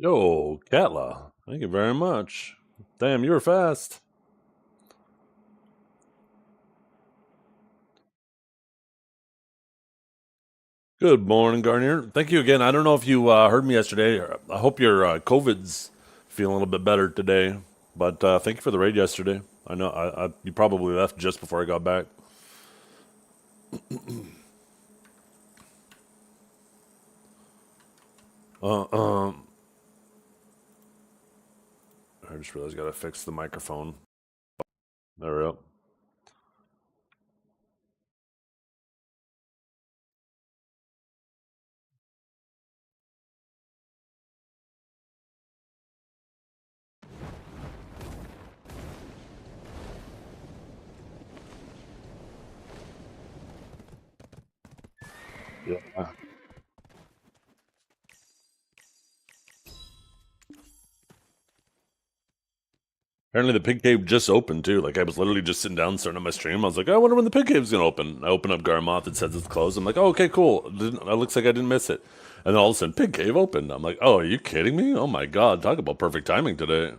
Yo, Katla. Thank you very much. Damn, you were fast. Good morning, Garnier. Thank you again. I don't know if you heard me yesterday. I hope your COVID's feeling a little bit better today. But thank you for the raid yesterday. I know you probably left just before I got back. Uh, um, I just realized I gotta fix the microphone. There we go. Yeah. Apparently the pig cave just opened too. Like I was literally just sitting down starting on my stream. I was like, I wonder when the pig cave's gonna open. I open up Garmoth, it says it's closed. I'm like, oh, okay, cool. It looks like I didn't miss it. And then all of a sudden, pig cave opened. I'm like, oh, are you kidding me? Oh my god, talk about perfect timing today.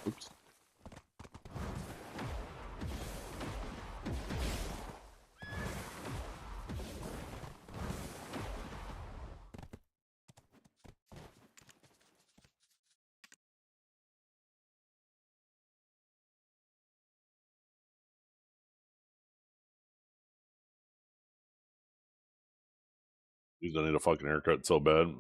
Oops. Jeez, I need a fucking haircut so bad.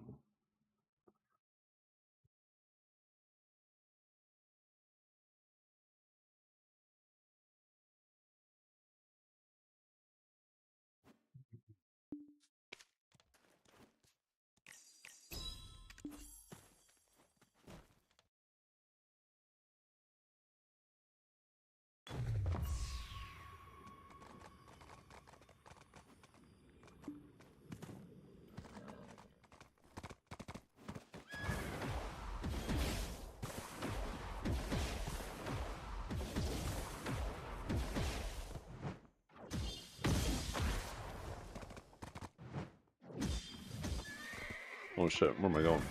Oh shit, where am I going?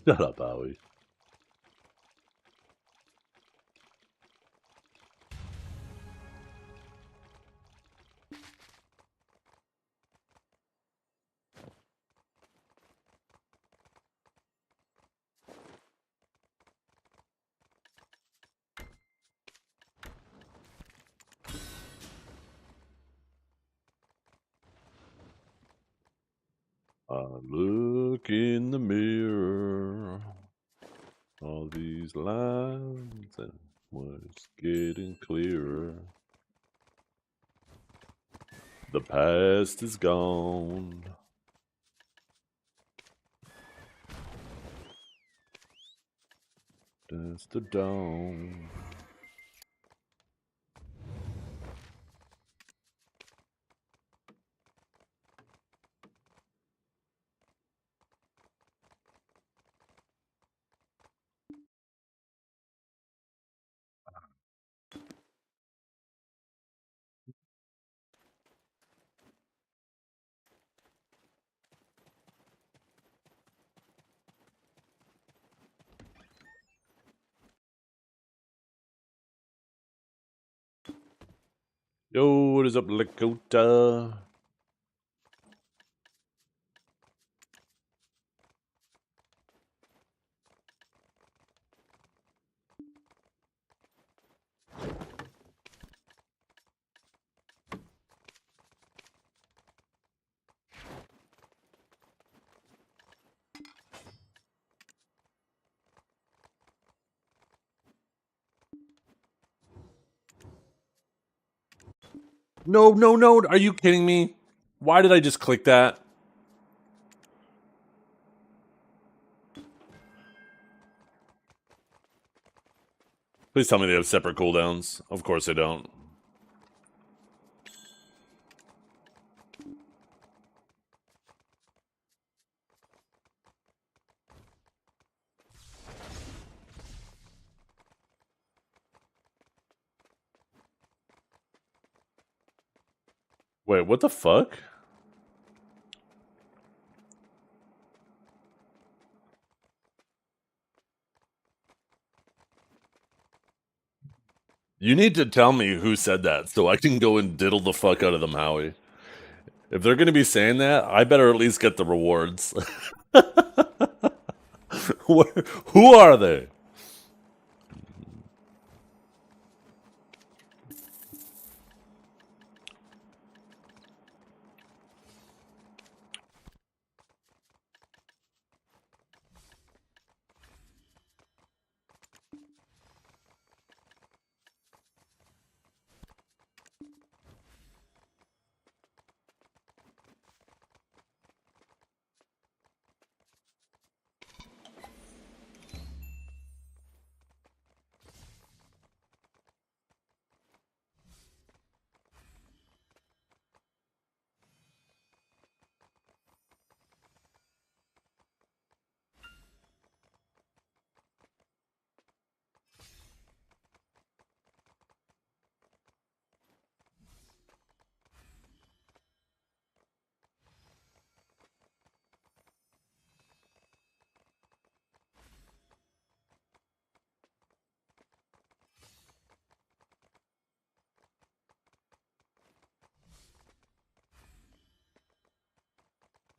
Shut up, Howie. I look in the mirror, all these lines, and what's getting clearer. The past is gone. That's the dome. Yo, what is up, Lakota? No, no, no. Are you kidding me? Why did I just click that? Please tell me they have separate cooldowns. Of course they don't. Wait, what the fuck? You need to tell me who said that so I can go and diddle the fuck out of them, Howie. If they're going to be saying that, I better at least get the rewards. Who are they?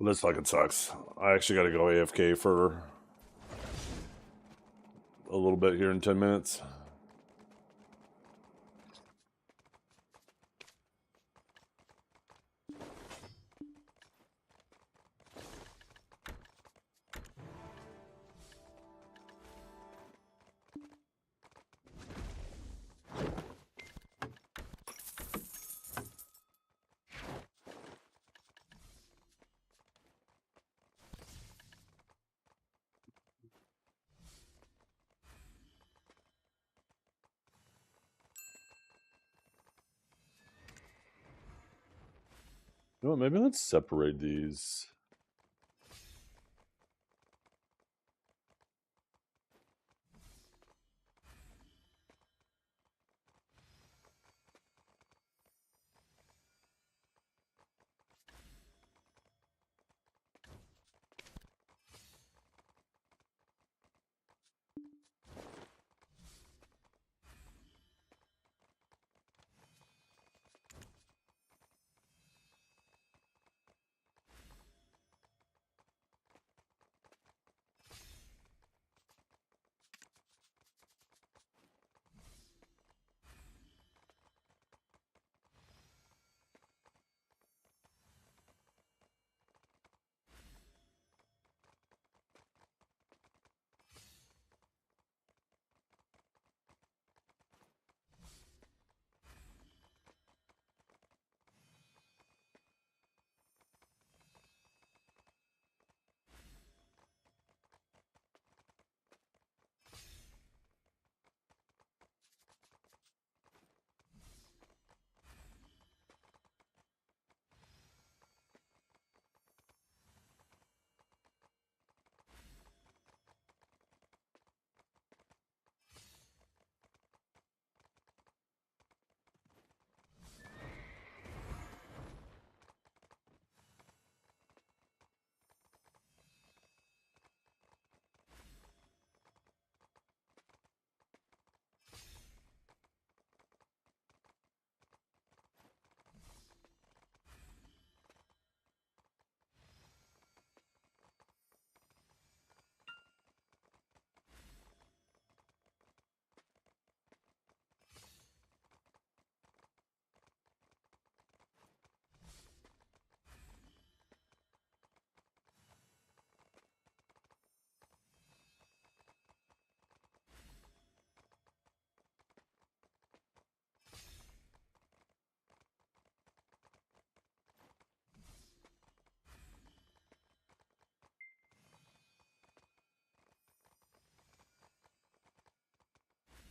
Well, this fucking sucks. I actually got to go AFK for a little bit here in 10 minutes. You know what, maybe let's separate these.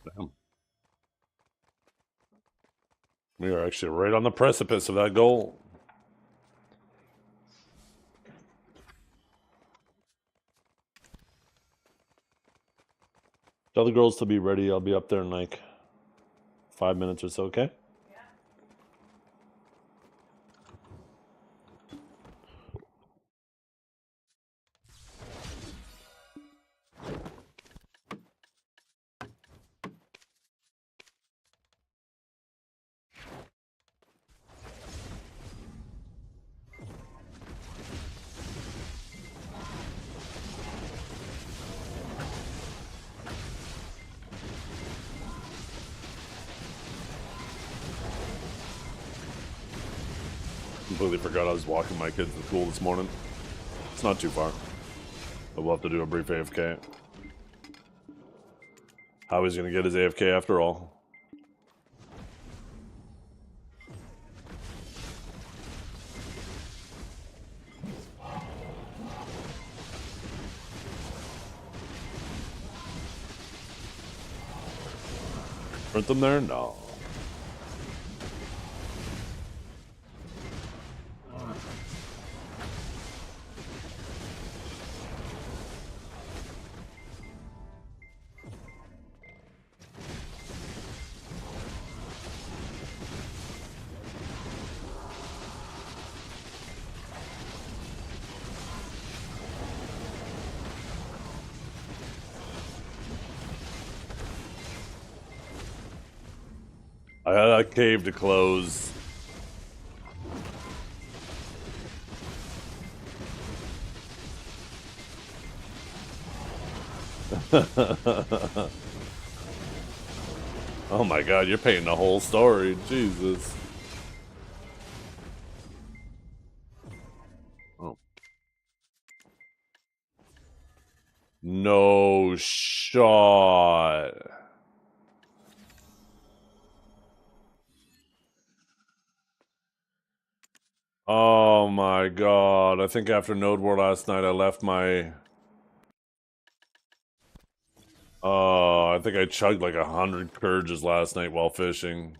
Damn. We are actually right on the precipice of that goal. Tell the girls to be ready. I'll be up there in like 5 minutes or so, okay? Completely forgot I was walking my kids to school this morning. It's not too far. But we'll have to do a brief AFK. Howie's gonna get his AFK after all. Print them there? No. I had a cave to close. Oh my god, you're painting a whole story. Jesus. Oh. No shot. Oh my god. I think after Node War last night I left my... I think I chugged like 100 Courages last night while fishing.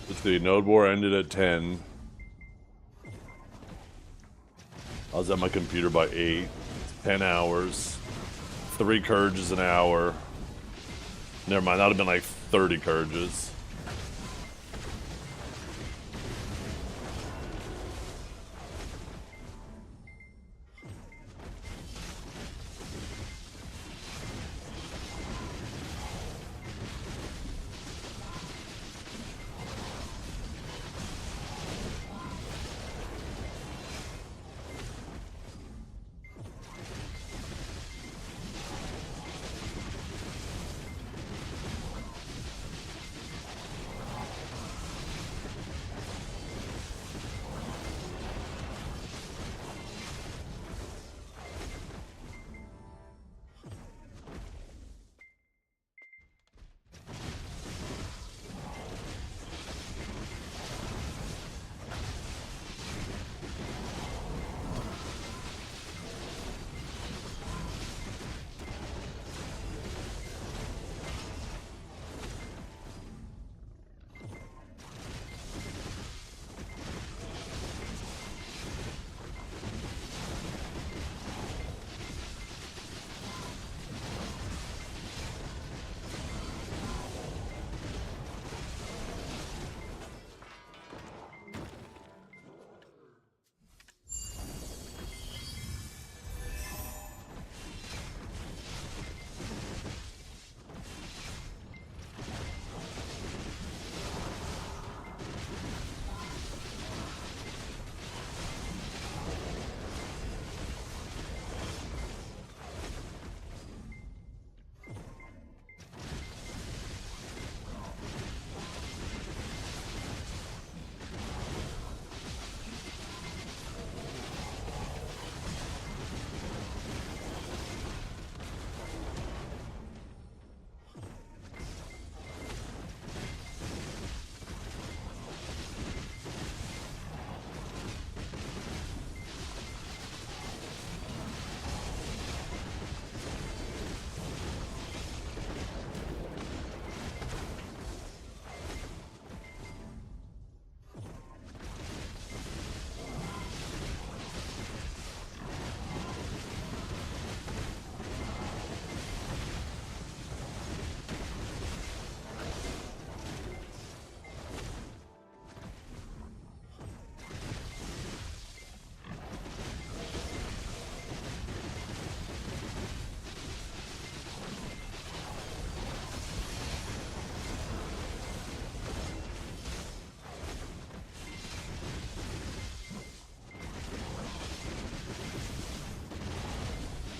Let's see, Node War ended at 10. I was at my computer by 8. 10 hours. 3 Courages an hour. Never mind, that would have been like 30 Courages.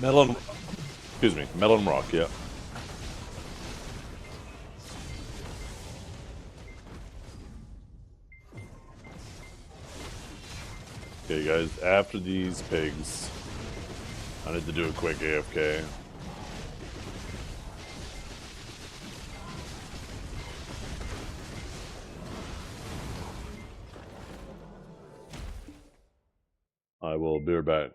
Metal and, excuse me, metal and rock, yeah. Okay, guys, after these pigs, I need to do a quick AFK. I will be right back.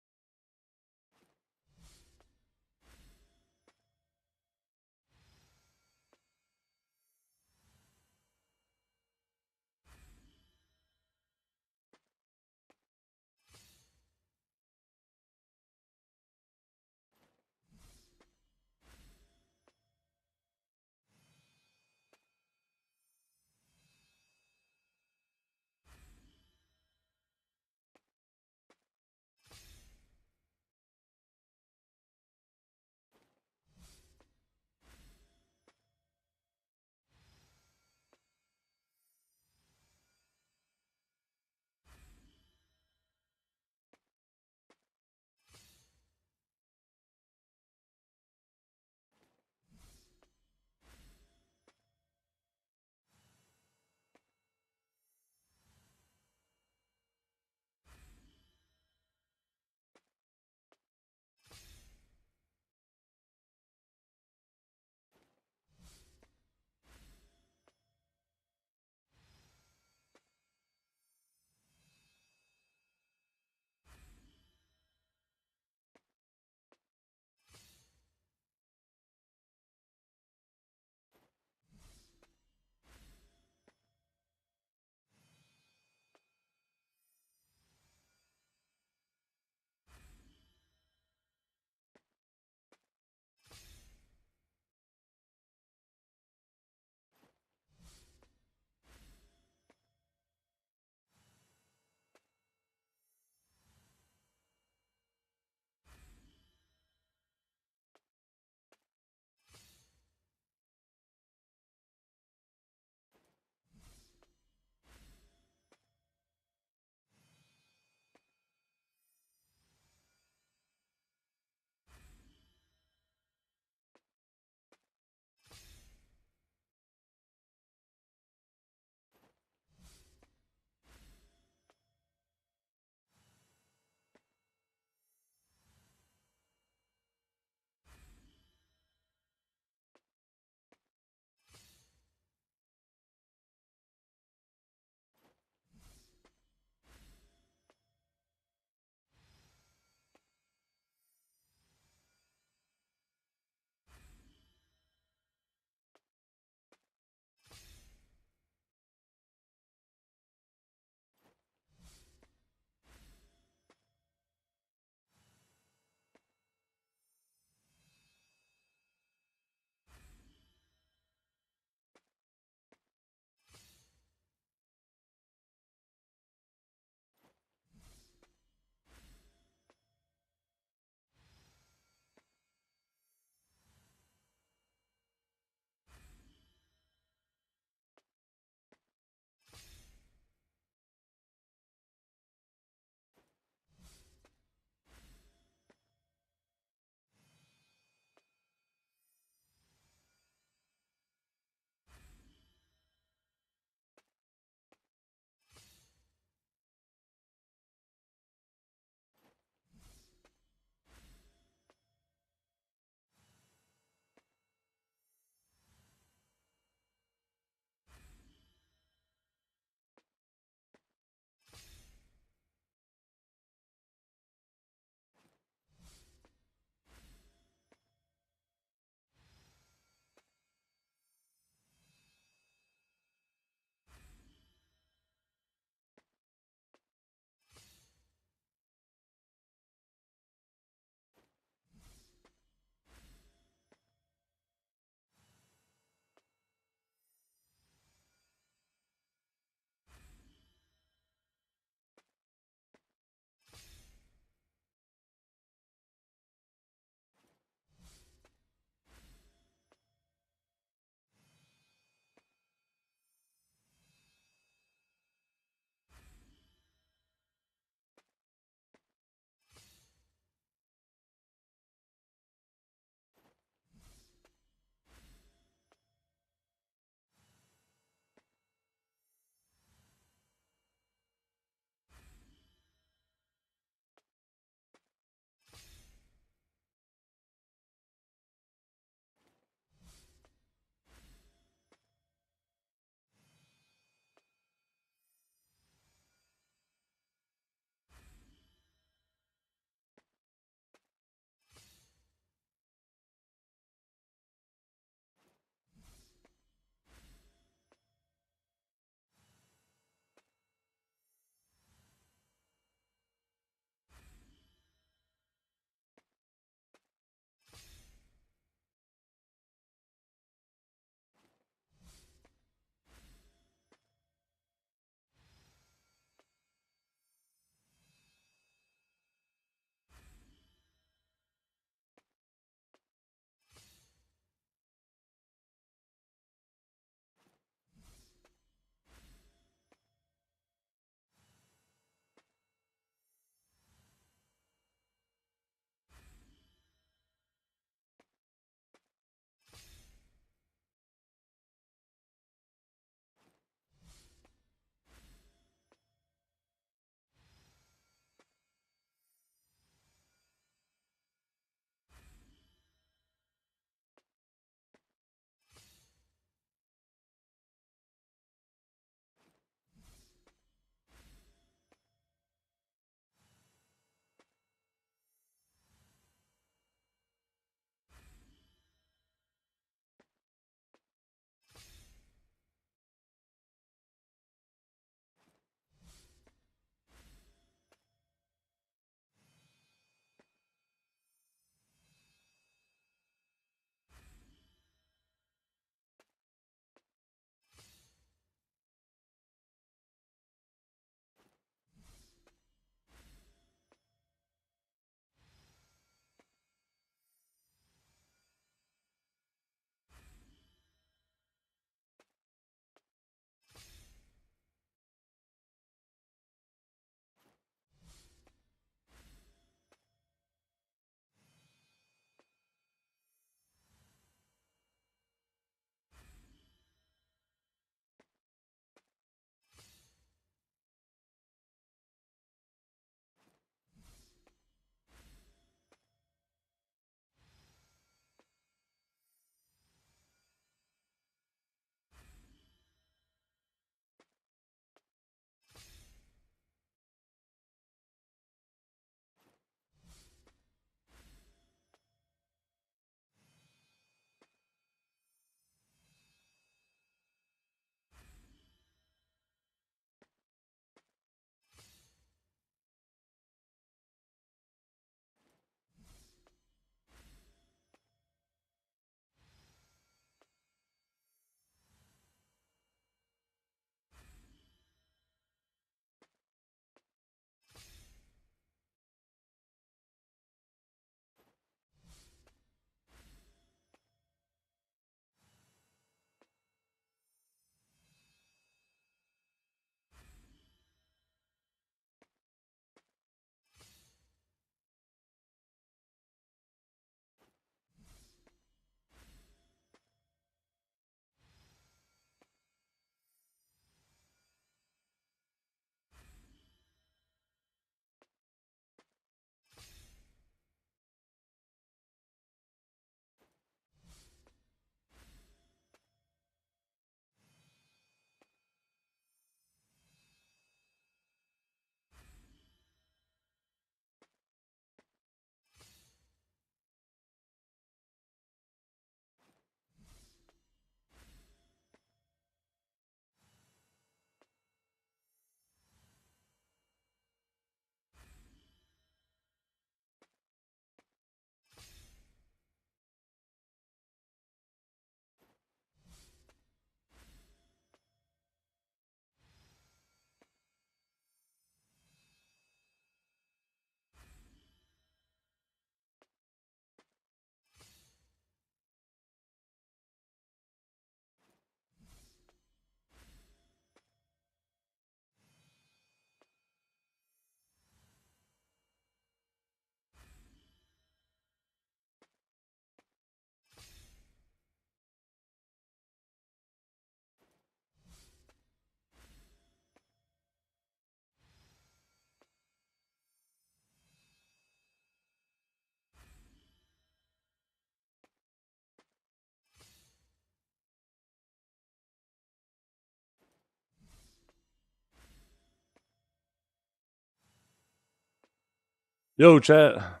Yo, chat.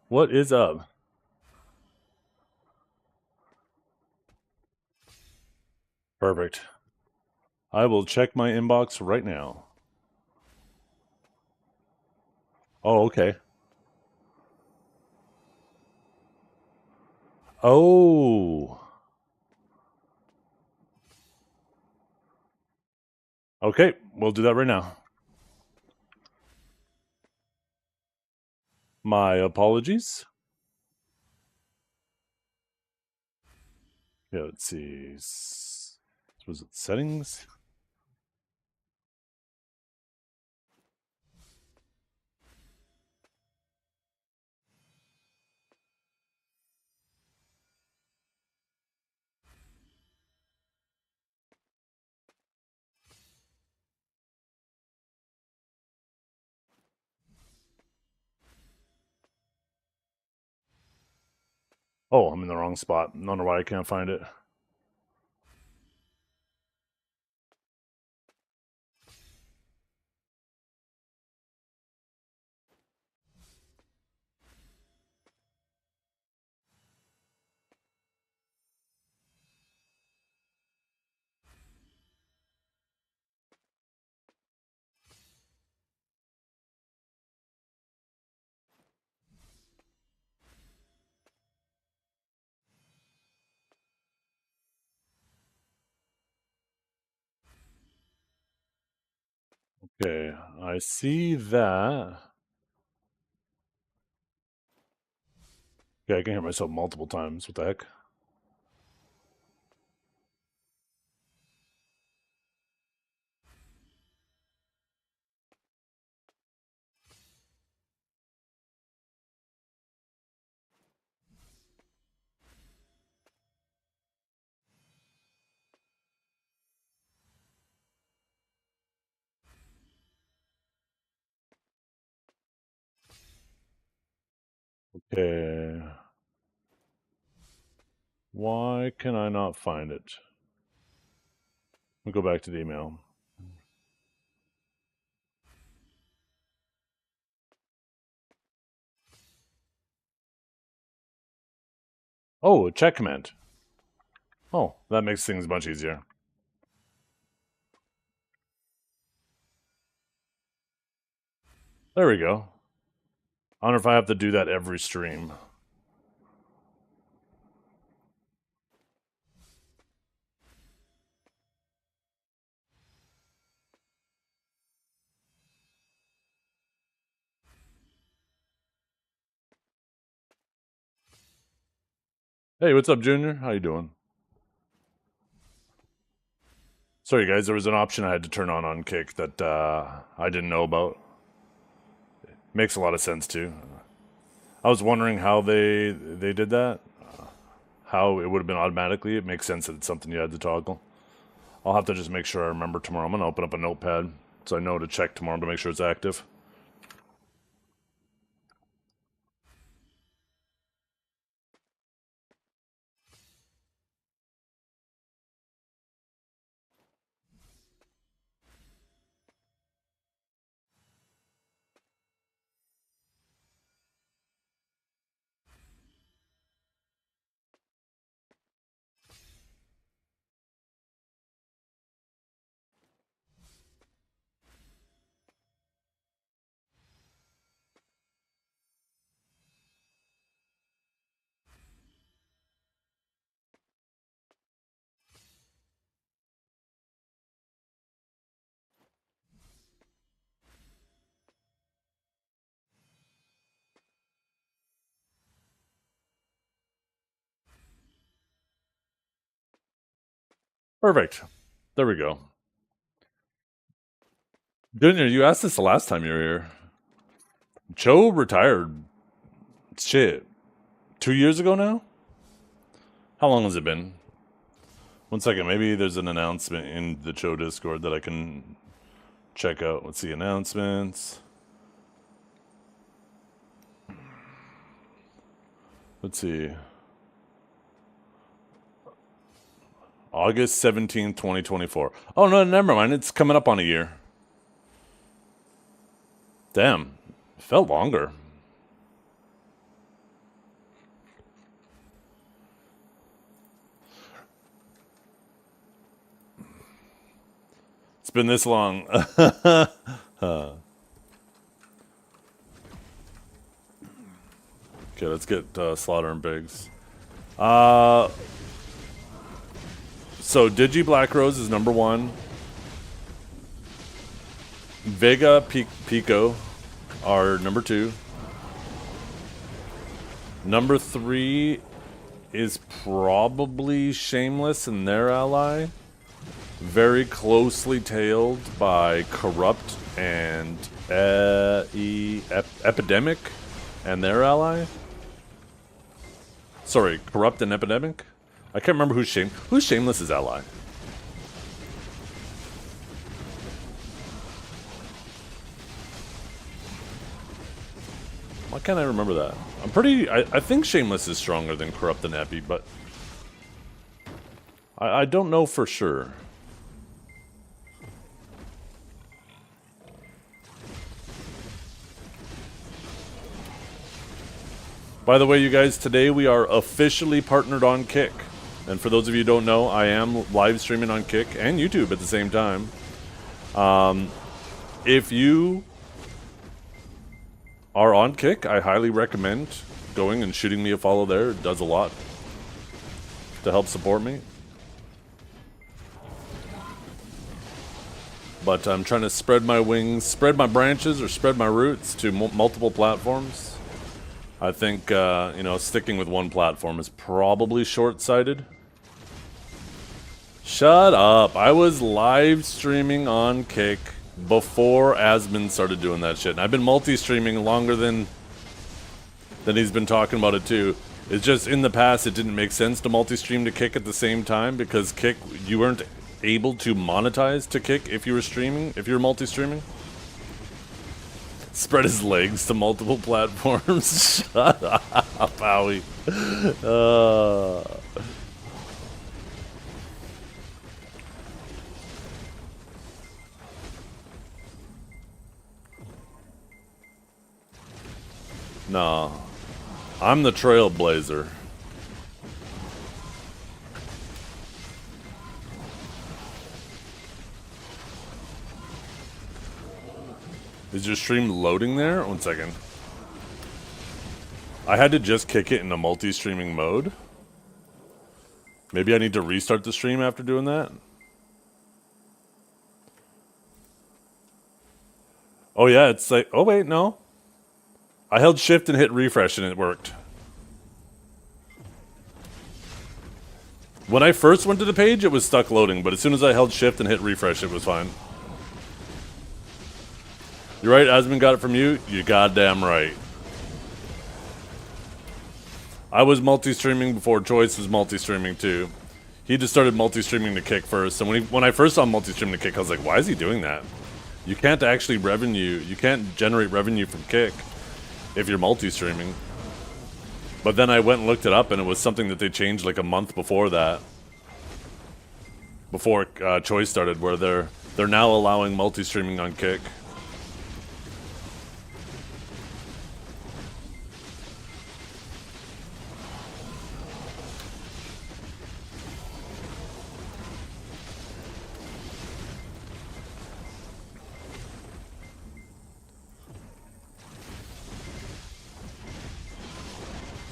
What is up? Perfect. I will check my inbox right now. Oh, okay. Oh. Okay, we'll do that right now. My apologies. Yeah, let's see. Was it settings? Oh, I'm in the wrong spot. I don't know why I can't find it. Okay, I see that. Yeah, I can hear myself multiple times. What the heck? Okay. Why can I not find it? Let me go back to the email. Oh, a check command. Oh, that makes things much easier. There we go. I wonder if I have to do that every stream. Hey, what's up, Junior? How you doing? Sorry, guys. There was an option I had to turn on Kick that I didn't know about. Makes a lot of sense too. I was wondering how they did that. How it would have been automatically. It makes sense that it's something you had to toggle. I'll have to just make sure I remember tomorrow. I'm gonna open up a notepad so I know to check tomorrow to make sure it's active. Perfect. There we go. Junior, you asked this the last time you were here. Cho retired. Shit. 2 years ago now? How long has it been? One second. Maybe there's an announcement in the Cho Discord that I can check out. Let's see. Announcements. Let's see. August 17th, 2024. Oh, no, never mind. It's coming up on a year. Damn. It felt longer. been this long. Okay, let's get Slaughter and Biggs. So Digi Black Rose is number 1. Vega Pico are number 2. Number 3 is probably Shameless and their ally. Very closely tailed by Corrupt and Epidemic and their ally. Sorry, Corrupt and Epidemic? I can't remember who's Shameless's ally. Why can't I remember that? I think Shameless is stronger than Corrupt and Epi, but I don't know for sure. By the way, you guys, today we are officially partnered on Kick. And for those of you who don't know, I am live streaming on Kick and YouTube at the same time. If you are on Kick, I highly recommend going and shooting me a follow there. It does a lot to help support me. But I'm trying to spread my wings, spread my branches, or spread my roots to multiple platforms. I think, you know, sticking with one platform is probably short-sighted. Shut up. I was live streaming on Kick before Asmon started doing that shit. And I've been multi-streaming longer than he's been talking about it too. It's just in the past it didn't make sense to multi-stream to Kick at the same time because Kick, you weren't able to monetize to Kick if you were streaming, if you were multi-streaming. Spread his legs to multiple platforms. Shut up, Howie. No. I'm the trailblazer. Is your stream loading there? 1 second. I had to just kick it in a multi-streaming mode. Maybe I need to restart the stream after doing that. Oh yeah, it's like, oh wait, no. I held shift and hit refresh and it worked. When I first went to the page, it was stuck loading, but as soon as I held shift and hit refresh, it was fine. You're right, Asmon got it from you. You're goddamn right. I was multi-streaming before Choice was multi-streaming too. He just started multi-streaming to Kick first, and when I first saw him multi-streaming to Kick, I was like, why is he doing that? You can't actually you can't generate revenue from Kick if you're multi-streaming. But then I went and looked it up, and it was something that they changed like a month before that. Before Choice started, where they're now allowing multi-streaming on Kick.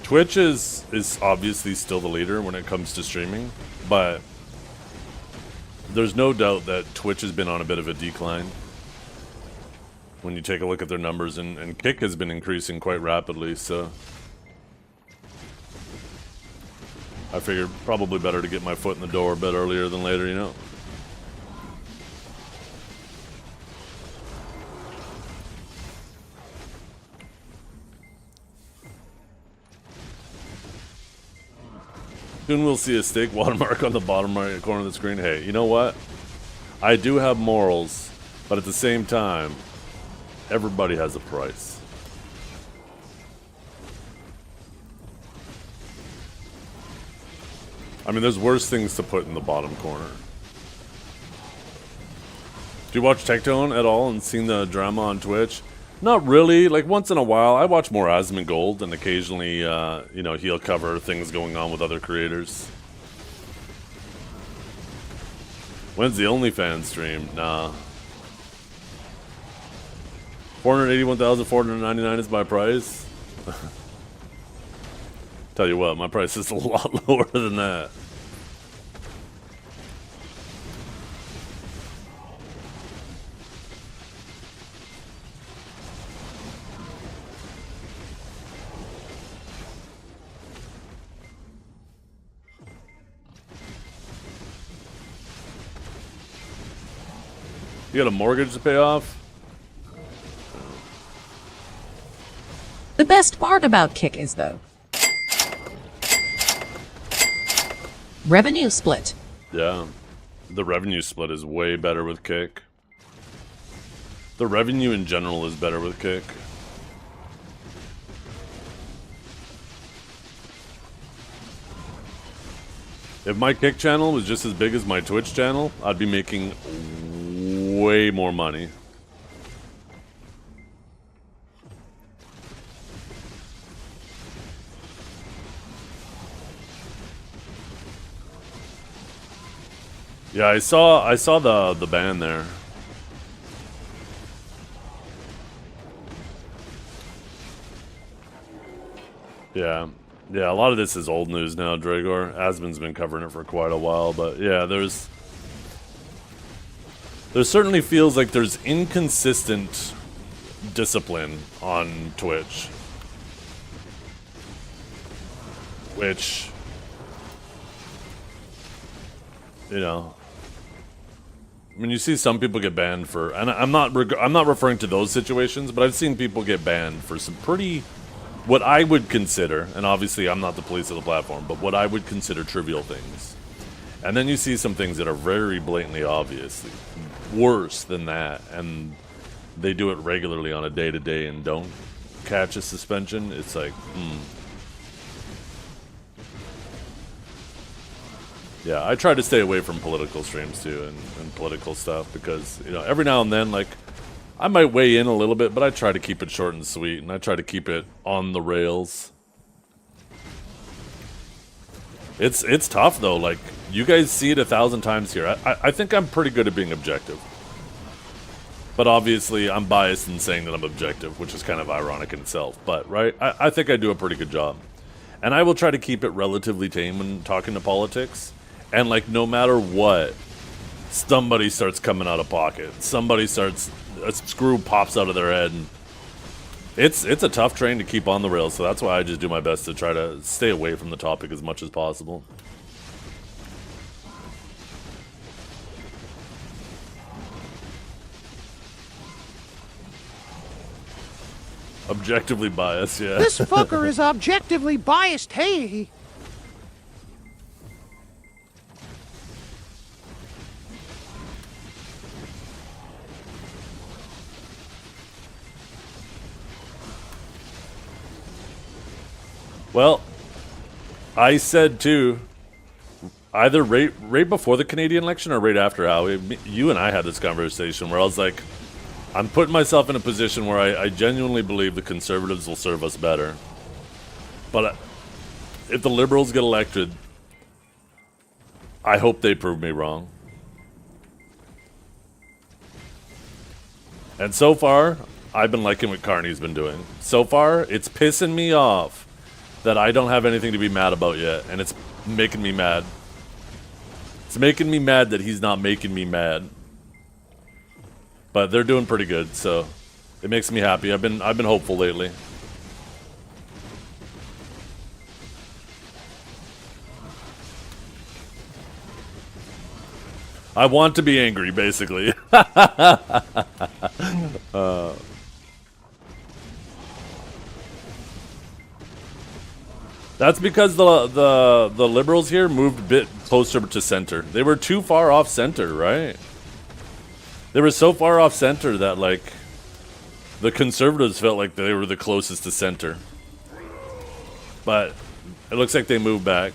Twitch is obviously still the leader when it comes to streaming, but there's no doubt that Twitch has been on a bit of a decline. When you take a look at their numbers, and Kick has been increasing quite rapidly, so I figured probably better to get my foot in the door a bit earlier than later, you know? Soon we'll see a steak watermark on the bottom right corner of the screen. Hey, you know what? I do have morals, but at the same time, everybody has a price. I mean, there's worse things to put in the bottom corner. Do you watch Tectone at all and seen the drama on Twitch? Not really. Like, once in a while, I watch more Asmongold, and occasionally, you know, he'll cover things going on with other creators. When's the OnlyFans stream? Nah. 481,499 is my price. Tell you what, my price is a lot lower than that. You got a mortgage to pay off? The best part about Kick is, though, revenue split. Yeah. The revenue split is way better with Kick. The revenue in general is better with Kick. If my Kick channel was just as big as my Twitch channel, I'd be making way more money. Yeah, I saw the ban there. Yeah. Yeah, a lot of this is old news now, Dragor. Asmon's been covering it for quite a while, but yeah, there certainly feels like there's inconsistent discipline on Twitch. Which, you know, I mean, you see some people get banned for, and I'm not referring to those situations, but I've seen people get banned for some pretty, what I would consider, and obviously I'm not the police of the platform, but what I would consider trivial things. And then you see some things that are very blatantly obviously worse than that, and they do it regularly on a day-to-day and don't catch a suspension. It's like, Yeah, I try to stay away from political streams too, and political stuff, because, you know, every now and then, like, I might weigh in a little bit, but I try to keep it short and sweet, and I try to keep it on the rails. It's tough though. Like, you guys see it 1,000 times here. I think I'm pretty good at being objective, but obviously I'm biased in saying that I'm objective, which is kind of ironic in itself. But right, I think I do a pretty good job, and I will try to keep it relatively tame when talking to politics. And like, no matter what, somebody starts coming out of pocket. Somebody starts, a screw pops out of their head, and it's a tough train to keep on the rails. So that's why I just do my best to try to stay away from the topic as much as possible. Objectively biased, yeah. This fucker is objectively biased, hey! Well, I said too, either right before the Canadian election or right after, Howie, you and I had this conversation where I was like, I'm putting myself in a position where I genuinely believe the Conservatives will serve us better. But if the Liberals get elected, I hope they prove me wrong. And so far, I've been liking what Carney's been doing. So far, it's pissing me off that I don't have anything to be mad about yet, and it's making me mad. It's making me mad that he's not making me mad. But they're doing pretty good, so it makes me happy. I've been hopeful lately. I want to be angry, basically. That's because the Liberals here moved a bit closer to center. They were too far off center, right? They were so far off center that, like, the Conservatives felt like they were the closest to center. But it looks like they moved back.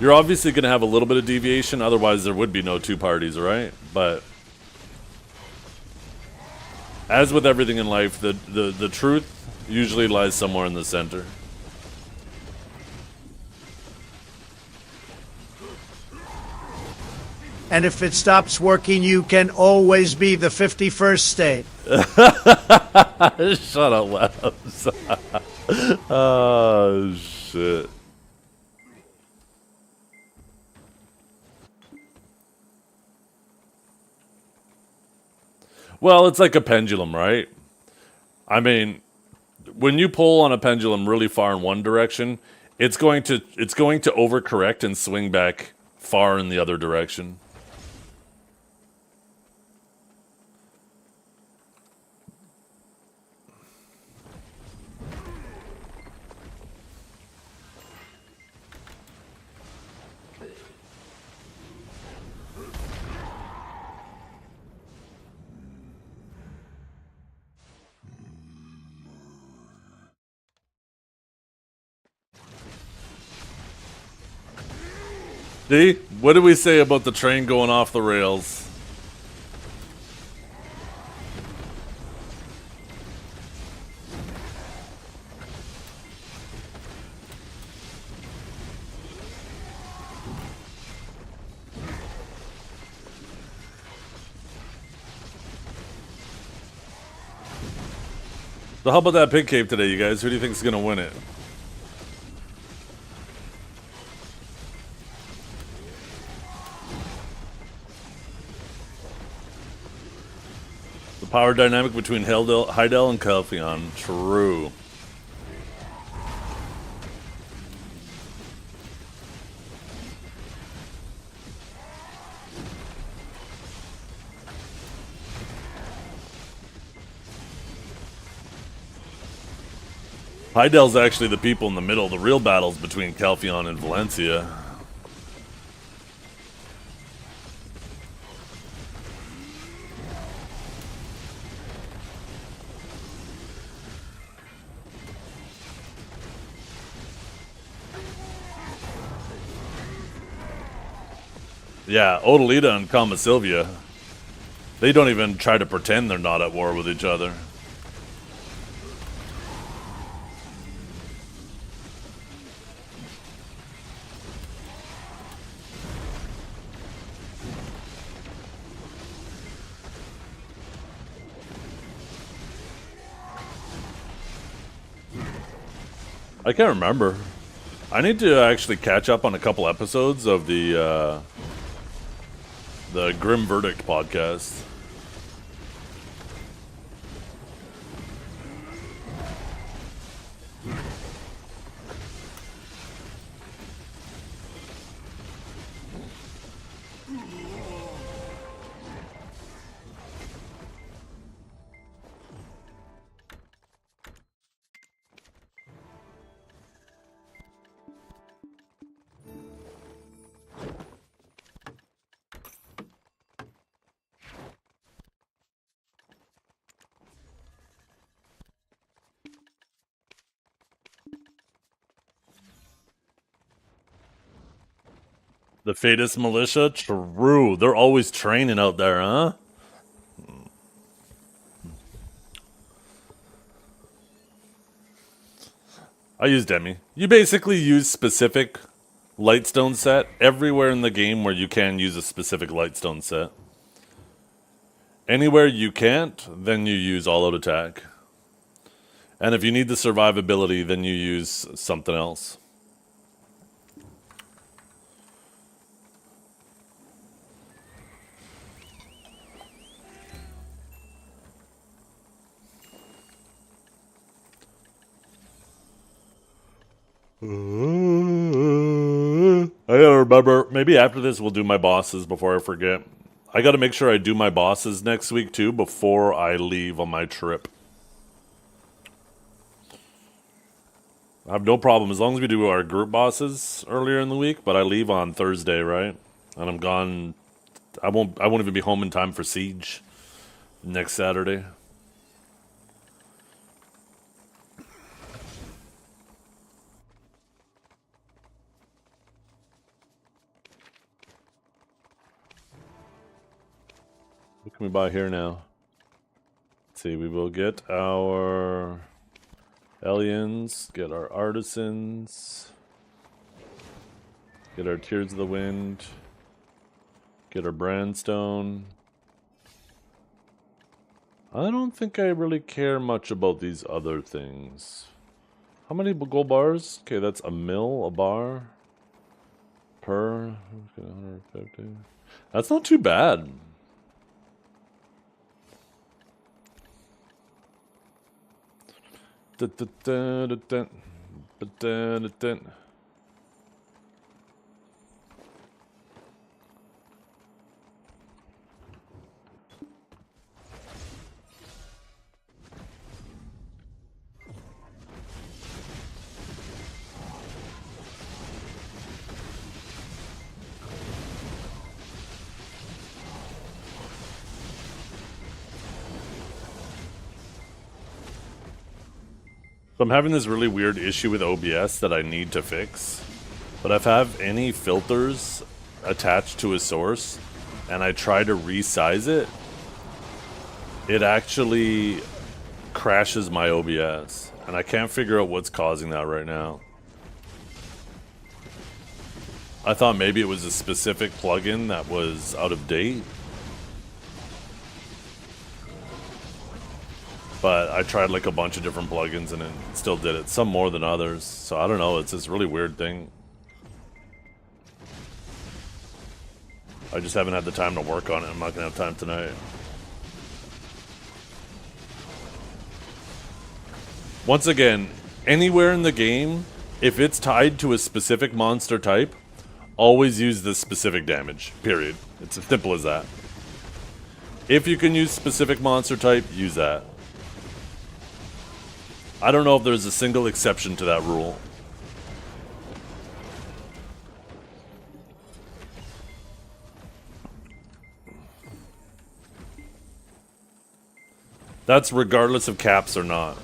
You're obviously going to have a little bit of deviation, otherwise there would be no two parties, right? But as with everything in life, the truth usually lies somewhere in the center. And if it stops working, you can always be the 51st state. Shut up, Labs. Oh, shit. Well, it's like a pendulum, right? I mean, when you pull on a pendulum really far in one direction, it's going to overcorrect and swing back far in the other direction. See? What did we say about the train going off the rails? So how about that pig cave today, you guys? Who do you think is going to win it? The power dynamic between Heidel and Calpheon. True. Heidel's actually the people in the middle. The real battle's between Calpheon and Valencia. Yeah, Odalita and Kama Sylvia. They don't even try to pretend they're not at war with each other. I can't remember. I need to actually catch up on a couple episodes of the Grim Verdict podcast. The Fatus Militia? True. They're always training out there, huh? I use Demi. You basically use specific Lightstone set everywhere in the game where you can use a specific Lightstone set. Anywhere you can't, then you use all-out attack. And if you need the survivability, then you use something else. I gotta remember, maybe after this we'll do my bosses before I forget. I gotta make sure I do my bosses next week too before I leave on my trip. I have no problem as long as we do our group bosses earlier in the week, but I leave on Thursday, right? And I'm gone. I won't even be home in time for Siege next Saturday. What can we buy here now? Let's see, we will get our Aliens, get our Artisans, get our Tears of the Wind, Get our Brandstone. I don't think I really care much about these other things. How many gold bars? Okay, that's a mil a bar. Per. 150. That's not too bad. So I'm having this really weird issue with OBS that I need to fix. But if I have any filters attached to a source and I try to resize it, it actually crashes my OBS. And I can't figure out what's causing that right now. I thought maybe it was a specific plugin that was out of date. But I tried like a bunch of different plugins and it still did it. Some more than others. So I don't know. It's this really weird thing. I just haven't had the time to work on it. I'm not going to have time tonight. Once again, anywhere in the game, if it's tied to a specific monster type, always use the specific damage. Period. It's as simple as that. If you can use specific monster type, use that. I don't know if there's a single exception to that rule. That's regardless of caps or not.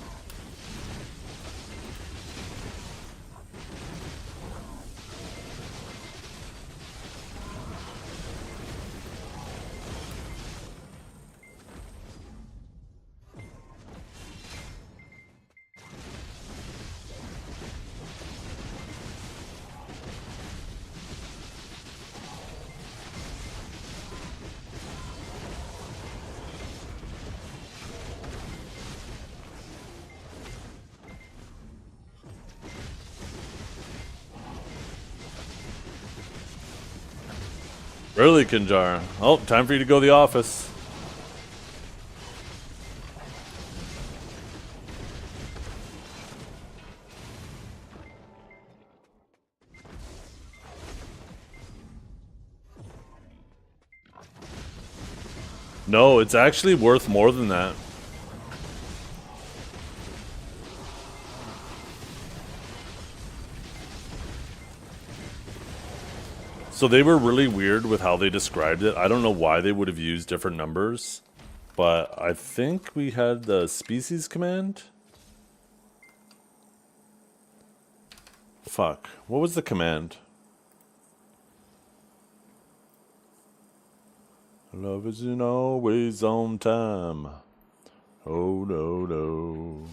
Really, Kinjar? Oh, time for you to go to the office. No, it's actually worth more than that. So they were really weird with how they described it. I don't know why they would have used different numbers, but I think we had the species command. Fuck. What was the command? Love isn't always on time. Oh, no, no.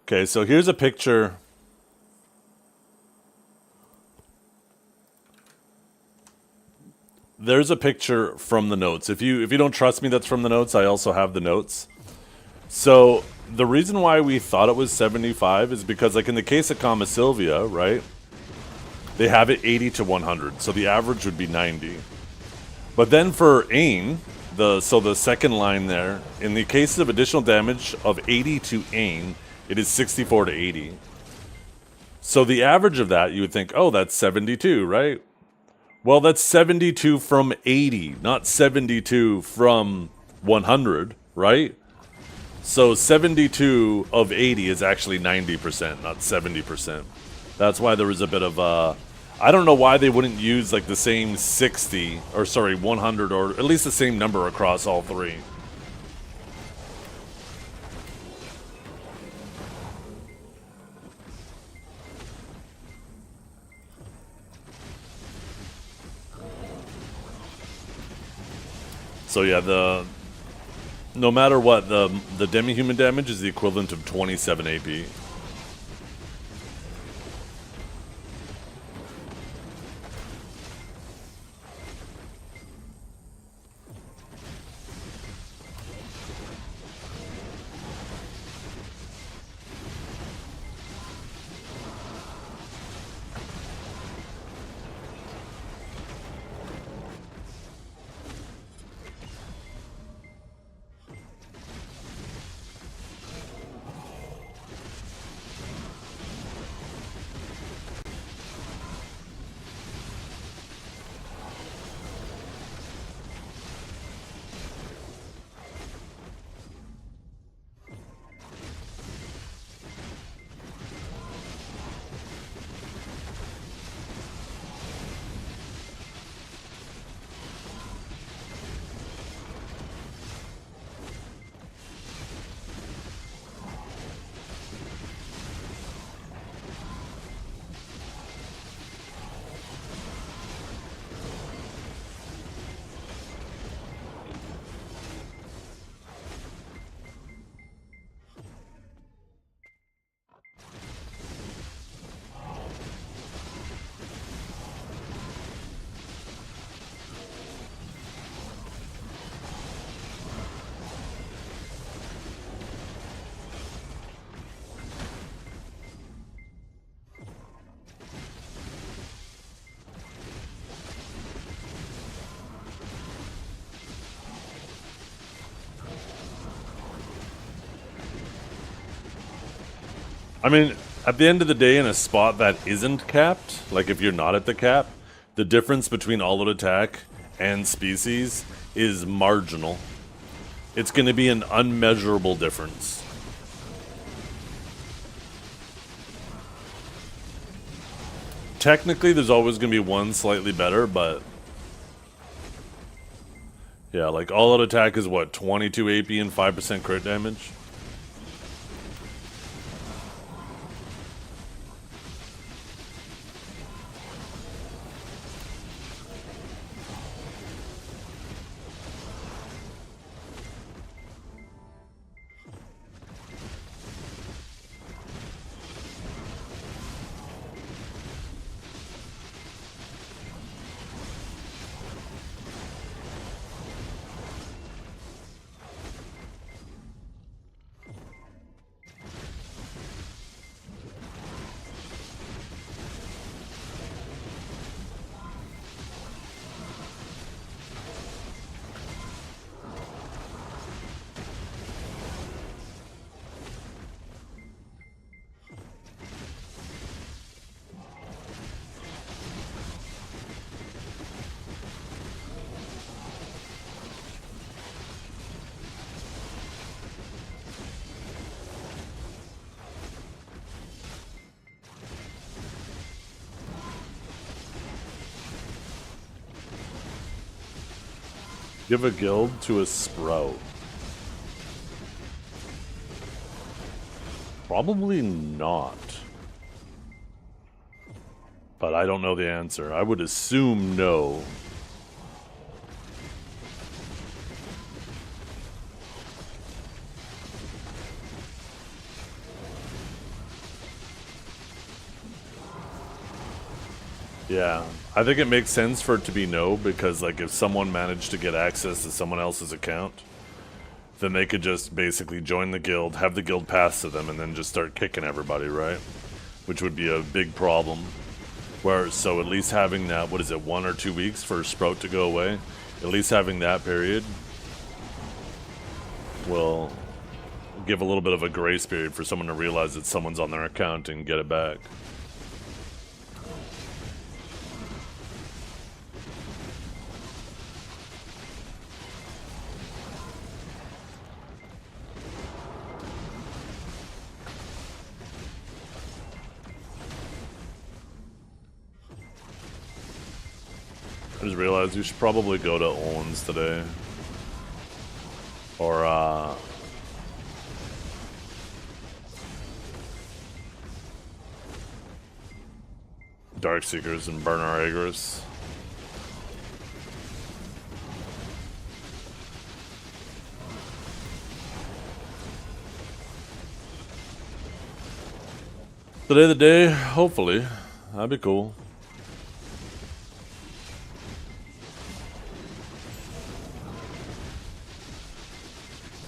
Okay, so here's a picture. There's a picture from the notes. If you don't trust me, that's from the notes. I also have the notes. So the reason why we thought it was 75 is because, like in the case of Kama Sylvia, right? They have it 80 to 100, so the average would be 90. But then for Ain, the second line there, in the case of additional damage of 80 to Ain, it is 64 to 80. So the average of that, you would think, oh, that's 72, right? Well, that's 72 from 80, not 72 from 100, right? So 72 of 80 is actually 90%, not 70%. That's why there was a bit of I don't know why they wouldn't use like the same 60, or sorry, 100, or at least the same number across all three. So yeah, no matter what, the demi-human damage is the equivalent of 27 AP. I mean, at the end of the day, in a spot that isn't capped, like if you're not at the cap, the difference between all-out attack and species is marginal. It's going to be an unmeasurable difference. Technically, there's always going to be one slightly better, but... yeah, like all-out attack is what, 22 AP and 5% crit damage? Give a guild to a sprout. Probably not. But I don't know the answer. I would assume no. Yeah, I think it makes sense for it to be no, because like if someone managed to get access to someone else's account, then they could just basically join the guild, have the guild pass to them, and then just start kicking everybody, right? Which would be a big problem. Where, so at least having that, what is it, 1 or 2 weeks for Sprout to go away? At least having that period will give a little bit of a grace period for someone to realize that someone's on their account and get it back. I just realized you should probably go to Owens today. Or, Darkseekers and burn our Agris. Today of the day, hopefully. That'd be cool.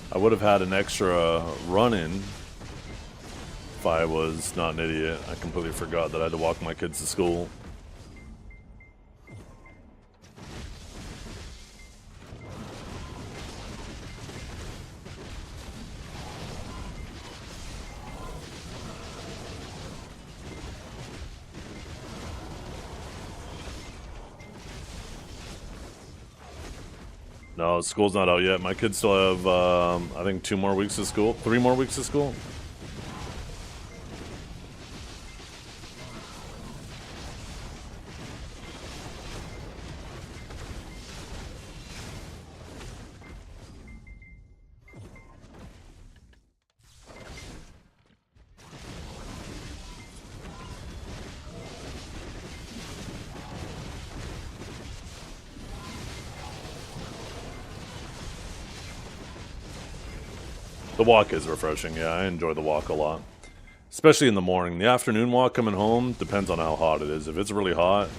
I would have had an extra run-in if I was not an idiot. I completely forgot that I had to walk my kids to school. No, school's not out yet. My kids still have, I think 2 more weeks of school. 3 more weeks of school. The walk is refreshing, yeah, I enjoy the walk a lot. Especially in the morning. The afternoon walk coming home depends on how hot it is. If it's really hot,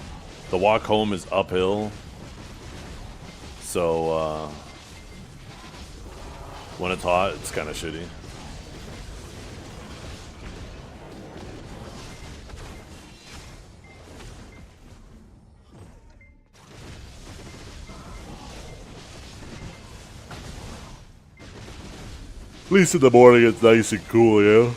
the walk home is uphill. So, when it's hot, it's kind of shitty. At least in the morning it's nice and cool, yeah?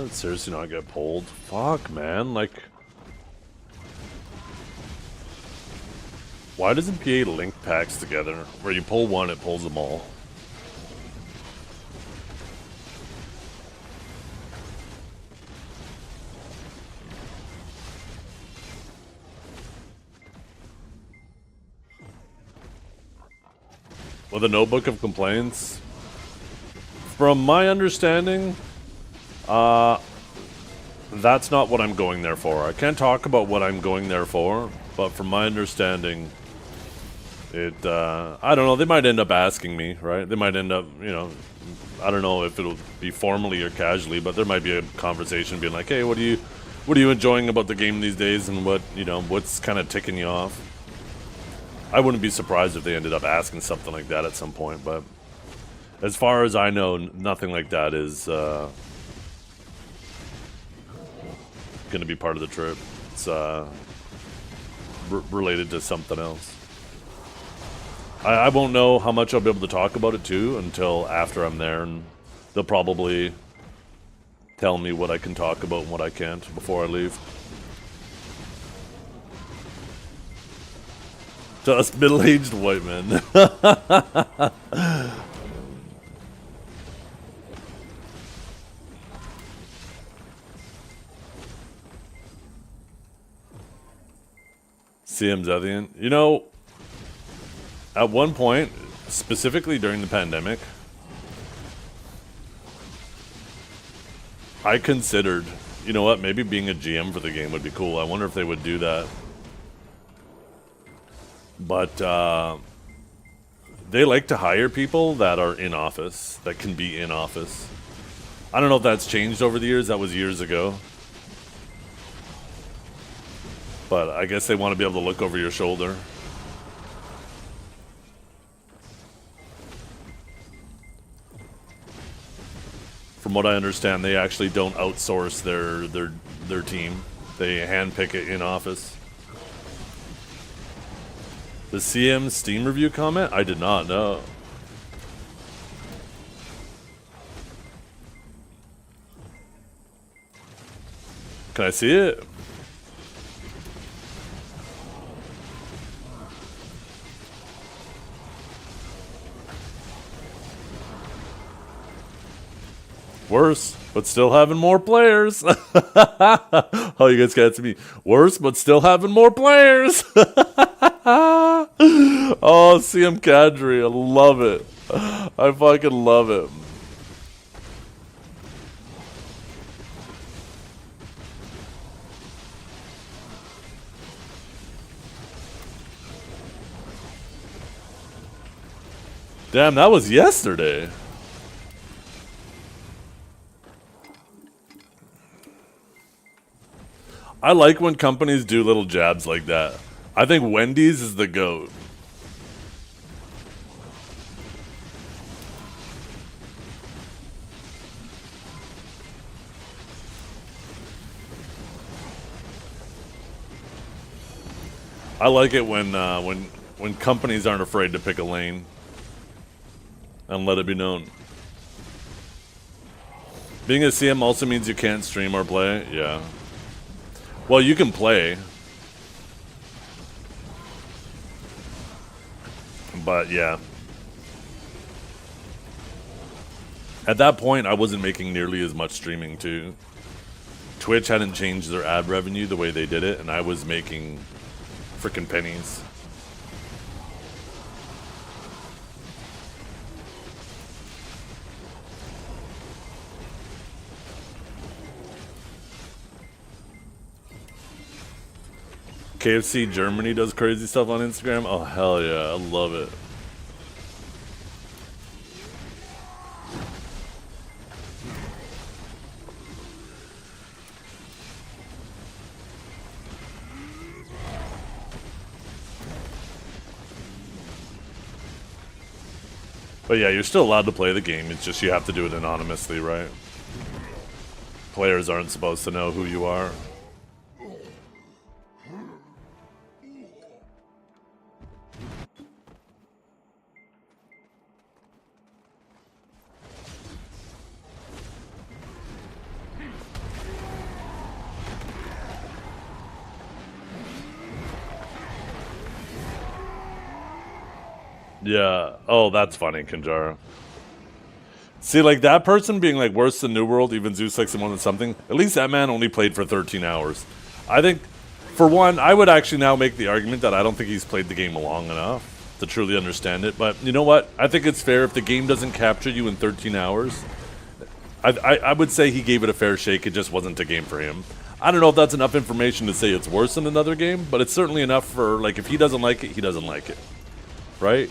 that seriously not get pulled? Fuck, man. Like, why doesn't PA link packs together? Where you pull one, it pulls them all. With a notebook of complaints? From my understanding, that's not what I'm going there for. I can't talk about what I'm going there for, but from my understanding, I don't know, they might end up asking me, right? They might end up, you know, I don't know if it'll be formally or casually, but there might be a conversation being like, hey, what are you enjoying about the game these days, and what, you know, what's kind of ticking you off? I wouldn't be surprised if they ended up asking something like that at some point, but as far as I know, nothing like that is going to be part of the trip. It's related to something else. I won't know how much I'll be able to talk about it too until after I'm there, and they'll probably tell me what I can talk about and what I can't before I leave. To us middle-aged white men. CM Zethian. You know, at one point, specifically during the pandemic, I considered, you know what, maybe being a GM for the game would be cool. I wonder if they would do that. But they like to hire people that are in office, that can be in office. I don't know if that's changed over the years. That was years ago. But I guess they want to be able to look over your shoulder. From what I understand, they actually don't outsource their team. They handpick it in office. The CM Steam review comment? I did not know. Can I see it? Worse, but still having more players. Oh, you guys can't see me. Worse, but still having more players. Oh, CM Kadri, I love it. I fucking love it. Damn, that was yesterday. I like when companies do little jabs like that. I think Wendy's is the GOAT. I like it when companies aren't afraid to pick a lane and let it be known. Being a CM also means you can't stream or play. Yeah. Well, you can play. But yeah. At that point, I wasn't making nearly as much streaming too. Twitch hadn't changed their ad revenue the way they did it, and I was making freaking pennies. KFC Germany does crazy stuff on Instagram. Oh, hell yeah. I love it. But yeah, you're still allowed to play the game. It's just you have to do it anonymously, right? Players aren't supposed to know who you are. Yeah. Oh, that's funny, Kanjara. See, like, that person being, like, worse than New World, even Zeus likes him more than something, at least that man only played for 13 hours. I think, for one, I would actually now make the argument that I don't think he's played the game long enough to truly understand it. But you know what? I think it's fair if the game doesn't capture you in 13 hours. I would say he gave it a fair shake. It just wasn't a game for him. I don't know if that's enough information to say it's worse than another game, but it's certainly enough for, like, if he doesn't like it, he doesn't like it. Right?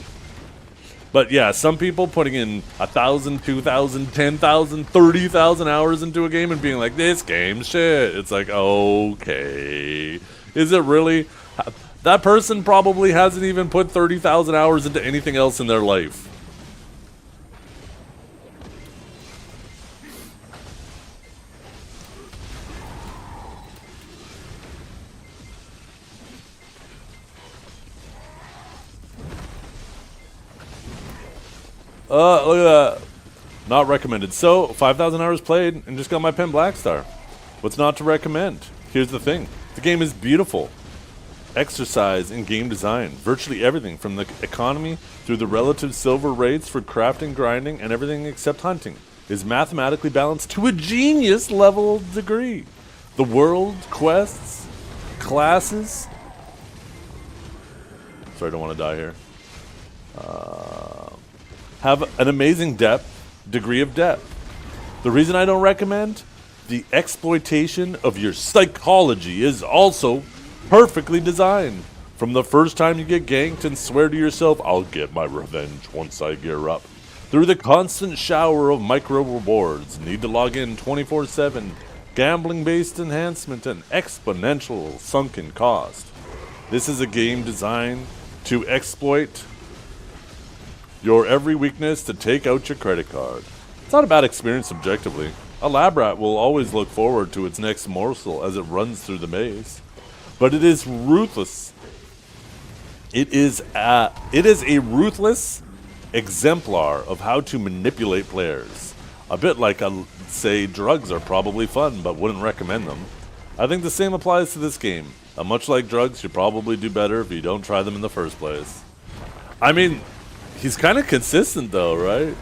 But yeah, some people putting in 1,000, 2,000, 10,000, 30,000 hours into a game and being like, this game's shit. It's like, okay. Is it really? That person probably hasn't even put 30,000 hours into anything else in their life. Look at that. Not recommended. So, 5,000 hours played and just got my pen Black Star. What's not to recommend? Here's the thing. The game is beautiful. Exercise in game design. Virtually everything from the economy through the relative silver rates for crafting, grinding, and everything except hunting is mathematically balanced to a genius level degree. The world, quests, classes. Sorry, I don't want to die here. Have an amazing degree of depth. The reason I don't recommend, the exploitation of your psychology is also perfectly designed. From the first time you get ganked and swear to yourself, I'll get my revenge once I gear up, through the constant shower of micro rewards, need to log in 24/7, gambling-based enhancement, and exponential sunken cost. This is a game designed to exploit your every weakness to take out your credit card. It's not a bad experience objectively. A lab rat will always look forward to its next morsel as it runs through the maze. But it is ruthless. It is a ruthless exemplar of how to manipulate players. A bit like say drugs are probably fun, but wouldn't recommend them. I think the same applies to this game. Much like drugs, you probably do better if you don't try them in the first place. I mean, he's kind of consistent though, right?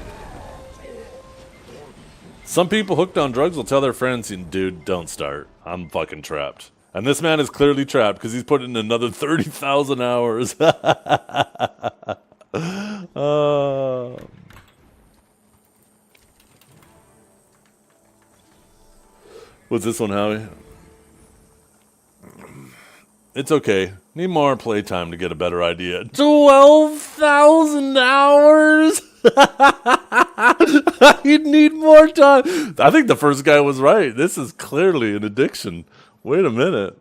Some people hooked on drugs will tell their friends, dude, don't start. I'm fucking trapped. And this man is clearly trapped because he's put in another 30,000 hours. What's this one, Howie? It's okay. Need more playtime to get a better idea. 12,000 hours? You'd need more time. I think the first guy was right. This is clearly an addiction. Wait a minute.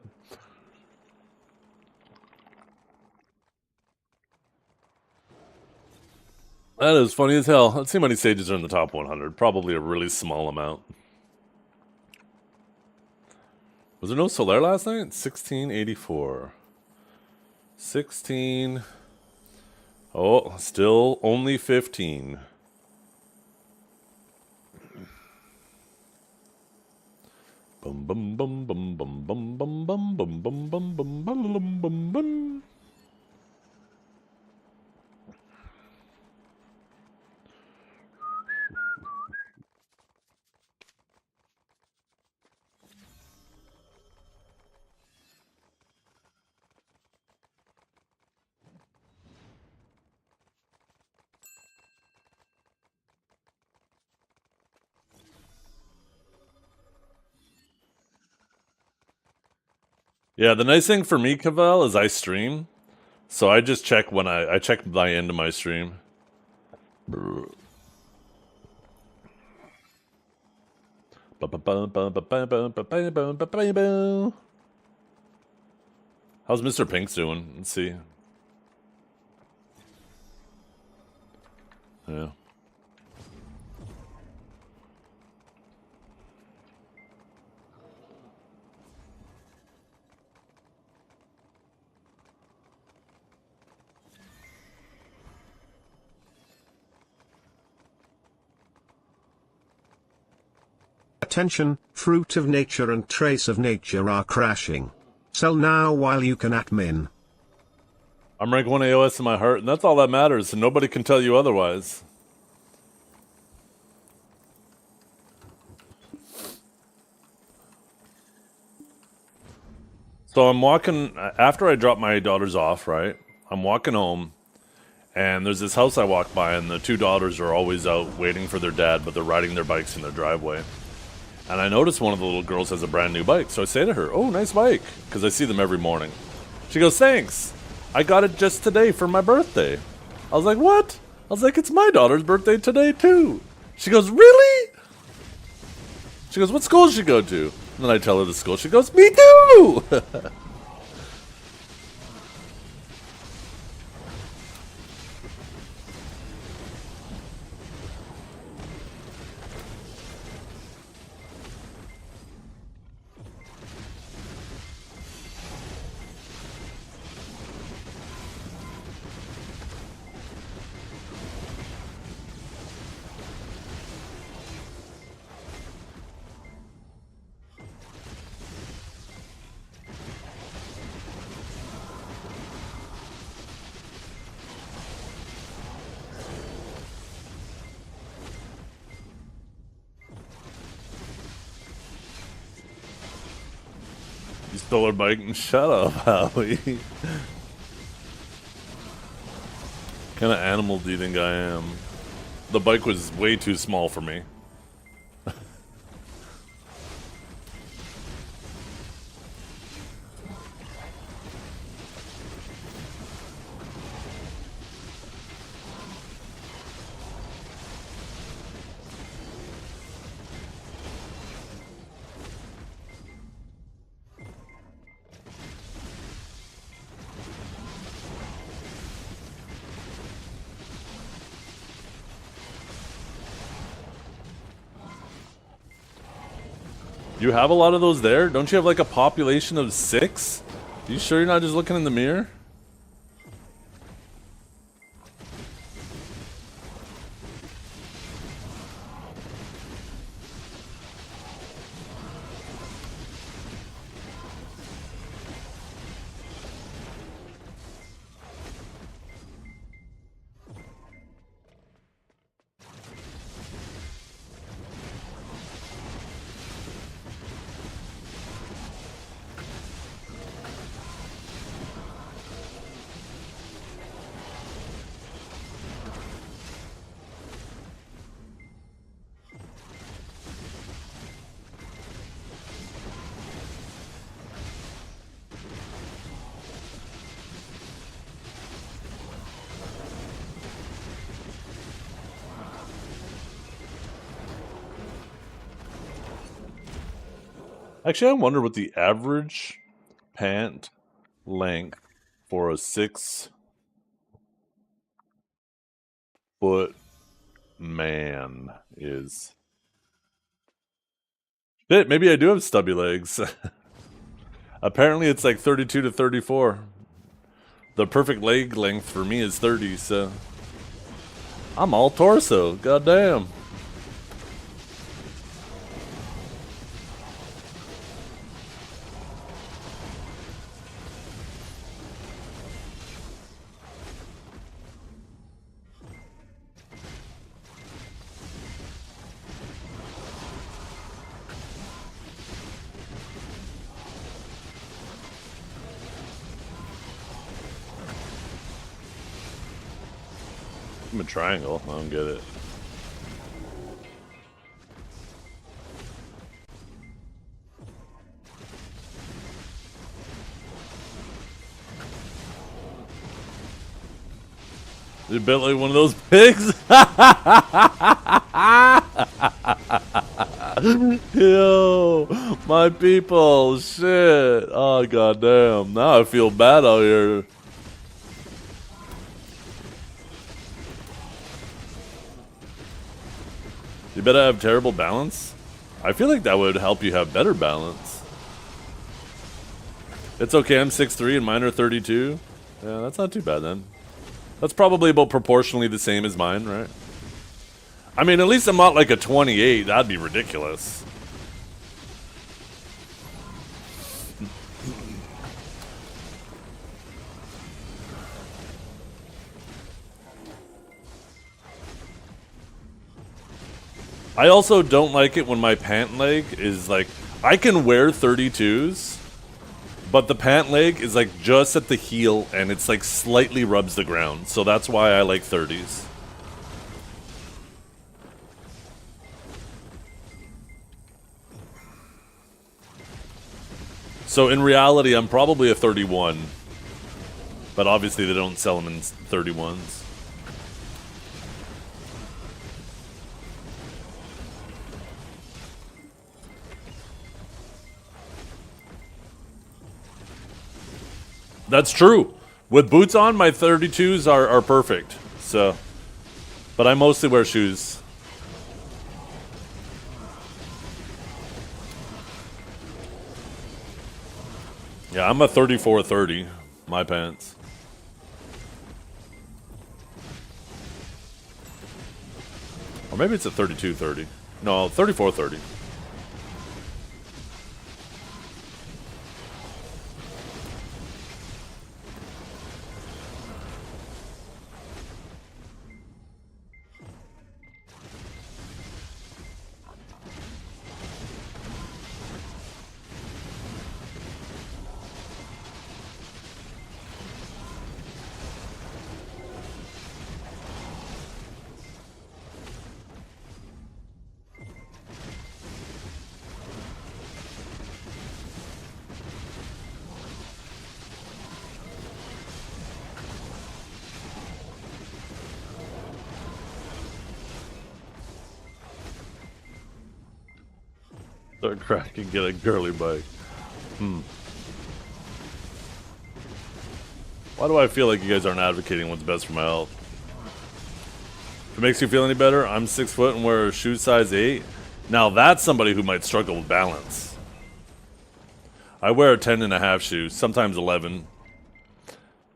That is funny as hell. Let's see how many sages are in the top 100. Probably a really small amount. Was there no Solaire last night? 1684. 16. Oh, still only 15. Bum bum bum bum bum bum bum bum bum bum bum bum bum bum bum. Yeah, the nice thing for me, Cavell, is I stream. So I just check when I check my end of my stream. How's Mr. Pink's doing? Let's see. Yeah. Attention, Fruit of Nature and Trace of Nature are crashing. Sell now while you can at min. I'm rank 1 AOS in my heart, and that's all that matters, and nobody can tell you otherwise. So I'm walking, after I drop my daughters off, right? I'm walking home, and there's this house I walk by, and the two daughters are always out waiting for their dad, but they're riding their bikes in their driveway. And I notice one of the little girls has a brand new bike, so I say to her, "Oh, nice bike," because I see them every morning. She goes, "Thanks. I got it just today for my birthday." I was like, "What?" I was like, "It's my daughter's birthday today, too." She goes, "Really?" She goes, "What school does she go to?" And then I tell her the school. She goes, "Me too!" You stole her bike and shut up, Howie. What kind of animal do you think I am? The bike was way too small for me. You have a lot of those there? Don't you have like a population of 6? You sure you're not just looking in the mirror? Actually, I wonder what the average pant length for a 6-foot man is. Shit, maybe I do have stubby legs. Apparently it's like 32 to 34. The perfect leg length for me is 30, so I'm all torso. Goddamn. I'm a triangle. I don't get it. You built like one of those pigs? Yo, my people, shit. Oh, goddamn. Now I feel bad out here. You better have terrible balance? I feel like that would help you have better balance. It's okay, I'm 6'3" and mine are 32. Yeah, that's not too bad then. That's probably about proportionally the same as mine, right? I mean, at least I'm not like a 28. That'd be ridiculous. I also don't like it when my pant leg is like, I can wear 32s, but the pant leg is like just at the heel and it's like slightly rubs the ground. So that's why I like 30s. So in reality, I'm probably a 31, but obviously they don't sell them in 31s. That's true. With boots on, my 32s are perfect. So, but I mostly wear shoes. Yeah, I'm a 34-30, my pants. Or maybe it's a 32-30. No, 34-30. Start cracking, get a girly bike. Why do I feel like you guys aren't advocating what's best for my health? If it makes you feel any better, I'm 6 foot and wear a shoe size 8. Now that's somebody who might struggle with balance. I wear a 10.5 shoe, sometimes 11.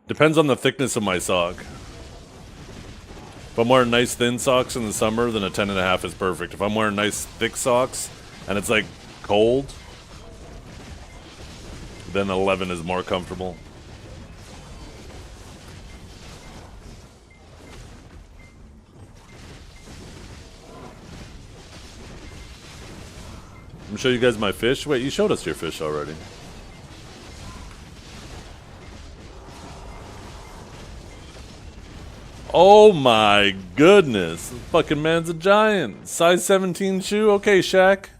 Depends on the thickness of my sock. If I'm wearing nice thin socks in the summer, then a 10.5 is perfect. If I'm wearing nice thick socks and it's like cold, then 11 is more comfortable. I'm gonna show you guys my fish. Wait, you showed us your fish already. Oh my goodness. This fucking man's a giant. Size 17 shoe? Okay, Shaq.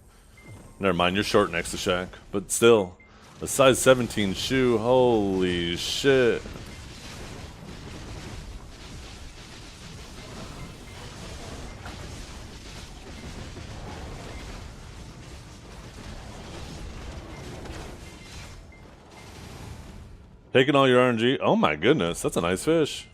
Never mind, you're short next to Shaq. But still, a size 17 shoe. Holy shit. Taking all your RNG? Oh my goodness, that's a nice fish.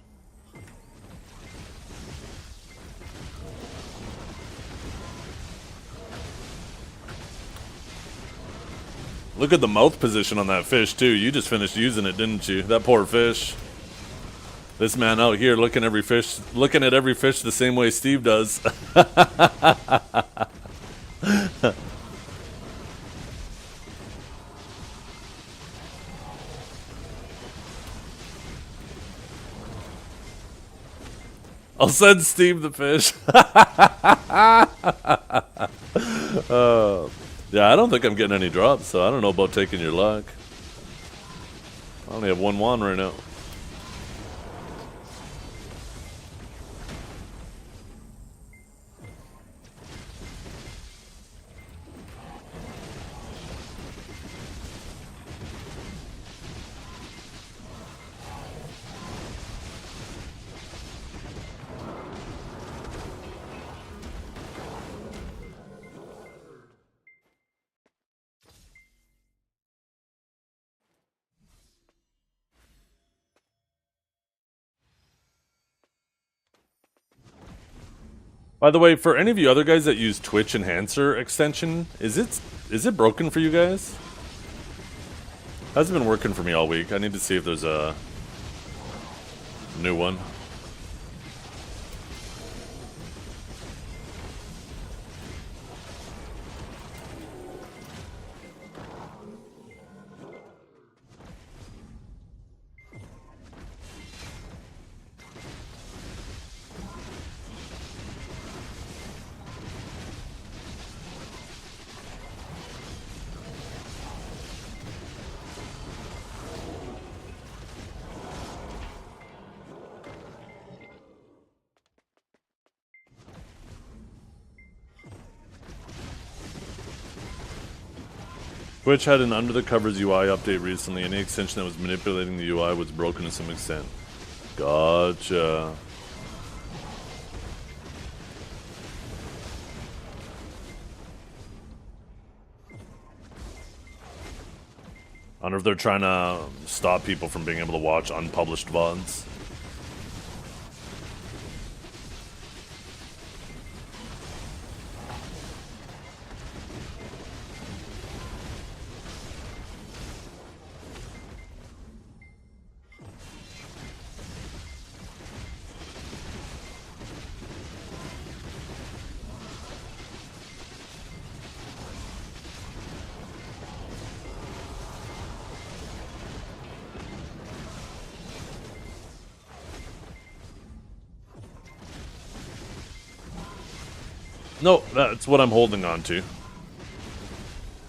Look at the mouth position on that fish too. You just finished using it, didn't you? That poor fish. This man out here looking at every fish the same way Steve does. I'll send Steve the fish. Yeah, I don't think I'm getting any drops, so I don't know about taking your luck. I only have 1 wand right now. By the way, for any of you other guys that use Twitch Enhancer extension, is it broken for you guys? Hasn't been working for me all week. I need to see if there's a new one. Twitch had an under the covers UI update recently. Any extension that was manipulating the UI was broken to some extent. Gotcha. I wonder if they're trying to stop people from being able to watch unpublished VODs. No, that's what I'm holding on to.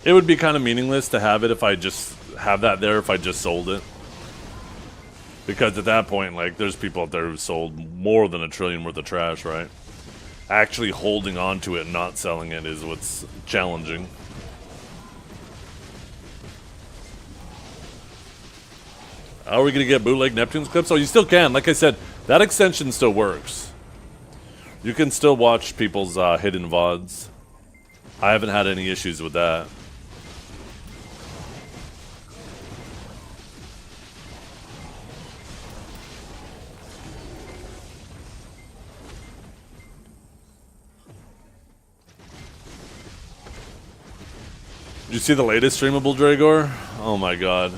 It would be kind of meaningless to have it if I just have that there if I just sold it. Because at that point, like, there's people out there who sold more than $1 trillion worth of trash, right? Actually holding on to it and not selling it is what's challenging. How are we going to get bootleg Neptune's clips? Oh, you still can. Like I said, that extension still works. You can still watch people's hidden VODs. I haven't had any issues with that. Did you see the latest streamable Dragor? Oh my god.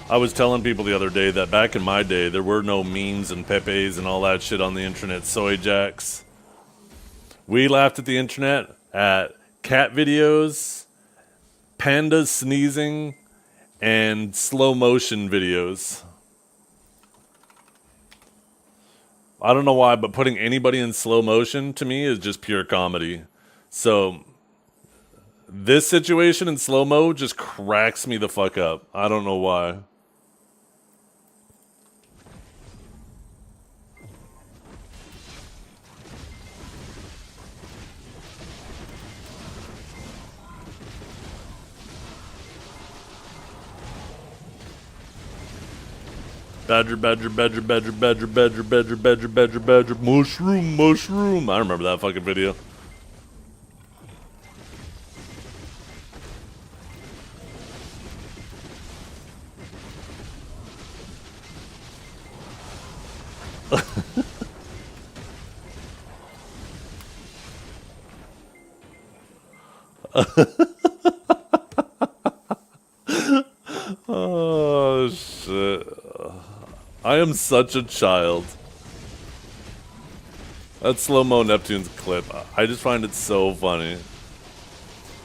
I was telling people the other day that back in my day, there were no memes and Pepes and all that shit on the internet. Soy jacks. We laughed at the internet at cat videos, pandas sneezing, and slow motion videos. I don't know why, but putting anybody in slow motion to me is just pure comedy. So this situation in slow-mo just cracks me the fuck up. I don't know why. Badger, badger, badger, badger, badger, badger, badger, badger, badger, badger, mushroom, mushroom. I remember that fucking video. Oh shit. I am such a child. That slow-mo Neptune's clip, I just find it so funny.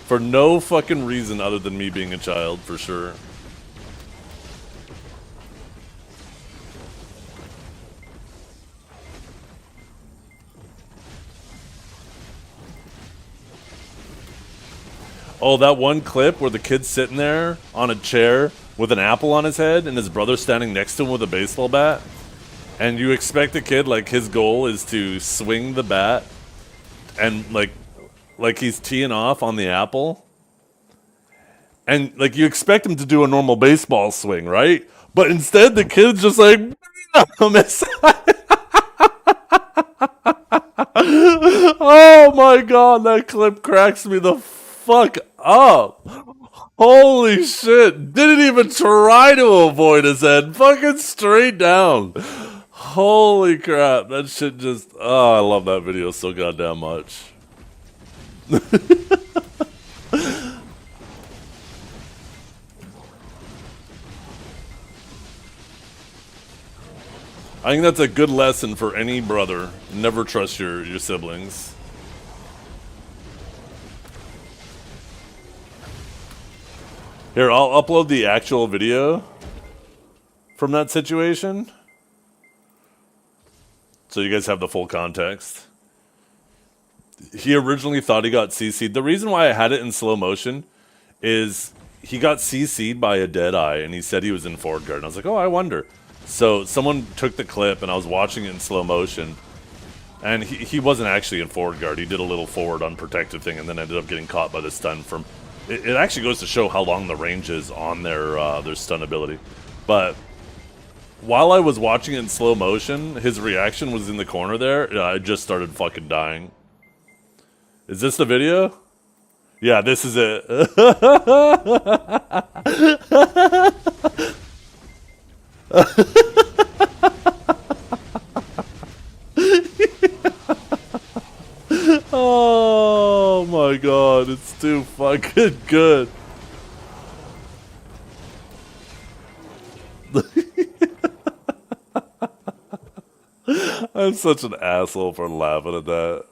For no fucking reason other than me being a child, for sure. Oh, that one clip where the kid's sitting there on a chair with an apple on his head and his brother standing next to him with a baseball bat. And you expect a kid, like, his goal is to swing the bat and, like he's teeing off on the apple. And, like, you expect him to do a normal baseball swing, right? But instead, the kid's just like, oh my god, that clip cracks me the fuck up. Holy shit. Didn't even try to avoid his head. Fucking straight down. Holy crap. That shit just... Oh, I love that video so goddamn much. I think that's a good lesson for any brother. Never trust your siblings. Here, I'll upload the actual video from that situation, so you guys have the full context. He originally thought he got CC'd. The reason why I had it in slow motion is he got CC'd by a dead eye, and he said he was in forward guard. And I was like, oh, I wonder. So someone took the clip, and I was watching it in slow motion, and he wasn't actually in forward guard. He did a little forward unprotected thing, and then ended up getting caught by the stun from... It actually goes to show how long the range is on their stun ability. But while I was watching it in slow motion, his reaction was in the corner there. I just started fucking dying. Is this the video? Yeah, this is it. Oh my god, it's too fucking good. I'm such an asshole for laughing at that.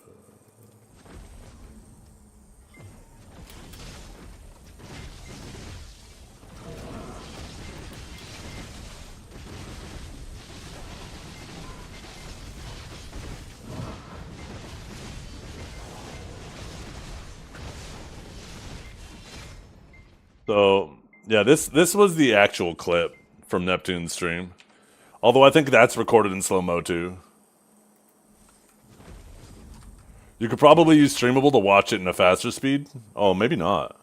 So, yeah, this was the actual clip from Neptune's stream. Although I think that's recorded in slow-mo too. You could probably use Streamable to watch it in a faster speed. Oh, maybe not.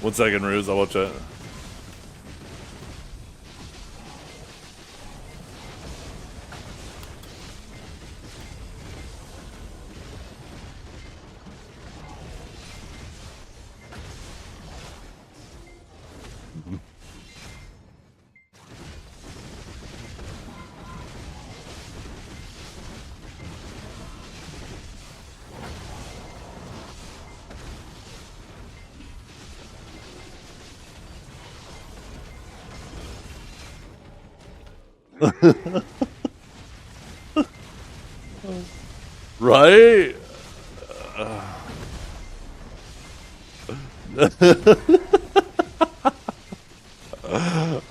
One second, Ruse, I'll watch it. Right?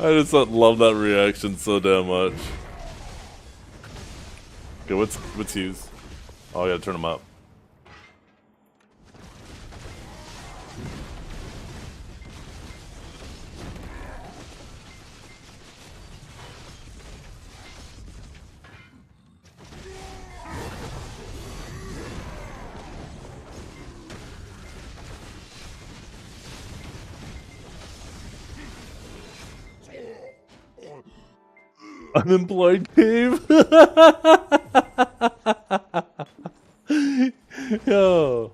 I just love that reaction so damn much. Okay, what's Hughes? Oh, I gotta turn him up. Unemployed cave. Yo.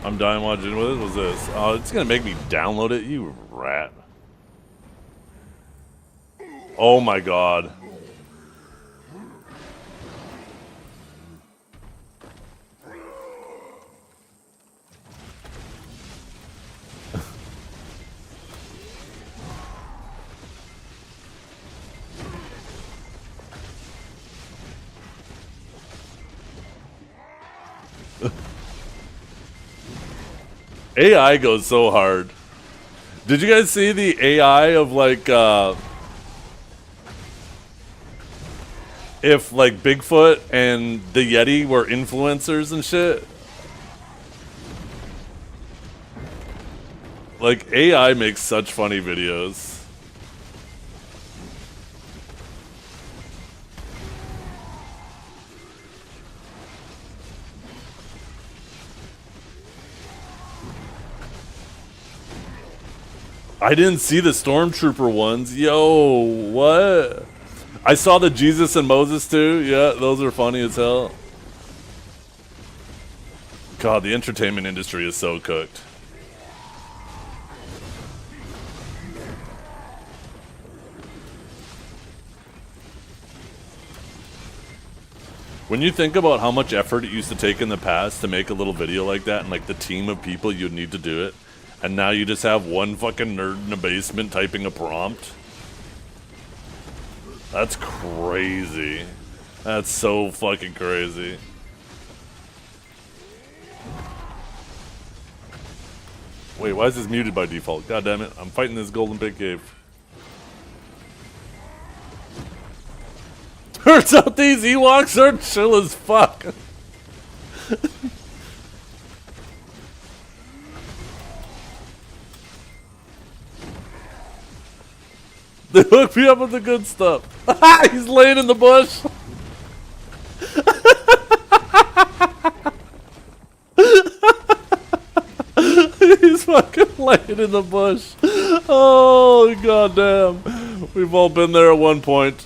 I'm dying watching. What was this? Oh, it's gonna make me download it, you rat. Oh my god. AI goes so hard. Did you guys see the AI of like if like Bigfoot and the Yeti were influencers and shit? Like AI makes such funny videos. I didn't see the Stormtrooper ones. Yo, what? I saw the Jesus and Moses too. Yeah, those are funny as hell. God, the entertainment industry is so cooked. When you think about how much effort it used to take in the past to make a little video like that and like the team of people you'd need to do it, and now you just have one fucking nerd in a basement typing a prompt. That's crazy. That's so fucking crazy. Wait, why is this muted by default? God damn it, I'm fighting this golden pig cave. Turns out these Ewoks are chill as fuck. They hooked me up with the good stuff. He's laying in the bush. He's fucking laying in the bush. Oh, goddamn. We've all been there at one point.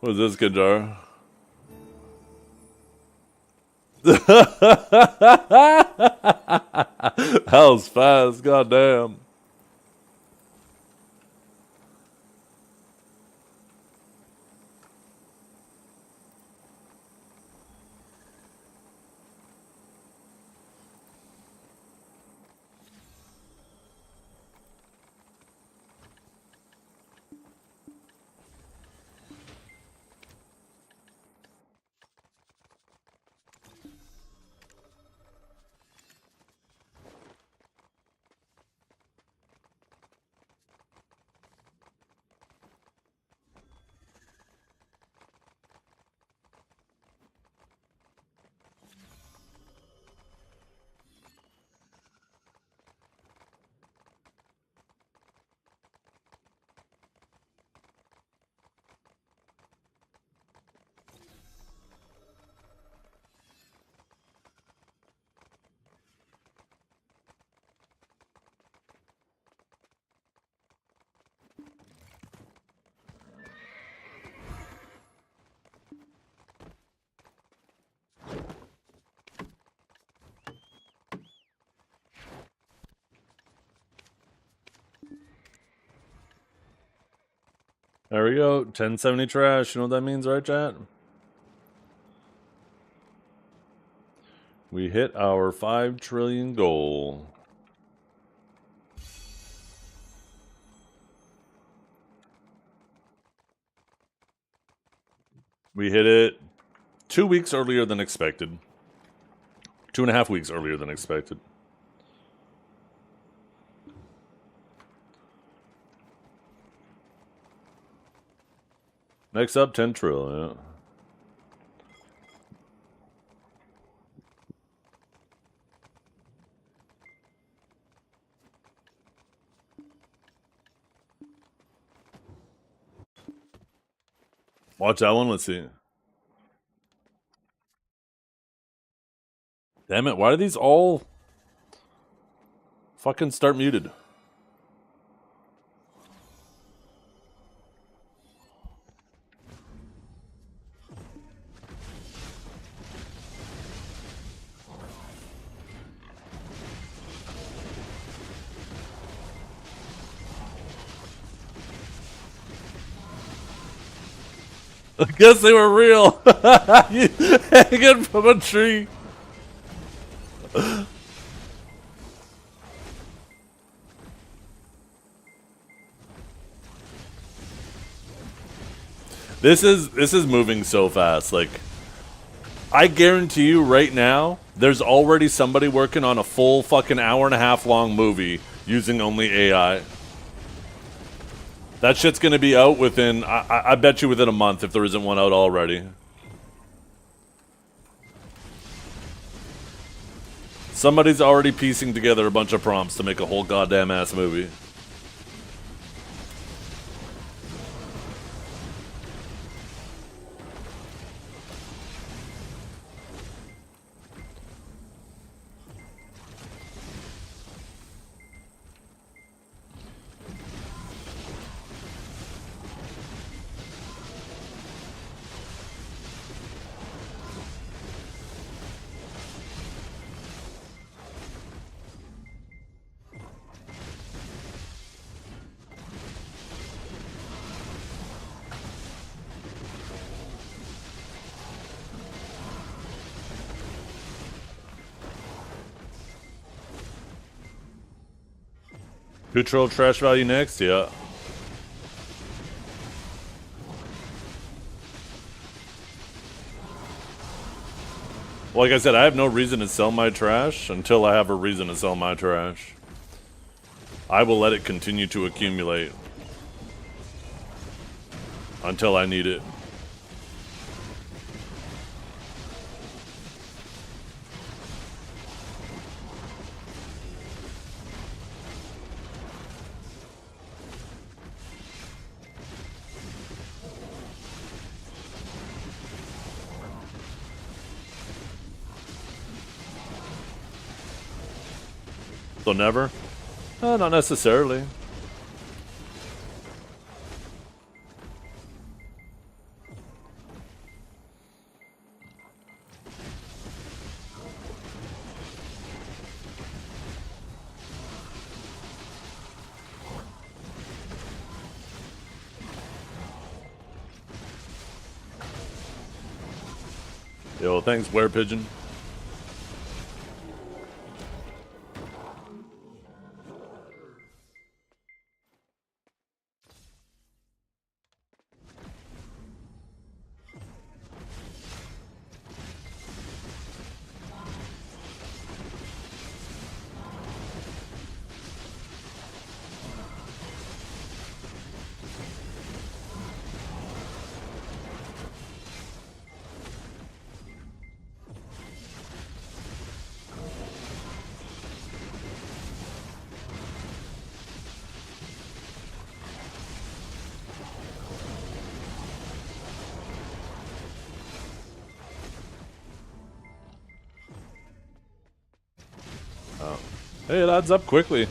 What's this, Kadar? That was fast, goddamn. There we go. 1070 trash. You know what that means, right, chat? We hit our 5 trillion goal. We hit it 2 weeks earlier than expected. 2.5 weeks earlier than expected. Next up, 10 trillion. Yeah. Watch that one. Let's see. Damn it. Why do these all fucking start muted? I guess they were real. Hanging from a tree. This is moving so fast. Like, I guarantee you right now, there's already somebody working on a full fucking hour-and-a-half long movie using only AI. That shit's gonna be out within, I bet you within a month if there isn't one out already. Somebody's already piecing together a bunch of prompts to make a whole goddamn ass movie. Neutral trash value next, yeah. Like I said, I have no reason to sell my trash until I have a reason to sell my trash. I will let it continue to accumulate until I need it. So never? Not necessarily. Yo, thanks, Were Pigeon. Hey, it adds up quickly.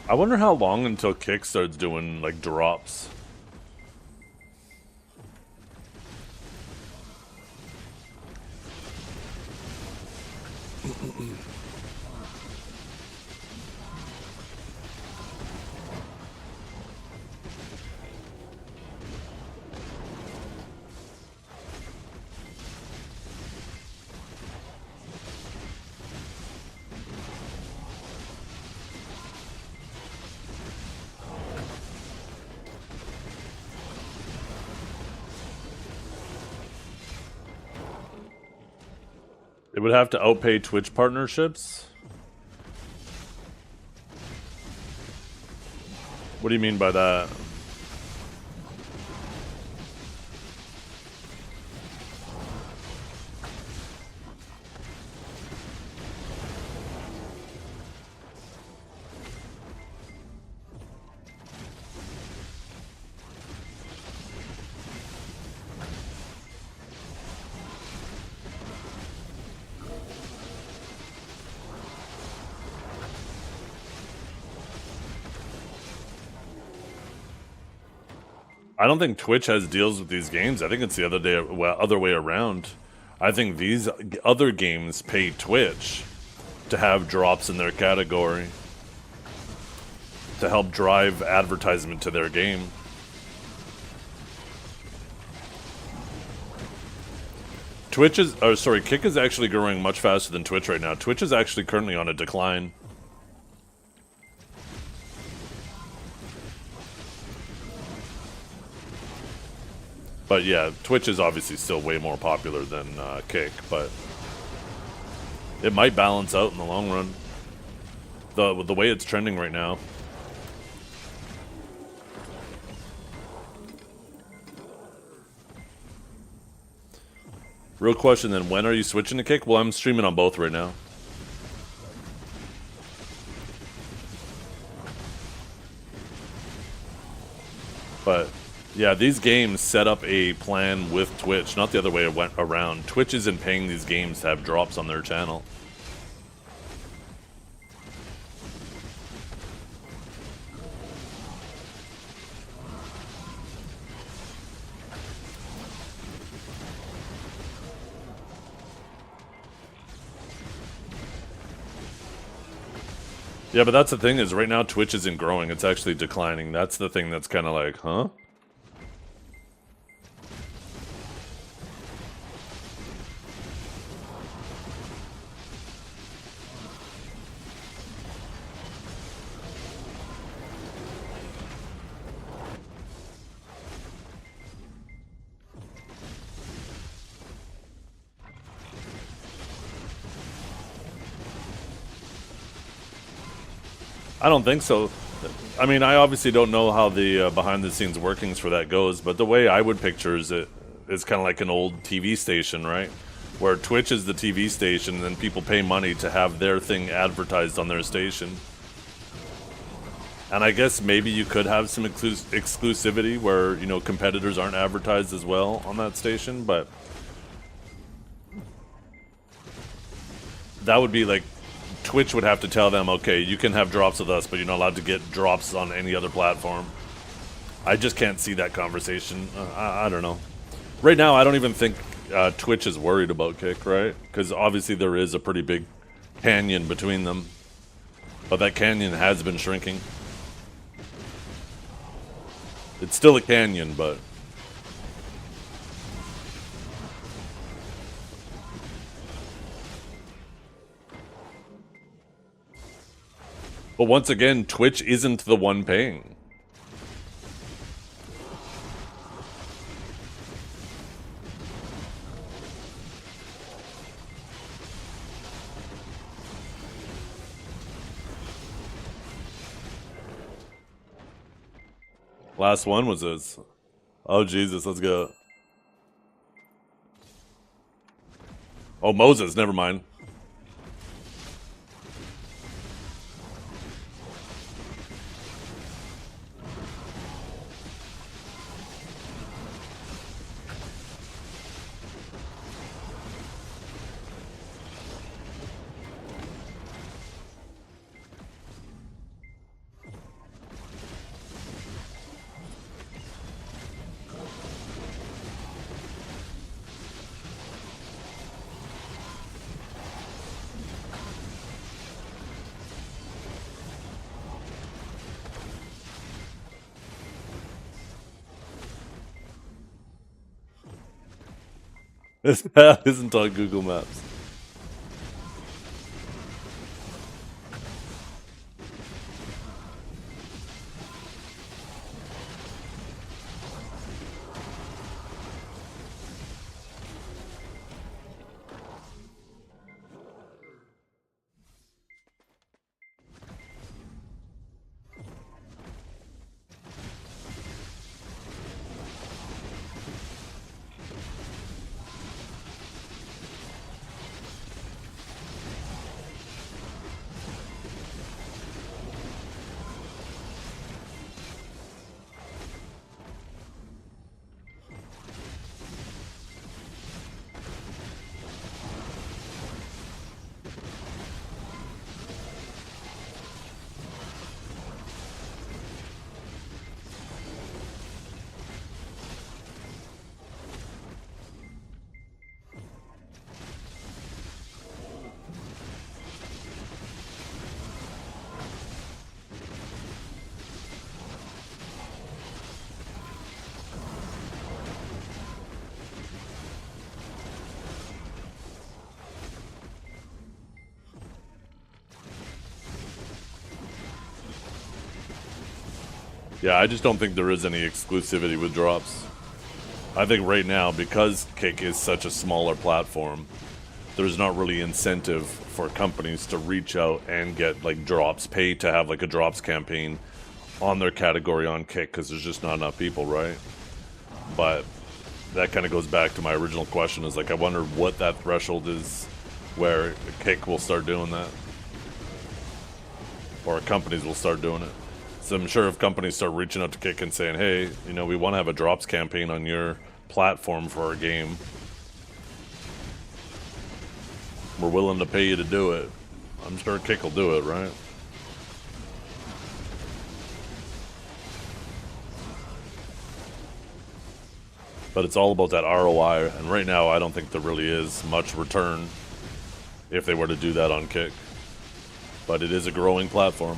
I wonder how long until Kick starts doing, like, drops. It would have to outpay Twitch partnerships? What do you mean by that? I don't think Twitch has deals with these games. I think it's the other way around. I think these other games pay Twitch to have drops in their category to help drive advertisement to their game. Kick is actually growing much faster than Twitch right now. Twitch is actually currently on a decline. But yeah, Twitch is obviously still way more popular than Kick, but It might balance out in the long run. The way it's trending right now. Real question then, when are you switching to Kick? Well, I'm streaming on both right now. But yeah, these games set up a plan with Twitch, not the other way it went around. Twitch isn't paying these games to have drops on their channel. Yeah, but that's the thing is right now Twitch isn't growing, it's actually declining. That's the thing that's kind of like, huh? I don't think so. I mean, I obviously don't know how the behind-the-scenes workings for that goes, but the way I would picture is it is kind of like an old TV station, right? Where Twitch is the TV station, and then people pay money to have their thing advertised on their station. And I guess maybe you could have some exclusivity where, you know, competitors aren't advertised as well on that station, but that would be like Twitch would have to tell them, okay, you can have drops with us, but you're not allowed to get drops on any other platform. I just can't see that conversation. I don't know. Right now, I don't even think Twitch is worried about Kick, right? Because obviously there is a pretty big canyon between them. But that canyon has been shrinking. It's still a canyon, but... But once again, Twitch isn't the one paying. Last one was this. Oh, Jesus, let's go. Oh, Moses, never mind. This path isn't on Google Maps. Yeah, I just don't think there is any exclusivity with drops. I think right now, because Kick is such a smaller platform, there's not really incentive for companies to reach out and get like drops, pay to have like a drops campaign on their category on Kick, because there's just not enough people, right? But that kind of goes back to my original question, is like, I wonder what that threshold is where Kick will start doing that, or companies will start doing it. So I'm sure if companies start reaching out to Kick and saying, hey, you know, we want to have a drops campaign on your platform for our game, we're willing to pay you to do it, I'm sure Kick will do it, right? But it's all about that ROI, and right now I don't think there really is much return if they were to do that on Kick. But it is a growing platform.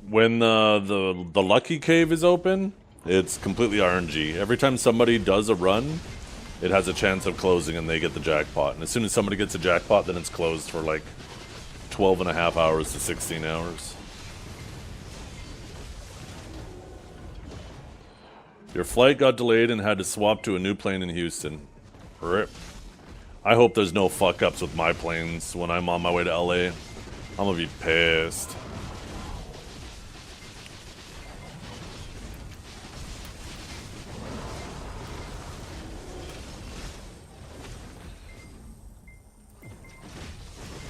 When the Lucky Cave is open, it's completely RNG. Every time somebody does a run, it has a chance of closing and they get the jackpot. And as soon as somebody gets a jackpot, then it's closed for like 12 and a half hours to 16 hours. Your flight got delayed and had to swap to a new plane in Houston. RIP. I hope there's no fuck-ups with my planes when I'm on my way to LA. I'm gonna be pissed.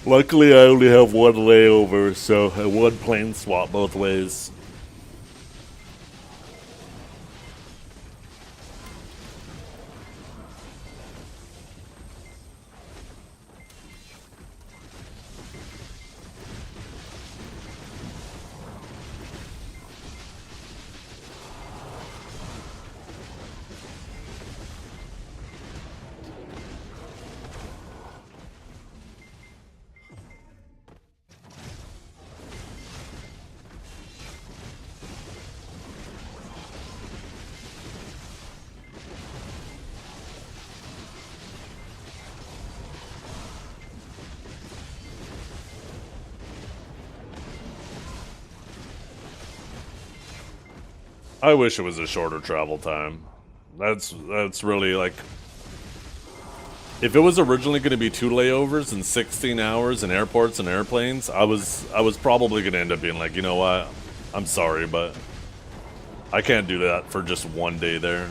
Luckily, I only have one layover, so one plane swap both ways. I wish it was a shorter travel time. That's really like, if it was originally going to be 2 layovers and 16 hours in airports and airplanes, I was probably going to end up being like, you know what, I'm sorry, but I can't do that for just one day there.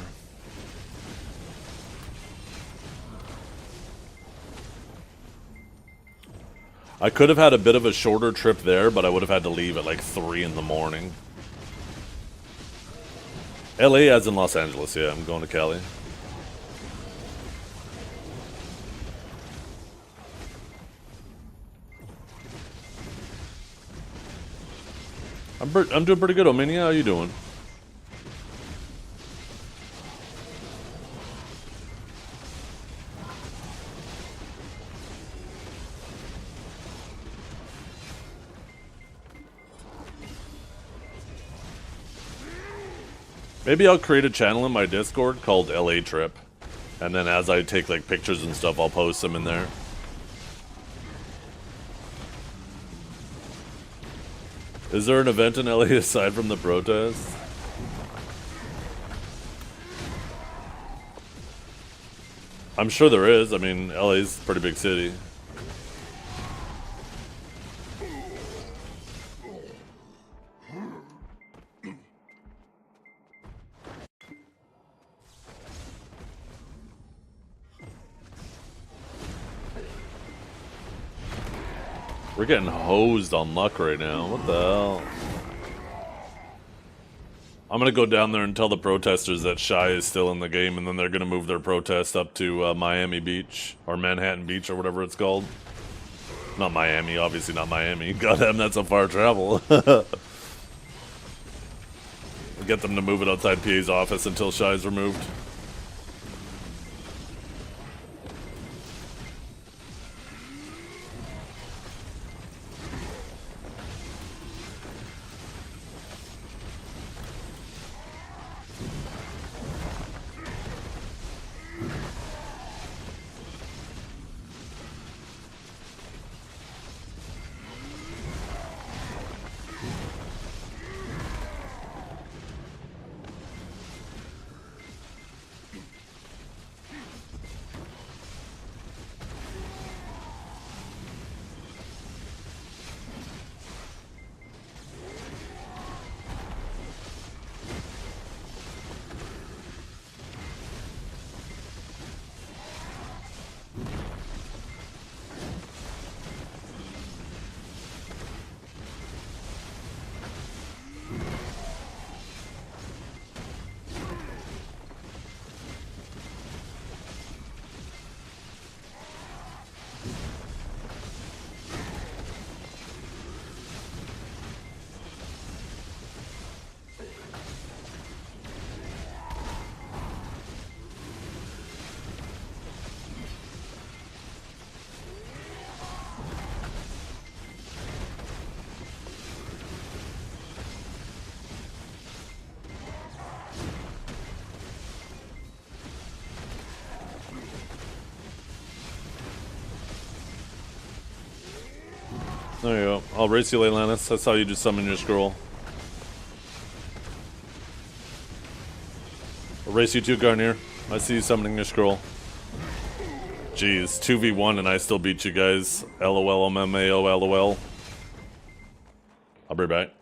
I could have had a bit of a shorter trip there, but I would have had to leave at like 3 in the morning. LA as in Los Angeles, yeah, I'm going to Cali. I'm doing pretty good, Omania. How you doing? Maybe I'll create a channel in my Discord called LA Trip, and then as I take like pictures and stuff, I'll post them in there. Is there an event in LA aside from the protests? I'm sure there is. I mean, LA's a pretty big city. We're getting hosed on luck right now. What the hell? I'm gonna go down there and tell the protesters that Shy is still in the game, and then they're gonna move their protest up to Miami Beach, or Manhattan Beach, or whatever it's called. Not Miami, obviously not Miami. Goddamn, that's a far travel. Get them to move it outside PA's office until Shy's removed. There you go. I'll race you, Leylanus. I saw you just summon your scroll. I'll race you too, Garnier. I see you summoning your scroll. Jeez, 2v1 and I still beat you guys. LOL, MMAO, LOL. I'll be right back.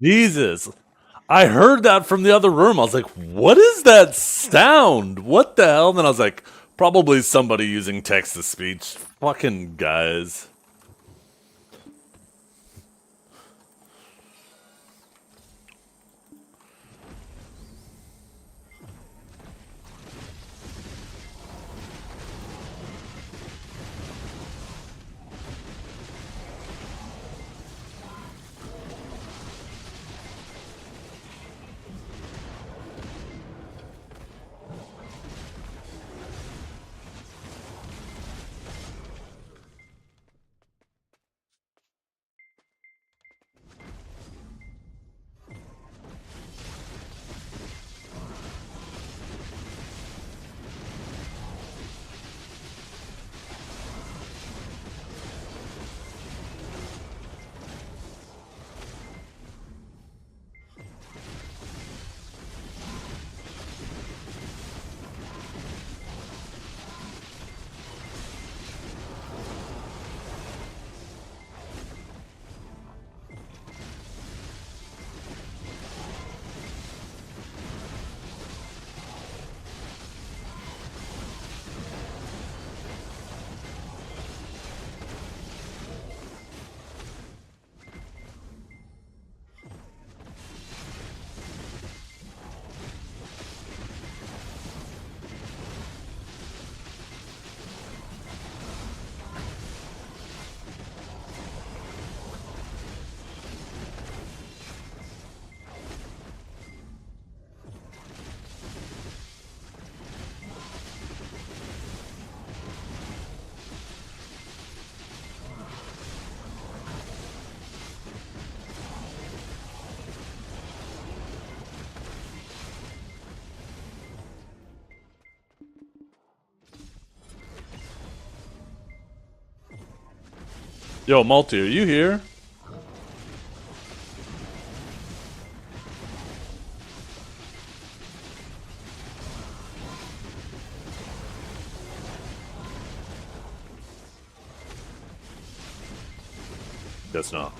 Jesus. I heard that from the other room. I was like, what is that sound? What the hell? And then I was like, probably somebody using text to speech. Fucking guys. Yo, Multi, are you here? Guess not.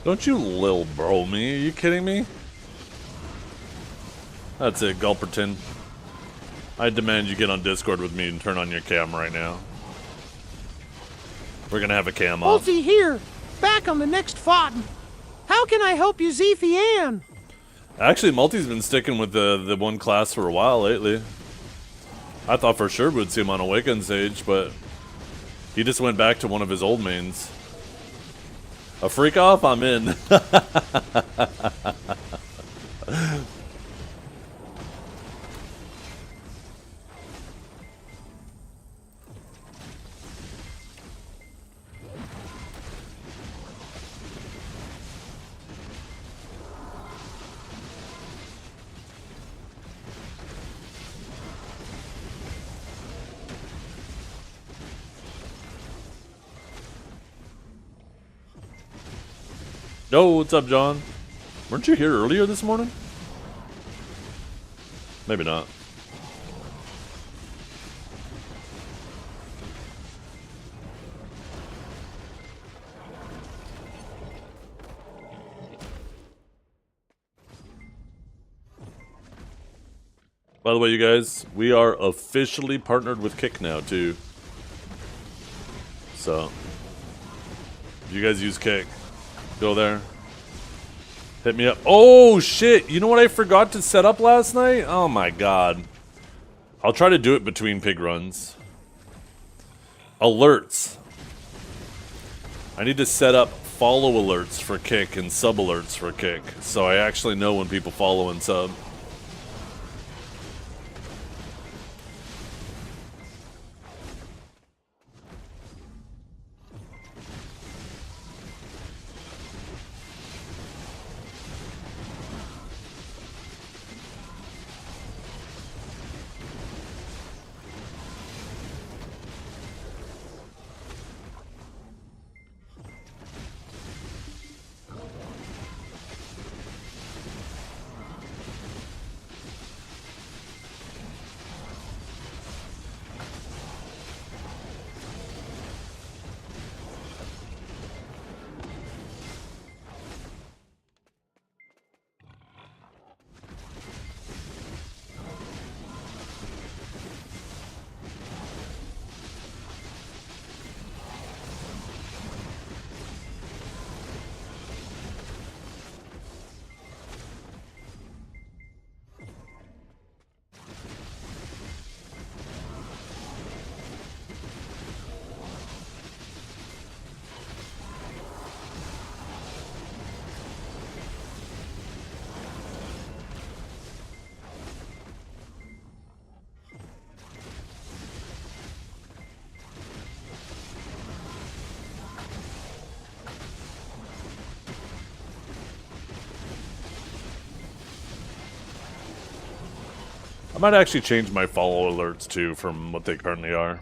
Don't you lil bro me? Are you kidding me? That's it, Gulperton. I demand you get on Discord with me and turn on your cam right now. We're gonna have a cam on. Multi here, back on the next FOD. How can I help you, Zephian? Actually, Multi's been sticking with the one class for a while lately. I thought for sure we'd see him on Awaken Sage, but he just went back to one of his old mains. A freak off? I'm in. Yo, what's up, John? Weren't you here earlier this morning? Maybe not. By the way, you guys, we are officially partnered with Kick now, too. So, if you guys use Kick, go there. Hit me up. Oh, shit. You know what I forgot to set up last night? Oh, my God. I'll try to do it between pig runs. Alerts. I need to set up follow alerts for Kick and sub alerts for Kick, so I actually know when people follow and sub. I might actually change my follow alerts too from what they currently are.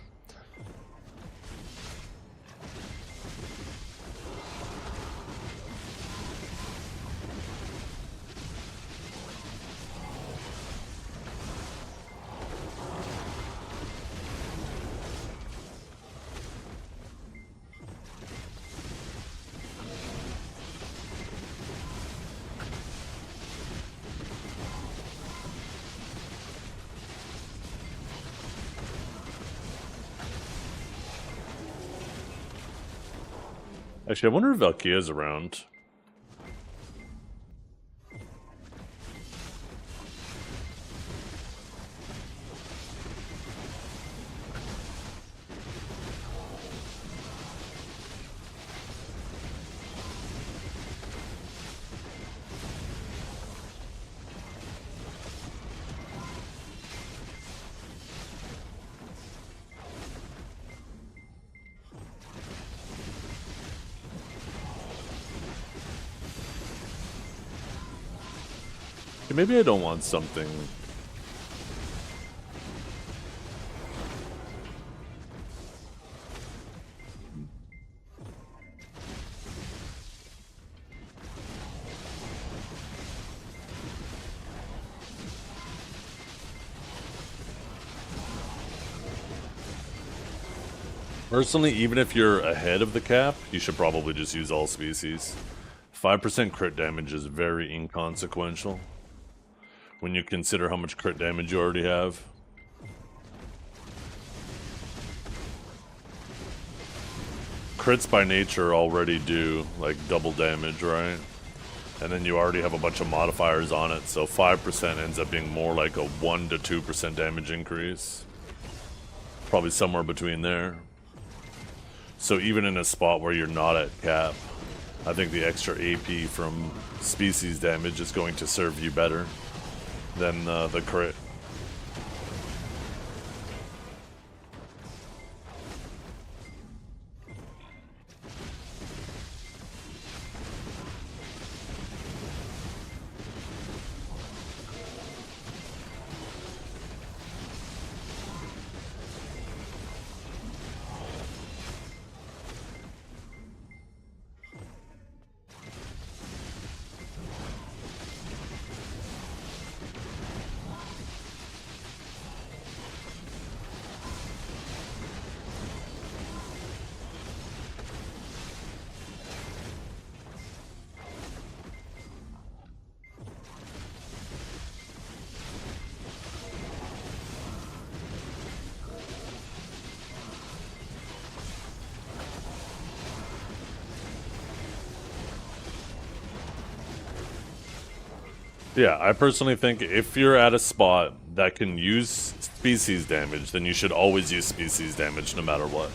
Actually, I wonder if Valkyria's around. Okay, maybe I don't want something. Personally, even if you're ahead of the cap, you should probably just use all species. 5% crit damage is very inconsequential when you consider how much crit damage you already have. Crits by nature already do like double damage, right? And then you already have a bunch of modifiers on it, so 5% ends up being more like a 1 to 2% damage increase. Probably somewhere between there. So even in a spot where you're not at cap, I think the extra AP from species damage is going to serve you better than the crit. Yeah, I personally think if you're at a spot that can use species damage, then you should always use species damage no matter what.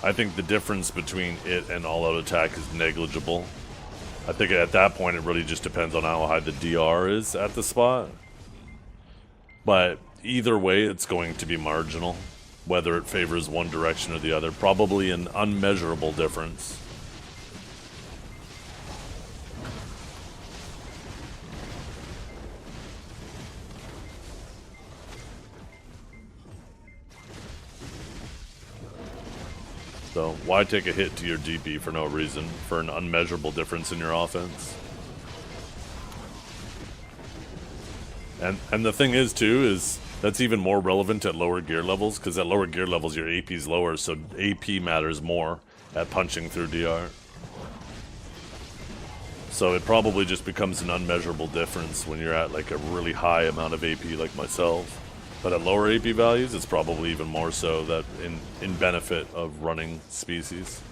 I think the difference between it and all-out attack is negligible. I think at that point it really just depends on how high the DR is at the spot. But either way, it's going to be marginal, whether it favors one direction or the other. Probably an unmeasurable difference. So why take a hit to your DP for no reason, for an unmeasurable difference in your offense? And the thing is too, is that's even more relevant at lower gear levels, because at lower gear levels your AP is lower, so AP matters more at punching through DR. So it probably just becomes an unmeasurable difference when you're at like a really high amount of AP like myself. But at lower AP values, it's probably even more so that in benefit of running species.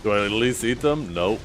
Do I at least eat them? Nope.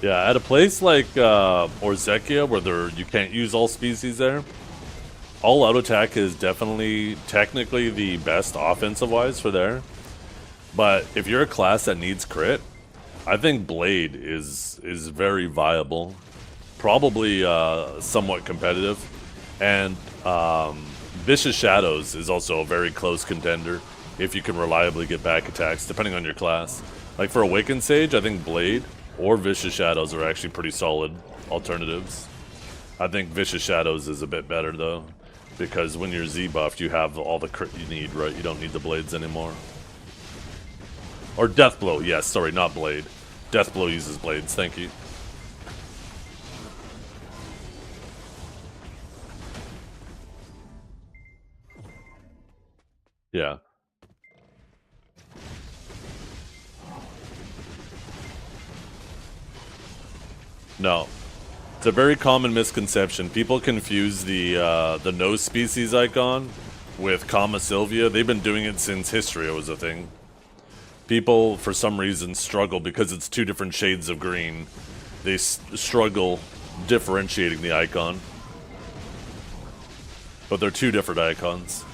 Yeah, at a place like Orzekia, where you can't use all species there, all-out attack is definitely technically the best offensive-wise for there. But if you're a class that needs crit, I think Blade is very viable, probably somewhat competitive, and Vicious Shadows is also a very close contender if you can reliably get back attacks, depending on your class. Like for Awakened Sage, I think Blade or Vicious Shadows are actually pretty solid alternatives. I think Vicious Shadows is a bit better though. Because when you're Z buffed, you have all the crit you need, right? You don't need the blades anymore. Or Death Blow, yes, sorry, not Blade. Death Blow uses blades, thank you. Yeah. No. It's a very common misconception. People confuse the no species icon with Kama Sylvia. They've been doing it since History was a thing. People, for some reason, struggle because it's two different shades of green. They struggle differentiating the icon. But they're two different icons.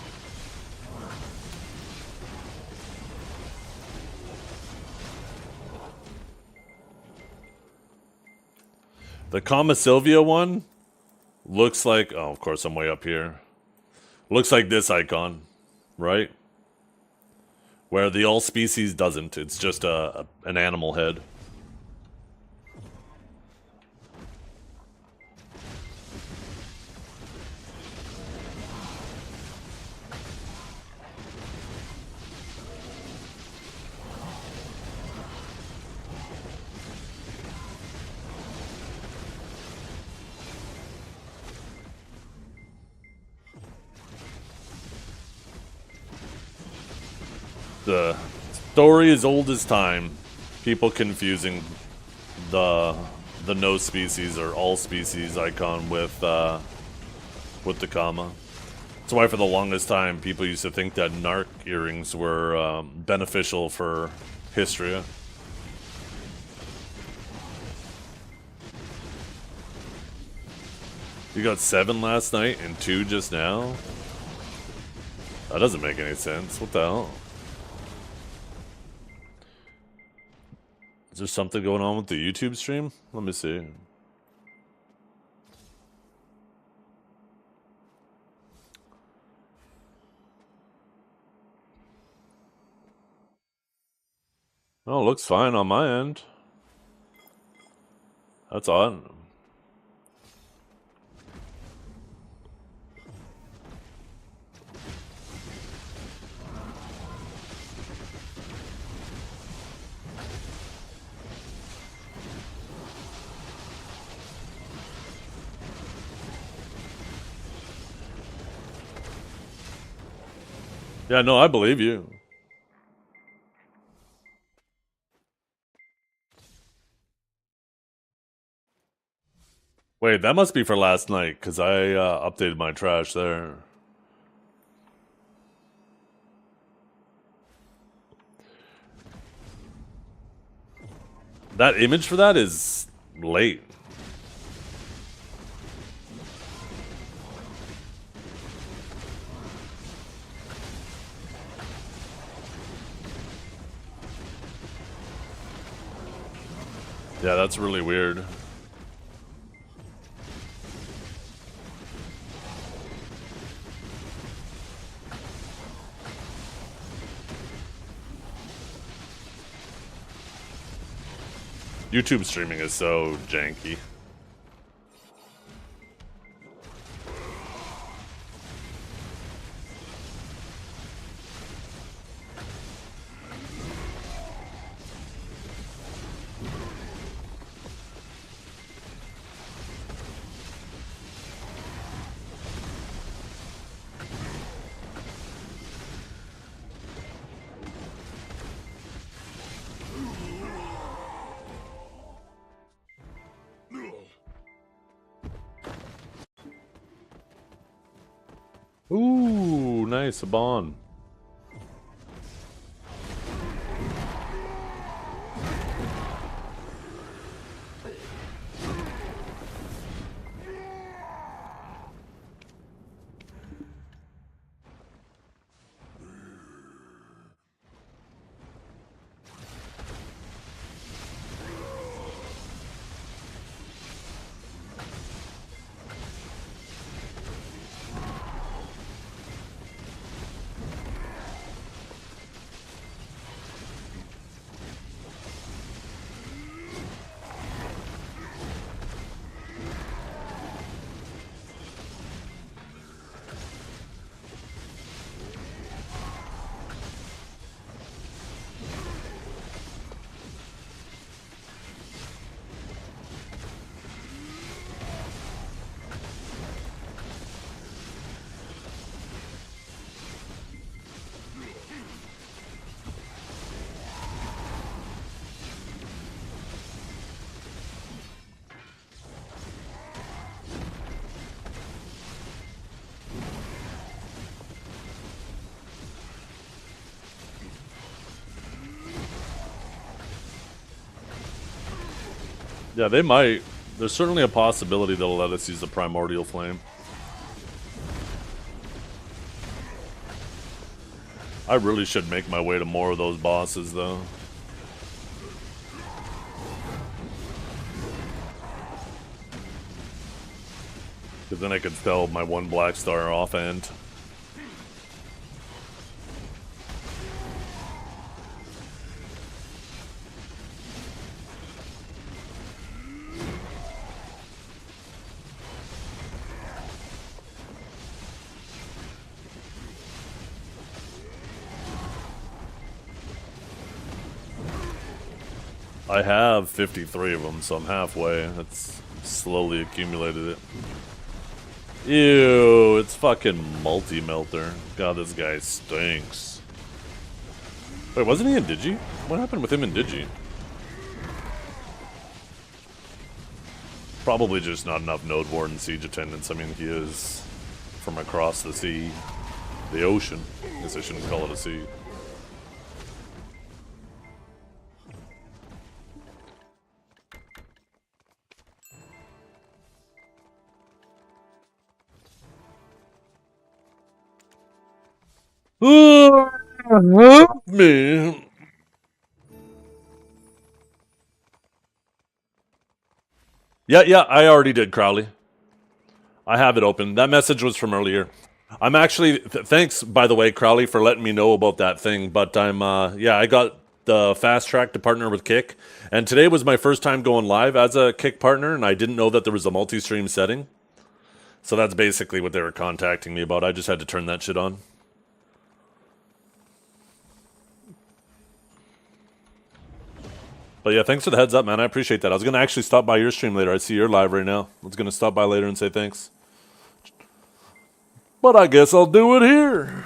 The Kama Sylvia one looks like... Oh, of course, I'm way up here. Looks like this icon, right? Where the all species doesn't. It's just an animal head. The story is old as time. People confusing the no species or all species icon with the Kama. That's why for the longest time people used to think that Narc earrings were beneficial for Hystria. You got 7 last night and 2 just now? That doesn't make any sense. What the hell? Is there something going on with the YouTube stream? Let me see. Oh, looks fine on my end. That's odd. Yeah, no, I believe you. Wait, that must be for last night, because I updated my trash there. That image for that is late. Yeah, that's really weird. YouTube streaming is so janky. Ooh, nice, a bond. Yeah, they might. There's certainly a possibility they'll let us use the Primordial Flame. I really should make my way to more of those bosses, though. Because then I could sell my one black star offhand. I have 53 of them, so I'm halfway. That's slowly accumulated it. Ew, it's fucking multi-melter. God, this guy stinks. Wait, wasn't he in Digi? What happened with him in Digi? Probably just not enough Node Warden siege attendants. I mean, he is from across the sea. The ocean. I guess I shouldn't call it a sea. Help me. Yeah, I already did, Crowley. I have it open. That message was from earlier. I'm actually, thanks, by the way, Crowley, for letting me know about that thing. But I'm, yeah, I got the fast track to partner with Kick. And today was my first time going live as a Kick partner, and I didn't know that there was a multi-stream setting. So that's basically what they were contacting me about. I just had to turn that shit on. But yeah, thanks for the heads up, man. I appreciate that. I was going to actually stop by your stream later. I see you're live right now. I was going to stop by later and say thanks. But I guess I'll do it here.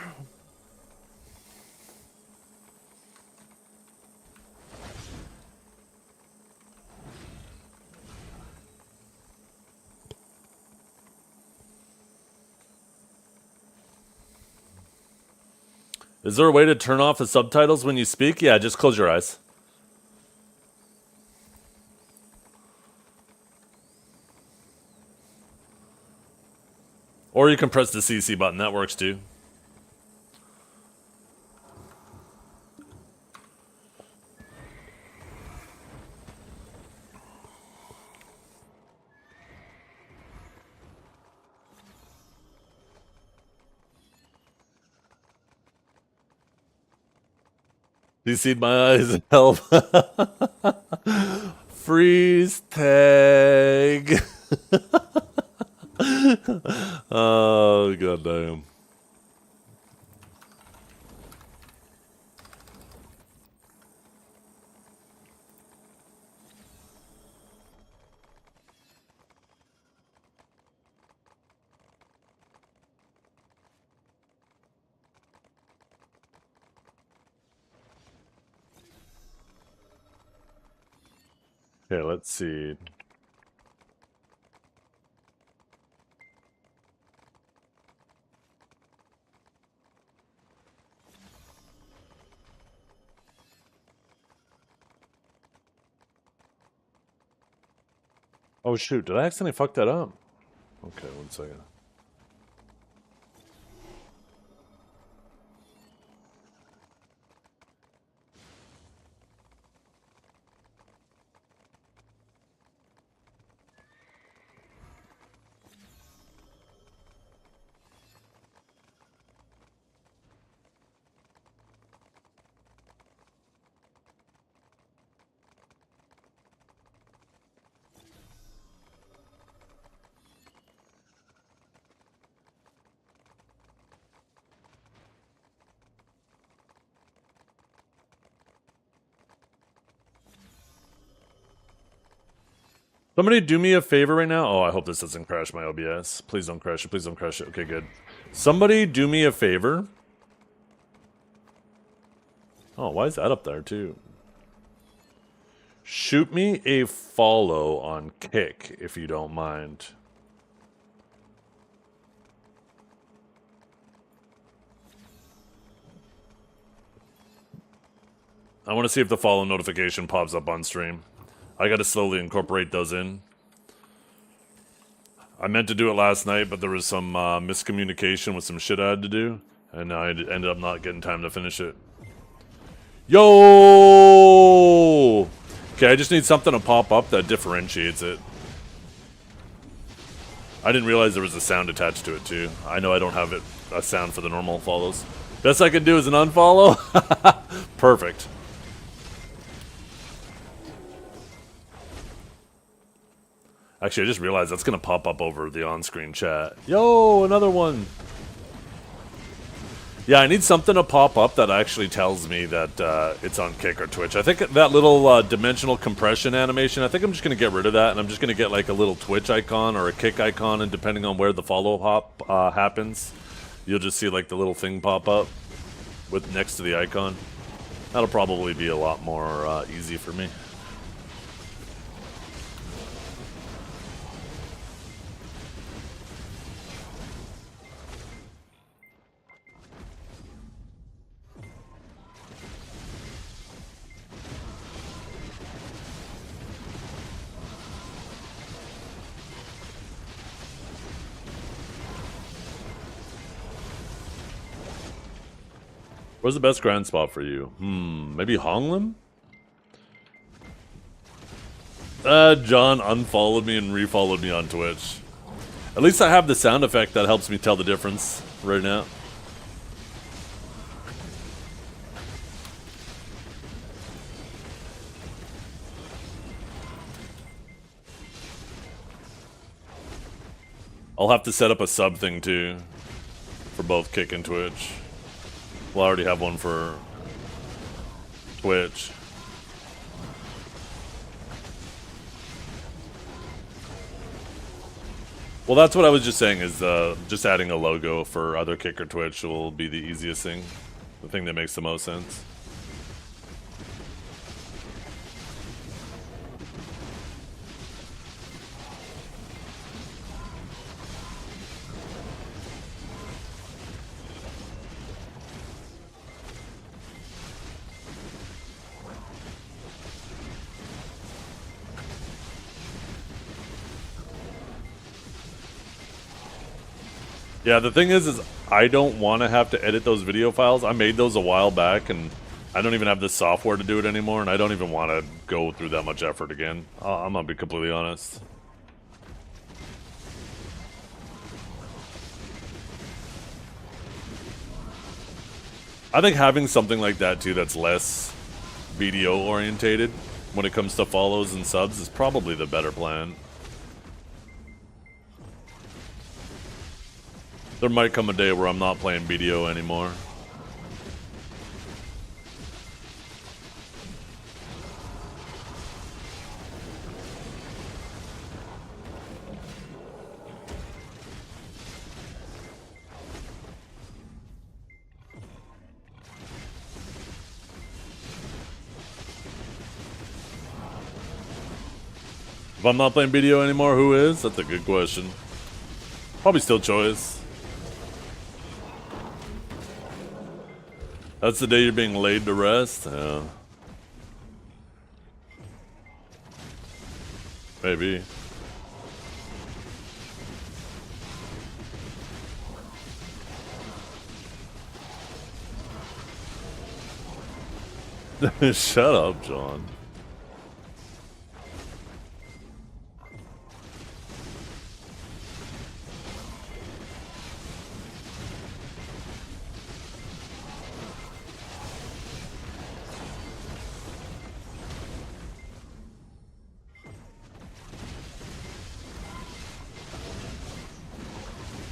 Is there a way to turn off the subtitles when you speak? Yeah, just close your eyes. Or you can press the CC button. That works too. CC'd my eyes. Help. Freeze tag. Oh, goddamn. Okay, let's see. Oh shoot, did I accidentally fuck that up? Okay, 1 second. Somebody do me a favor right now. Oh, I hope this doesn't crash my OBS. Please don't crash it. Please don't crash it. Okay, good. Somebody do me a favor. Oh, why is that up there too? Shoot me a follow on Kick, if you don't mind. I want to see if the follow notification pops up on stream. I got to slowly incorporate those in. I meant to do it last night, but there was some miscommunication with some shit I had to do, and I ended up not getting time to finish it. Yo! Okay, I just need something to pop up that differentiates it. I didn't realize there was a sound attached to it, too. I know I don't have a sound for the normal follows. Best I can do is an unfollow? Perfect. Actually, I just realized that's going to pop up over the on-screen chat. Yo, another one. Yeah, I need something to pop up that actually tells me that it's on Kick or Twitch. I think that little dimensional compression animation, I think I'm just going to get rid of that, and I'm just going to get like a little Twitch icon or a Kick icon, and depending on where the follow hop happens, you'll just see like the little thing pop up with next to the icon. That'll probably be a lot more easy for me. Where's the best grind spot for you? Maybe Honglim? John unfollowed me and refollowed me on Twitch. At least I have the sound effect that helps me tell the difference right now. I'll have to set up a sub thing too for both Kick and Twitch. Well, I already have one for Twitch. Well, that's what I was just saying, is just adding a logo for either Kick or Twitch will be the easiest thing. The thing that makes the most sense. Yeah, the thing is I don't want to have to edit those video files. I made those a while back, and I don't even have the software to do it anymore, and I don't even want to go through that much effort again. I'm gonna be completely honest. I think having something like that too that's less video orientated when it comes to follows and subs is probably the better plan. There might come a day where I'm not playing BDO anymore. If I'm not playing BDO anymore, who is? That's a good question. Probably still Choice. That's the day you're being laid to rest? Yeah. Maybe. Shut up, John.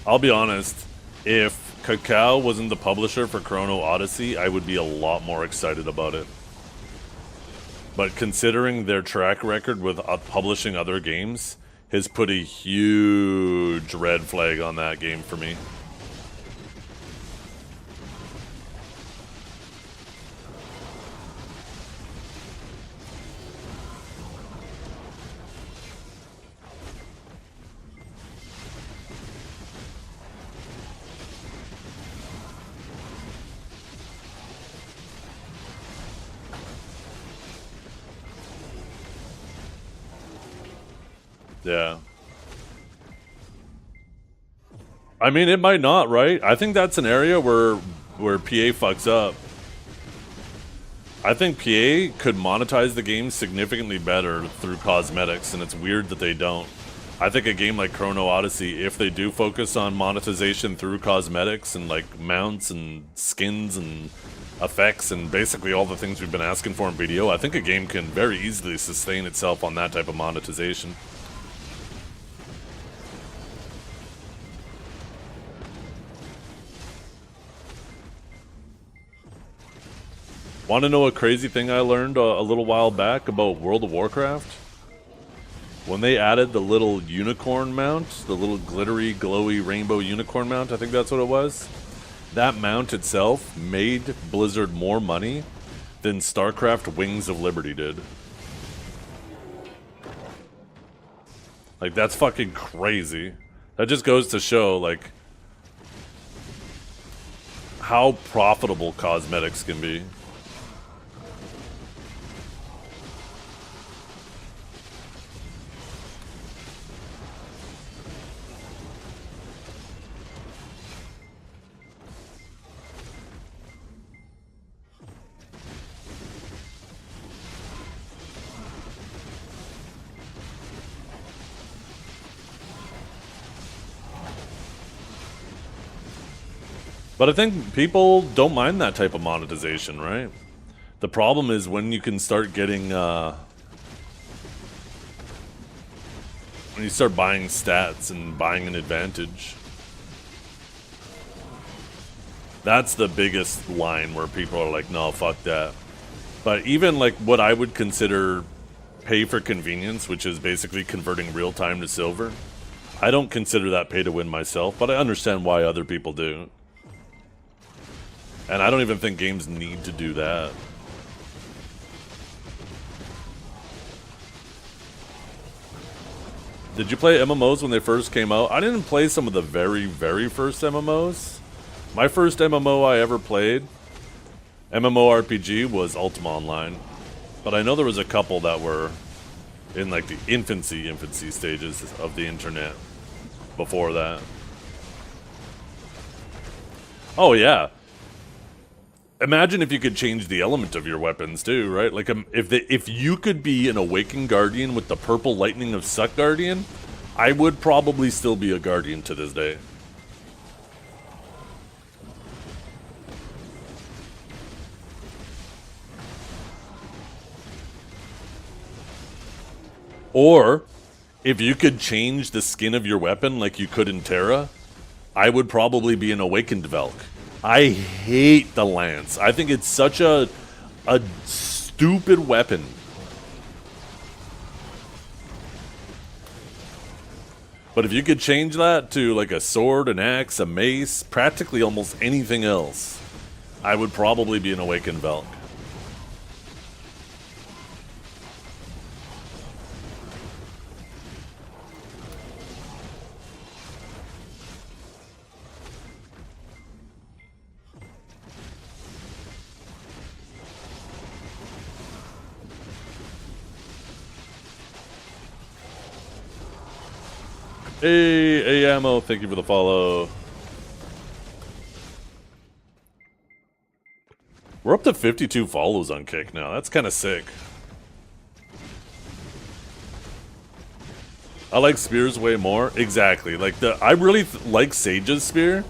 I'll be honest, if Kakao wasn't the publisher for Chrono Odyssey, I would be a lot more excited about it. But considering their track record with publishing other games, has put a huge red flag on that game for me. Yeah. I mean, it might not, right? I think that's an area where PA fucks up. I think PA could monetize the game significantly better through cosmetics, and it's weird that they don't. I think a game like Chrono Odyssey, if they do focus on monetization through cosmetics and like mounts and skins and effects and basically all the things we've been asking for in BDO, I think a game can very easily sustain itself on that type of monetization. Want to know a crazy thing I learned a little while back about World of Warcraft? When they added the little unicorn mount, the little glittery, glowy rainbow unicorn mount, I think that's what it was. That mount itself made Blizzard more money than StarCraft Wings of Liberty did. Like, that's fucking crazy. That just goes to show, like, how profitable cosmetics can be. But I think people don't mind that type of monetization, right? The problem is when you can start getting, when you start buying stats and buying an advantage. That's the biggest line where people are like, no, fuck that. But even like what I would consider pay for convenience, which is basically converting real time to silver, I don't consider that pay to win myself, but I understand why other people do. And I don't even think games need to do that. Did you play MMOs when they first came out? I didn't play some of the very, very first MMOs. My first MMO I ever played, MMORPG, was Ultima Online. But I know there was a couple that were in like the infancy stages of the internet before that. Oh yeah. Imagine if you could change the element of your weapons too, right? Like if you could be an Awakened Guardian with the purple lightning of Suck Guardian, I would probably still be a Guardian to this day. Or if you could change the skin of your weapon like you could in Terra, I would probably be an Awakened Velk. I hate the lance. I think it's such a stupid weapon. But if you could change that to like a sword, an axe, a mace, practically almost anything else, I would probably be an Awakened Velk. Hey, Ammo, thank you for the follow. We're up to 52 follows on Kick now. That's kind of sick. I like Spears way more. Exactly. Like I really like Sage's Spear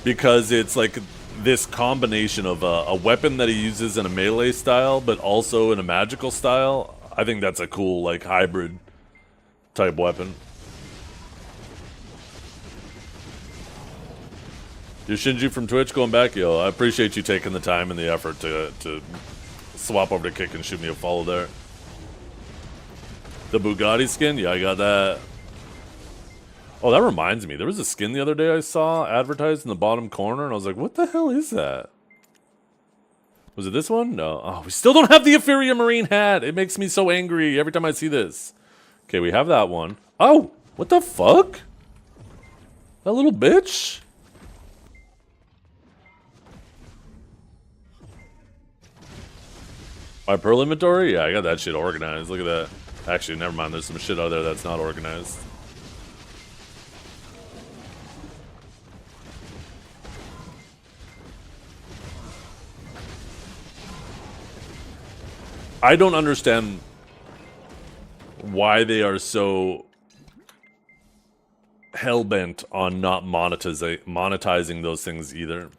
because it's like this combination of a weapon that he uses in a melee style, but also in a magical style. I think that's a cool like hybrid type weapon. You're Shinji from Twitch going back, yo. I appreciate you taking the time and the effort to swap over to Kick and shoot me a follow there. The Bugatti skin? Yeah, I got that. Oh, that reminds me. There was a skin the other day I saw advertised in the bottom corner, and I was like, what the hell is that? Was it this one? No. Oh, we still don't have the Ethereum Marine hat. It makes me so angry every time I see this. Okay, we have that one. Oh, what the fuck? That little bitch? My Pearl inventory? Yeah, I got that shit organized. Look at that. Actually, never mind. There's some shit out there that's not organized. I don't understand why they are so hell-bent on not monetizing those things either.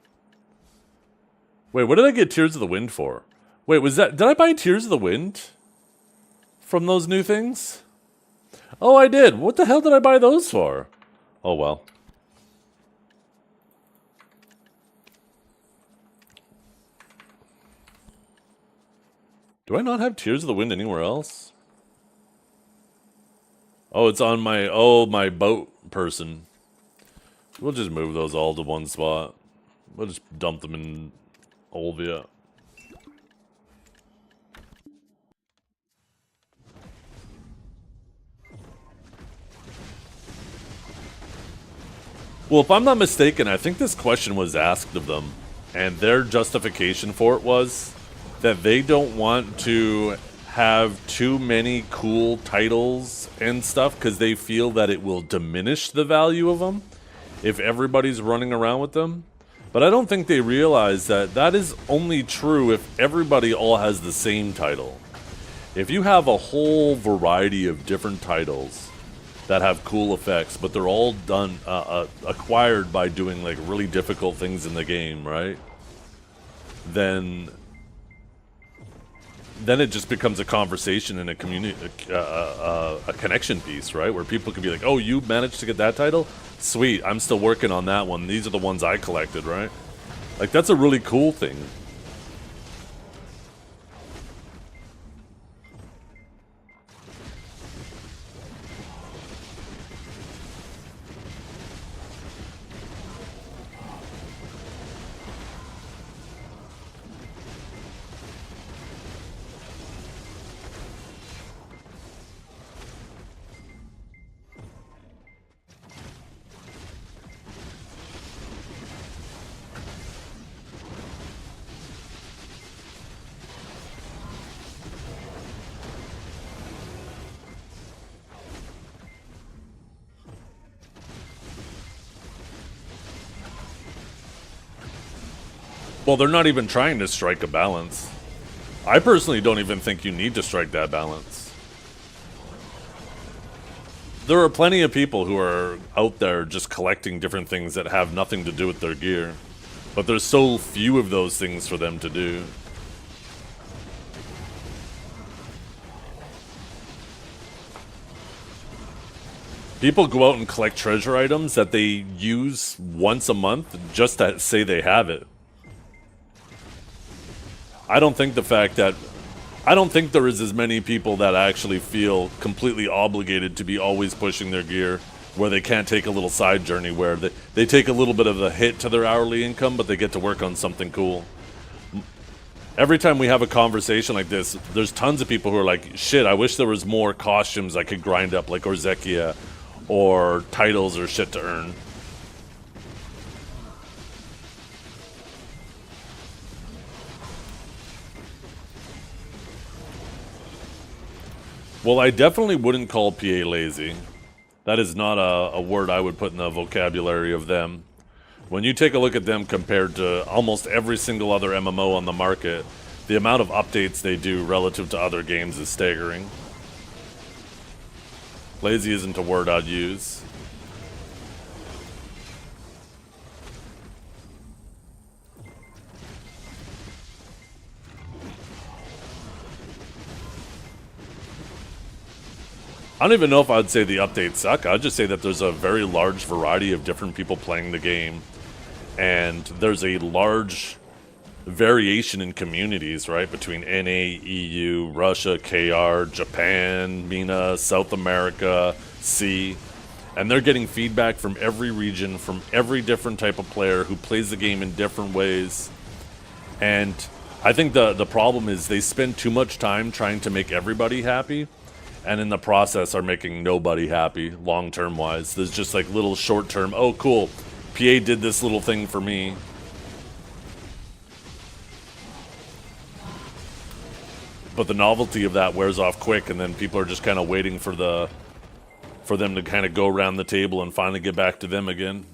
Wait, what did I get Tears of the Wind for? Wait, was that... Did I buy Tears of the Wind from those new things? Oh, I did. What the hell did I buy those for? Oh, well. Do I not have Tears of the Wind anywhere else? Oh, it's on my... Oh, my boat person. We'll just move those all to one spot. We'll just dump them in Olvia. Well, if I'm not mistaken, I think this question was asked of them. And their justification for it was that they don't want to have too many cool titles and stuff because they feel that it will diminish the value of them if everybody's running around with them. But I don't think they realize that that is only true if everybody all has the same title. If you have a whole variety of different titles that have cool effects, but they're all done acquired by doing like really difficult things in the game, right? Then it just becomes a conversation and a community, a connection piece, right? Where people can be like, "Oh, you managed to get that title? Sweet, I'm still working on that one. These are the ones I collected," right? Like that's a really cool thing. Well, they're not even trying to strike a balance. I personally don't even think you need to strike that balance. There are plenty of people who are out there just collecting different things that have nothing to do with their gear. But there's so few of those things for them to do. People go out and collect treasure items that they use once a month just to say they have it. I don't think there is as many people that actually feel completely obligated to be always pushing their gear, where they can't take a little side journey where they take a little bit of a hit to their hourly income, but they get to work on something cool. Every time we have a conversation like this, there's tons of people who are like, shit, I wish there was more costumes I could grind up like Orzekia or titles or shit to earn. Well, I definitely wouldn't call PA lazy. That is not a word I would put in the vocabulary of them. When you take a look at them compared to almost every single other MMO on the market, the amount of updates they do relative to other games is staggering. Lazy isn't a word I'd use. I don't even know if I'd say the updates suck. I'd just say that there's a very large variety of different people playing the game. And there's a large variation in communities, right? Between NA, EU, Russia, KR, Japan, MENA, South America, C. And they're getting feedback from every region, from every different type of player who plays the game in different ways. And I think the problem is they spend too much time trying to make everybody happy. And in the process are making nobody happy, long-term wise. There's just like little short-term, oh cool, PA did this little thing for me. but the novelty of that wears off quick, and then people are just kind of waiting for them to kind of go around the table and finally get back to them again.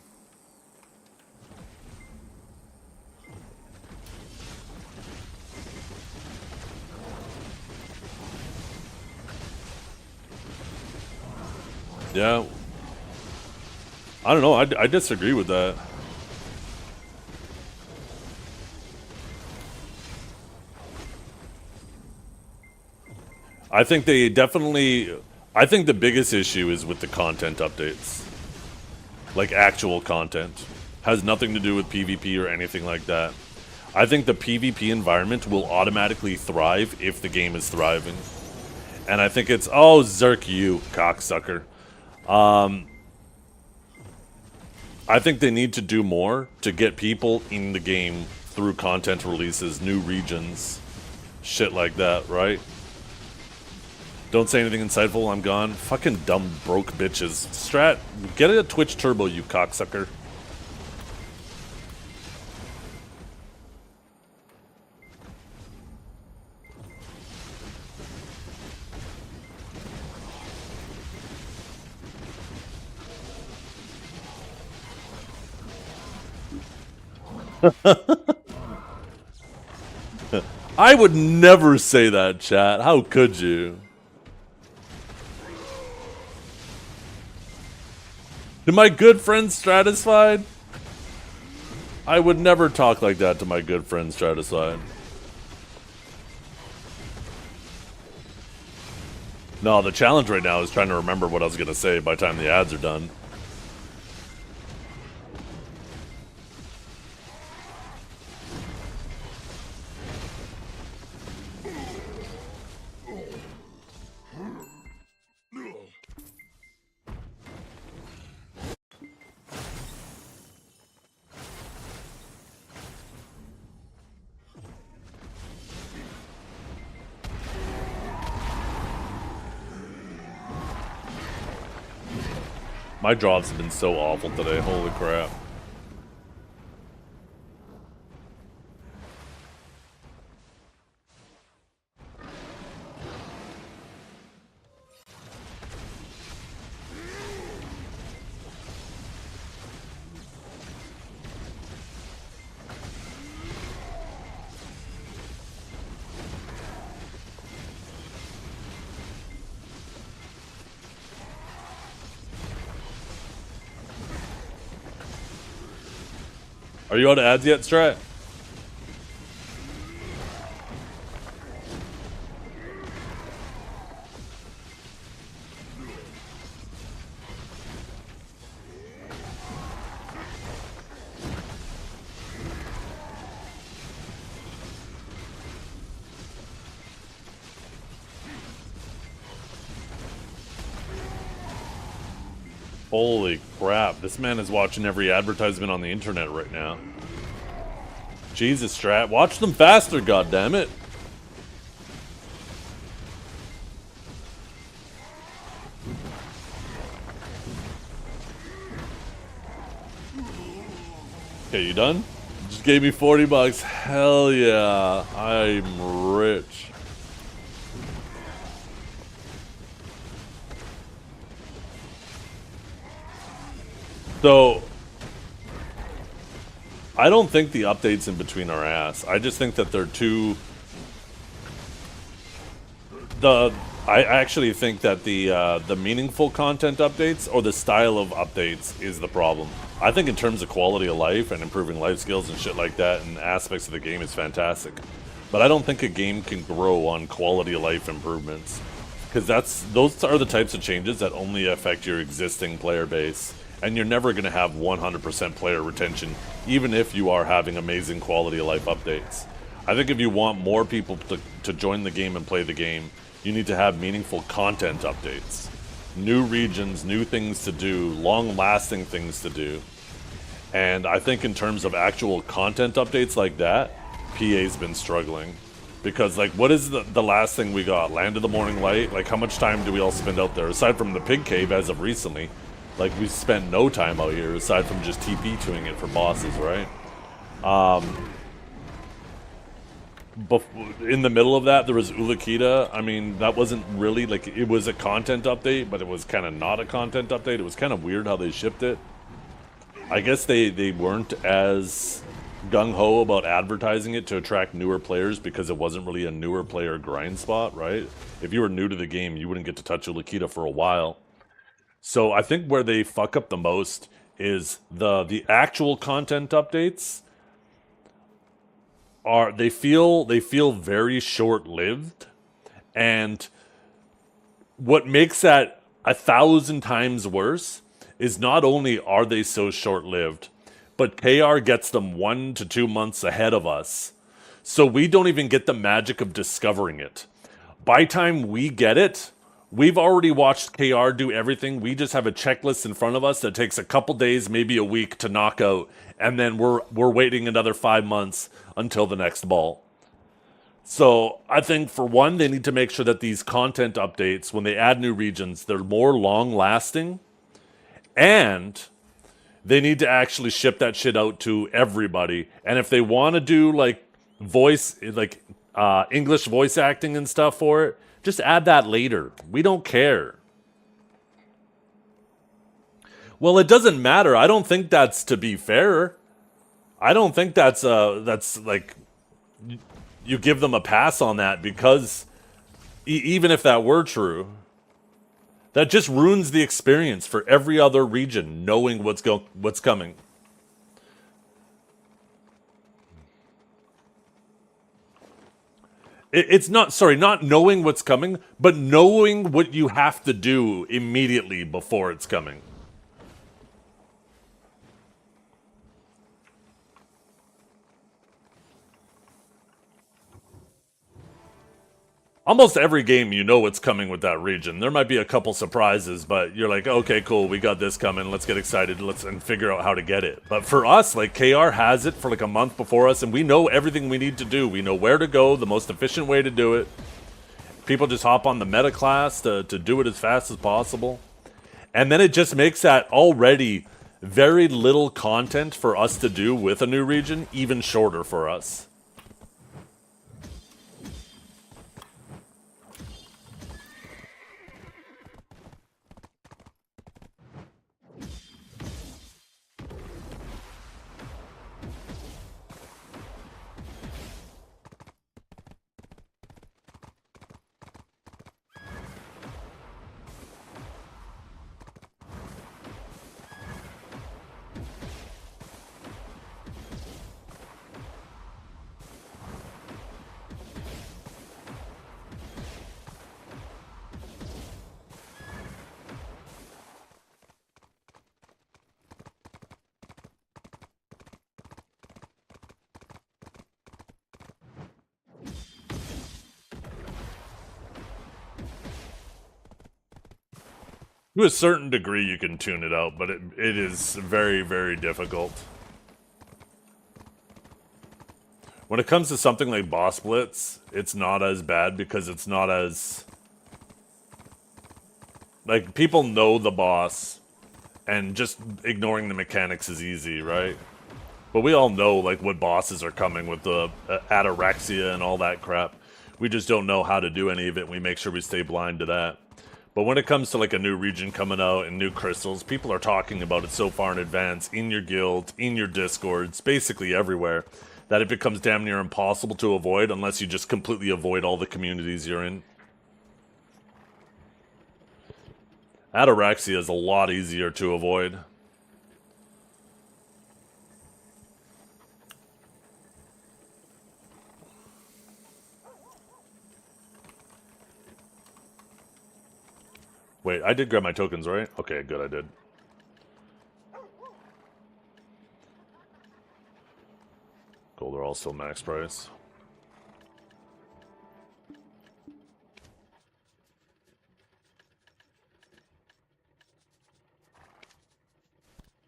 Yeah. I don't know. I disagree with that. I think they definitely... I think the biggest issue is with the content updates. Like actual content. Has nothing to do with PvP or anything like that. I think the PvP environment will automatically thrive if the game is thriving. And I think it's... Oh, Zerk, you cocksucker. I think they need to do more to get people in the game through content releases, new regions, shit like that, right? Don't say anything insightful, I'm gone. Fucking dumb broke bitches. Strat, get a Twitch turbo, you cocksucker. I would never say that, chat. How could you? To my good friend Stratisfied? I would never talk like that to my good friend Stratisfied. No, the challenge right now is trying to remember what I was going to say by the time the ads are done. My drops have been so awful today, holy crap. Are you out of ads yet, Strat? Holy crap, this man is watching every advertisement on the internet right now. Jesus, Strat, watch them faster, goddammit. Okay, you done? Just gave me 40 bucks. Hell yeah, I'm rich. So, I don't think the updates in between are ass. I just think that they're too... I actually think that the meaningful content updates or the style of updates is the problem. I think in terms of quality of life and improving life skills and shit like that and aspects of the game is fantastic. But I don't think a game can grow on quality of life improvements. Because those are the types of changes that only affect your existing player base. And you're never going to have 100% player retention, even if you are having amazing quality of life updates. I think if you want more people to join the game and play the game, you need to have meaningful content updates. New regions, new things to do, long-lasting things to do. And I think in terms of actual content updates like that, PA's been struggling. Because, like, what is the last thing we got? Land of the Morning Light? Like, how much time do we all spend out there? Aside from the Pig Cave as of recently, like, we spent no time out here aside from just TP2ing it for bosses, right? in the middle of that, there was Ulukita. I mean, that wasn't really, like, it was a content update, but it was kind of not a content update. It was kind of weird how they shipped it. I guess they weren't as gung-ho about advertising it to attract newer players because it wasn't really a newer player grind spot, right? If you were new to the game, you wouldn't get to touch Ulukita for a while. So I think where they fuck up the most is the actual content updates are they feel very short-lived, and what makes that 1,000 times worse is not only are they so short-lived, but KR gets them 1 to 2 months ahead of us, so we don't even get the magic of discovering it. By time we get it, we've already watched KR do everything. We just have a checklist in front of us that takes a couple days, maybe a week to knock out, and then we're waiting another 5 months until the next ball. So I think, for one, they need to make sure that these content updates, when they add new regions, they're more long-lasting, and they need to actually ship that shit out to everybody. And if they want to do, like, English voice acting and stuff for it, just add that later. We don't care. Well, it doesn't matter. I don't think that's to be fair. I don't think that's like, you give them a pass on that, because even if that were true, that just ruins the experience for every other region knowing what's coming. It's not knowing what's coming, but knowing what you have to do immediately before it's coming. Almost every game, you know what's coming with that region. There might be a couple surprises, but you're like, okay, cool, we got this coming. Let's get excited. And figure out how to get it. But for us, like, KR has it for like a month before us, and we know everything we need to do. We know where to go, the most efficient way to do it. People just hop on the meta class to do it as fast as possible. And then it just makes that already very little content for us to do with a new region even shorter for us. To a certain degree, you can tune it out, but it is very, very difficult. When it comes to something like Boss Blitz, it's not as bad because it's not as... like, people know the boss, and just ignoring the mechanics is easy, right? But we all know, like, what bosses are coming with the ataraxia and all that crap. We just don't know how to do any of it, and we make sure we stay blind to that. But when it comes to, like, a new region coming out and new crystals, people are talking about it so far in advance, in your guild, in your discords, basically everywhere, that it becomes damn near impossible to avoid unless you just completely avoid all the communities you're in. Ataraxia is a lot easier to avoid. Wait, I did grab my tokens, right? Okay, good, I did. Gold are all still max price.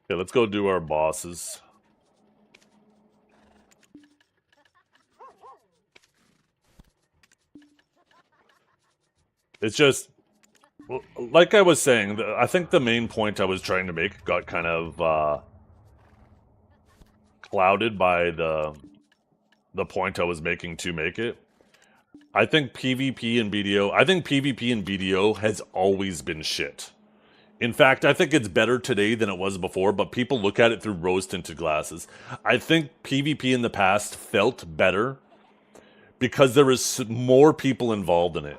Okay, let's go do our bosses. It's just... well, like I was saying, I think the main point I was trying to make got kind of clouded by the the point I was making to make it. I think PvP and BDO has always been shit. In fact, I think it's better today than it was before, but people look at it through rose-tinted glasses. I think PvP in the past felt better because there was more people involved in it.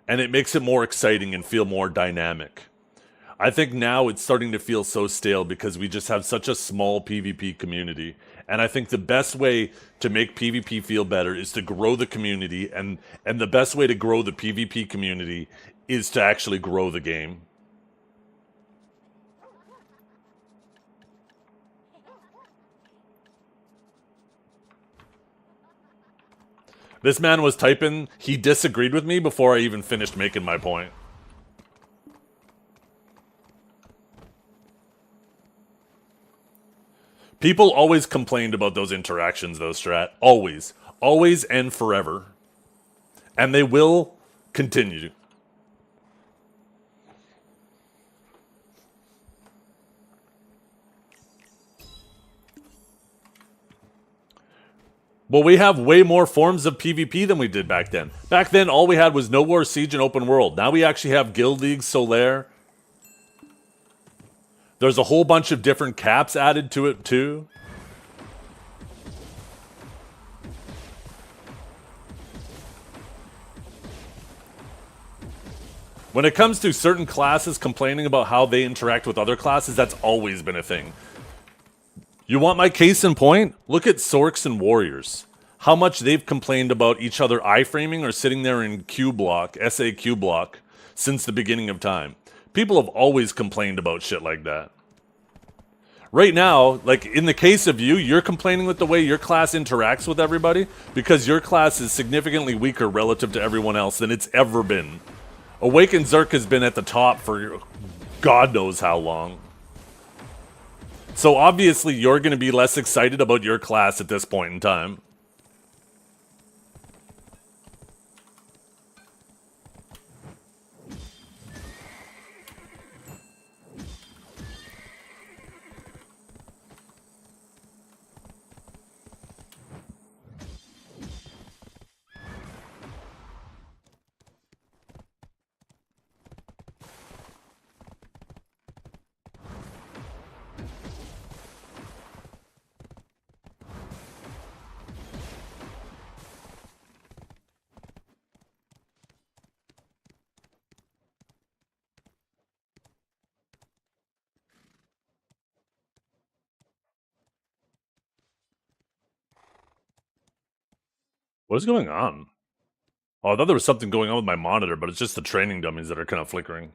And it makes it more exciting and feel more dynamic. I think now it's starting to feel so stale because we just have such a small PvP community. And I think the best way to make PvP feel better is to grow the community. And the best way to grow the PvP community is to actually grow the game. This man was typing, he disagreed with me before I even finished making my point. People always complained about those interactions, though, Strat. Always. Always and forever. And they will continue. Well, we have way more forms of PvP than we did back then. Back then, all we had was No War, Siege, and Open World. Now we actually have Guild League, Solaire. There's a whole bunch of different caps added to it, too. When it comes to certain classes complaining about how they interact with other classes, that's always been a thing. You want my case in point? Look at Sorks and Warriors. How much they've complained about each other iframing or sitting there in Q block, SA Q block, since the beginning of time. People have always complained about shit like that. Right now, like in the case of you, you're complaining with the way your class interacts with everybody because your class is significantly weaker relative to everyone else than it's ever been. Awakened Zerk has been at the top for God knows how long. So obviously you're going to be less excited about your class at this point in time. What is going on? Oh, I thought there was something going on with my monitor, but it's just the training dummies that are kind of flickering.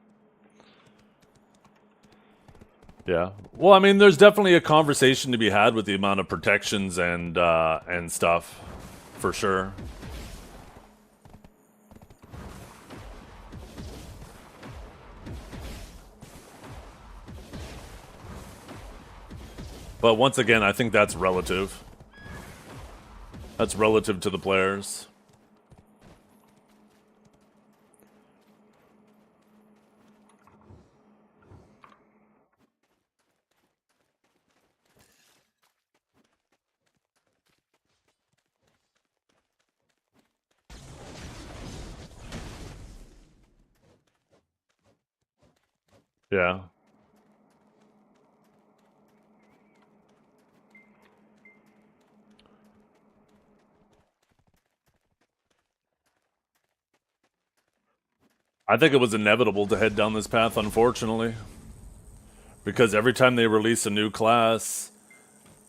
Yeah. Well, I mean, there's definitely a conversation to be had with the amount of protections and stuff, for sure. But once again, I think that's relative. That's relative to the players. Yeah. I think it was inevitable to head down this path, unfortunately. Because every time they release a new class,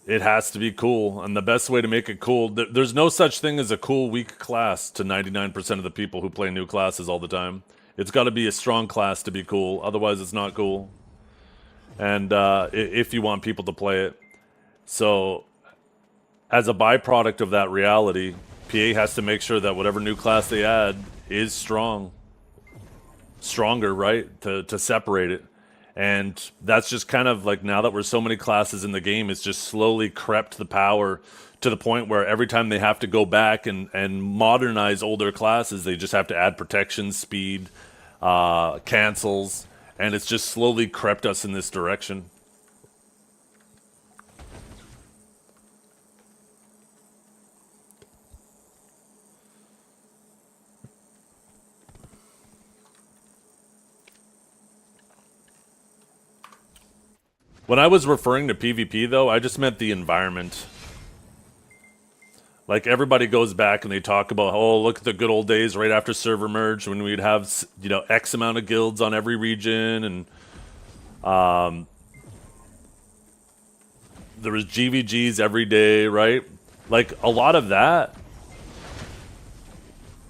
it has to be cool. And the best way to make it cool, there's no such thing as a cool, weak class to 99% of the people who play new classes all the time. It's got to be a strong class to be cool. Otherwise, it's not cool. And if you want people to play it. So, as a byproduct of that reality, PA has to make sure that whatever new class they add is strong. Stronger, right? To separate it. And that's just kind of like, now that we're so many classes in the game, it's just slowly crept the power to the point where every time they have to go back and modernize older classes, they just have to add protection, speed, cancels, and it's just slowly crept us in this direction. When I was referring to PvP, though, I just meant the environment. Like, everybody goes back and they talk about, oh, look at the good old days right after server merge when we'd have, you know, X amount of guilds on every region, and there was GVGs every day, right? Like, a lot of that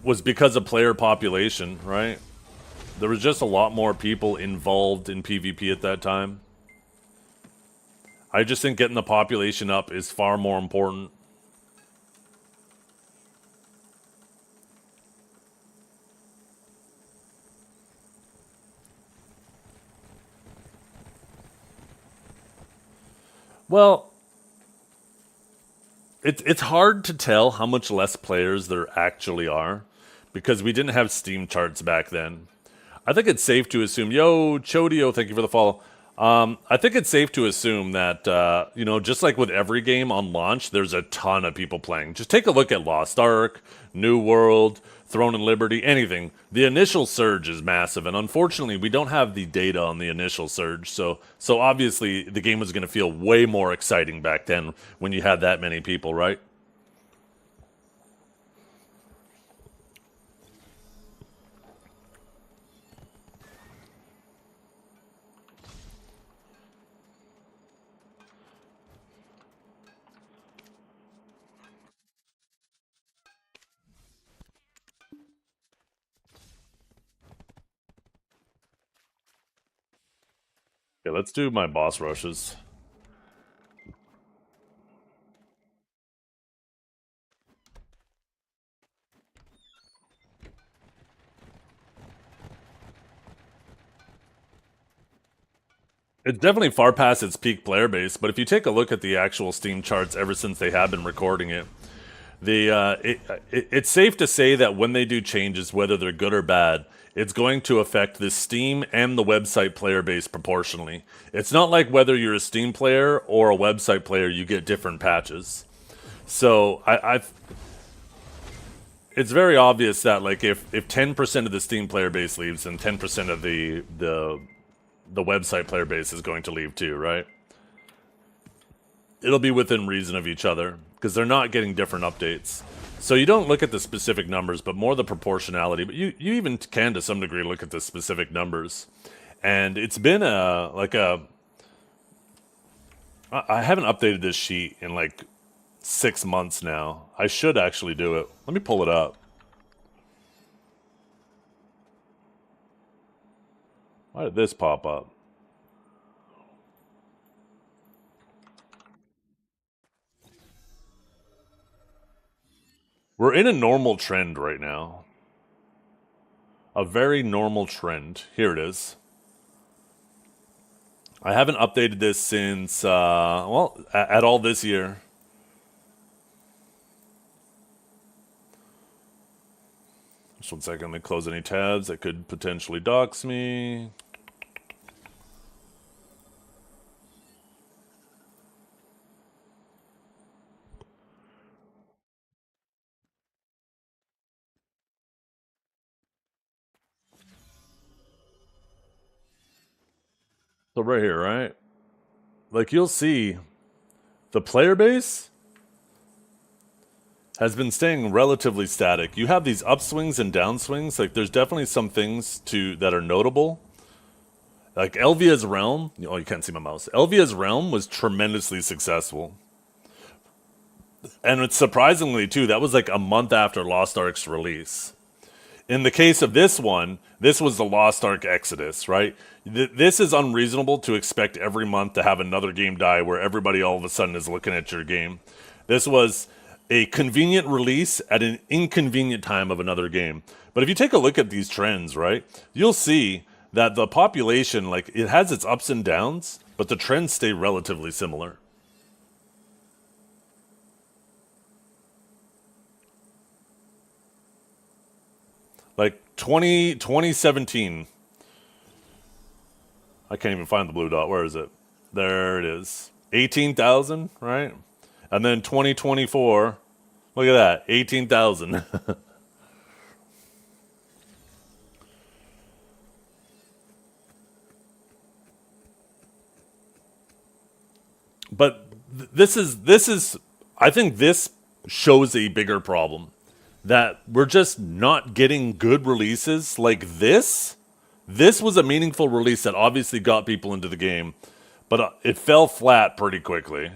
was because of player population, right? There was just a lot more people involved in PvP at that time. I just think getting the population up is far more important. Well, it's hard to tell how much less players there actually are because we didn't have Steam charts back then. I think it's safe to assume, yo, Chodio, thank you for the follow. I think it's safe to assume that, you know, just like with every game on launch, there's a ton of people playing. Just take a look at Lost Ark, New World, Throne and Liberty, anything. The initial surge is massive, and unfortunately, we don't have the data on the initial surge. So obviously, the game was going to feel way more exciting back then when you had that many people, right? Okay, let's do my boss rushes. It's definitely far past its peak player base, but if you take a look at the actual Steam charts ever since they have been recording it, it's safe to say that when they do changes, whether they're good or bad, it's going to affect the Steam and the website player base proportionally. It's not like whether you're a Steam player or a website player, you get different patches. So it's very obvious that like if 10% of the Steam player base leaves, then 10% of the website player base is going to leave too, right? It'll be within reason of each other because they're not getting different updates. So you don't look at the specific numbers, but more the proportionality. But you even can, to some degree, look at the specific numbers. And it's been I haven't updated this sheet in like 6 months now. I should actually do it. Let me pull it up. Why did this pop up? We're in a normal trend right now. A very normal trend. Here it is. I haven't updated this since, well, at all this year. Just 1 second, let me close any tabs that could potentially dox me. So right here, right? Like you'll see the player base has been staying relatively static. You have these upswings and downswings. Like there's definitely some things that are notable. Like Elvia's Realm, oh, you can't see my mouse. Elvia's Realm was tremendously successful. And it's surprisingly too, that was like a month after Lost Ark's release. In the case of this one, this was the Lost Ark Exodus, right? This is unreasonable to expect every month to have another game die where everybody all of a sudden is looking at your game. This was a convenient release at an inconvenient time of another game. But if you take a look at these trends, right, you'll see that the population, like, it has its ups and downs, but the trends stay relatively similar. Like 2017. I can't even find the blue dot. Where is it? There it is. 18,000, right? And then 2024. Look at that. 18,000. But this is I think this shows a bigger problem, that we're just not getting good releases like this. This was a meaningful release that obviously got people into the game, but it fell flat pretty quickly.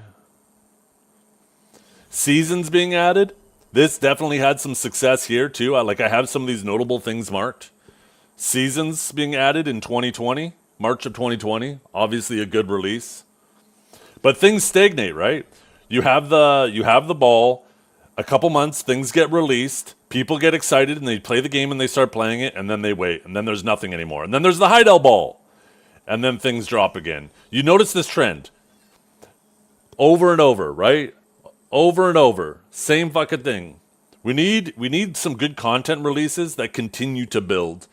Seasons being added, this definitely had some success here too. I have some of these notable things marked. Seasons being added in 2020, March of 2020, obviously a good release. But things stagnate, right? You have the ball, a couple months, things get released, people get excited and they play the game and they start playing it, and then they wait, and then there's nothing anymore. And then there's the hideout ball, and then things drop again. You notice this trend over and over, right? Over and over, same fucking thing. We need some good content releases that continue to build.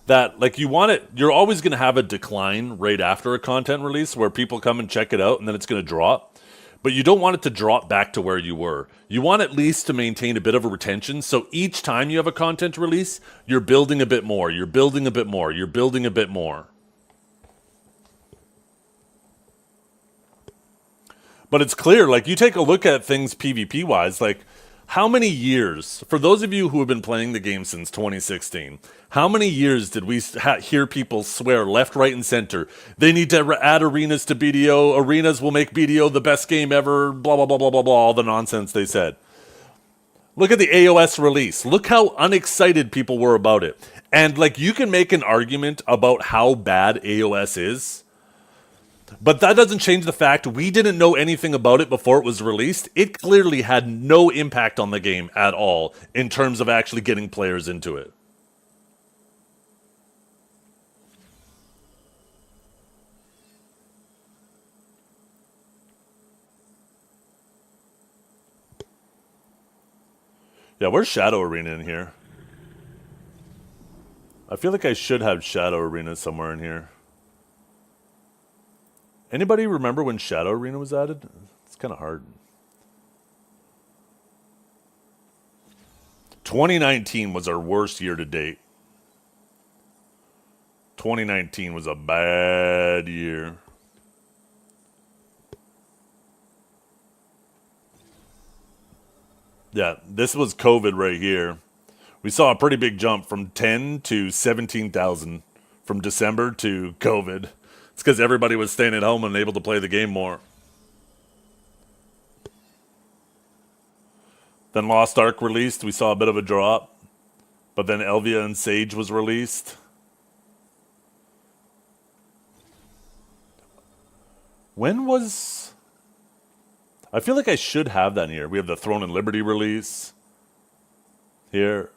That, like, you're always going to have a decline right after a content release where people come and check it out and then it's going to drop. But you don't want it to drop back to where you were. You want at least to maintain a bit of a retention. So each time you have a content release, you're building a bit more. You're building a bit more. You're building a bit more. But it's clear, like, you take a look at things PvP-wise, like, how many years, for those of you who have been playing the game since 2016, how many years did we hear people swear left, right, and center, they need to add arenas to BDO, arenas will make BDO the best game ever, blah, blah, blah, blah, blah, blah, all the nonsense they said. Look at the AOS release. Look how unexcited people were about it. And, like, you can make an argument about how bad AOS is, but that doesn't change the fact we didn't know anything about it before it was released. It clearly had no impact on the game at all in terms of actually getting players into it. Yeah, where's Shadow Arena in here? I feel like I should have Shadow Arena somewhere in here. Anybody remember when Shadow Arena was added? It's kind of hard. 2019 was our worst year to date. 2019 was a bad year. Yeah, this was COVID right here. We saw a pretty big jump from 10 to 17,000 from December to COVID. It's because everybody was staying at home and able to play the game more. Then Lost Ark released. We saw a bit of a drop. But then Elvia and Sage was released. When was... I feel like I should have that here. We have the Throne and Liberty release. Here.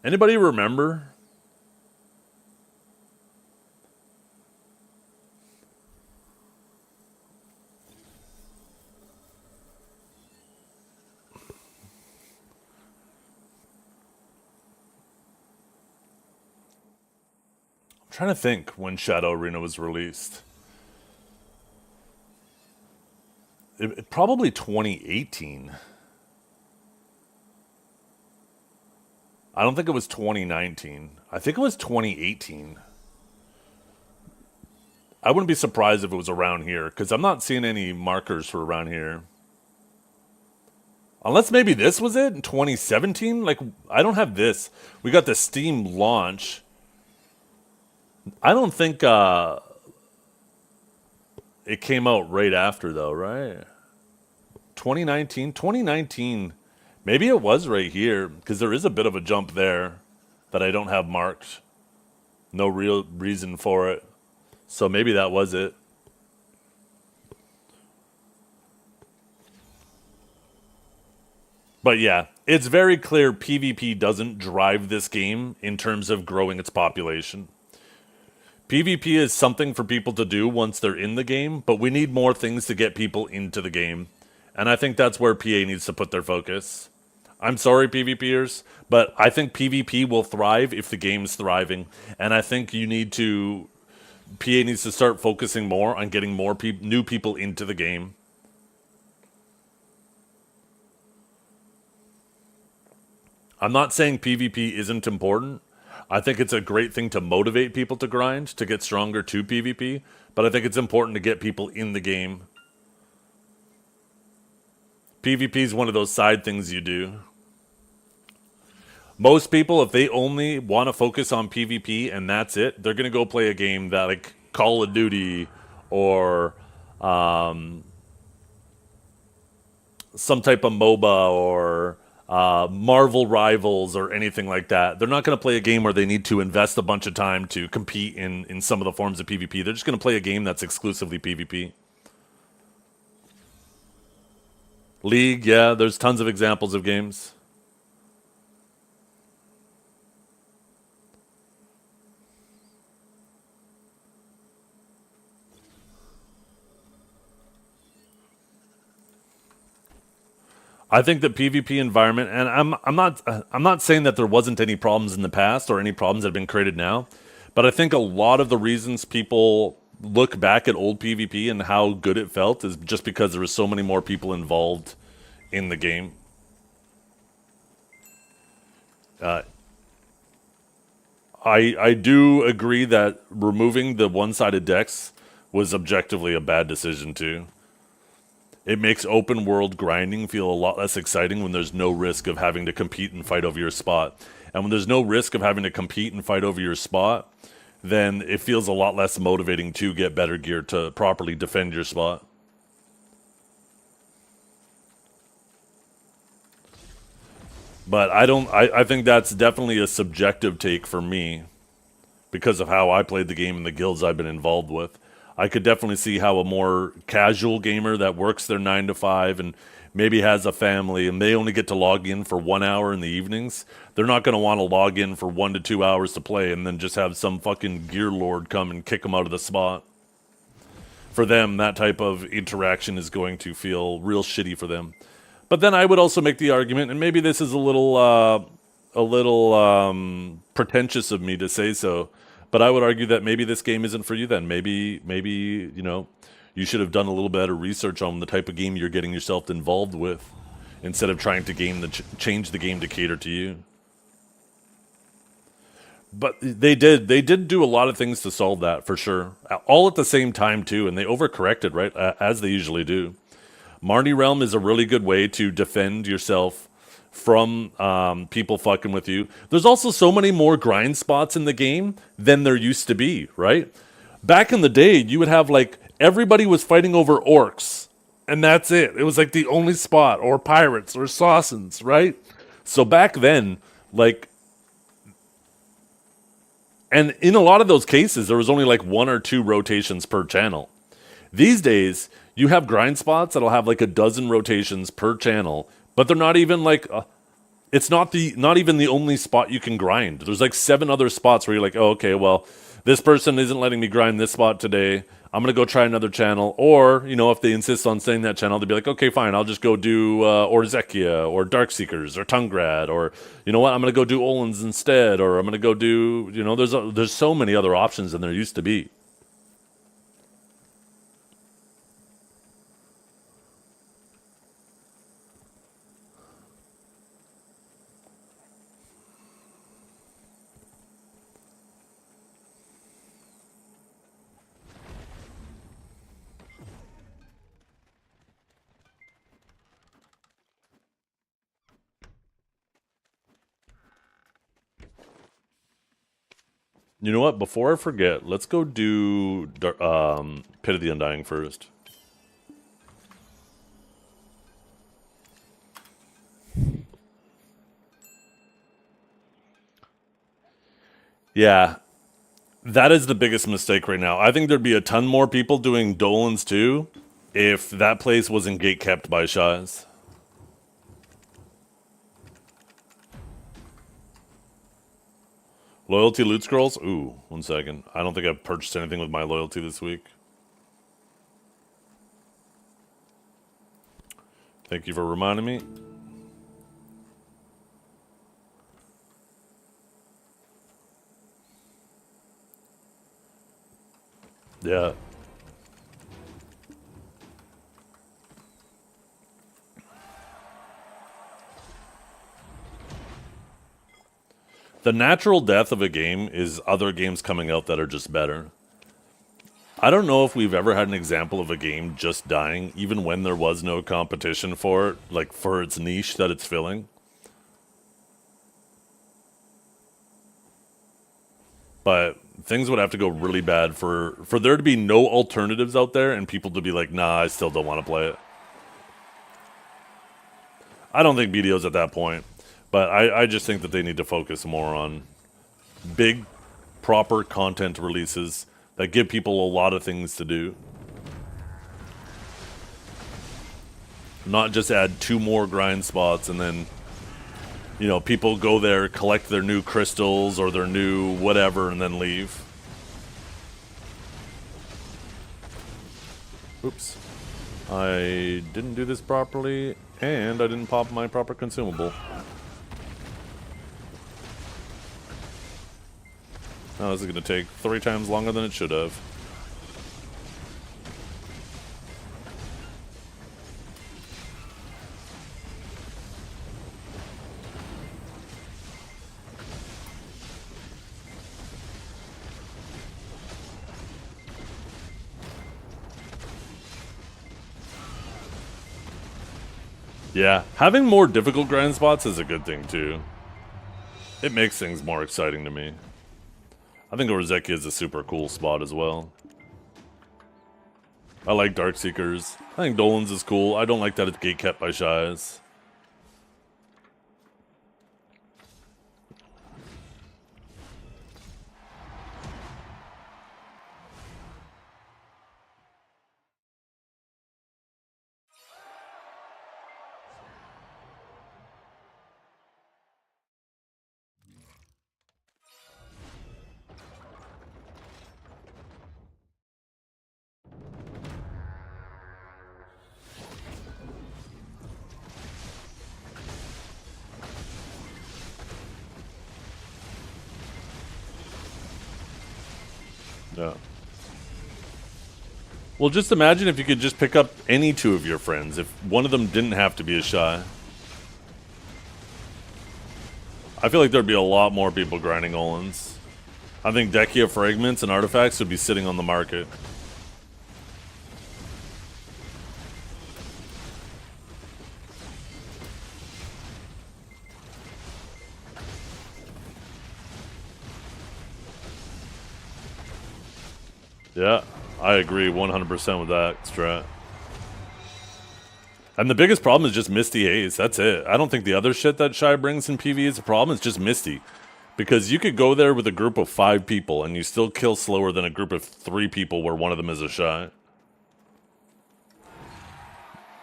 Anybody remember? I'm trying to think when Shadow Arena was released. Probably 2018. I don't think it was 2019. I think it was 2018. I wouldn't be surprised if it was around here, because I'm not seeing any markers for around here. Unless maybe this was it in 2017? Like, I don't have this. We got the Steam launch. I don't think it came out right after, though, right? 2019? 2019... Maybe it was right here, because there is a bit of a jump there that I don't have marked. No real reason for it. So maybe that was it. But yeah, it's very clear PvP doesn't drive this game in terms of growing its population. PvP is something for people to do once they're in the game, but we need more things to get people into the game. And I think that's where PA needs to put their focus. I'm sorry, PvPers, but I think PvP will thrive if the game's thriving. And I think PA needs to start focusing more on getting more new people into the game. I'm not saying PvP isn't important. I think it's a great thing to motivate people to grind, to get stronger to PvP, but I think it's important to get people in the game. PvP is one of those side things you do. Most people, if they only want to focus on PvP and that's it, they're going to go play a game that, like Call of Duty or some type of MOBA or Marvel Rivals or anything like that. They're not going to play a game where they need to invest a bunch of time to compete in some of the forms of PvP. They're just going to play a game that's exclusively PvP. League, yeah, there's tons of examples of games. I think the PvP environment, and I'm not saying that there wasn't any problems in the past or any problems that have been created now, but I think a lot of the reasons people look back at old PvP and how good it felt is just because there was so many more people involved in the game. I do agree that removing the one-sided decks was objectively a bad decision too. It makes open world grinding feel a lot less exciting when there's no risk of having to compete and fight over your spot. And when there's no risk of having to compete and fight over your spot, then it feels a lot less motivating to get better gear to properly defend your spot. But I think that's definitely a subjective take for me because of how I played the game and the guilds I've been involved with. I could definitely see how a more casual gamer that works their 9 to 5 and maybe has a family and they only get to log in for 1 hour in the evenings, they're not going to want to log in for 1 to 2 hours to play and then just have some fucking gear lord come and kick them out of the spot. For them, that type of interaction is going to feel real shitty for them. But then I would also make the argument, and maybe this is a little pretentious of me to say so, but I would argue that maybe this game isn't for you then. Maybe you know, you should have done a little better research on the type of game you're getting yourself involved with instead of trying to change the game to cater to you. But they did do a lot of things to solve that, for sure. All at the same time, too, and they overcorrected, right, as they usually do. Marnie Realm is a really good way to defend yourself from people fucking with you. There's also so many more grind spots in the game than there used to be, right? Back in the day, you would have, like, everybody was fighting over orcs, and that's it. It was, like, the only spot, or pirates, or Sausans, right? So back then, like, and in a lot of those cases, there was only, like, 1 or 2 rotations per channel. These days, you have grind spots that'll have, like, a dozen rotations per channel, but they're not even, like, it's not even the only spot you can grind. There's, like, 7 other spots where you're like, oh, okay, well, this person isn't letting me grind this spot today. I'm going to go try another channel. Or, you know, if they insist on staying that channel, they'll be like, okay, fine, I'll just go do Orzekia or Darkseekers or Tungrad. Or, you know what, I'm going to go do Olins instead. Or I'm going to go do, you know, there's so many other options than there used to be. You know what? Before I forget, let's go do Pit of the Undying first. Yeah, that is the biggest mistake right now. I think there'd be a ton more people doing Dolans too if that place wasn't gate kept by Shaz. Loyalty loot scrolls? Ooh, 1 second. I don't think I've purchased anything with my loyalty this week. Thank you for reminding me. Yeah. The natural death of a game is other games coming out that are just better. I don't know if we've ever had an example of a game just dying, even when there was no competition for it, like for its niche that it's filling. But things would have to go really bad for there to be no alternatives out there and people to be like, nah, I still don't want to play it. I don't think BDO's at that point, but I just think that they need to focus more on big, proper content releases that give people a lot of things to do. Not just add 2 more grind spots and then, you know, people go there, collect their new crystals or their new whatever, and then leave. Oops. I didn't do this properly, and I didn't pop my proper consumable. Now this is going to take 3 times longer than it should have. Yeah, having more difficult grind spots is a good thing too. It makes things more exciting to me. I think Orzeki is a super cool spot as well. I like Darkseekers. I think Dolan's is cool. I don't like that it's gatekept by Shies. Yeah. Well, just imagine if you could just pick up any 2 of your friends, if one of them didn't have to be a Shy. I feel like there'd be a lot more people grinding Olins. I think Dekia fragments and artifacts would be sitting on the market. Yeah, I agree 100% with that strat. And the biggest problem is just Misty Haze. That's it. I don't think the other shit that Shy brings in PvE is a problem. It's just Misty. Because you could go there with a group of 5 people and you still kill slower than a group of 3 people where one of them is a Shy.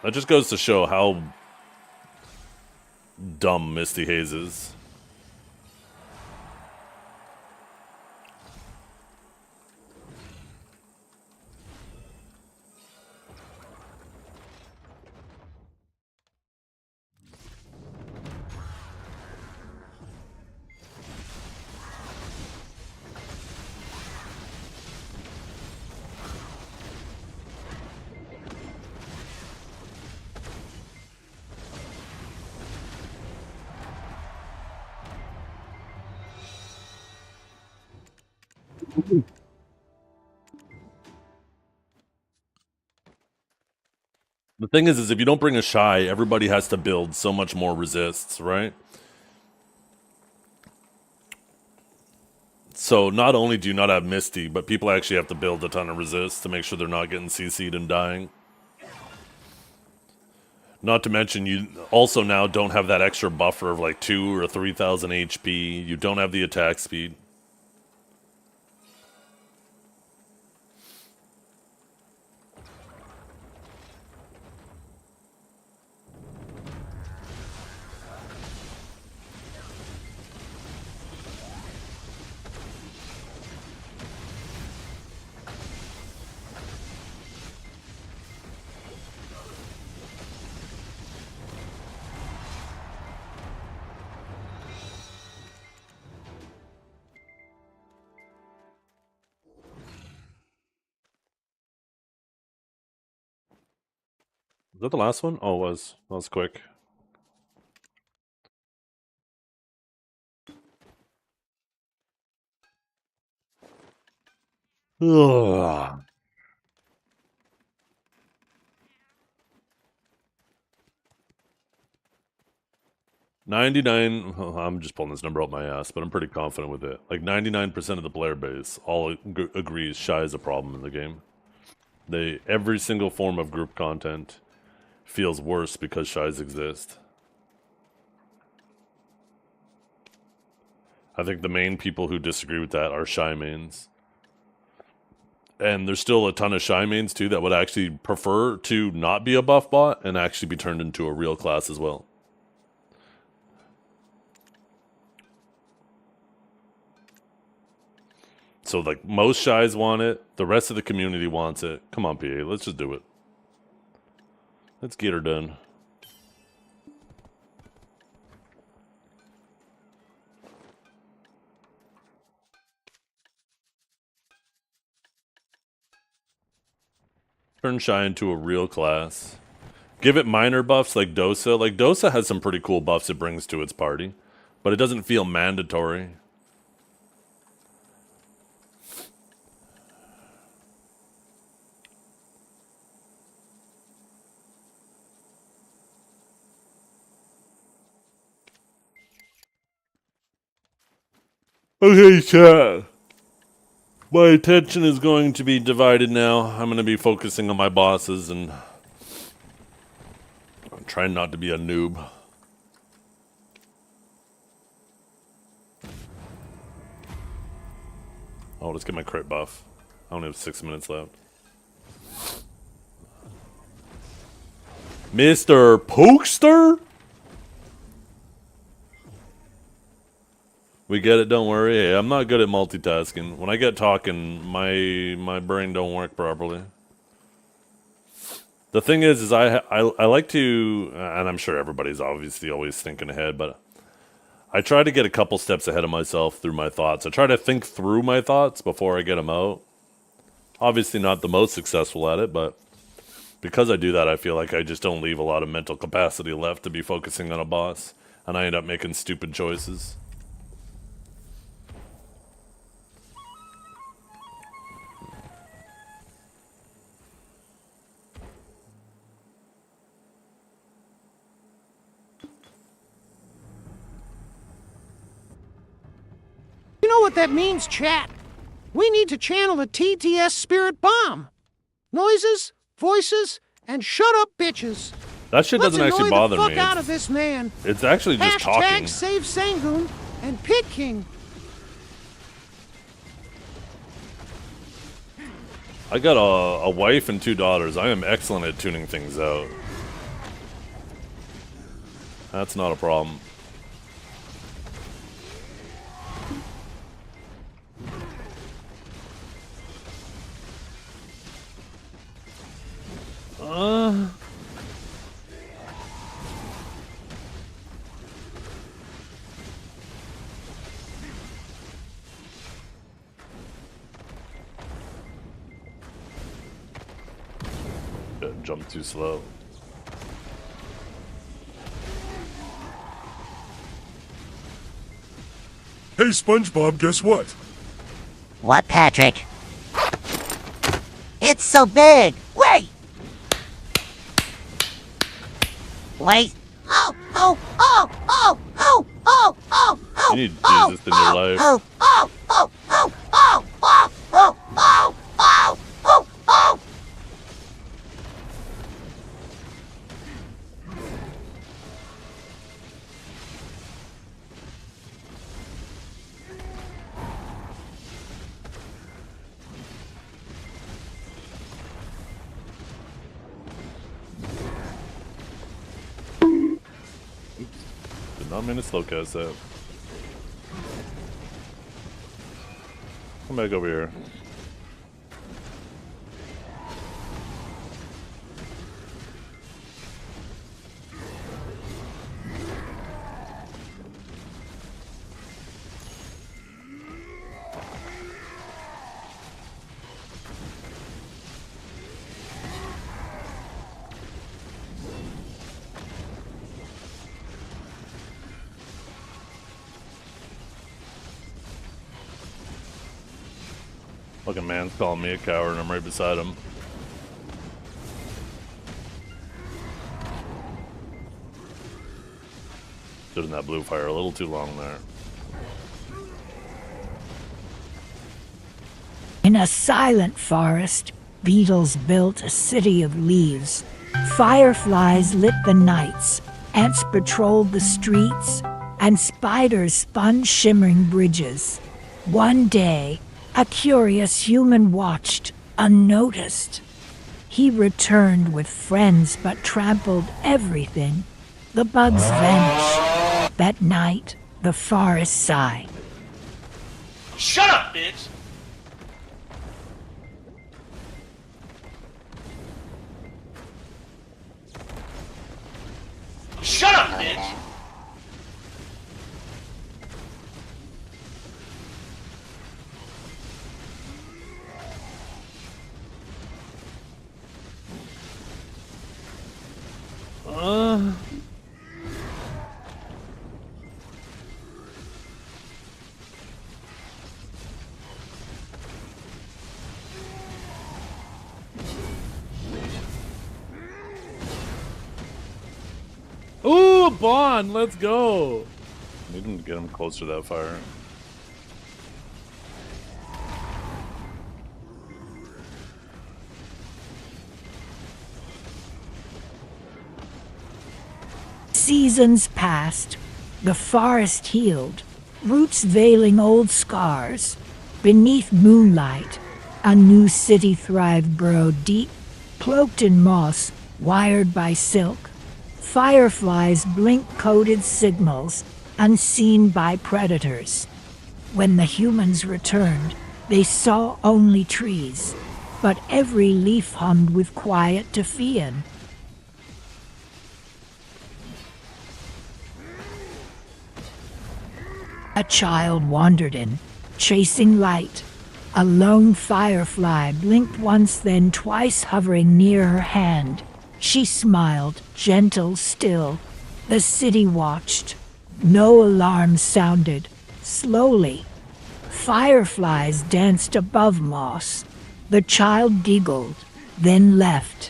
That just goes to show how dumb Misty Haze is. The thing is if you don't bring a Shy, everybody has to build so much more resists, right? So not only do you not have Misty, but people actually have to build a ton of resists to make sure they're not getting CC'd and dying. Not to mention, you also now don't have that extra buffer of like 2 or 3,000 HP. You don't have the attack speed. Was that the last one? Oh, it was. That was quick. Ugh. 99, I'm just pulling this number out my ass, but I'm pretty confident with it. Like 99% of the player base all agrees shy is a problem in the game. Every single form of group content feels worse because shies exist. I think the main people who disagree with that are shy mains. And there's still a ton of shy mains too that would actually prefer to not be a buff bot and actually be turned into a real class as well. So, like, most shies want it. The rest of the community wants it. Come on, PA. Let's just do it. Let's get her done. Turn shy into a real class. Give it minor buffs like Dosa. Like, Dosa has some pretty cool buffs it brings to its party. But it doesn't feel mandatory. Okay, chat. My attention is going to be divided now. I'm going to be focusing on my bosses and I'm trying not to be a noob. Oh, let's get my crit buff. I only have 6 minutes left. Mr. Pokester? We get it, don't worry. Hey, I'm not good at multitasking. When I get talking, my brain don't work properly. The thing is I like to, and I'm sure everybody's obviously always thinking ahead, but I try to get a couple steps ahead of myself through my thoughts. I try to think through my thoughts before I get them out. Obviously not the most successful at it, but because I do that, I feel like I just don't leave a lot of mental capacity left to be focusing on a boss, and I end up making stupid choices. You know what that means, chat? We need to channel the TTS spirit bomb. Noises, voices, and shut up bitches. That shit doesn't actually bother me. Let's annoy the fuck out of this man. It's actually just talking. Hashtag save Sangoon and Pit King. I got a wife and 2 daughters. I am excellent at tuning things out. That's not a problem. Jump too slow. Hey, SpongeBob, guess what? What, Patrick? It's so big! Wait! Wait! Oh! Oh! Oh! Oh! Oh! Oh! Oh! Oh! You need Jesus in your life. Oh! Oh! Oh! Oh! Oh! Oh! Oh! Oh! Oh! Oh! Oh! Did not mean to slow cast that. Come back over here. Fucking man's calling me a coward and I'm right beside him. Stood in that blue fire a little too long there. In a silent forest, beetles built a city of leaves. Fireflies lit the nights, ants patrolled the streets, and spiders spun shimmering bridges. One day, a curious human watched, unnoticed. He returned with friends but trampled everything. The bugs vanished. That night, the forest sighed. Shut up, bitch! Shut up, bitch! Ooh, a bond! Let's go! Need him to get him closer to that fire. Seasons passed. The forest healed, roots veiling old scars. Beneath moonlight, a new city thrived burrowed deep, cloaked in moss, wired by silk. Fireflies blink-coded signals, unseen by predators. When the humans returned, they saw only trees, but every leaf hummed with quiet Defiant. A child wandered in, chasing light. A lone firefly blinked once, then twice, hovering near her hand. She smiled, gentle still. The city watched. No alarm sounded. Slowly, fireflies danced above moss. The child giggled, then left.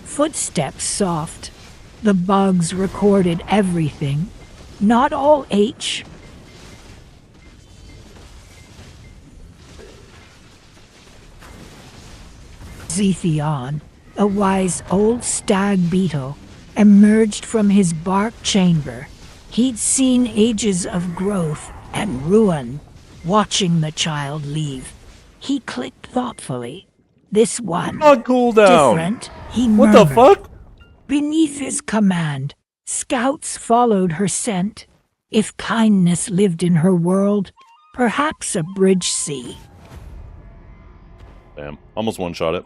Footsteps soft. The bugs recorded everything. Not all H. Zethion, a wise old stag beetle, emerged from his bark chamber. He'd seen ages of growth and ruin, watching the child leave. He clicked thoughtfully. This one, On cooldown! different, he What the murmured. fuck? Beneath his command, scouts followed her scent. If kindness lived in her world, perhaps a bridge sea. Damn, almost one-shot it.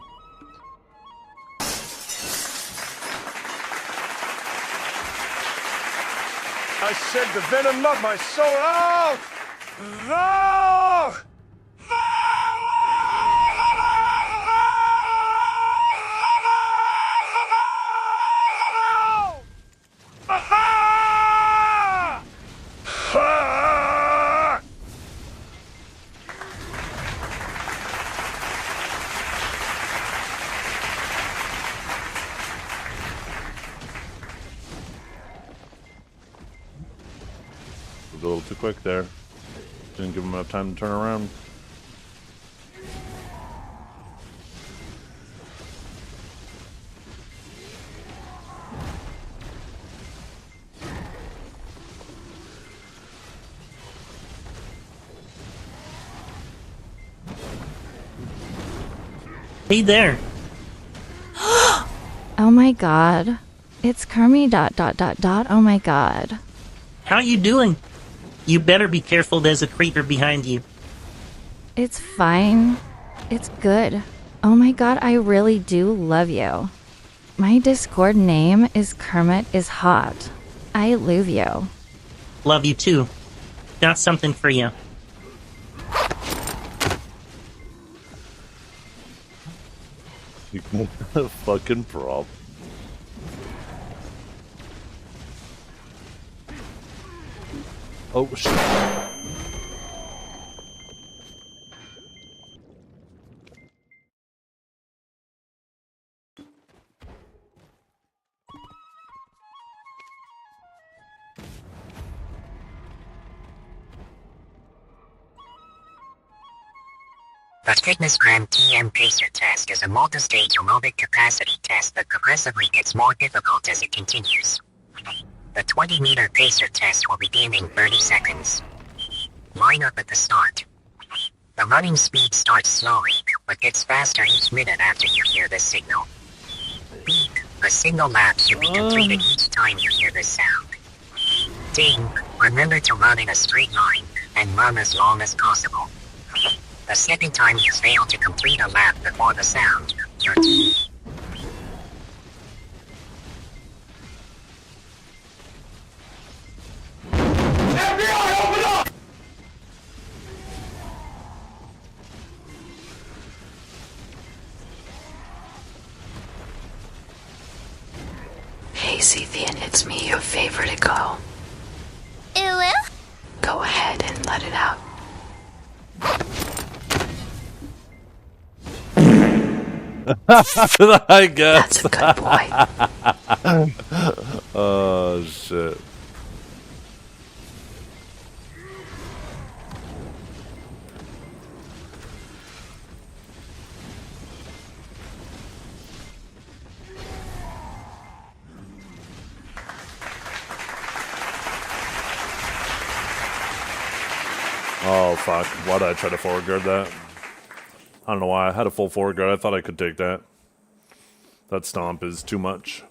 I said the venom, not my soul. Oh! No! A little too quick there. Didn't give him enough time to turn around. Hey there. Oh my god. It's Kermie ... Oh my god. How you doing? You better be careful, there's a creeper behind you. It's fine. It's good. Oh my god, I really do love you. My Discord name is Kermit is Hot. I love you. Love you too. Got something for you. You a fucking problem. Oh shit. The thickness gram TM pacer test is a multi-stage aerobic capacity test that progressively gets more difficult as it continues. The 20-meter pacer test will begin in 30 seconds. Line up at the start. The running speed starts slowly, but gets faster each minute after you hear this signal. Beep. A single lap should be completed each time you hear this sound. Ding. Remember to run in a straight line, and run as long as possible. The second time you fail to complete a lap before the sound, you're dead. Hey, Zethian, it's me, your favorite girl. Go ahead and let it out. I guess. That's a good boy. Oh, shit. Oh, fuck. Why did I try to forward guard that? I don't know why. I had a full forward guard. I thought I could take that. That stomp is too much.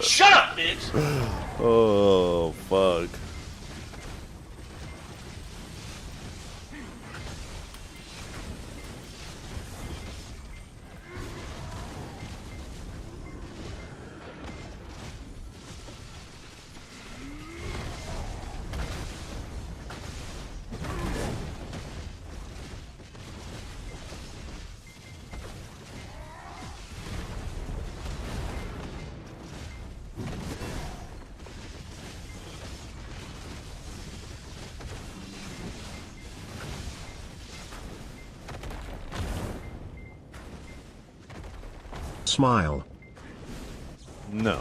Shut up, bitch! Oh, fuck. Smile. No.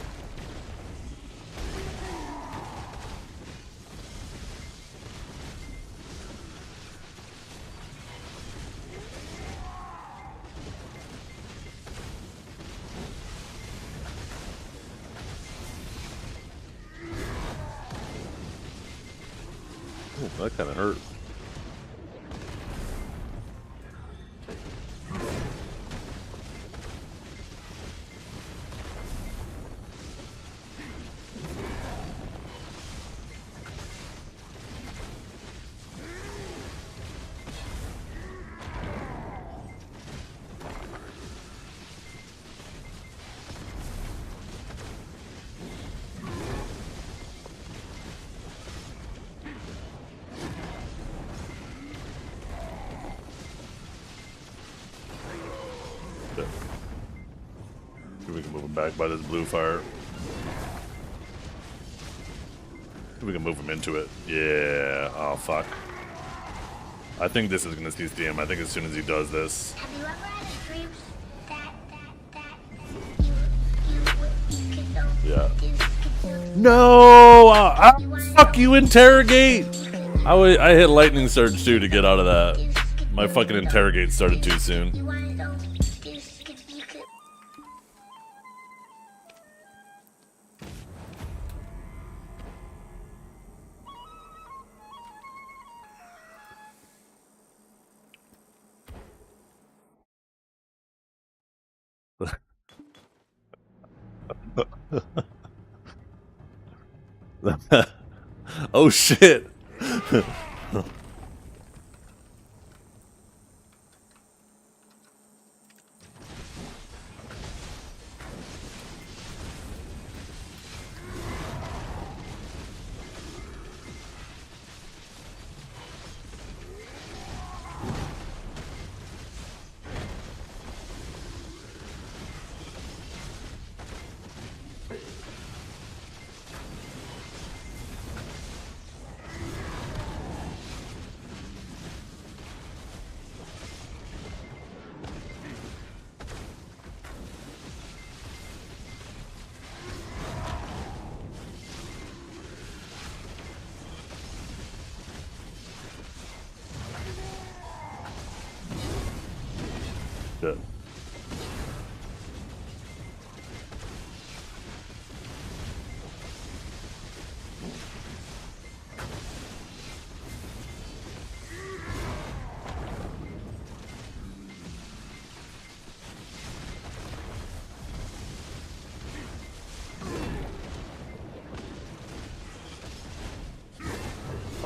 Ooh, that kind of hurt. See if we can move him back by this blue fire. See if we can move him into it. Yeah. Oh, fuck. I think this is going to CC him. I think as soon as he does this. Have you ever had a dream that Yeah. No! Fuck you, interrogate! I hit lightning surge too to get out of that. My fucking interrogate started too soon. Oh shit.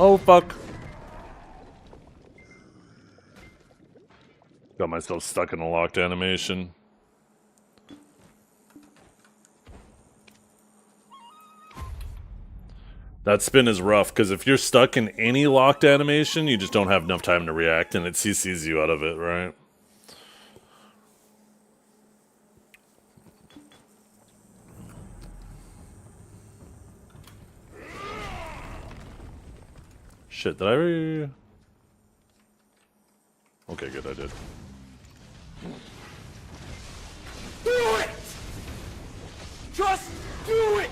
Oh, fuck. Got myself stuck in a locked animation. That spin is rough, because if you're stuck in any locked animation, you just don't have enough time to react, and it CCs you out of it, right? Shit, did I Okay, good, I did. Do it! Just do it!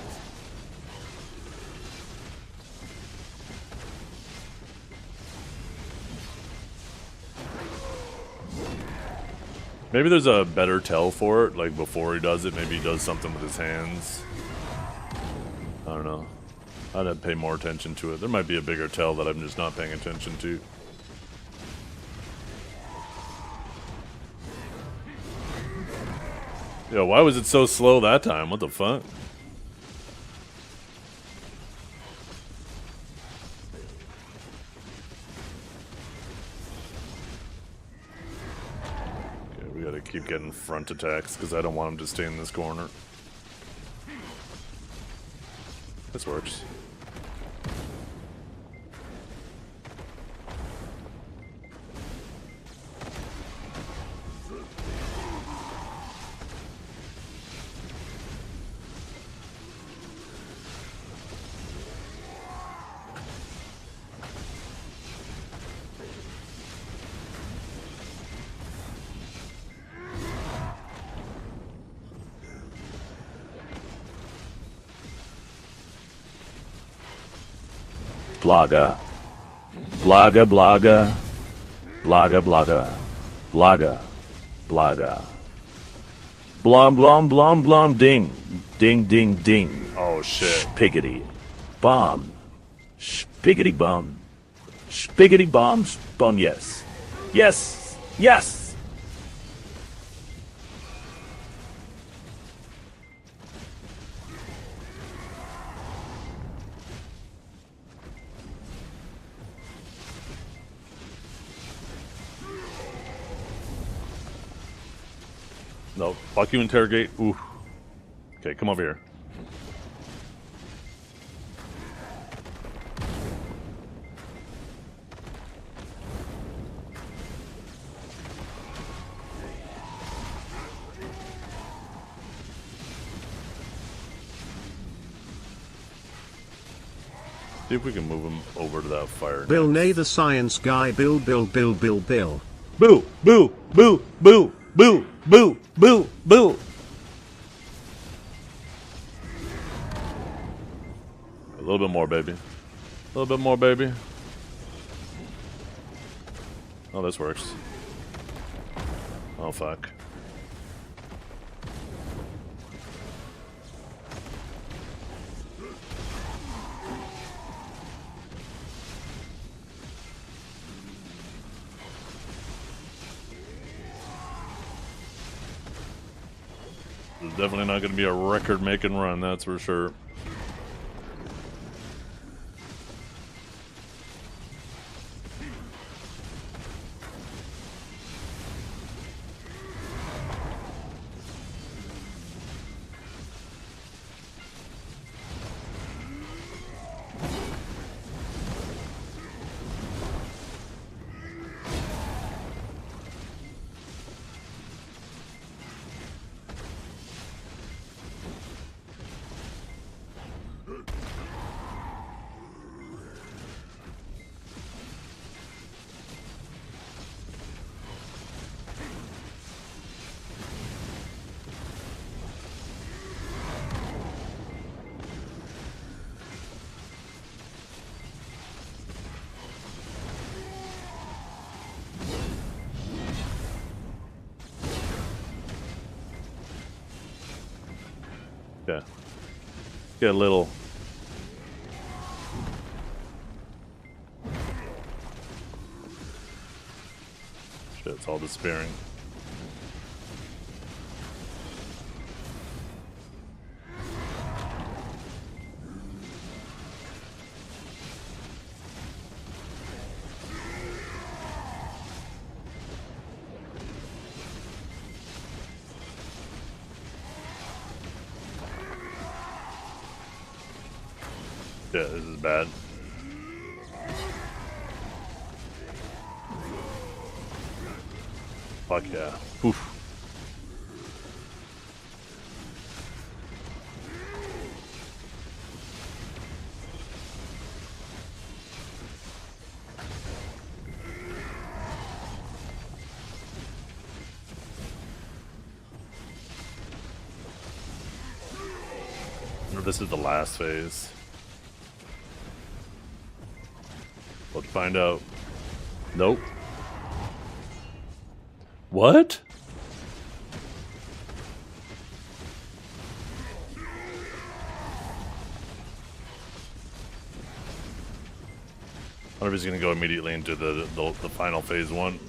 Maybe there's a better tell for it, like before he does it, maybe he does something with his hands. I don't know. I'd have to pay more attention to it. There might be a bigger tell that I'm just not paying attention to. Yo, why was it so slow that time? What the fuck? Okay, we gotta keep getting front attacks because I don't want him to stay in this corner. This works. Blogger. Blogger, blogger. Blogger, blogger. Blogger. Blogger. Blom, blom, blom, blom, ding. Ding, ding, ding. Oh, shit. Spiggity. Bomb. Spiggity bomb. Spiggity bomb. Bomb, yes. Yes. Yes. No, fuck you, interrogate. Ooh. Okay, come over here. See if we can move him over to that fire. Bill Nay the science guy. Bill. Boo, boo, boo, boo, boo, boo, boo, boo. A little bit more, baby. A little bit more, baby. Oh, this works. Oh, fuck. It's definitely not going to be a record-making run, that's for sure. Yeah. Get a little. Shit, it's all despairing. Yeah, this is bad. Fuck yeah. Oof. This is the last phase. Let's find out. Nope. What? I wonder if he's gonna go immediately into the final phase 1.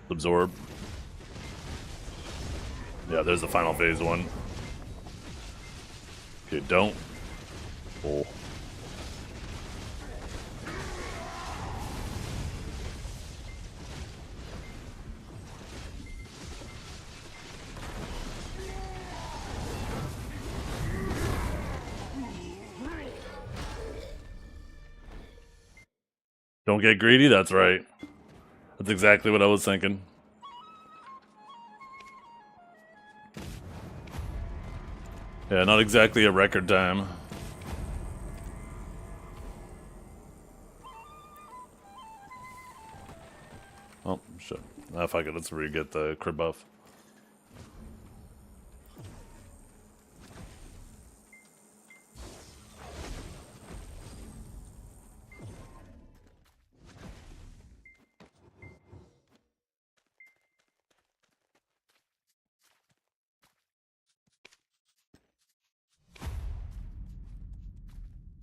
Absorb. Yeah, there's the final phase 1. Okay, don't. Oh. Don't get greedy, that's right. That's exactly what I was thinking. Yeah, not exactly a record time. Oh, shit. Ah, fuck it, let's re-get the crit buff.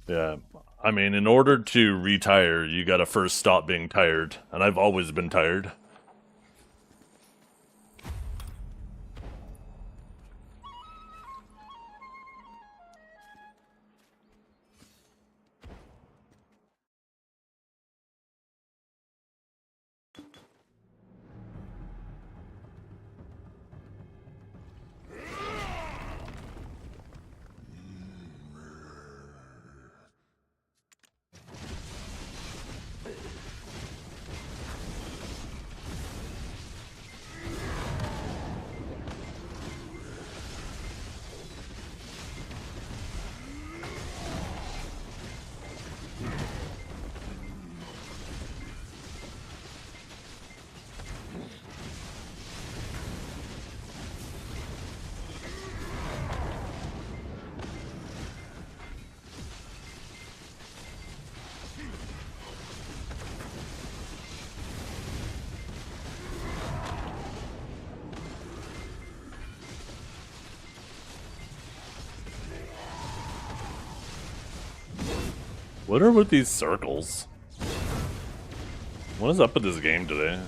Yeah, I mean, in order to retire, you gotta first stop being tired, and I've always been tired. What are with these circles? What is up with this game today?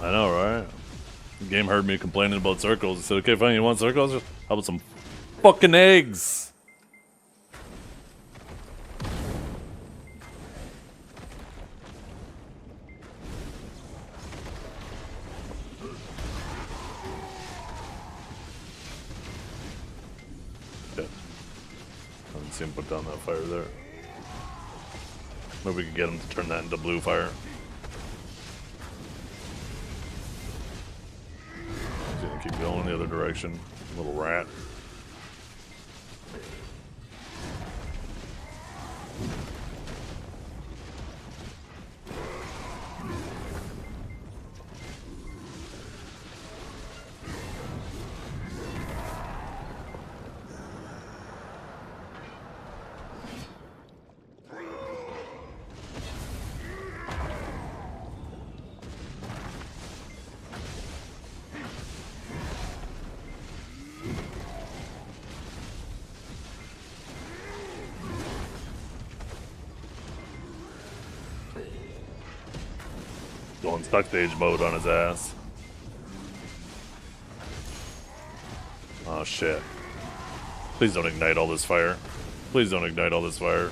I know, right? The game heard me complaining about circles. It said, okay, fine, you want circles? How about some fucking eggs? Okay. I didn't see him put down that fire there. Maybe we could get him to turn that into blue fire. Keep going the other direction, little rat. stuck stage mode on his ass. Oh shit. Please don't ignite all this fire. Please don't ignite all this fire.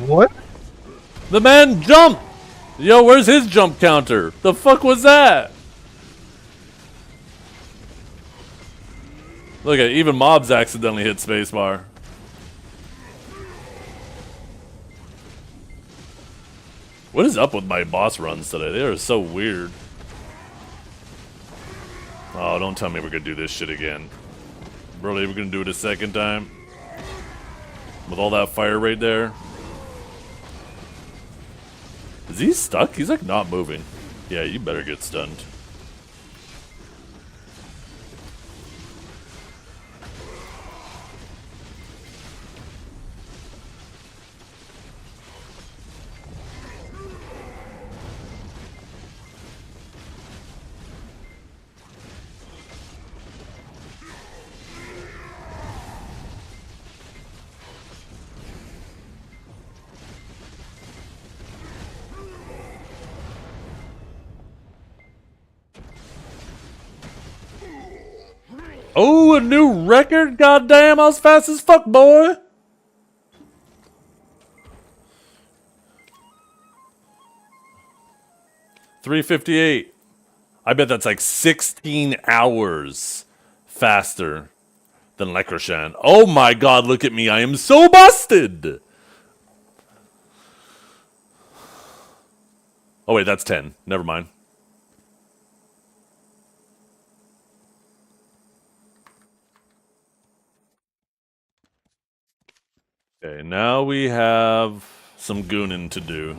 What? The man jumped! Yo, where's his jump counter? The fuck was that? Look at even mobs accidentally hit spacebar. What is up with my boss runs today? They are so weird. Oh, don't tell me we're gonna do this shit again. Really, we're gonna do it a second time? With all that fire right there? Is he stuck? He's like not moving. Yeah, you better get stunned. Oh, a new record? Goddamn, I was fast as fuck, boy. $3:58. I bet that's like 16 hours faster than Lecroshan. Oh my god, look at me. I am so busted. Oh wait, that's 10. Never mind. Okay, now we have some gooning to do.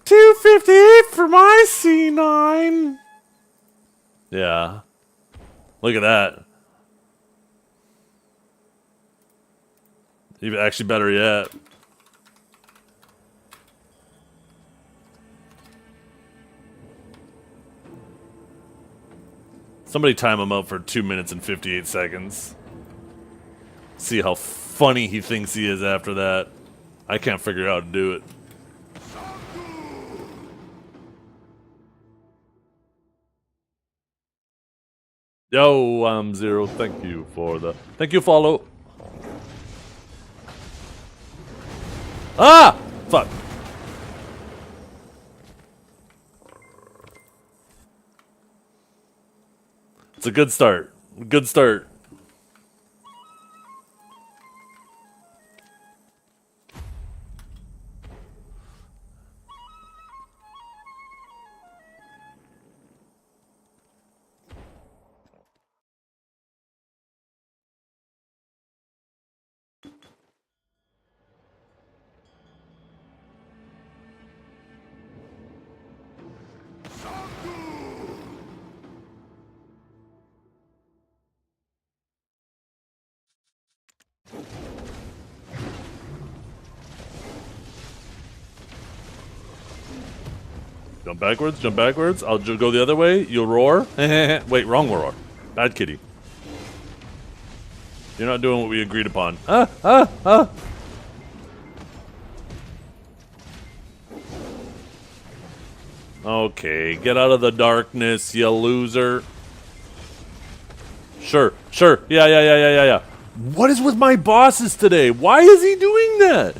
258 for my C9. Yeah. Look at that. Even actually better yet. Somebody time him up for 2 minutes and 58 seconds. See how funny he thinks he is after that. I can't figure out how to do it. Yo, I'm Zero. Thank you for the... Thank you, follow. Ah! Fuck. It's a good start. Good start. Jump backwards, jump backwards. I'll just go the other way. You'll roar. Wait, wrong roar. Bad kitty. You're not doing what we agreed upon. Okay, get out of the darkness, you loser. Sure. Yeah. What is with my bosses today? Why is he doing that?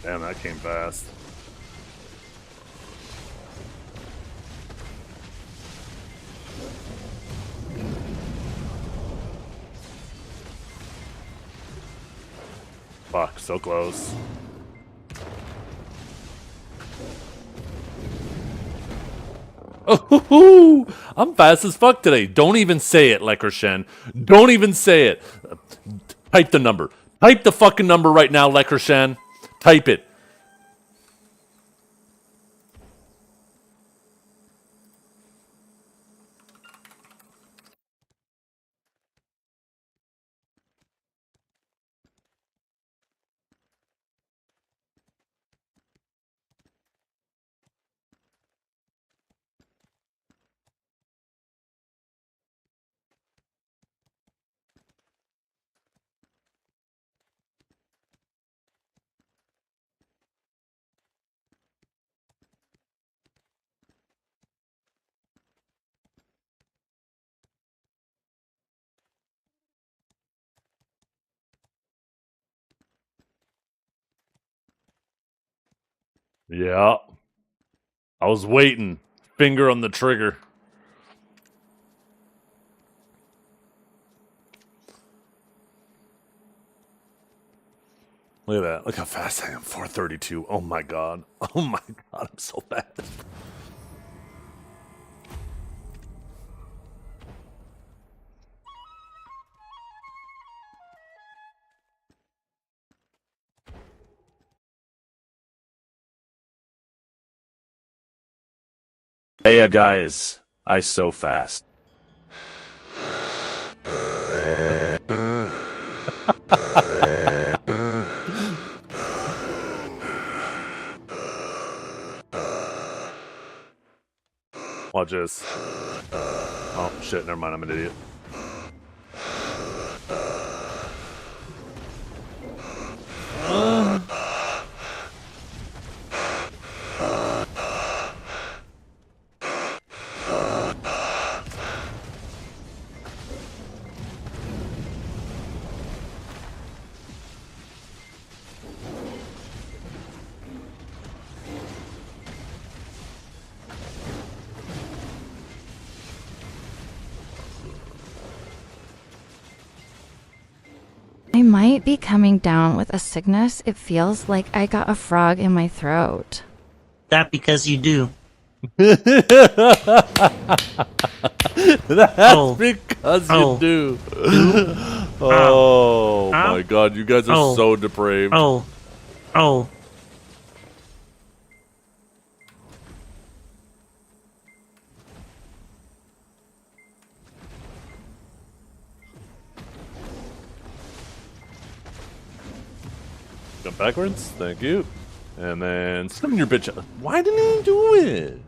Damn, that came fast. Fuck, so close. Oh, I'm fast as fuck today. Don't even say it, Leckershen. Don't even say it. Type the number. Type the fucking number right now, Leckershen. Type it. Yeah. I was waiting. Finger on the trigger. Look at that. Look how fast I am. 432. Oh my god. Oh my god. I'm so fast. Hey guys, I so fast. Watch this. Oh shit, never mind, I'm an idiot. I might be coming down with a sickness. It feels like I got a frog in my throat. That because you do. That's Oh. because Oh. you do. Do? Oh my god, you guys are Oh. so depraved. Oh. Oh. Jump backwards, thank you. And then summon your bitch. Why didn't he do it?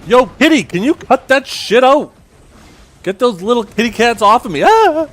Yo, kitty, can you cut that shit out? Get those little kitty cats off of me. Ah!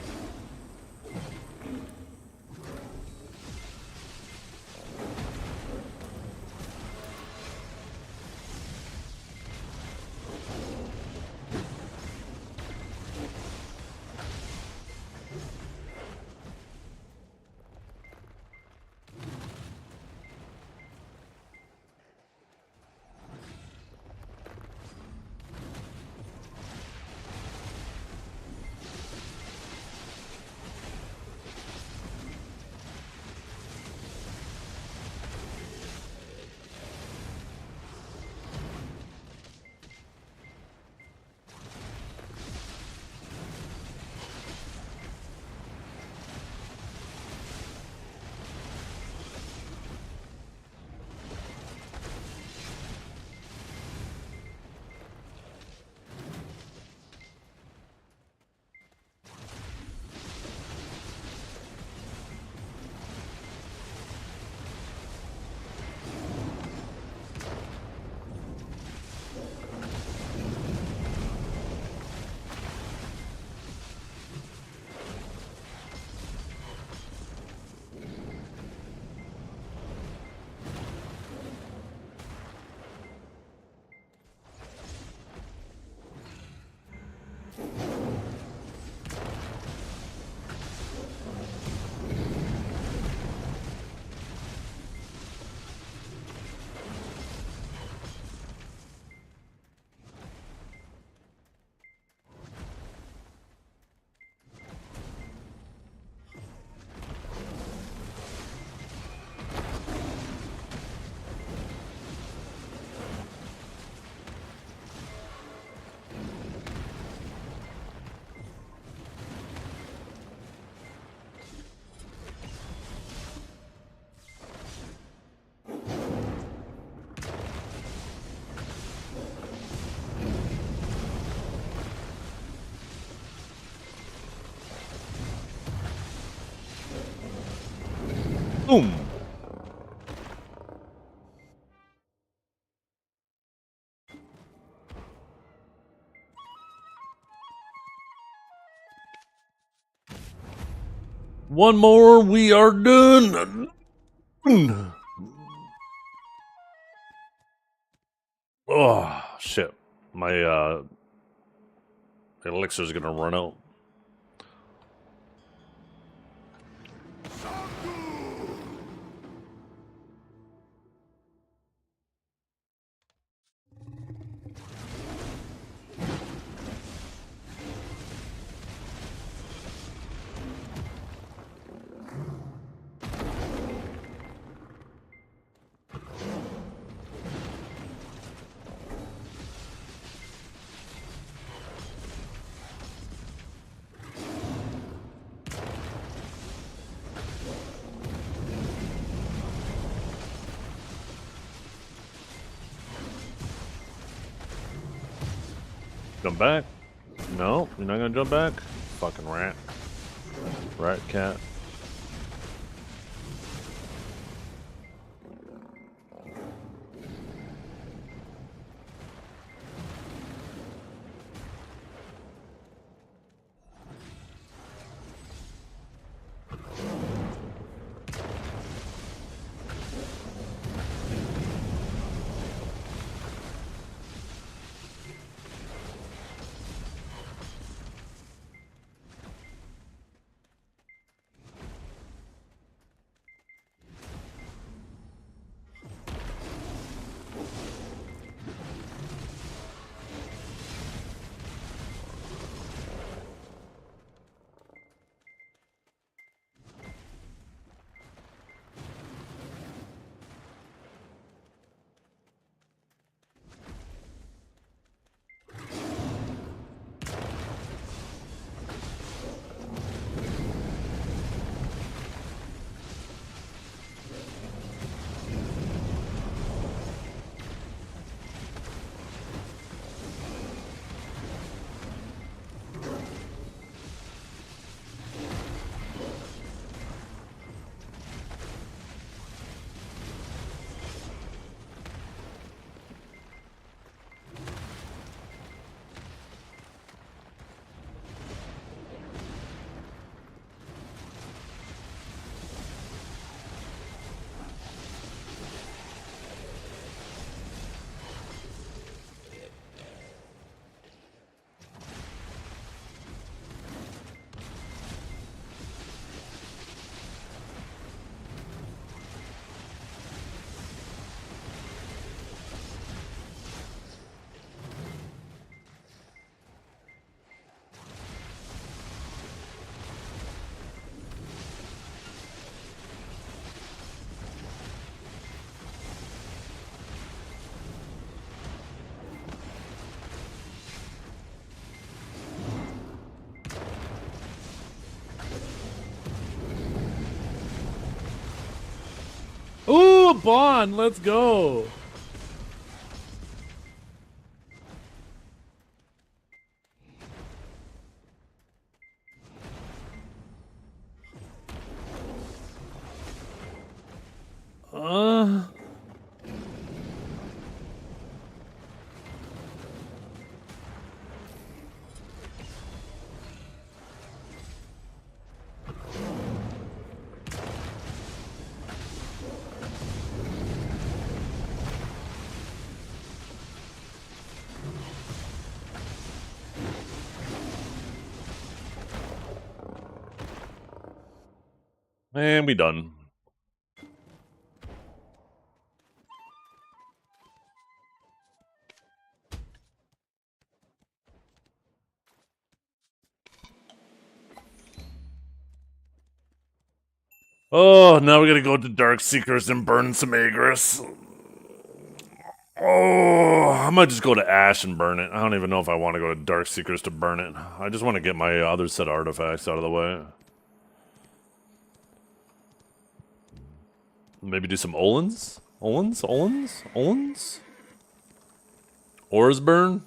Boom. One more, we are done. Oh, shit. My elixir's gonna run out. Jump back? No, you're not gonna jump back? Fucking rat. Rat cat. Ooh, Bond, let's go. And we done. Oh, now we gotta go to Dark Seekers and burn some Agris. Oh, I might just go to Ash and burn it. I don't even know if I want to go to Dark Seekers to burn it. I just want to get my other set of artifacts out of the way. Maybe do some Olins? Olins? Ores burn?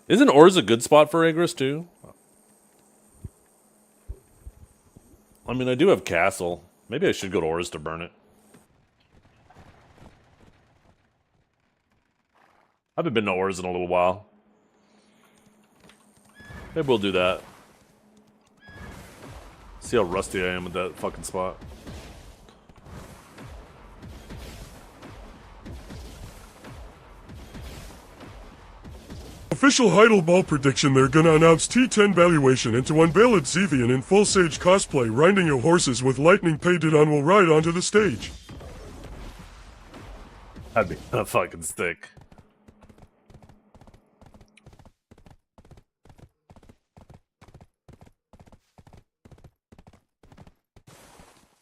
Isn't Ores a good spot for Agris too? I mean, I do have Castle. Maybe I should go to Ores to burn it. I haven't been to Ores in a little while. Maybe we'll do that. See how rusty I am with that fucking spot. Official Heidelball prediction, they're gonna announce T10 valuation and to unveil it Zevian in full Sage cosplay riding your horses with lightning painted on will ride onto the stage. That'd be a fucking stick.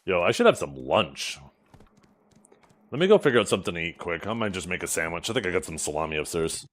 Yo, I should have some lunch. Let me go figure out something to eat quick. I might just make a sandwich. I think I got some salami upstairs.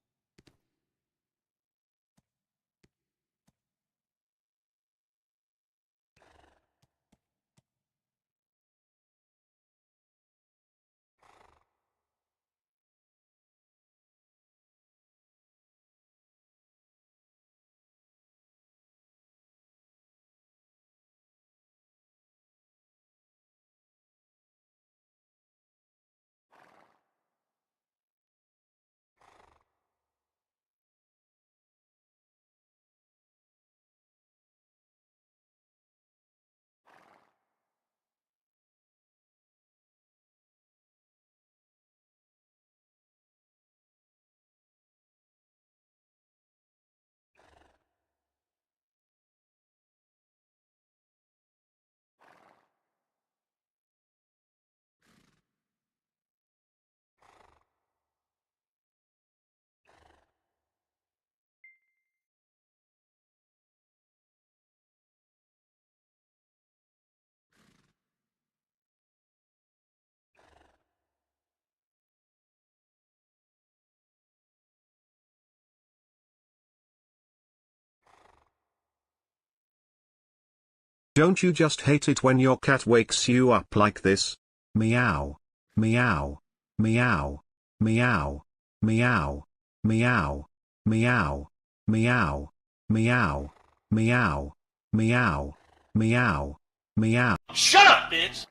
Don't you just hate it when your cat wakes you up like this? Meow. Meow. Meow. Meow. Meow. Meow. Meow. Meow. Meow. Meow. Meow. Meow. Meow. Shut up, bitch!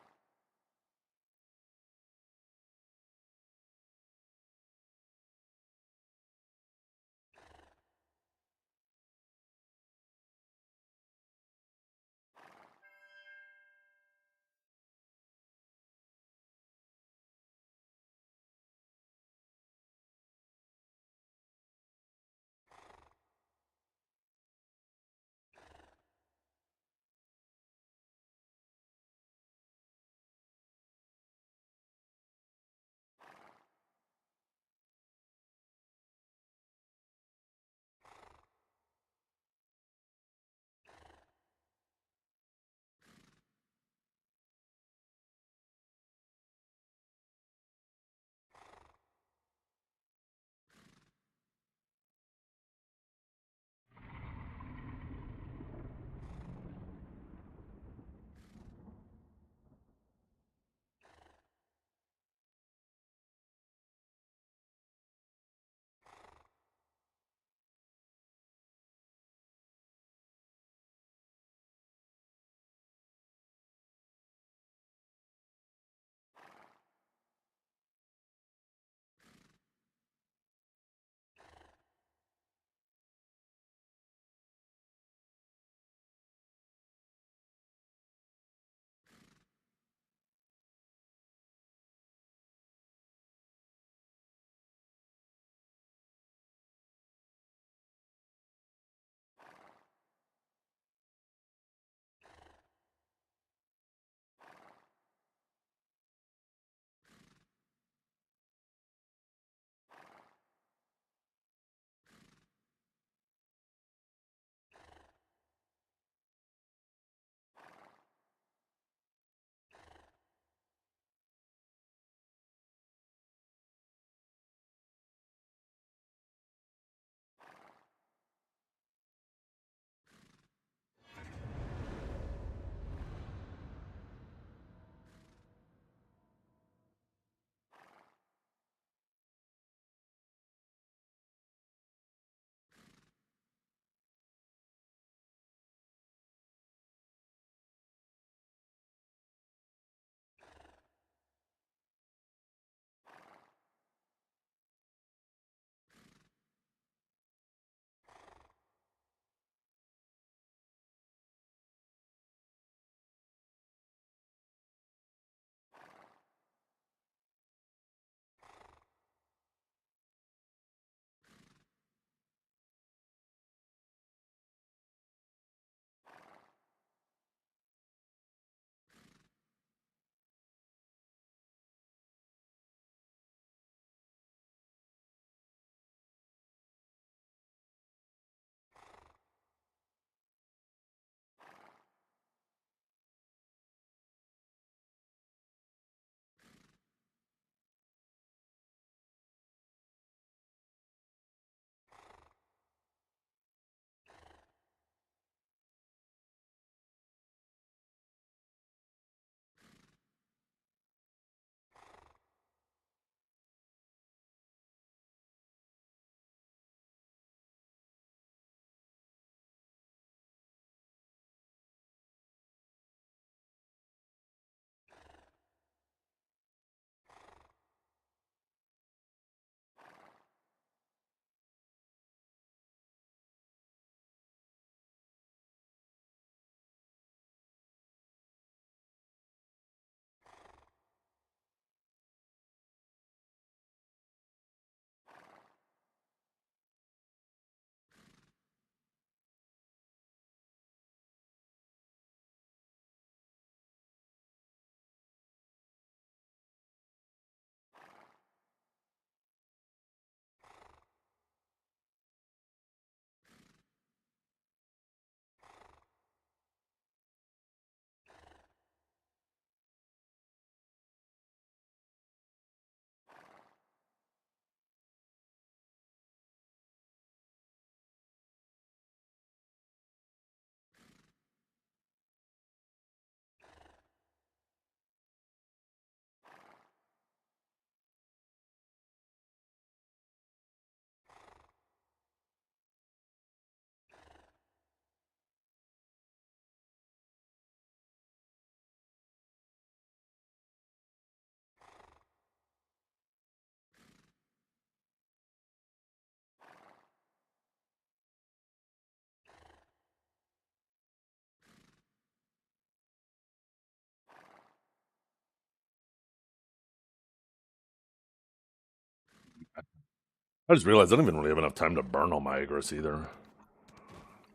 I just realized I don't even really have enough time to burn all my agros either.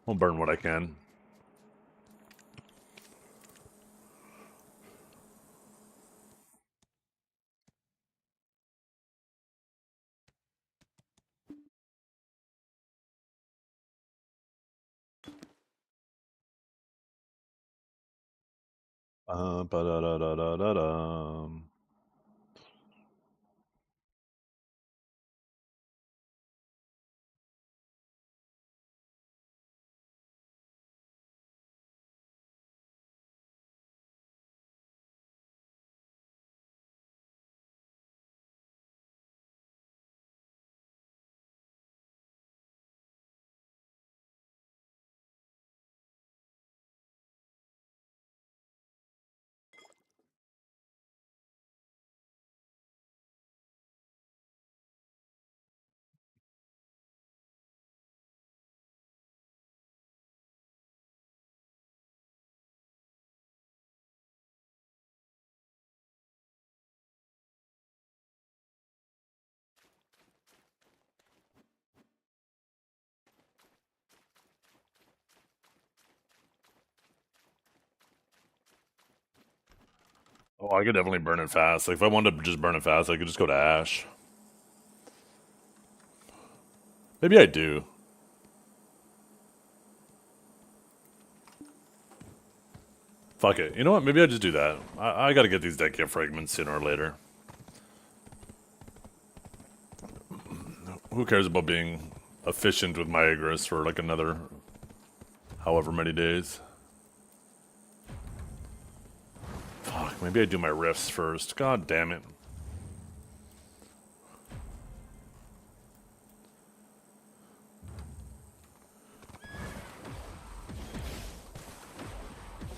I'll burn what I can. Ba-da-da-da-da-da-dum. Oh, I could definitely burn it fast. Like, if I wanted to just burn it fast, I could just go to Ash. Maybe I do. Fuck it. You know what? Maybe I just do that. I gotta get these deck kit fragments sooner or later. Who cares about being efficient with my agros for like another however many days? Fuck, maybe I do my riffs first. God damn it.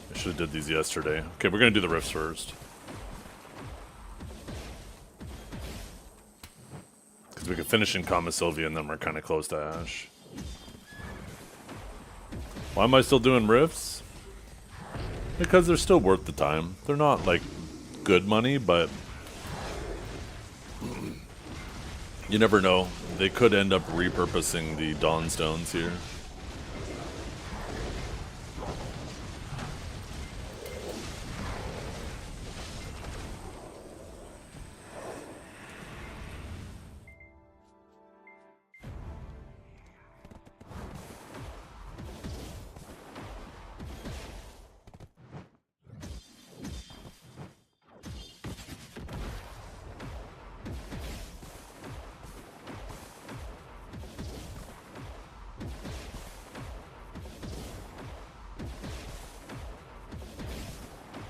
I should have did these yesterday. Okay, we're gonna do the riffs first. Because we can finish in Kama Sylvia and then we're kind of close to Ash. Why am I still doing riffs? Because they're still worth the time. They're not like good money, but you never know. They could end up repurposing the Dawn Stones here.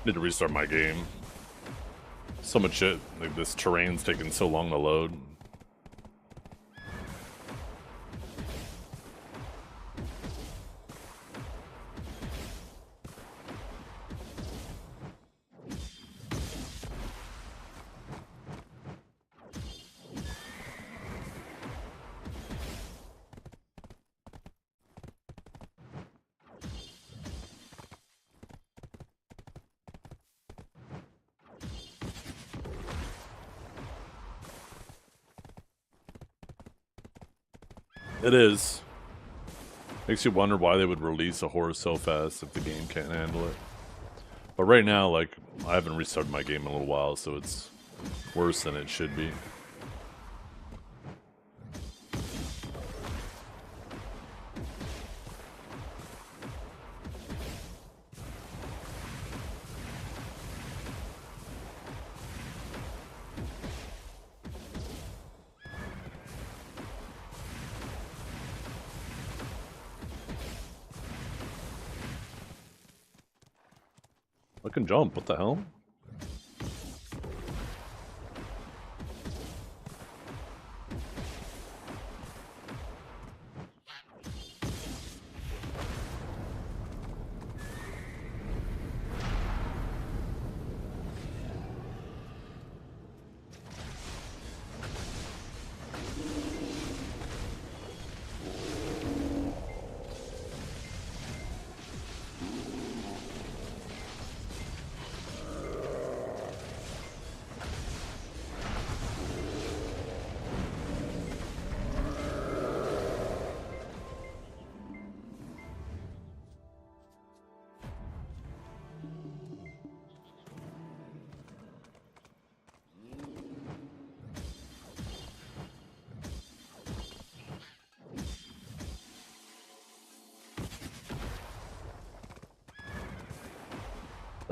Need to restart my game. So much shit. Like, this terrain's taking so long to load. It is. Makes you wonder why they would release a horse so fast if the game can't handle it. But right now, like, I haven't restarted my game in a little while, so it's worse than it should be. I can jump, what the hell?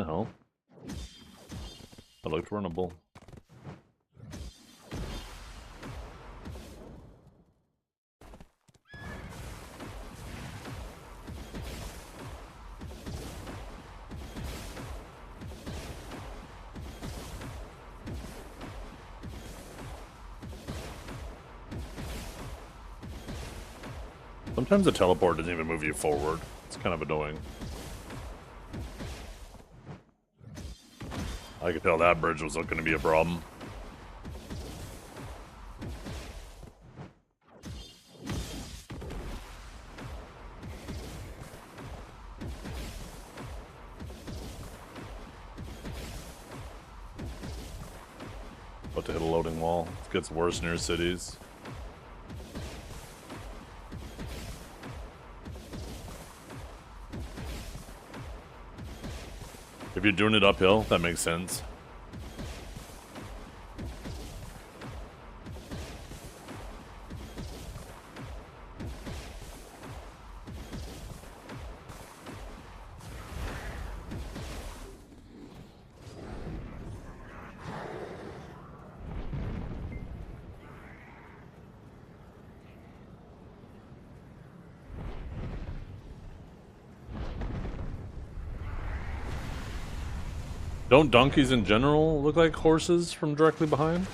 The hell? That looked runnable. Sometimes the teleport doesn't even move you forward. It's kind of annoying. I could tell that bridge was going to be a problem. About to hit a loading wall. It gets worse near cities. If you're doing it uphill, that makes sense. Don't donkeys in general look like horses from directly behind?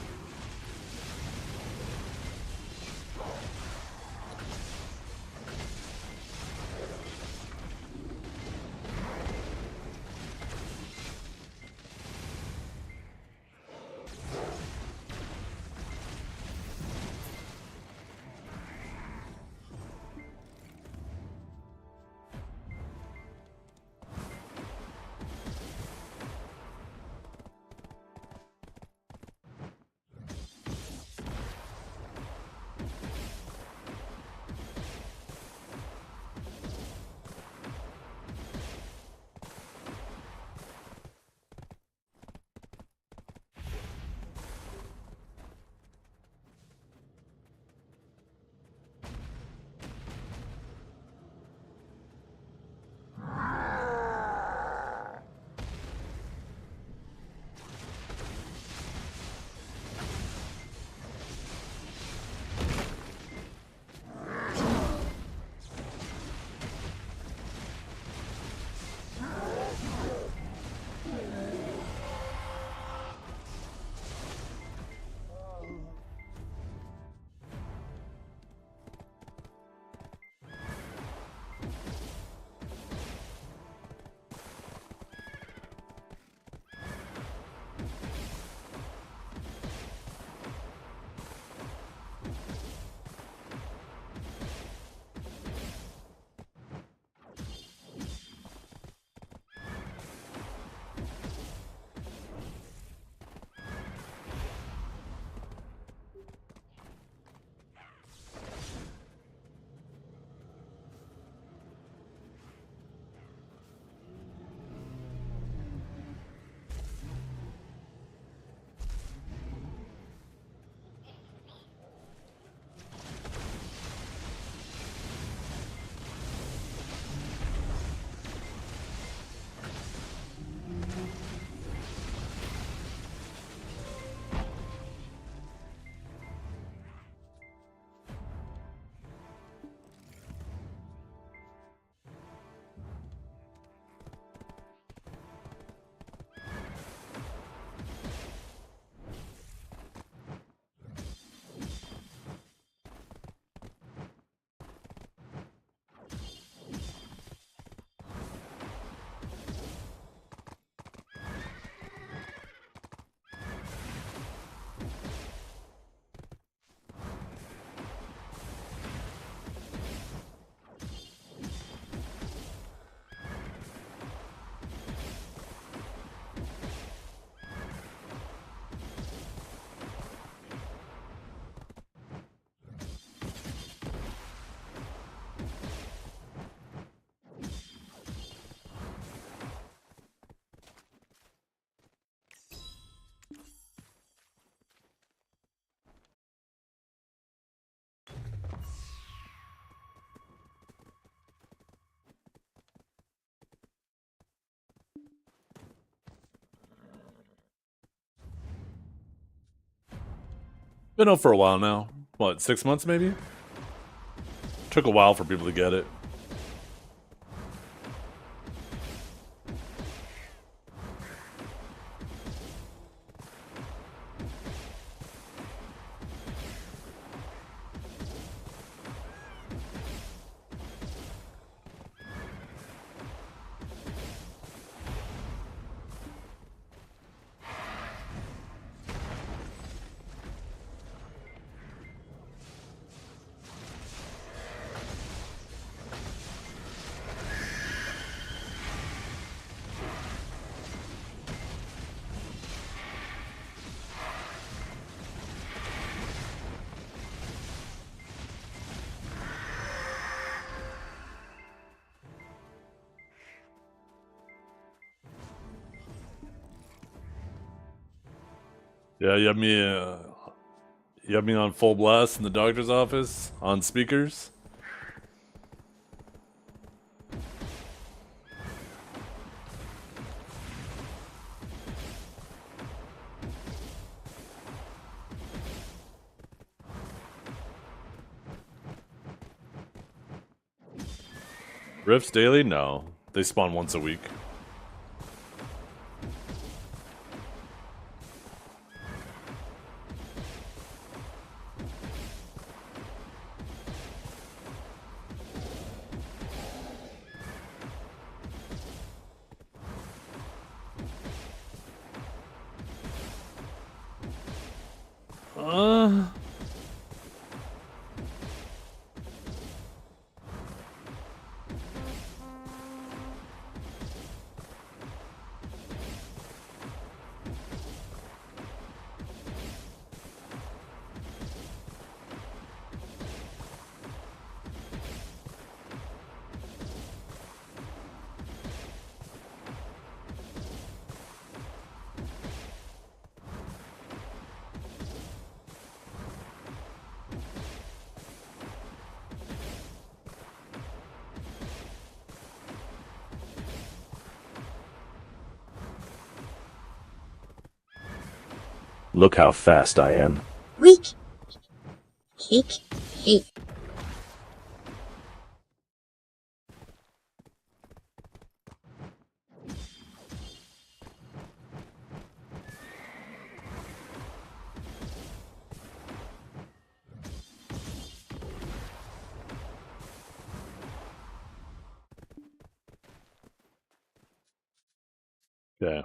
Been out for a while now. What, 6 months maybe? Took a while for people to get it. Yeah, you have me on full blast in the doctor's office on speakers. Rifts daily? No. They spawn once a week. Uh... Look how fast I am. Weak. Cake. Hate. Yeah.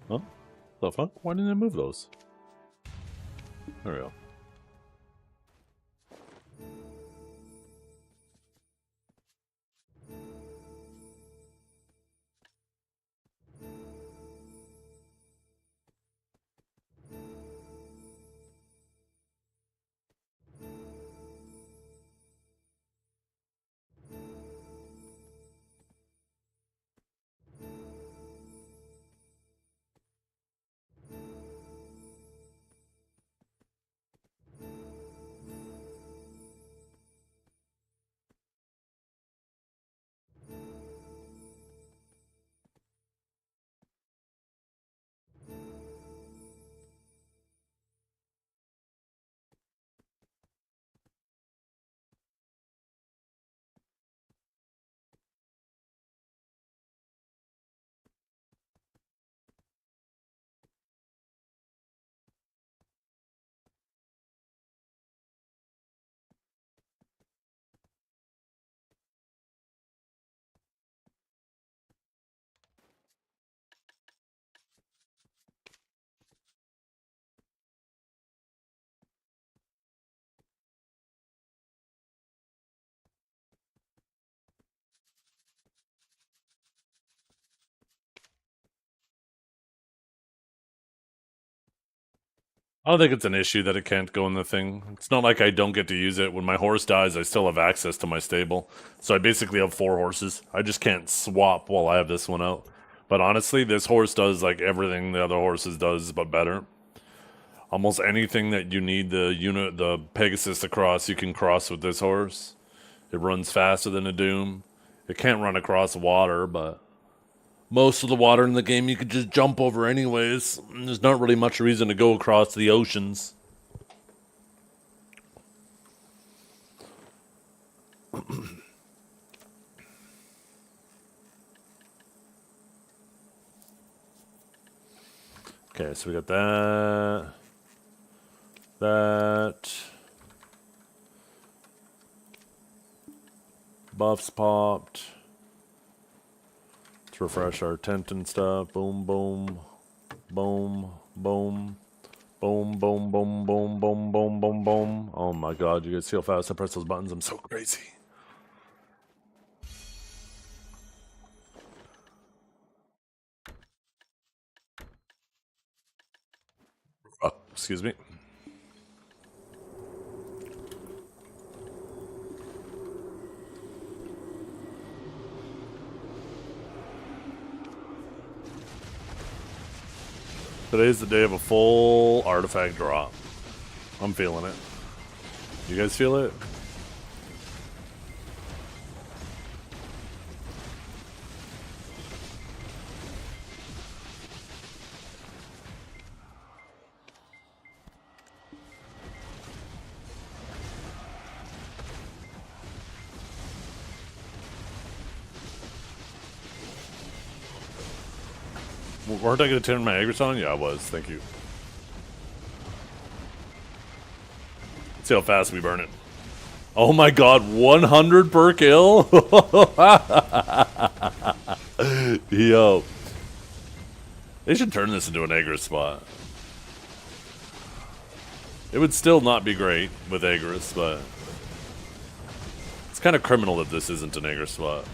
Huh? The fuck? Why didn't I move those? There we go. I don't think it's an issue that it can't go in the thing. It's not like I don't get to use it. When my horse dies, I still have access to my stable. So I basically have 4 horses. I just can't swap while I have this one out. But honestly, this horse does like everything the other horses does, but better. Almost anything that you need the Pegasus to cross, you can cross with this horse. It runs faster than a Doom. It can't run across water, but most of the water in the game you could just jump over anyways. There's not really much reason to go across the oceans. Okay, so we got that. Buffs popped. Let's refresh our tent and stuff. Boom, boom, boom, boom, boom, boom, boom, boom, boom, boom, boom, boom. Oh my god, you guys see how fast I press those buttons? I'm so crazy. Oh, excuse me. Today's the day of a full artifact drop. I'm feeling it. You guys feel it? Weren't I going to turn my aggro on? Yeah, I was. Thank you. Let's see how fast we burn it. Oh my god, 100 per kill? Yo. They should turn this into an aggro spot. It would still not be great with Agris, but it's kind of criminal that this isn't an aggro spot.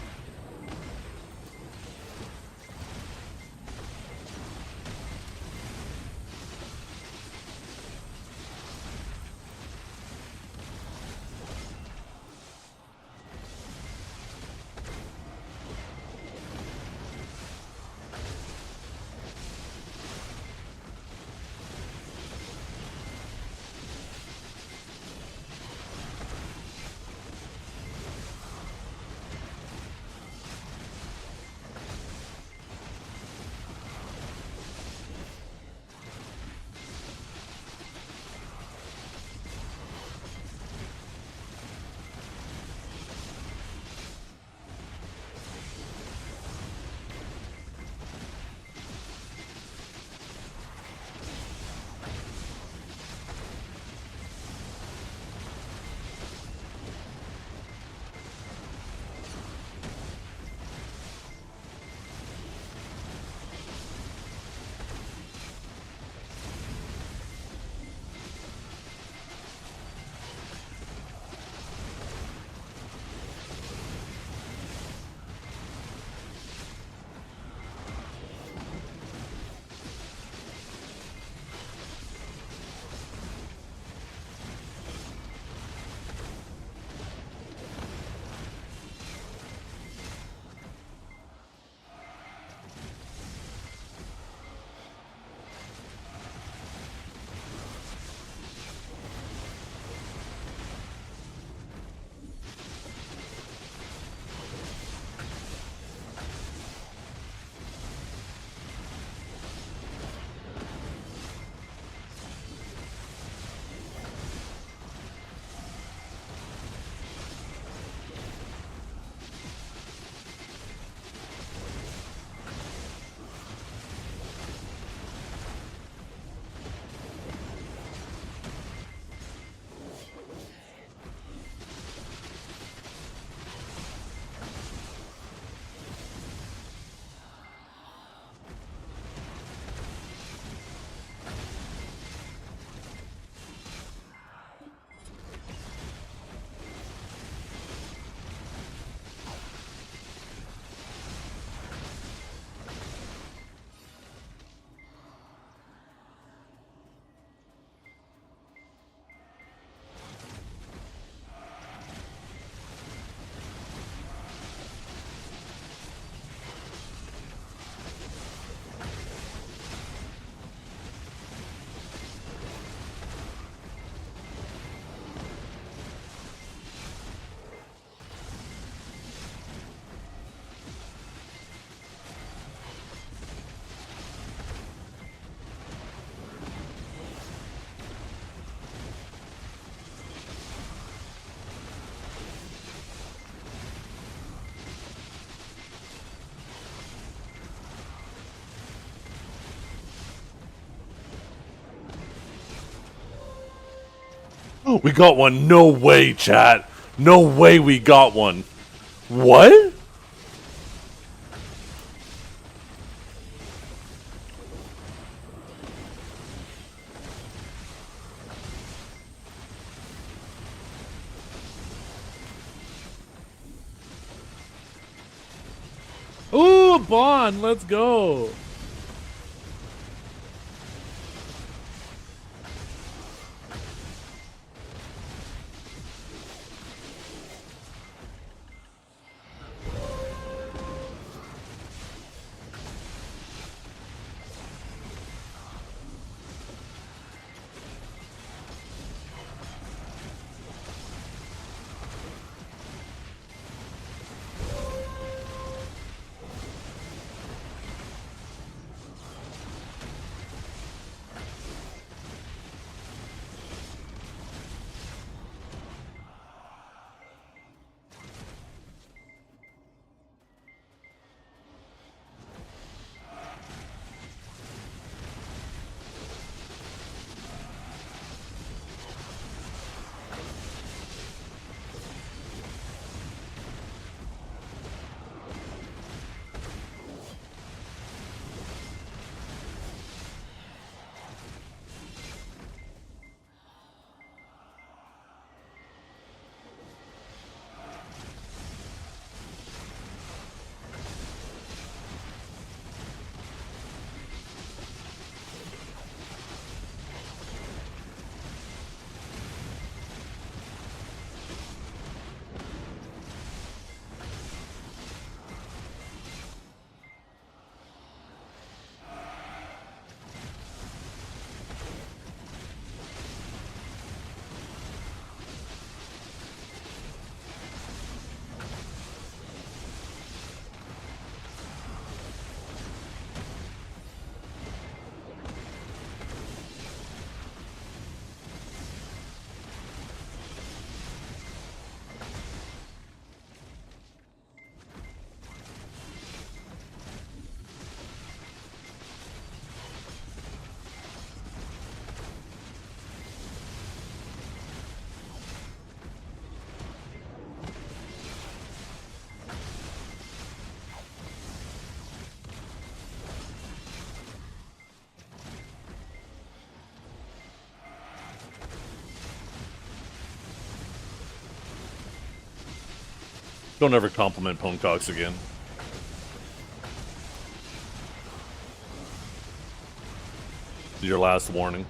We got one. No way, chat. No way we got one. What? Ooh, Bond, let's go. Don't ever compliment Ponecox again. Your last warning.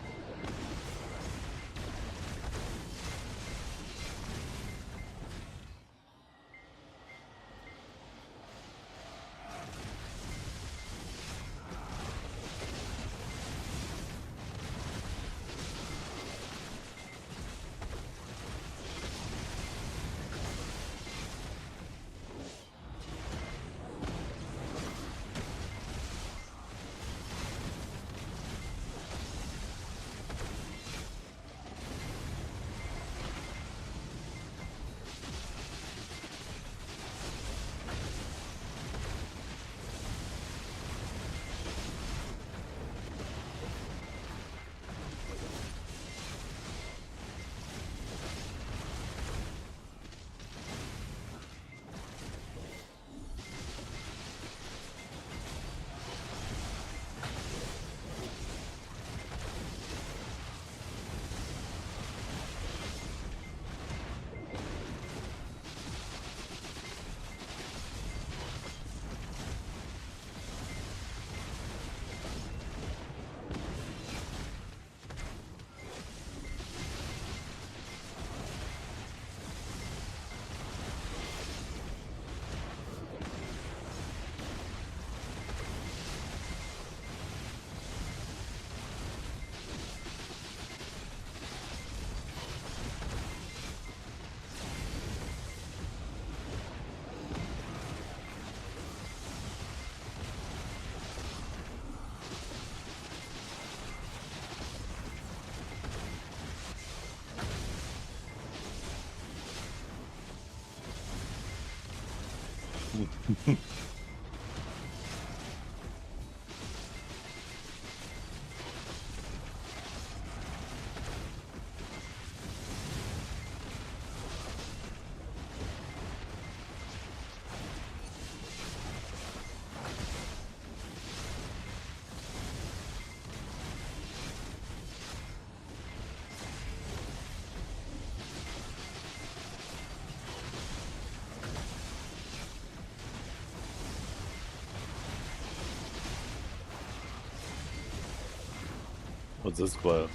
What's this clue?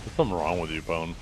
There's something wrong with you, Pone.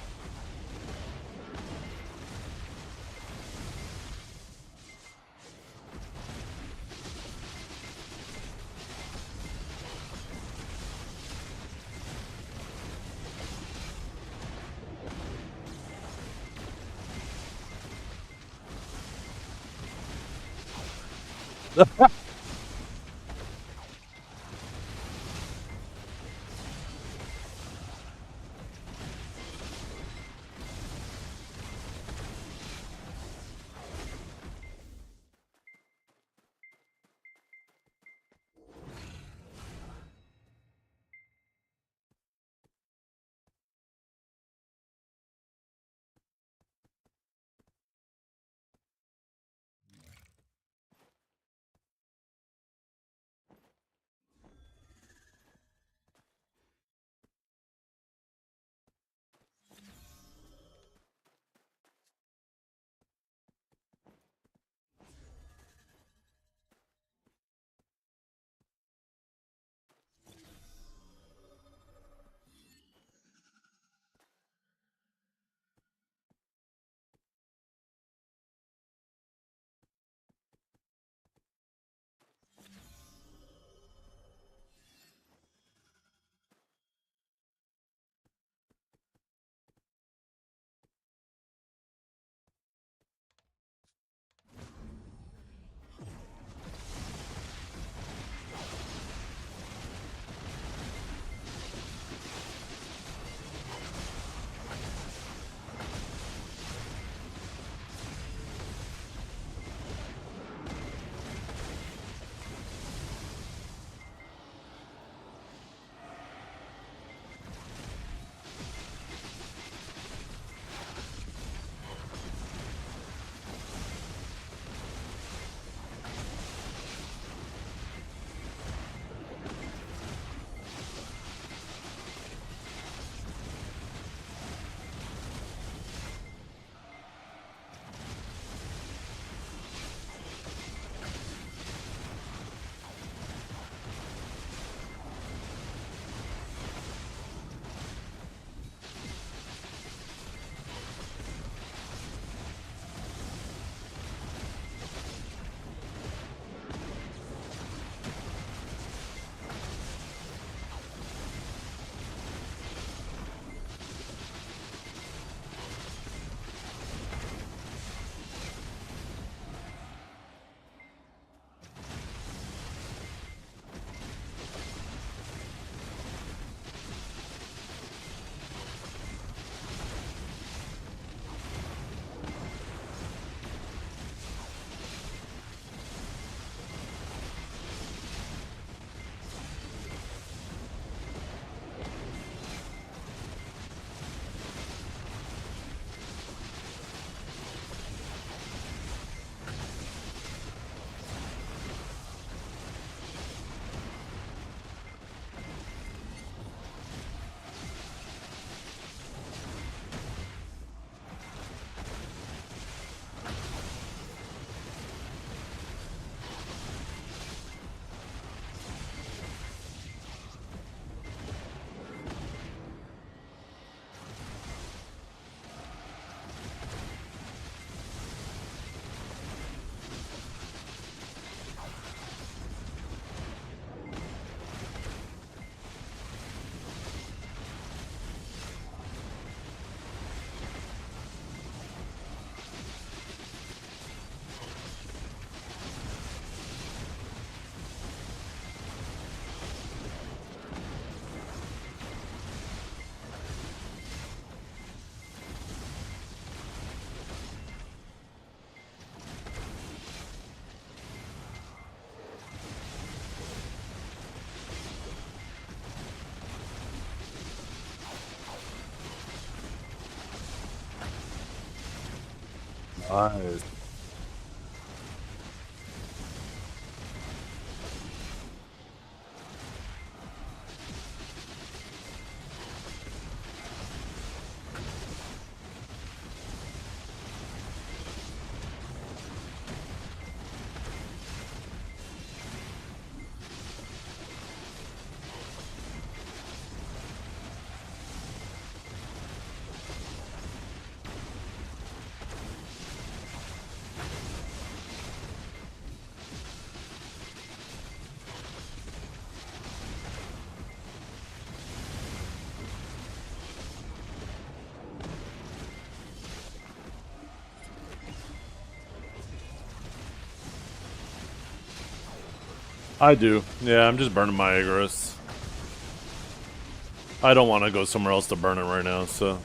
Nice. I do. Yeah, I'm just burning my Agorist. I don't want to go somewhere else to burn it right now, so.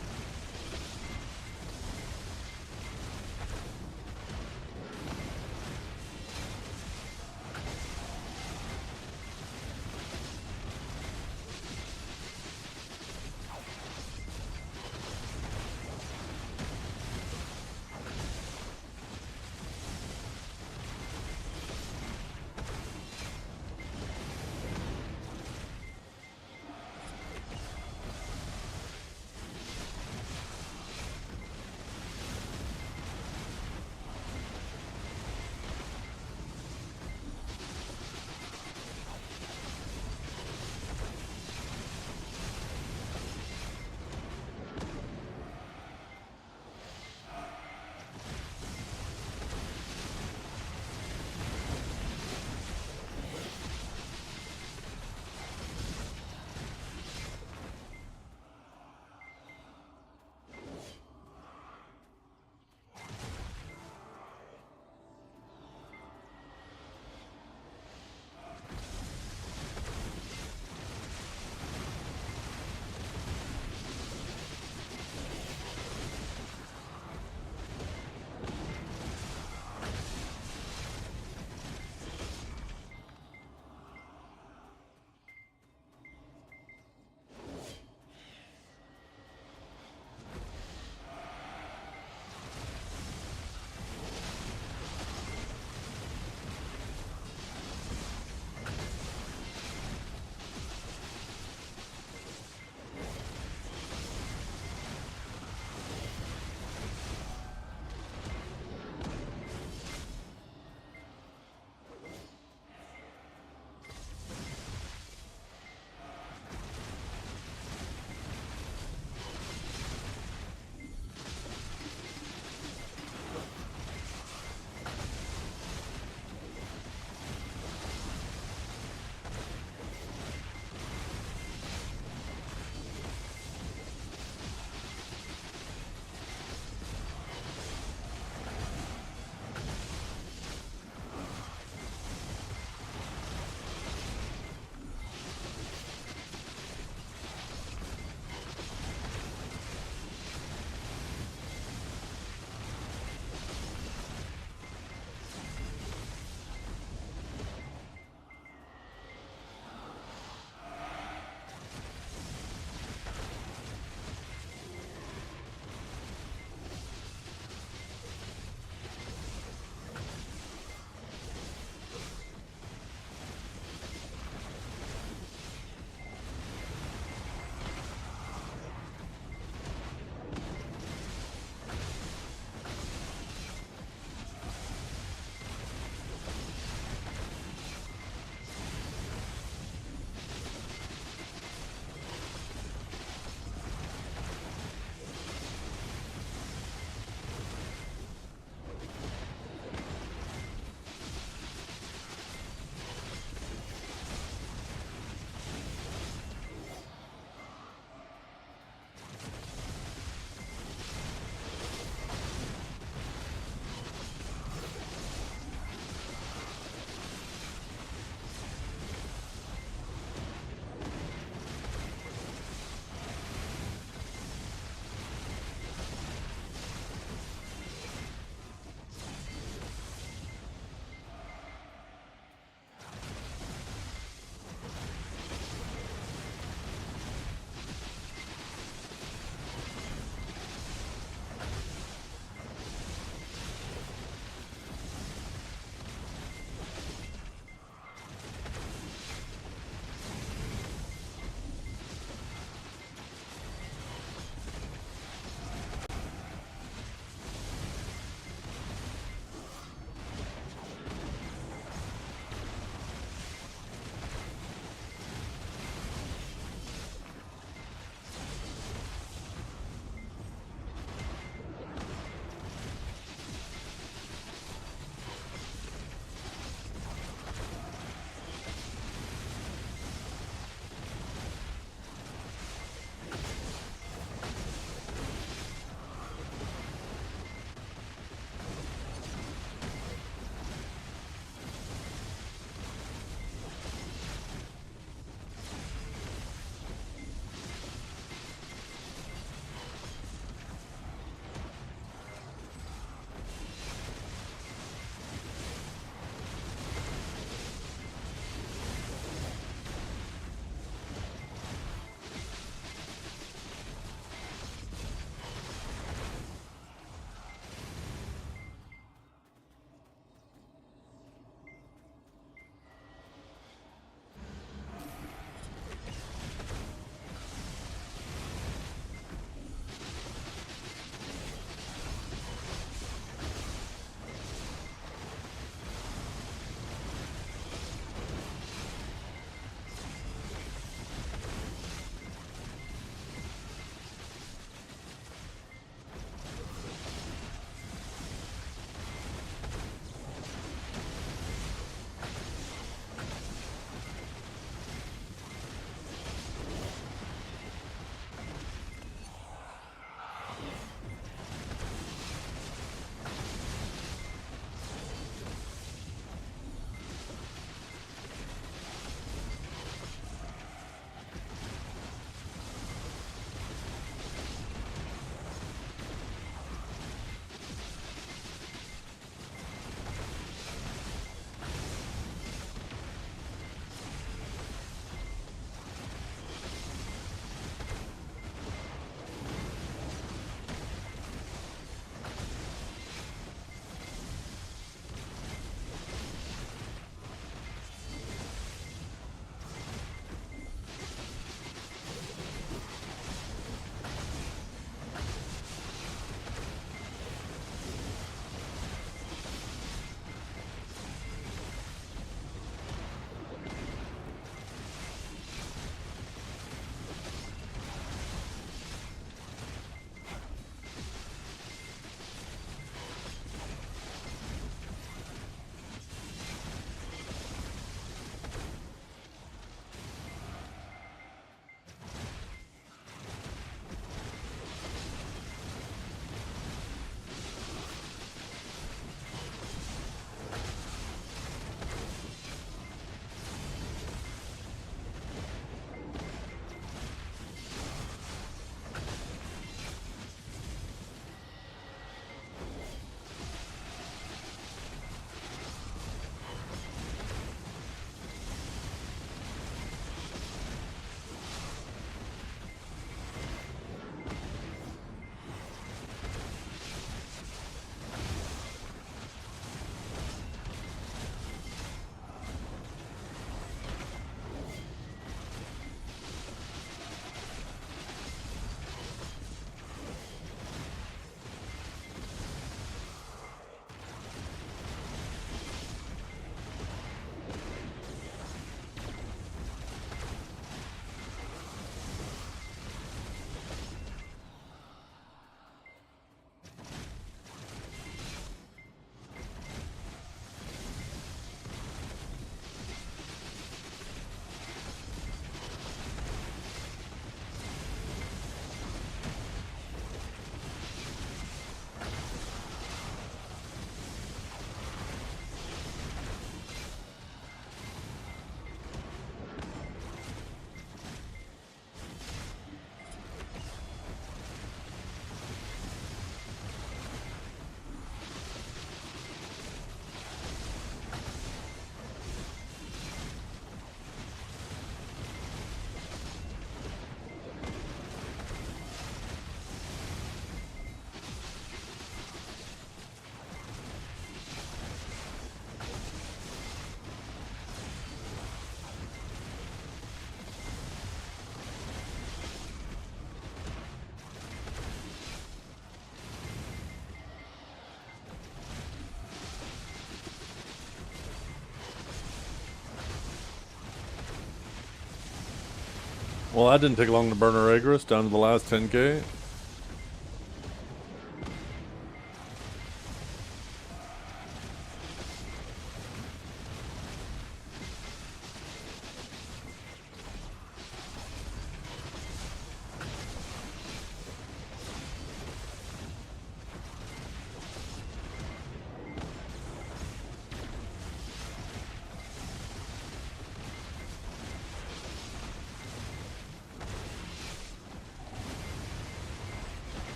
Well, that didn't take long to burn our Agris down to the last 10k.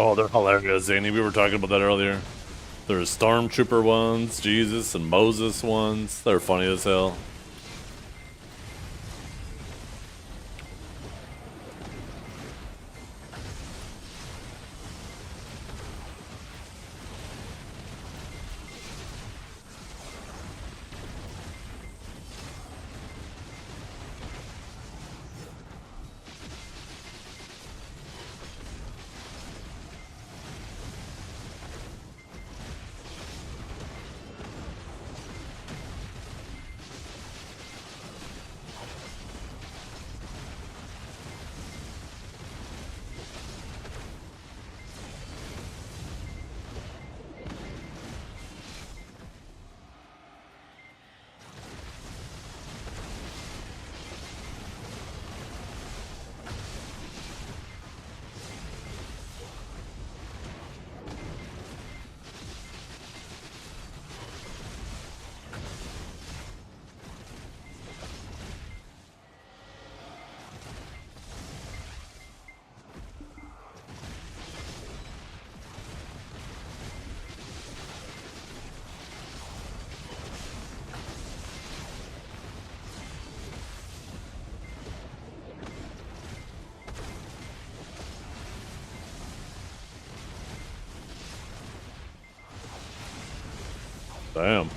Oh, they're hilarious, Zany. We were talking about that earlier. There's Stormtrooper ones, Jesus and Moses ones. They're funny as hell. Damn.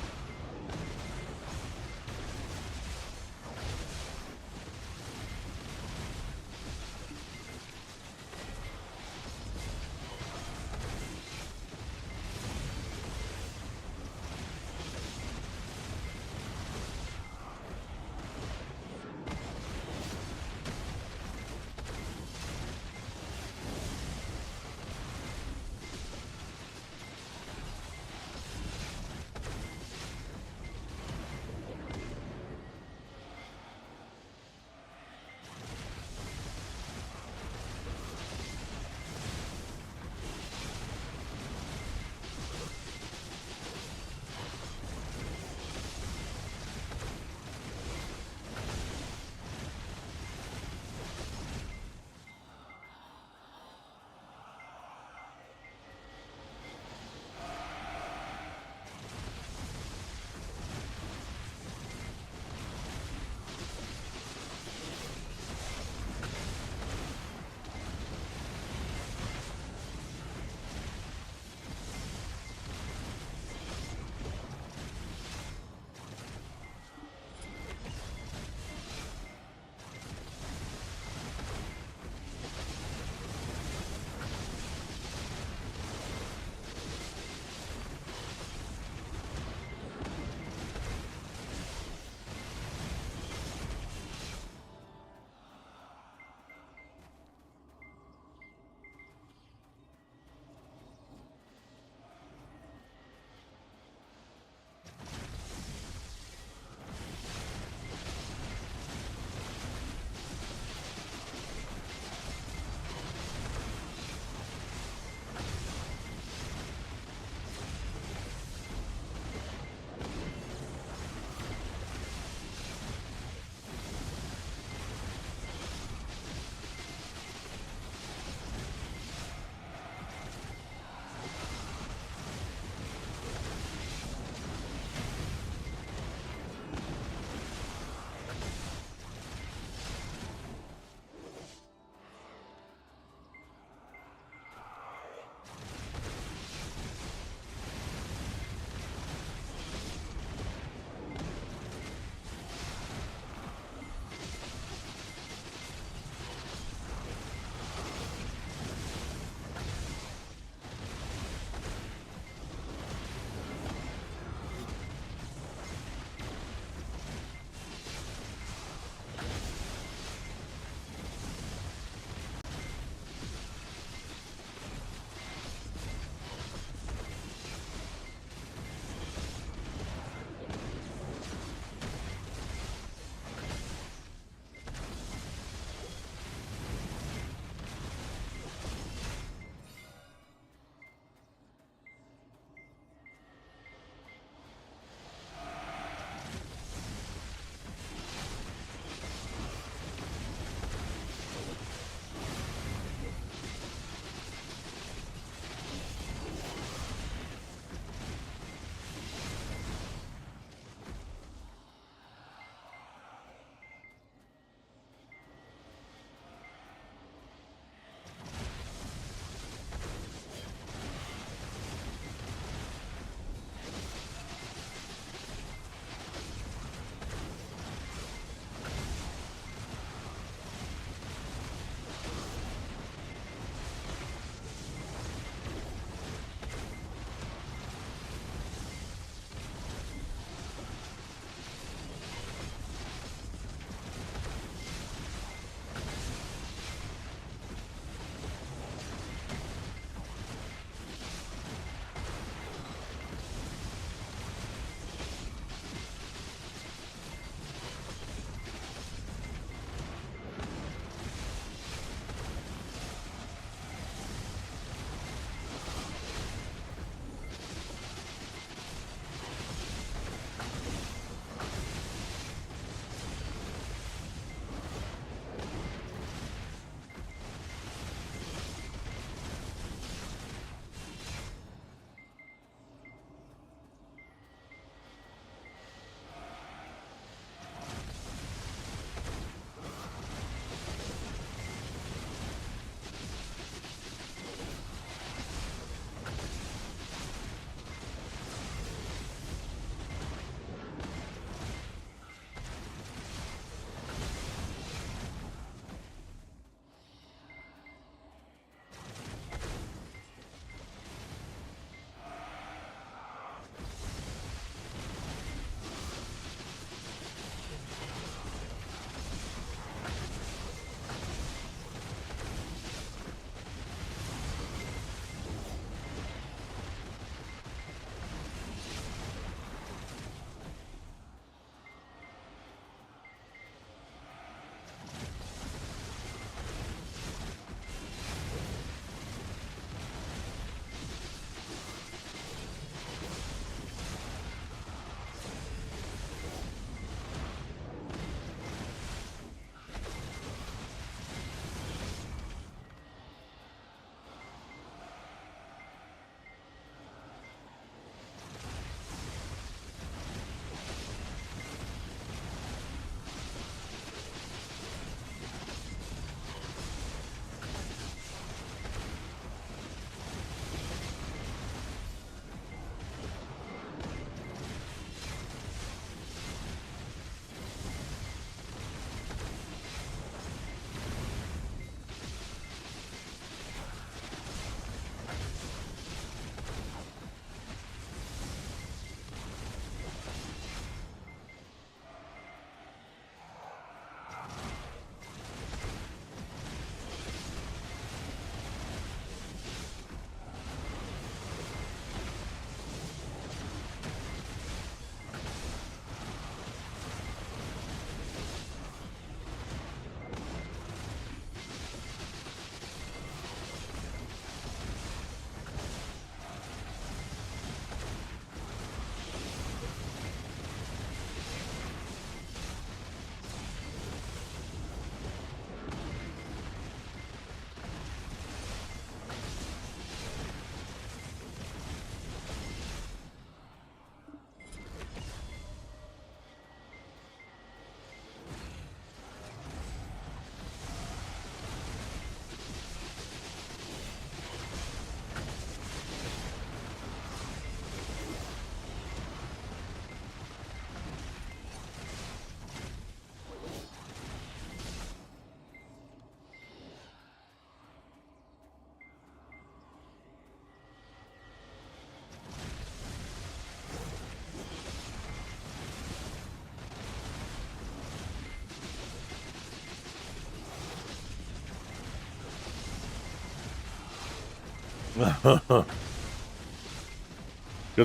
Good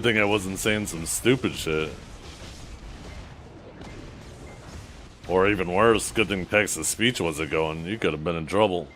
thing I wasn't saying some stupid shit. Or even worse, good thing text-to-speech wasn't going. You could have been in trouble.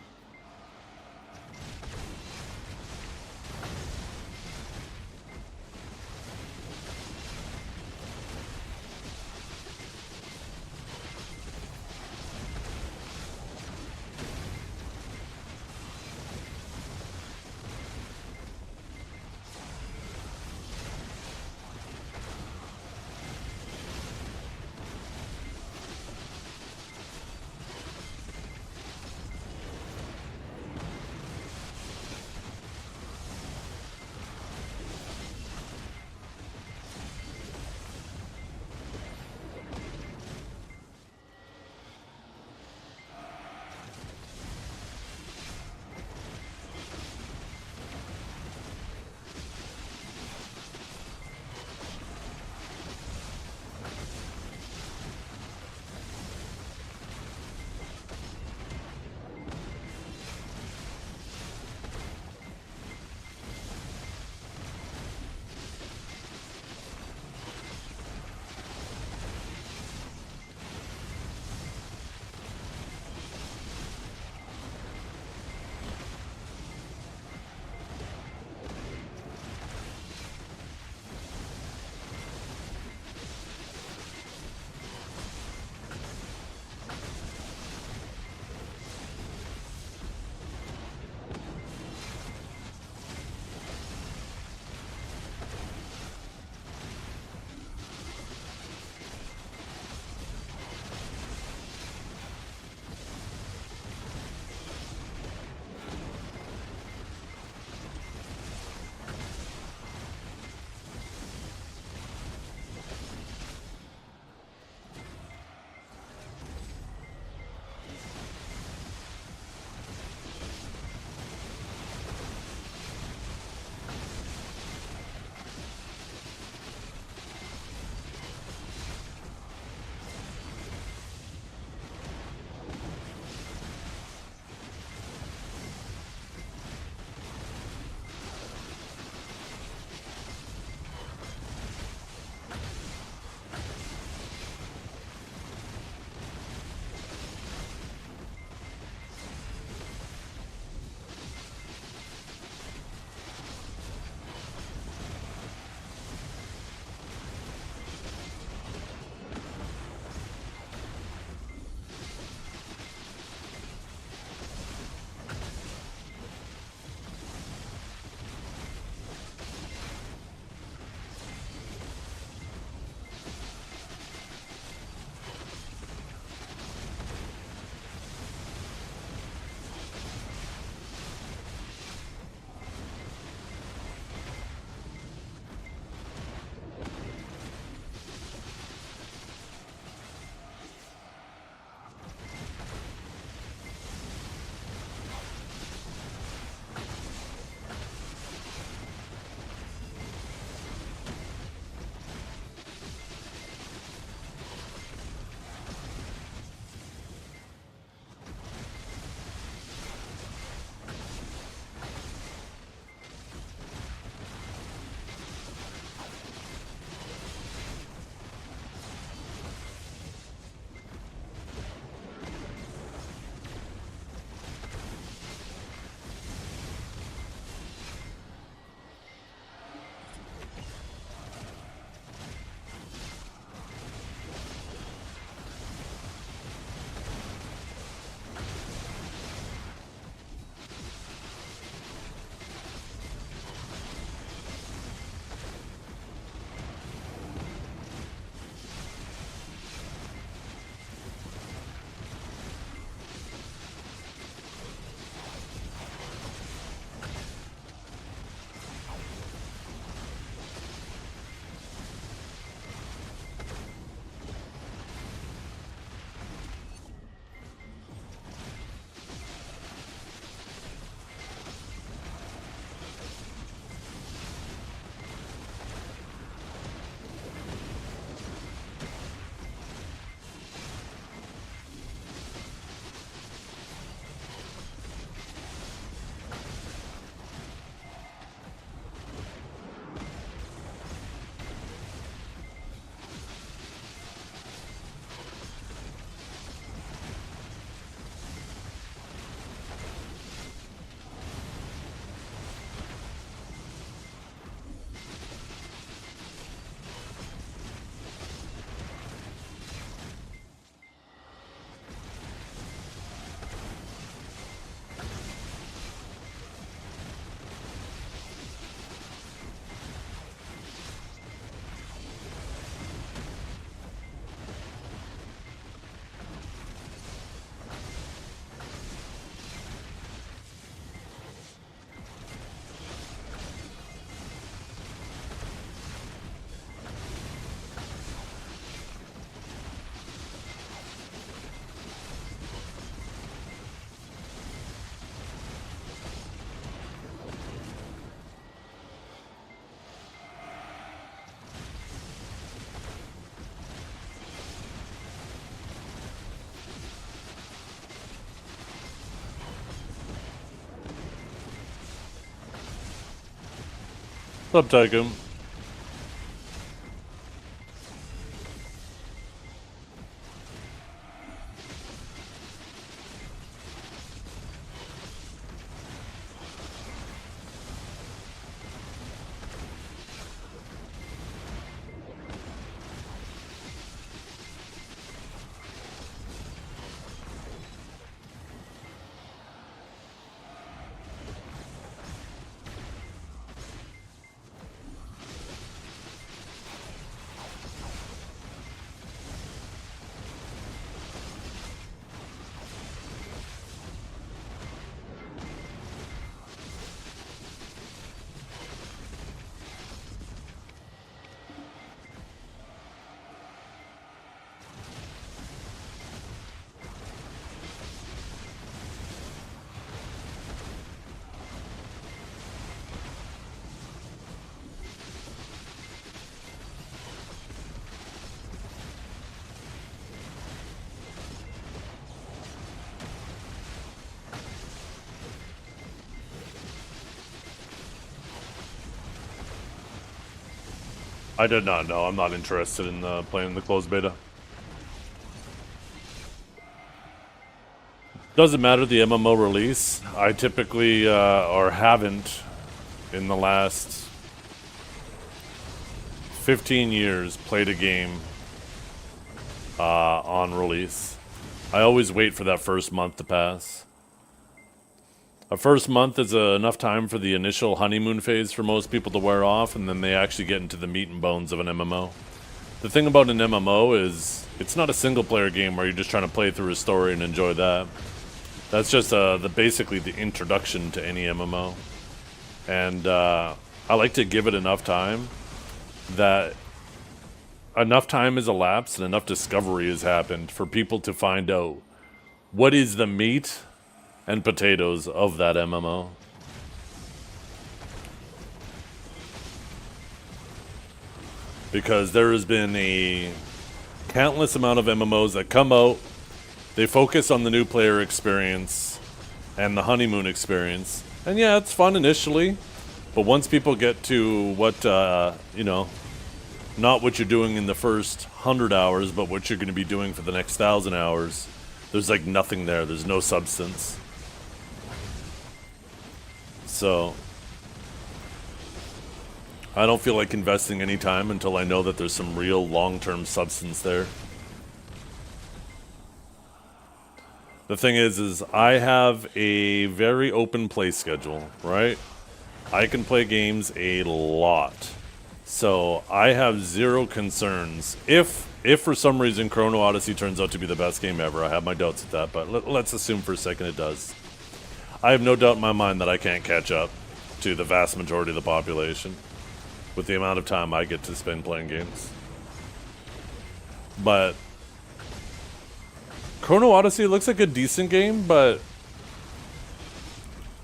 What's up, Tycoon? I did not know. I'm not interested in playing the closed beta. Doesn't matter the MMO release. I typically, or haven't, in the last 15 years, played a game on release. I always wait for that first month to pass. A first month is enough time for the initial honeymoon phase for most people to wear off, and then they actually get into the meat and bones of an MMO. The thing about an MMO is it's not a single-player game where you're just trying to play through a story and enjoy that. That's just basically the introduction to any MMO. And I like to give it enough time that enough time has elapsed and enough discovery has happened for people to find out what is the meat and potatoes of that MMO. Because there has been a countless amount of MMOs that come out, they focus on the new player experience and the honeymoon experience. And yeah, it's fun initially, but once people get to what, you know, not what you're doing in the first 100 hours, but what you're going to be doing for the next 1,000 hours, there's like nothing there. There's no substance. So I don't feel like investing any time until I know that there's some real long-term substance there. The thing is I have a very open play schedule, right? I can play games a lot. So I have zero concerns. If for some reason Chrono Odyssey turns out to be the best game ever, I have my doubts at that, but let's assume for a second it does. I have no doubt in my mind that I can't catch up to the vast majority of the population with the amount of time I get to spend playing games. But Chrono Odyssey looks like a decent game, but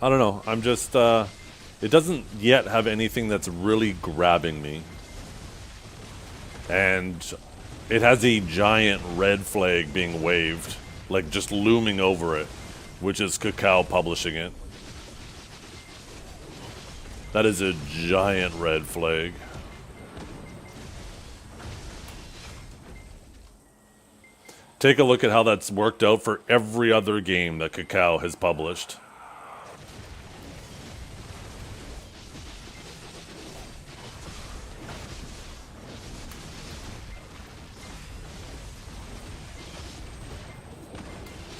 I don't know. I'm just, it doesn't yet have anything that's really grabbing me. And it has a giant red flag being waved, like just looming over it, which is Kakao publishing it. That is a giant red flag. Take a look at how that's worked out for every other game that Kakao has published.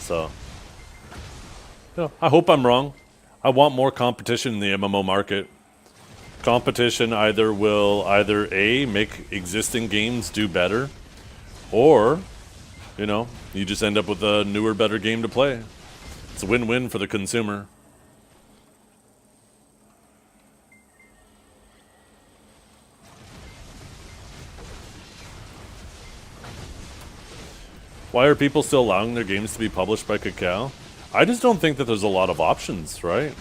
So, you know, I hope I'm wrong. I want more competition in the MMO market. Competition will either A, make existing games do better, or, you know, you just end up with a newer, better game to play. It's a win-win for the consumer. Why are people still allowing their games to be published by Kakao? I just don't think that there's a lot of options, right?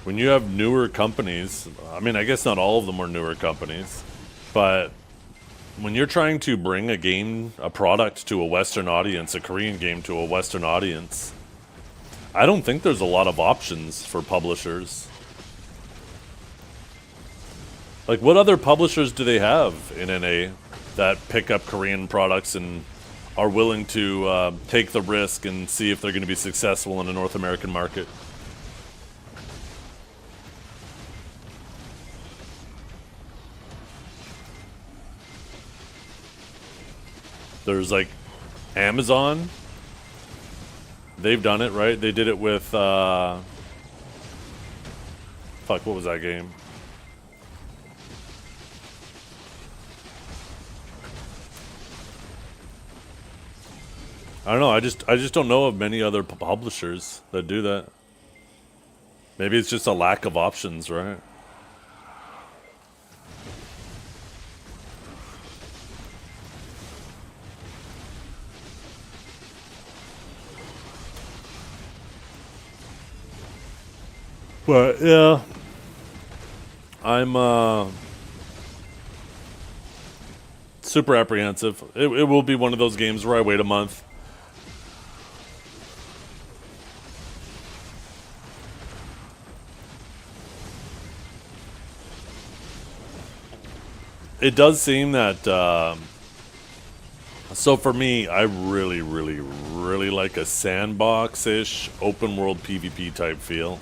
When you have newer companies, I mean, I guess not all of them are newer companies, but when you're trying to bring a product to a Western audience, a Korean game to a Western audience, I don't think there's a lot of options for publishers. Like, what other publishers do they have in NA that pick up Korean products and are willing to take the risk and see if they're going to be successful in the North American market? There's like Amazon. They've done it, right? They did it with fuck, what was that game? I don't know. I just don't know of many other publishers that do that. Maybe it's just a lack of options, right? But yeah, I'm super apprehensive. It will be one of those games where I wait a month. It does seem that, so for me, I really, really, really like a sandbox-ish, open-world PvP type feel.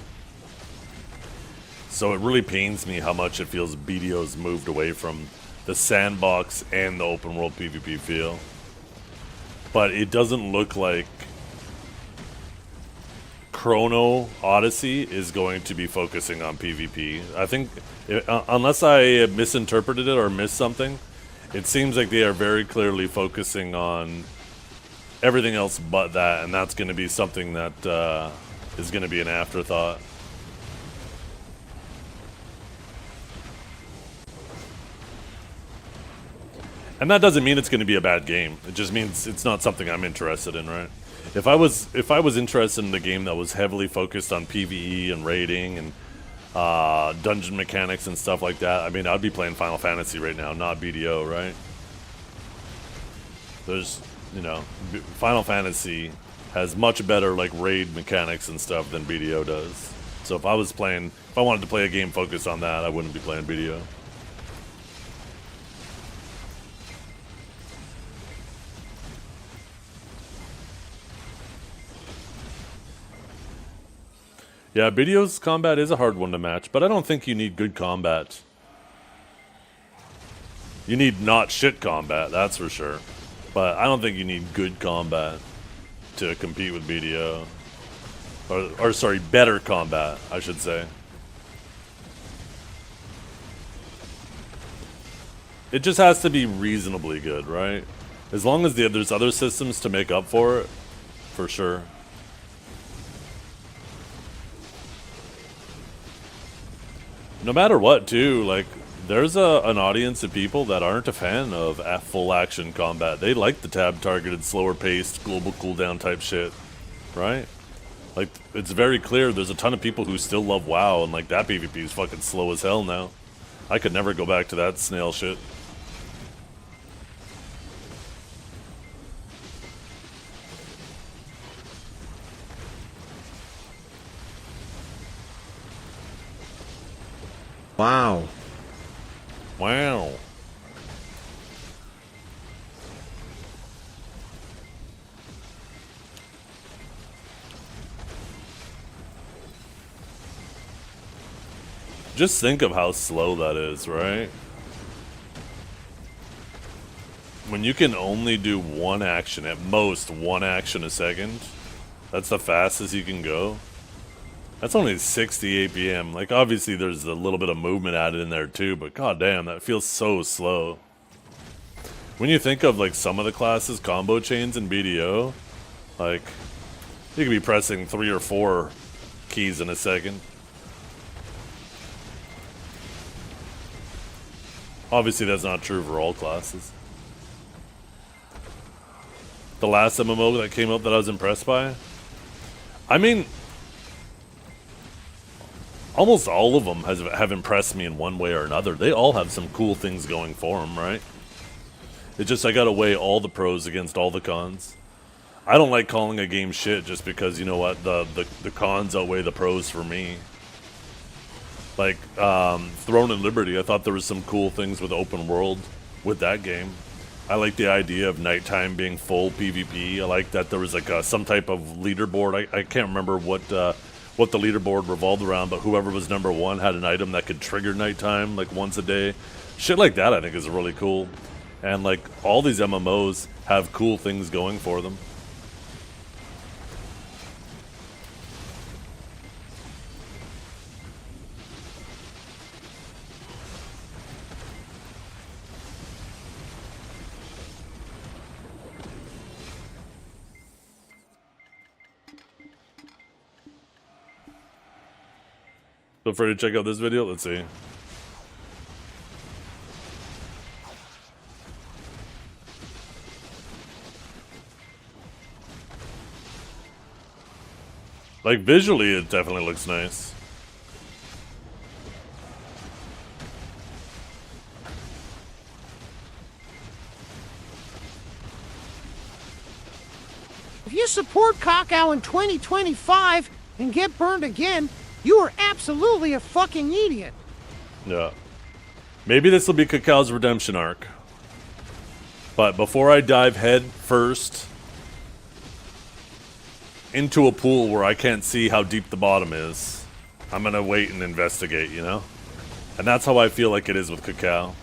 So it really pains me how much it feels BDO's moved away from the sandbox and the open-world PvP feel. But it doesn't look like Chrono Odyssey is going to be focusing on PvP. I think, unless I misinterpreted it or missed something, it seems like they are very clearly focusing on everything else but that, and that's going to be something that is going to be an afterthought. And that doesn't mean it's going to be a bad game. It just means it's not something I'm interested in, right? If I was interested in a game that was heavily focused on PvE and raiding and dungeon mechanics and stuff like that, I mean, I'd be playing Final Fantasy right now, not BDO, right? There's, you know, Final Fantasy has much better like raid mechanics and stuff than BDO does. So if I wanted to play a game focused on that, I wouldn't be playing BDO. Yeah, BDO's combat is a hard one to match, but I don't think you need good combat. You need not shit combat, that's for sure. But I don't think you need good combat to compete with BDO. Or sorry, better combat, I should say. It just has to be reasonably good, right? As long as there's other systems to make up for it, for sure. No matter what, too, like, there's an audience of people that aren't a fan of full action combat. They like the tab-targeted, slower-paced, global cooldown type shit, right? Like, it's very clear there's a ton of people who still love WoW, and, like, that PvP is fucking slow as hell now. I could never go back to that snail shit. Wow. Wow. Just think of how slow that is, right? When you can only do one action, at most one action a second, that's the fastest you can go. That's only 60 APM. Like, obviously there's a little bit of movement added in there too, but goddamn, that feels so slow. When you think of, like, some of the classes, combo chains in BDO, like, you could be pressing 3 or 4 keys in a second. Obviously that's not true for all classes. The last MMO that came out that I was impressed by? I mean, almost all of them have impressed me in one way or another. They all have some cool things going for them, right? It's just I gotta weigh all the pros against all the cons. I don't like calling a game shit just because, you know what, the cons outweigh the pros for me. Like Throne and Liberty, I thought there was some cool things with open world with that game. I like the idea of nighttime being full PvP. I like that there was like some type of leaderboard. I can't remember what the leaderboard revolved around, but whoever was number one had an item that could trigger nighttime like once a day. Shit like that I think is really cool. And like all these MMOs have cool things going for them. Feel free to check out this video. Let's see. Like visually, it definitely looks nice. If you support Kakao in 2025 and get burned again, you are absolutely a fucking idiot. Yeah. Maybe this will be Kakao's redemption arc. But before I dive head first into a pool where I can't see how deep the bottom is, I'm gonna wait and investigate, you know? And that's how I feel like it is with Kakao.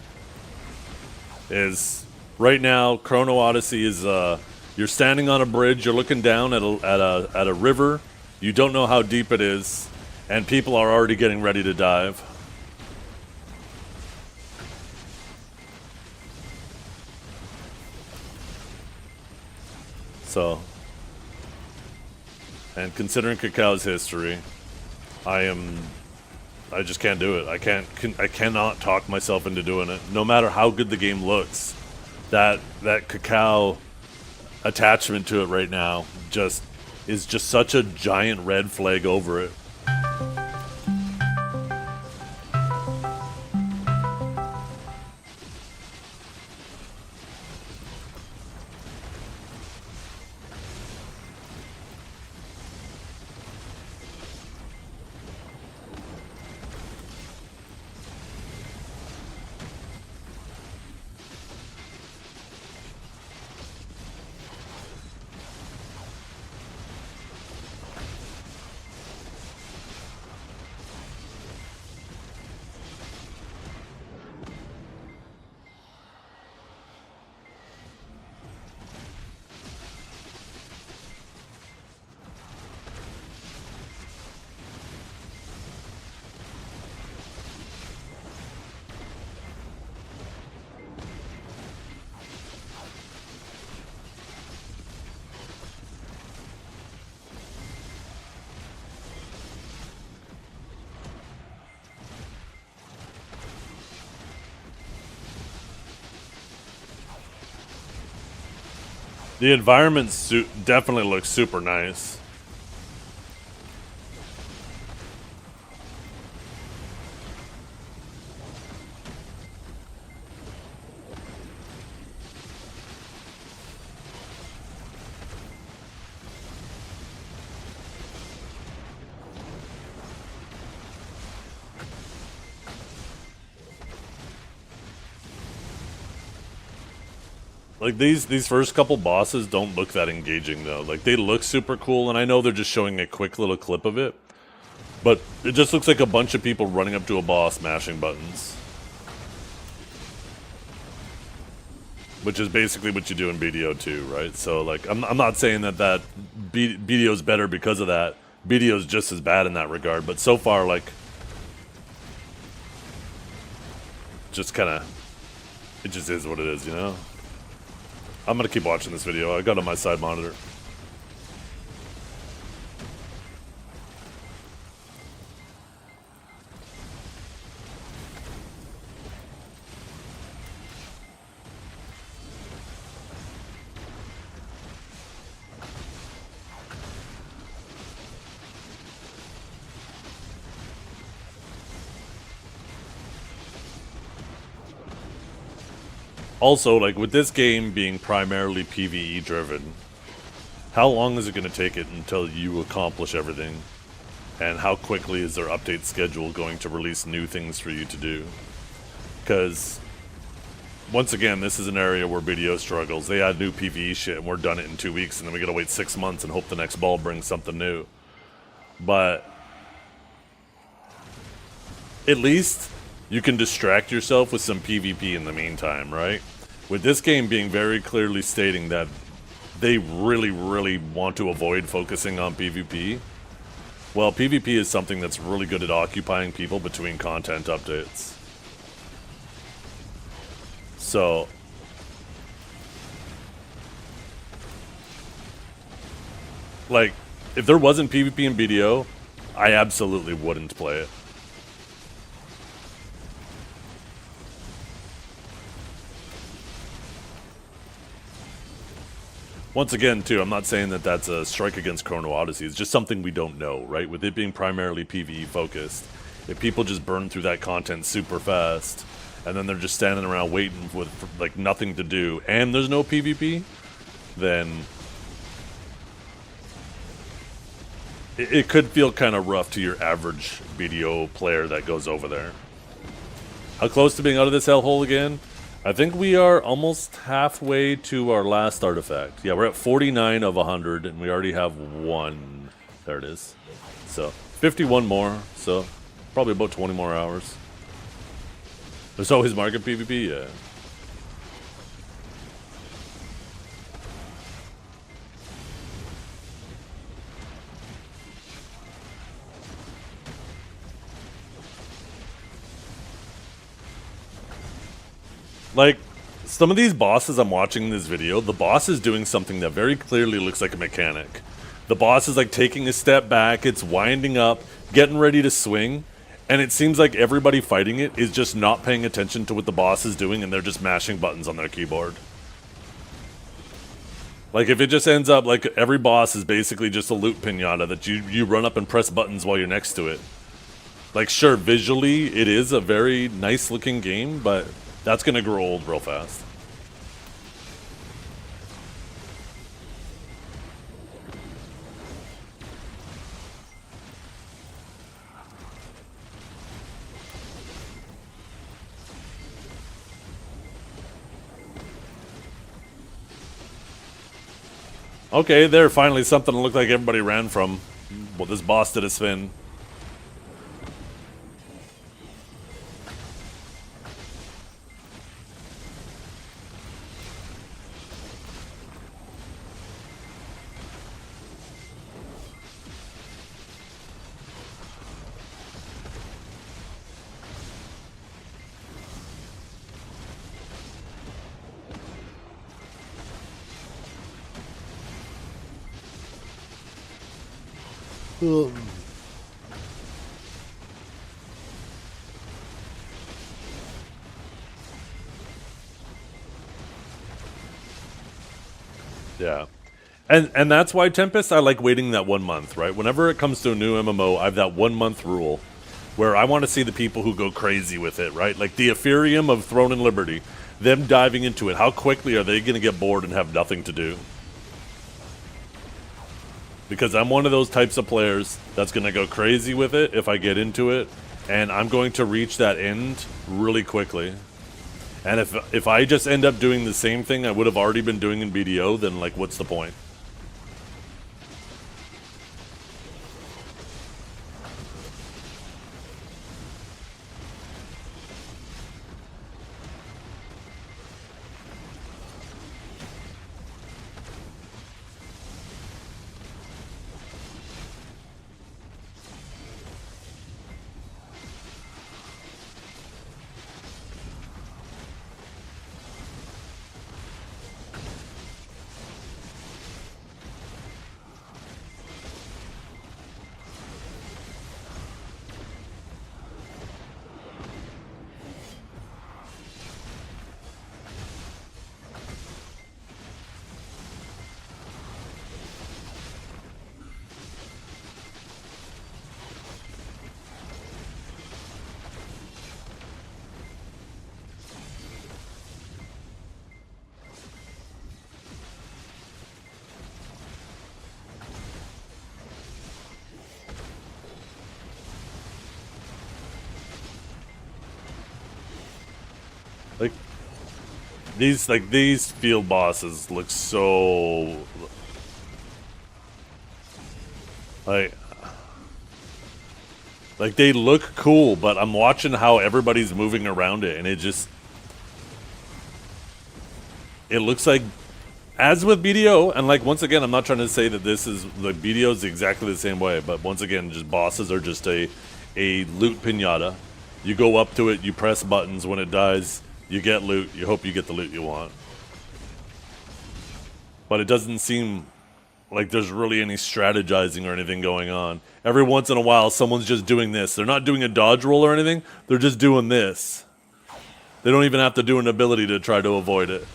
Is right now, Chrono Odyssey is you're standing on a bridge, you're looking down at a river, you don't know how deep it is, and people are already getting ready to dive. So, and considering Kakao's history, I just can't do it. I cannot talk myself into doing it. No matter how good the game looks, that Kakao attachment to it right now is just such a giant red flag over it. The environment definitely looks super nice. Like these first couple bosses don't look that engaging though. Like they look super cool, and I know they're just showing a quick little clip of it, but it just looks like a bunch of people running up to a boss mashing buttons, which is basically what you do in BDO 2, right? So like I'm not saying that BDO is better because of that. BDO is just as bad in that regard, but so far like just kind of it just is what it is, you know? I'm gonna keep watching this video. I got it on my side monitor. Also, like, with this game being primarily PvE driven, how long is it going to take it until you accomplish everything? And how quickly is their update schedule going to release new things for you to do? Because, once again, this is an area where BDO struggles. They add new PvE shit and we're done it in 2 weeks, and then we gotta wait 6 months and hope the next ball brings something new. But at least you can distract yourself with some PvP in the meantime, right? With this game being very clearly stating that they really, really want to avoid focusing on PvP, well, PvP is something that's really good at occupying people between content updates. So, like, if there wasn't PvP in BDO, I absolutely wouldn't play it. Once again, too, I'm not saying that that's a strike against Chrono Odyssey. It's just something we don't know, right? With it being primarily PvE focused, if people just burn through that content super fast, and then they're just standing around waiting with like nothing to do, and there's no PvP, then it could feel kind of rough to your average BDO player that goes over there. How close to being out of this hellhole again? I think we are almost halfway to our last artifact. Yeah, we're at 49 of 100, and we already have one. There it is. So, 51 more, so probably about 20 more hours. There's always market PvP, yeah. Like, some of these bosses I'm watching in this video, the boss is doing something that very clearly looks like a mechanic. The boss is like taking a step back, it's winding up, getting ready to swing, and it seems like everybody fighting it is just not paying attention to what the boss is doing, and they're just mashing buttons on their keyboard. Like, if it just ends up like every boss is basically just a loot pinata that you run up and press buttons while you're next to it. Like, sure, visually it is a very nice looking game, but that's gonna grow old real fast. Okay, there, finally something that looked like everybody ran from. Well, this boss did a spin. Yeah. And that's why, Tempest, I like waiting that 1 month, right? Whenever it comes to a new MMO, I have that 1 month rule where I want to see the people who go crazy with it, right? Like the Ethereum of Throne and Liberty, them diving into it. How quickly are they going to get bored and have nothing to do? Because I'm one of those types of players that's going to go crazy with it if I get into it, and I'm going to reach that end really quickly. And if I just end up doing the same thing I would have already been doing in BDO, then, like, what's the point? Like these field bosses look so like they look cool, but I'm watching how everybody's moving around it, and it looks like, as with BDO, and like once again, I'm not trying to say that this is like BDO is exactly the same way, but once again, just bosses are just a loot pinata. You go up to it, you press buttons. When it dies, you get loot. You hope you get the loot you want. But it doesn't seem like there's really any strategizing or anything going on. Every once in a while, someone's just doing this. They're not doing a dodge roll or anything. They're just doing this. They don't even have to do an ability to try to avoid it.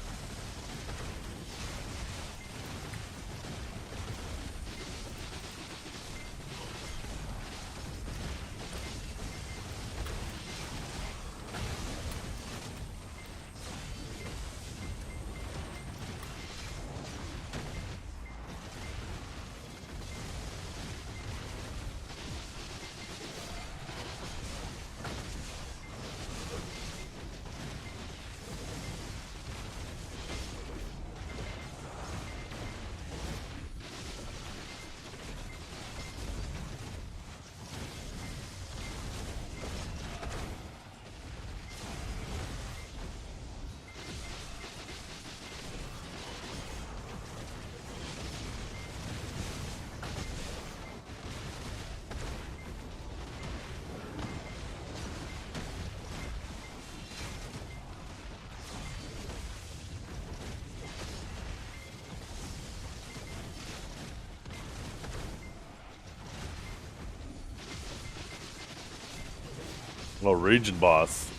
Oh, region boss.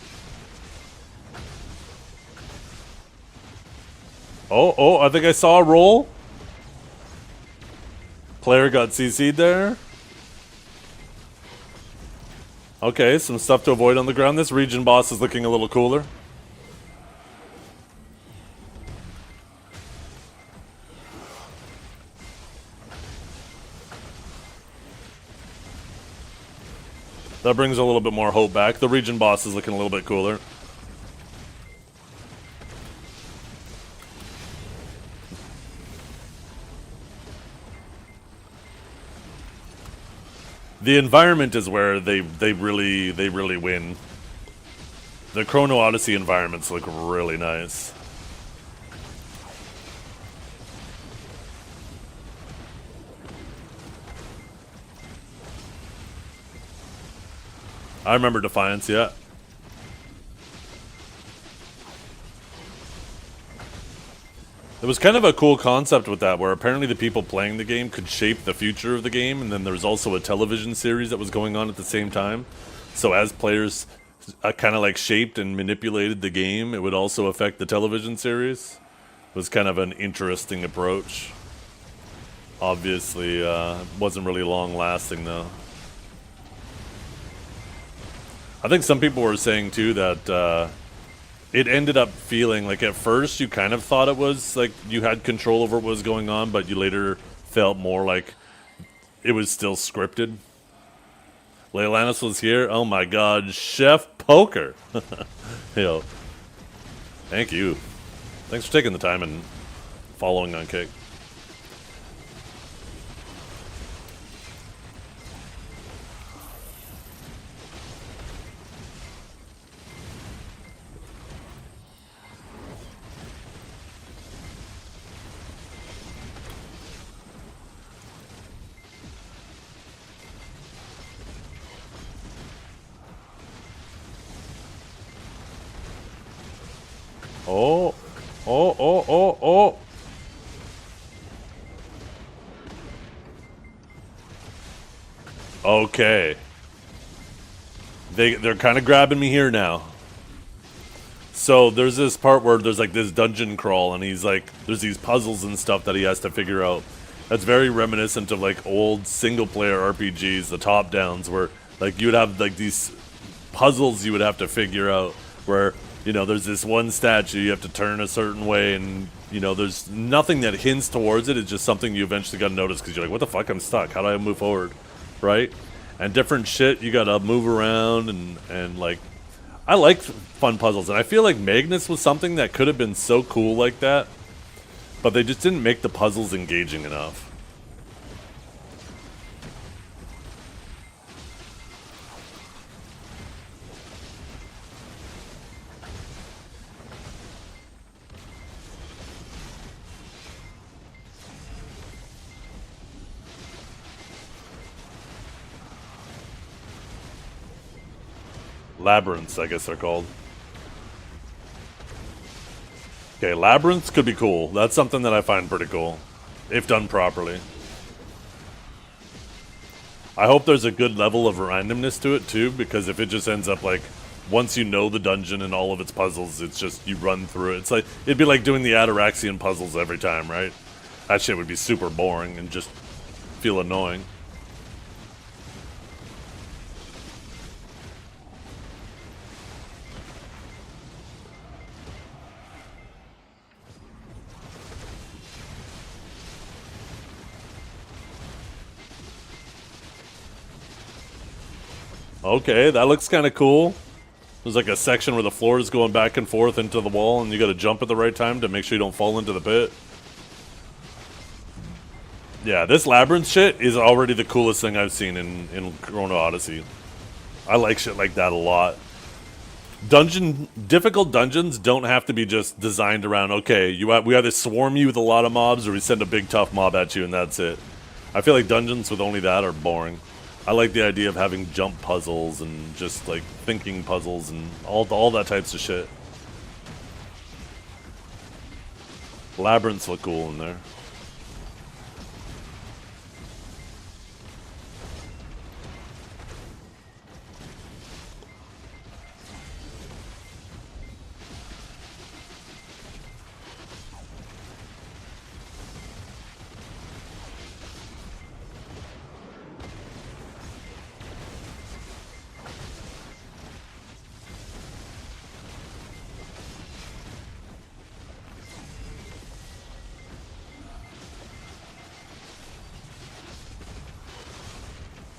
Oh, I think I saw a roll. Player got CC'd there. Okay, some stuff to avoid on the ground. This region boss is looking a little cooler. That brings a little bit more hope back. The region boss is looking a little bit cooler. The environment is where they really win. The Chrono Odyssey environments look really nice. I remember Defiance, yeah. There was kind of a cool concept with that, where apparently the people playing the game could shape the future of the game, and then there was also a television series that was going on at the same time. So as players kind of like shaped and manipulated the game, it would also affect the television series. It was kind of an interesting approach. Obviously, wasn't really long lasting though. I think some people were saying too that it ended up feeling like at first you kind of thought it was like you had control over what was going on, but you later felt more like it was still scripted. Leilanis was here. Oh my god, Chef Poker. Yo, thank you. Thanks for taking the time and following on Kick. Oh. Okay. They're kind of grabbing me here now. So there's this part where there's like this dungeon crawl, and he's like, there's these puzzles and stuff that he has to figure out. That's very reminiscent of like old single player RPGs, the top downs, where like you would have like these puzzles you would have to figure out where, you know, there's this one statue you have to turn a certain way, and you know, there's nothing that hints towards it. It's just something you eventually got to notice because you're like, what the fuck, I'm stuck. How do I move forward? Right? And different shit you got to move around and like, I like fun puzzles, and I feel like Magnus was something that could have been so cool like that, but they just didn't make the puzzles engaging enough. Labyrinths, I guess they're called. Okay, labyrinths could be cool. That's something that I find pretty cool, if done properly. I hope there's a good level of randomness to it too, because if it just ends up like, once you know the dungeon and all of its puzzles, it's just, you run through it. It's like, it'd be like doing the Ataraxian puzzles every time, right? That shit would be super boring and just feel annoying. Okay, that looks kind of cool. There's like a section where the floor is going back and forth into the wall, and you gotta jump at the right time to make sure you don't fall into the pit. Yeah, this labyrinth shit is already the coolest thing I've seen in Chrono Odyssey. I like shit like that a lot. Difficult dungeons don't have to be just designed around, okay, we either swarm you with a lot of mobs or we send a big tough mob at you and that's it. I feel like dungeons with only that are boring. I like the idea of having jump puzzles and just like thinking puzzles and all that types of shit. Labyrinths look cool in there.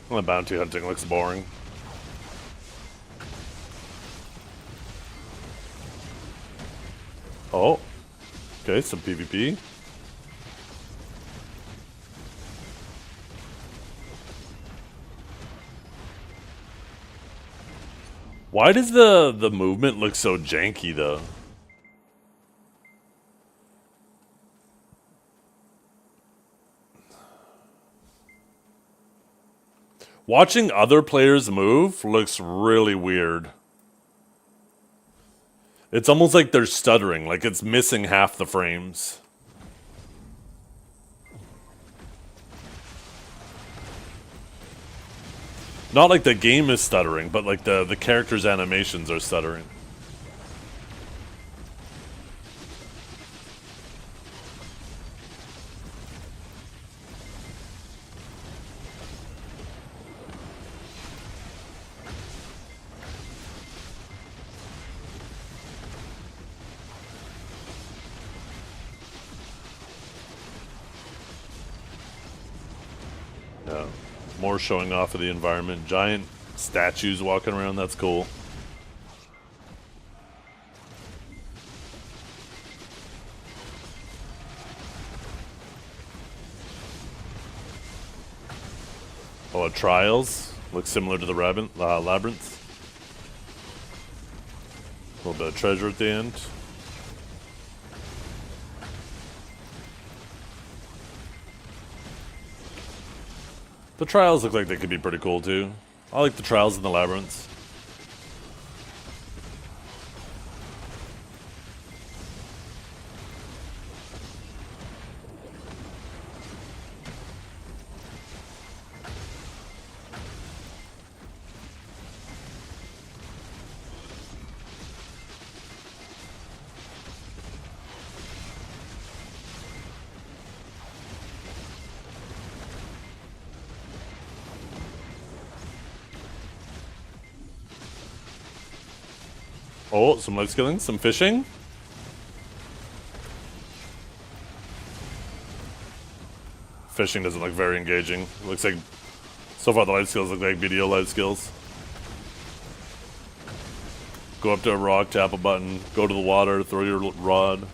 Well, the bounty hunting looks boring. Oh. Okay, some PvP. Why does the movement look so janky, though? Watching other players move looks really weird. It's almost like they're stuttering, like it's missing half the frames. Not like the game is stuttering, but like the characters' animations are stuttering. Yeah, more showing off of the environment. Giant statues walking around, that's cool. Oh, trials looks similar to the labyrinth. A little bit of treasure at the end. The trials look like they could be pretty cool too. I like the trials and the labyrinths. Oh, some life skilling, some fishing. Fishing doesn't look very engaging. It looks like, so far the life skills look like video life skills. Go up to a rock, tap a button, go to the water, throw your rod.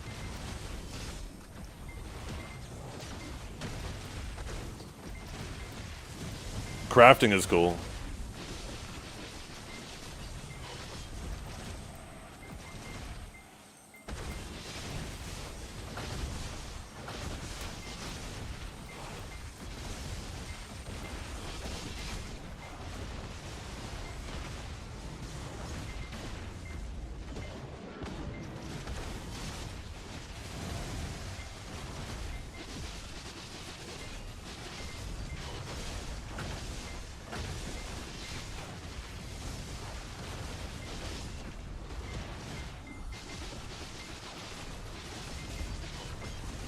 Crafting is cool.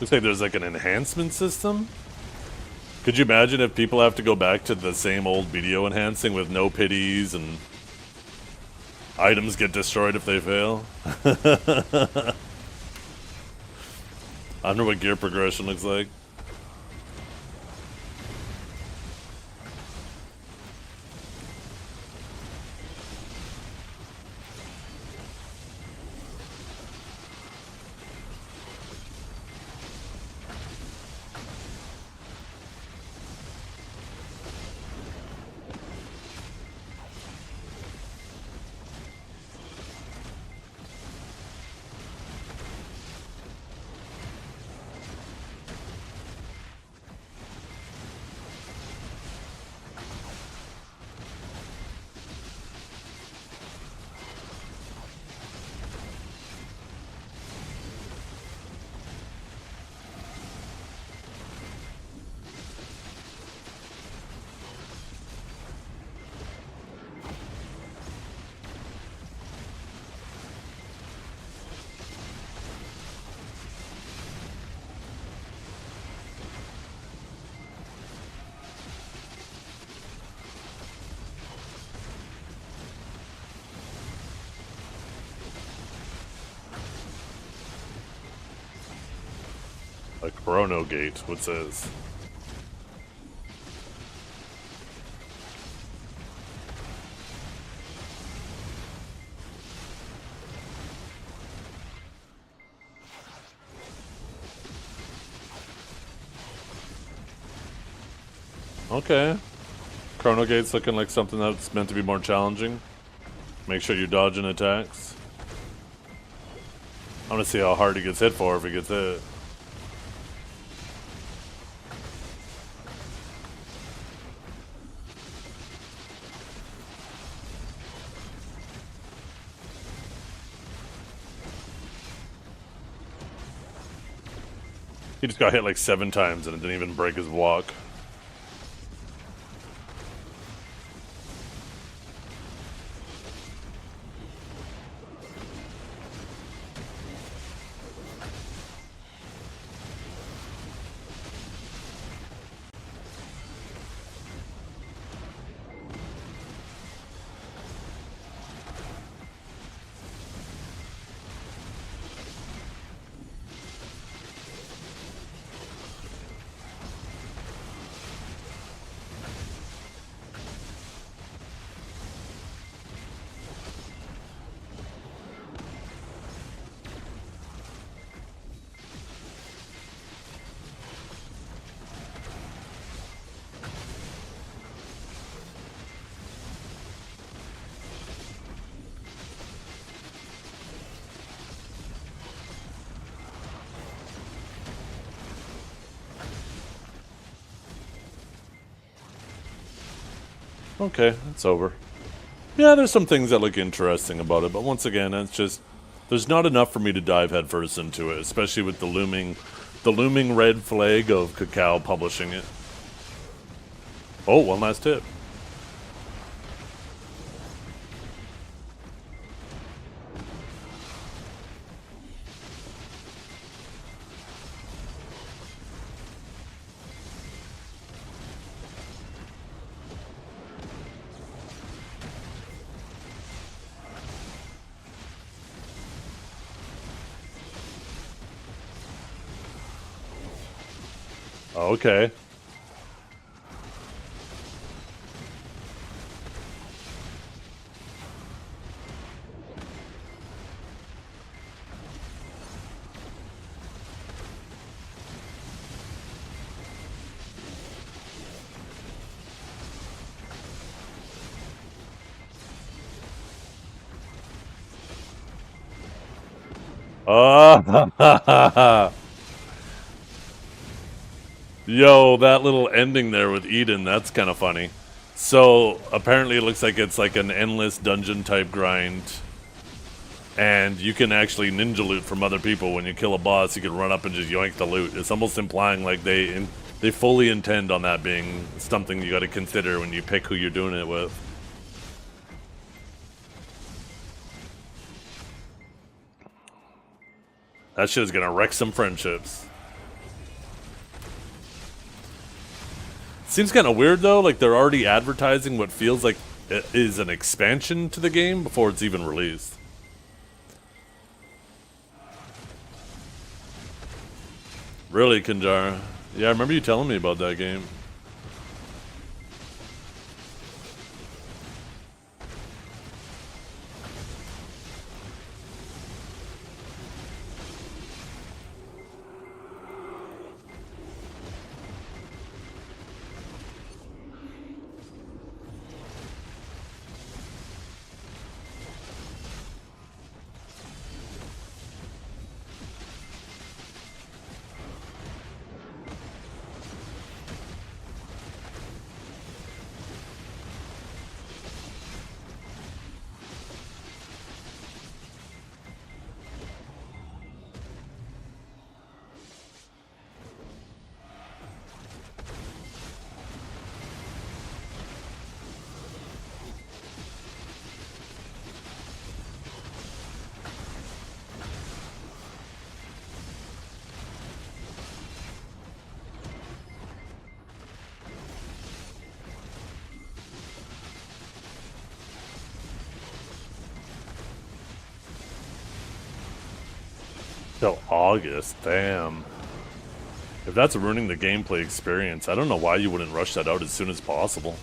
Looks like there's like an enhancement system. Could you imagine if people have to go back to the same old video enhancing with no pities and items get destroyed if they fail? I don't know what gear progression looks like. A chrono gate, what says? Okay. Chrono gate's looking like something that's meant to be more challenging. Make sure you're dodging attacks. I want to see how hard he gets hit for if he gets hit. He just got hit like 7 times and it didn't even break his walk. Okay, it's over. Yeah, there's some things that look interesting about it, but once again, it's just there's not enough for me to dive headfirst into it, especially with the looming red flag of Cacao publishing it. Oh, one last tip. Okay. Oh, yo, that little ending there with Eden, that's kind of funny. So apparently it looks like it's like an endless dungeon type grind. And you can actually ninja loot from other people. When you kill a boss, you can run up and just yoink the loot. It's almost implying like they fully intend on that being something you got to consider when you pick who you're doing it with. That shit is gonna wreck some friendships. Seems kind of weird though, like they're already advertising what feels like it is an expansion to the game before it's even released. Really, Kinjara? Yeah, I remember you telling me about that game. Till August, damn. If that's ruining the gameplay experience, I don't know why you wouldn't rush that out as soon as possible.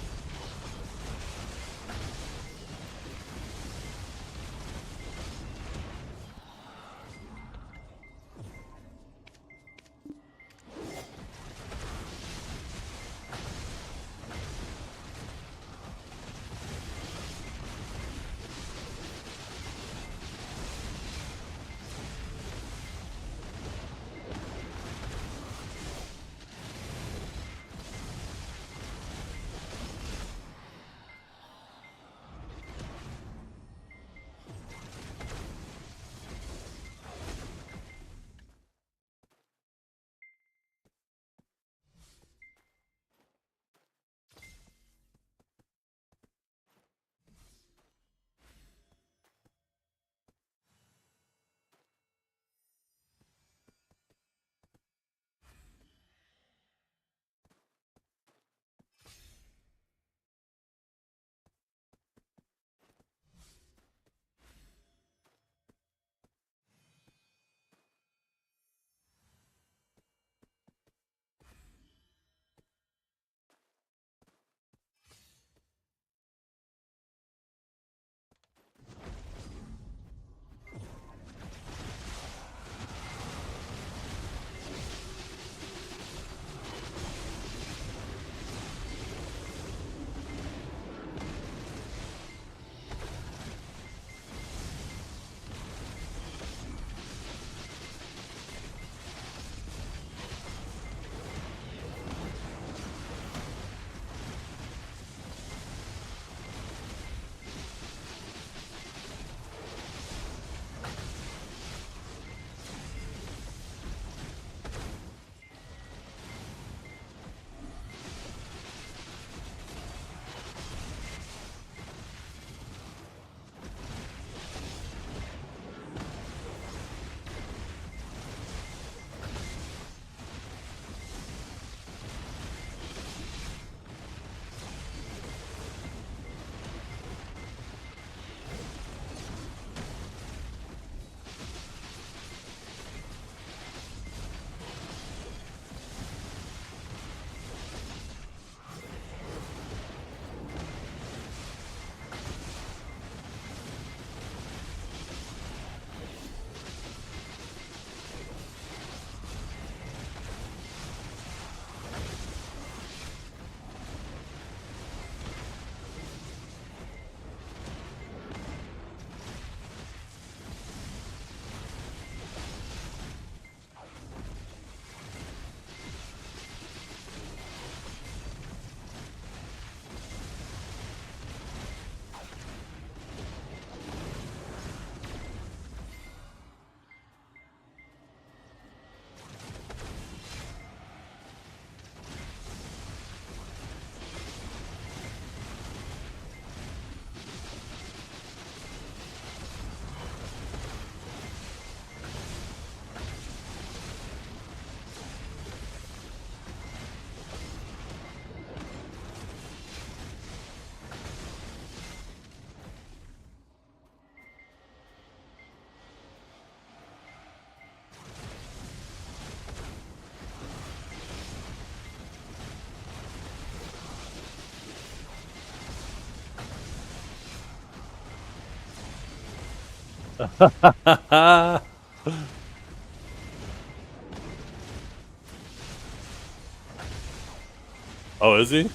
Oh, is he?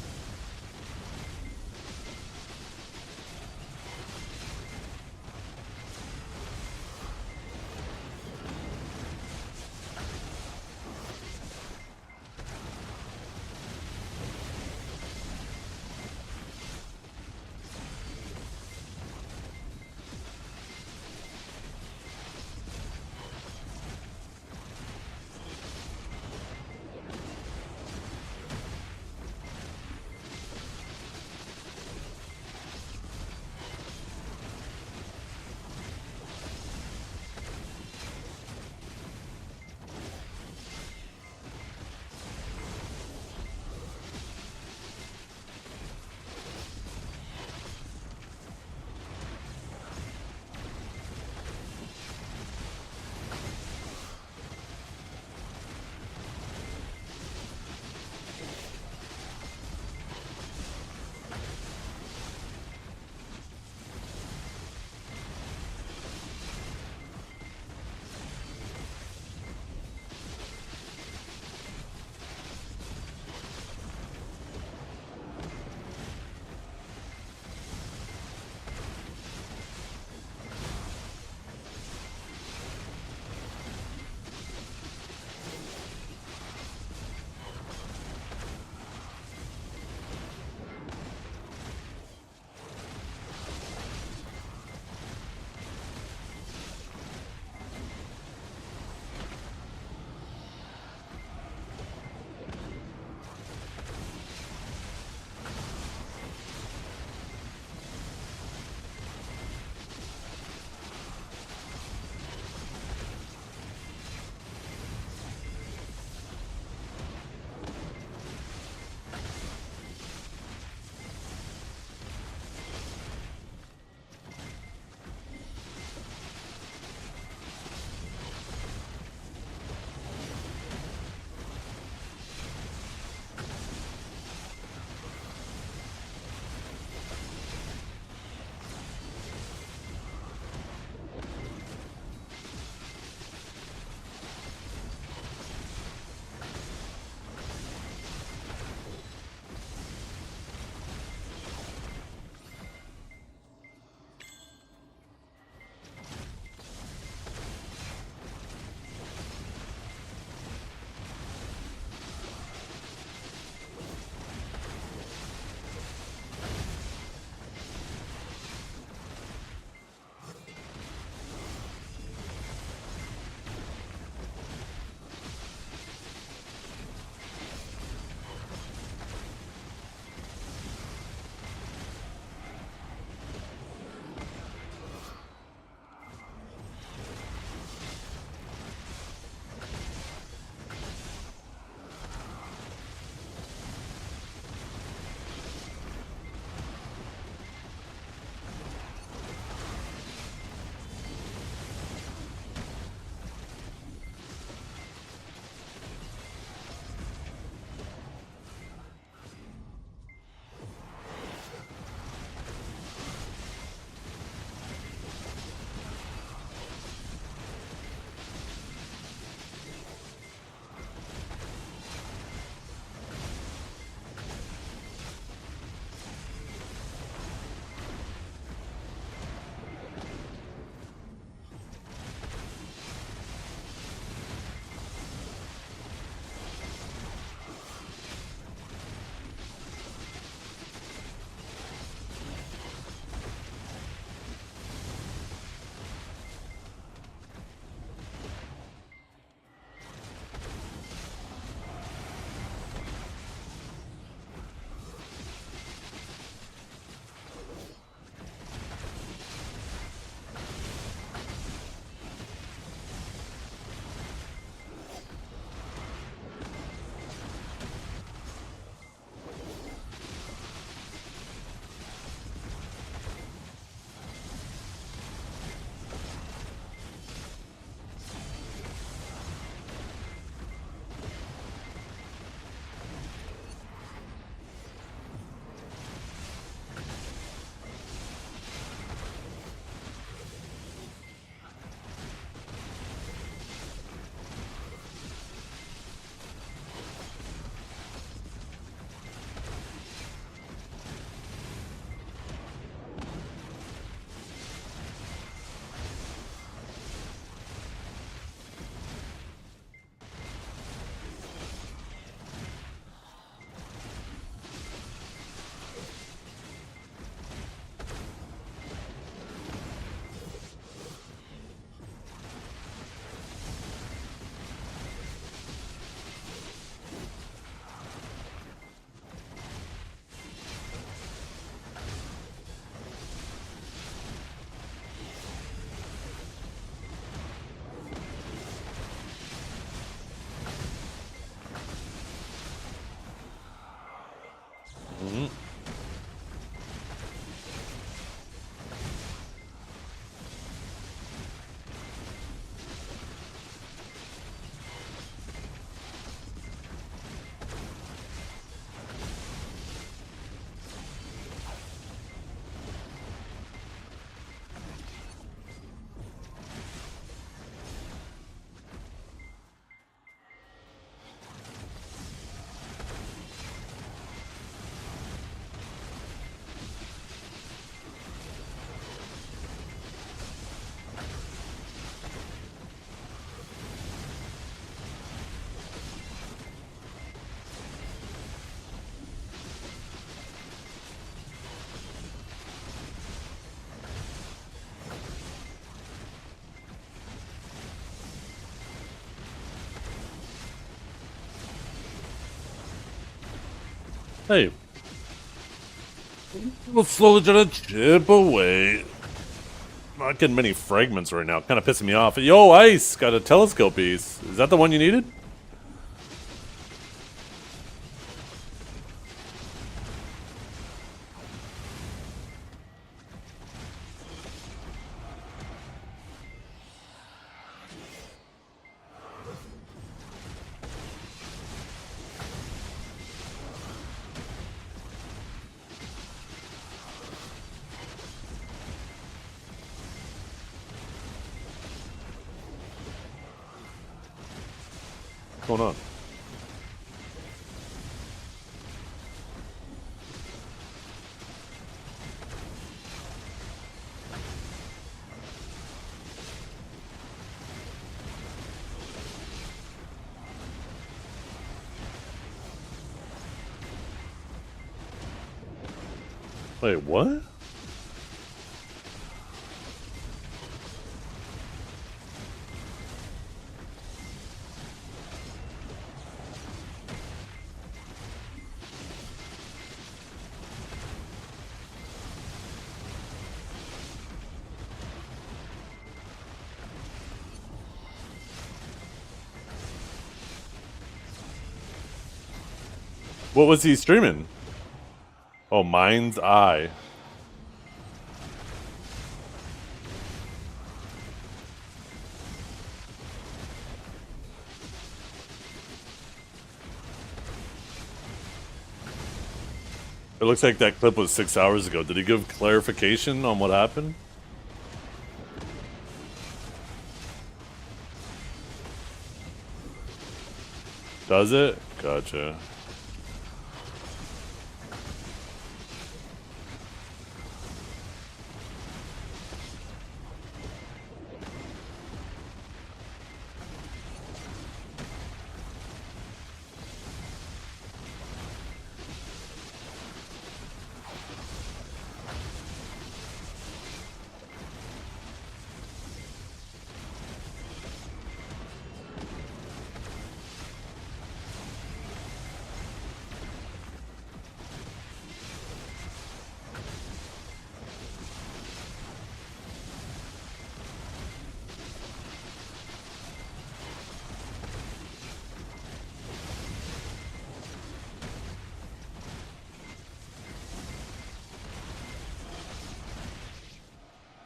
Hey. We'll slowly try to chip away. Not getting many fragments right now. Kind of pissing me off. Yo, Ice! Got a telescope piece. Is that the one you needed? What's going on? Wait, what? What was he streaming? Oh, Mind's Eye. It looks like that clip was 6 hours ago. Did he give clarification on what happened? Does it? Gotcha.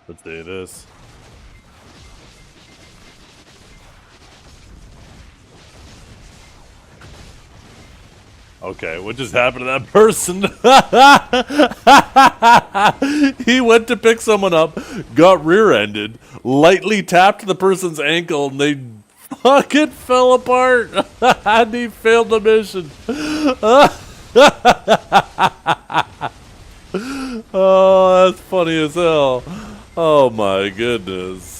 Let's do this. Okay, what just happened to that person? He went to pick someone up, got rear-ended, lightly tapped the person's ankle, and they fucking fell apart. And he failed the mission. Oh, that's funny as hell. Oh my goodness.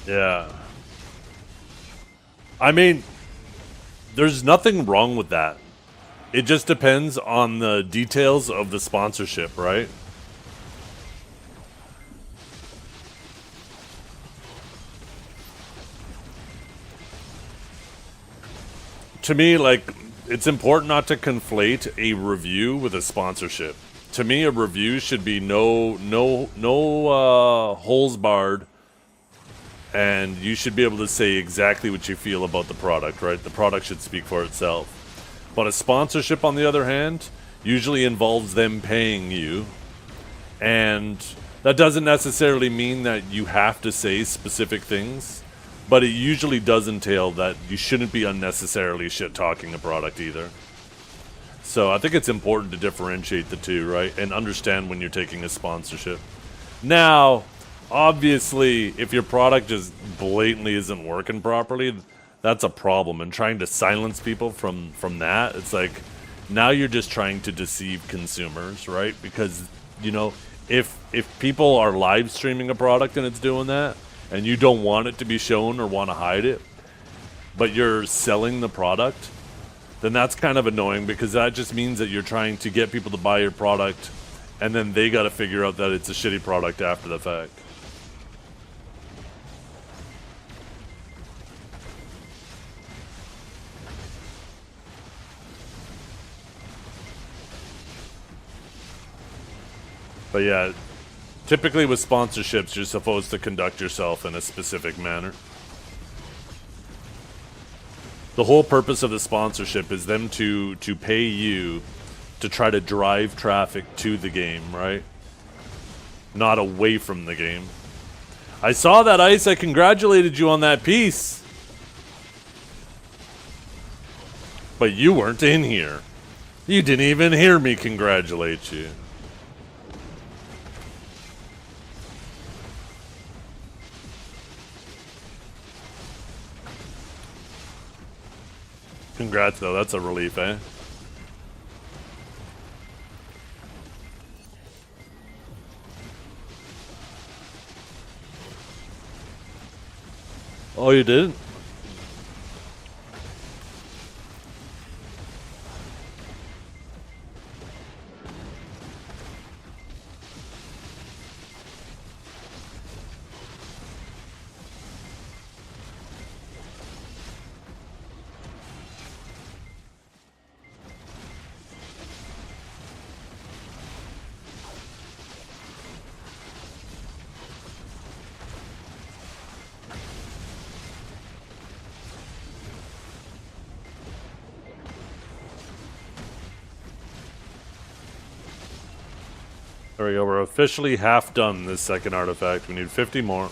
Yeah. I mean, there's nothing wrong with that. It just depends on the details of the sponsorship, right? To me, like, it's important not to conflate a review with a sponsorship. To me, a review should be no holes barred. And you should be able to say exactly what you feel about the product, right? The product should speak for itself. But a sponsorship, on the other hand, usually involves them paying you. And that doesn't necessarily mean that you have to say specific things. But it usually does entail that you shouldn't be unnecessarily shit-talking a product either. So I think it's important to differentiate the two, right? And understand when you're taking a sponsorship. Now, obviously, if your product just blatantly isn't working properly, that's a problem. And trying to silence people from that, it's like, now you're just trying to deceive consumers, right? Because, you know, if people are live streaming a product and it's doing that, and you don't want it to be shown or want to hide it, but you're selling the product, then that's kind of annoying, because that just means that you're trying to get people to buy your product, and then they got to figure out that it's a shitty product after the fact. But yeah, typically with sponsorships, you're supposed to conduct yourself in a specific manner. The whole purpose of the sponsorship is them to pay you to try to drive traffic to the game, right? Not away from the game. I saw that, Ice. I congratulated you on that piece. But you weren't in here. You didn't even hear me congratulate you. Congrats, though. That's a relief, eh? Oh, you did? There we go. We're officially half done this second artifact. We need 50 more.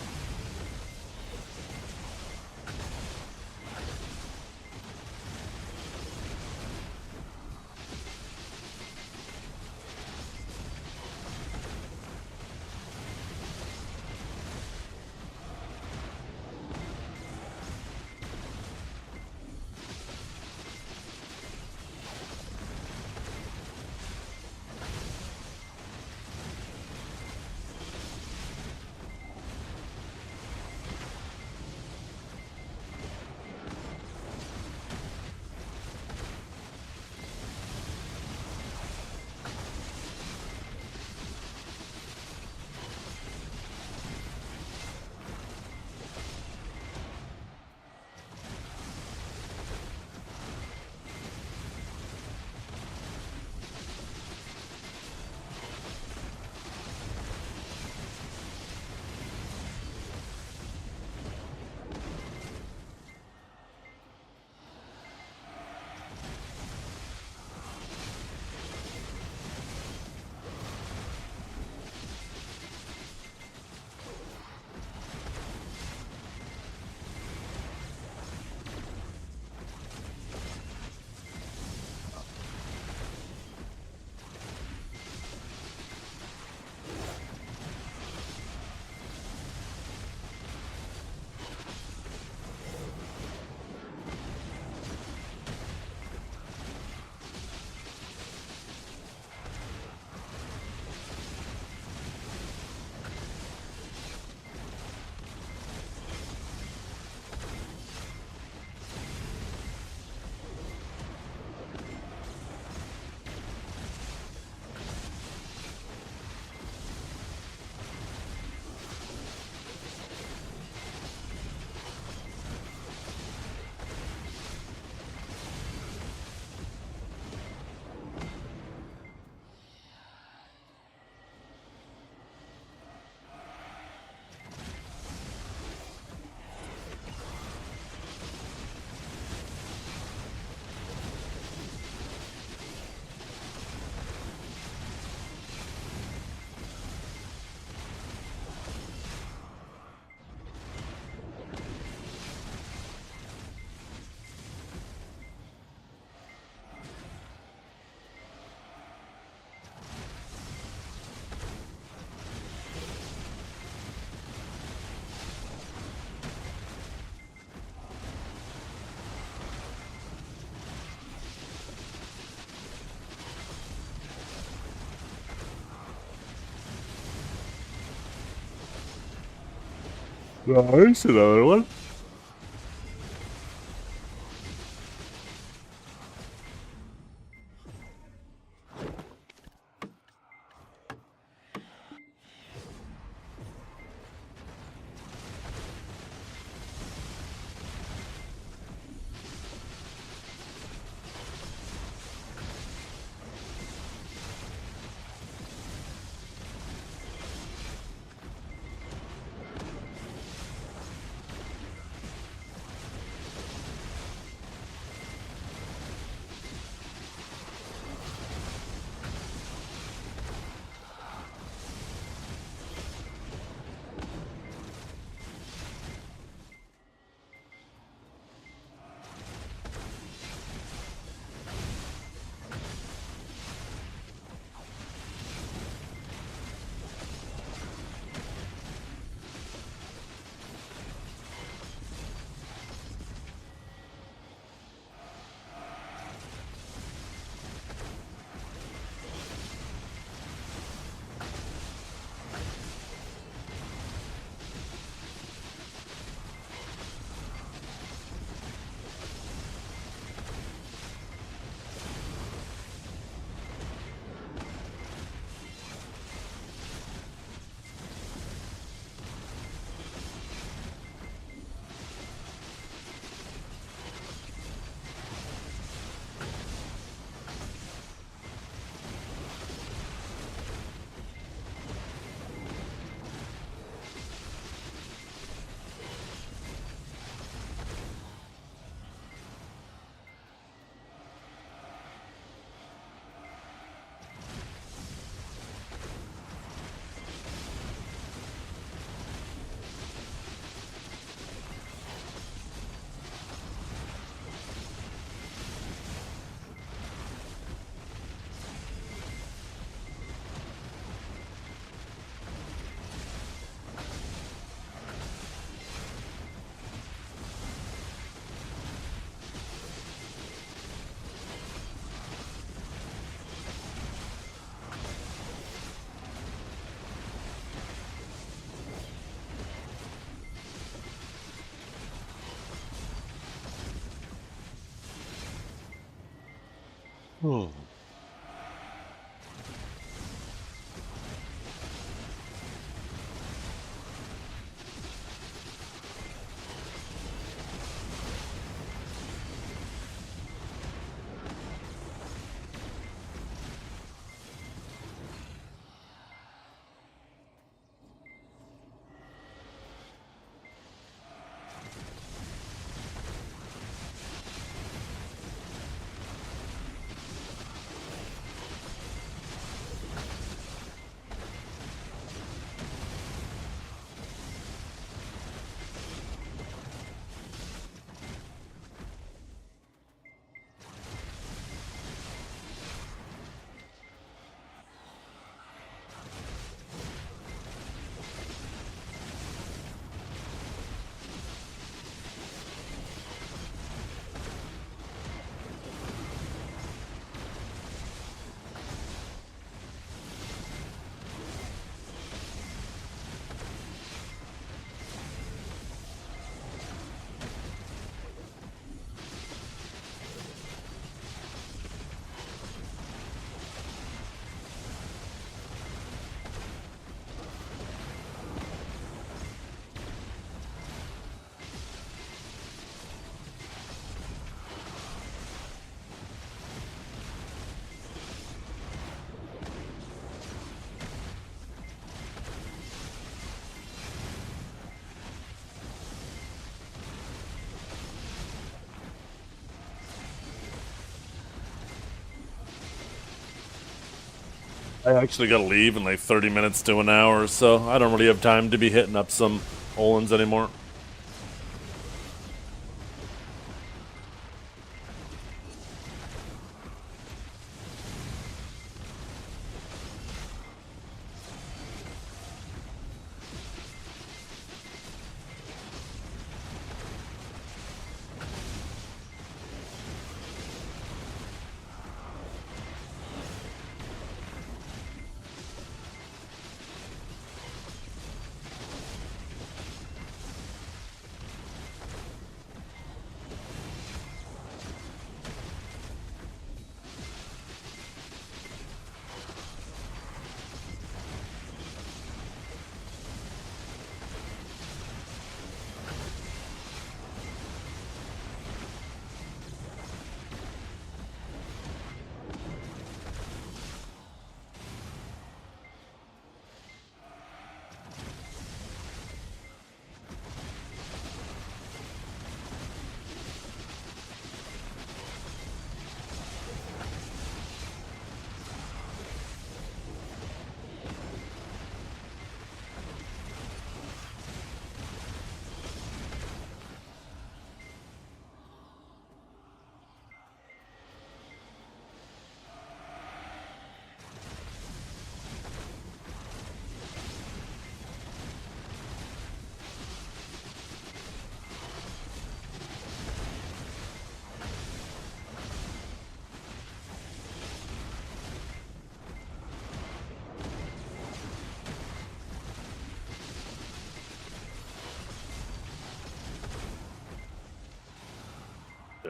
Nice, another one. Oh. I actually gotta leave in like 30 minutes to an hour, so I don't really have time to be hitting up some Olins anymore.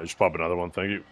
I should pop another one. Thank you.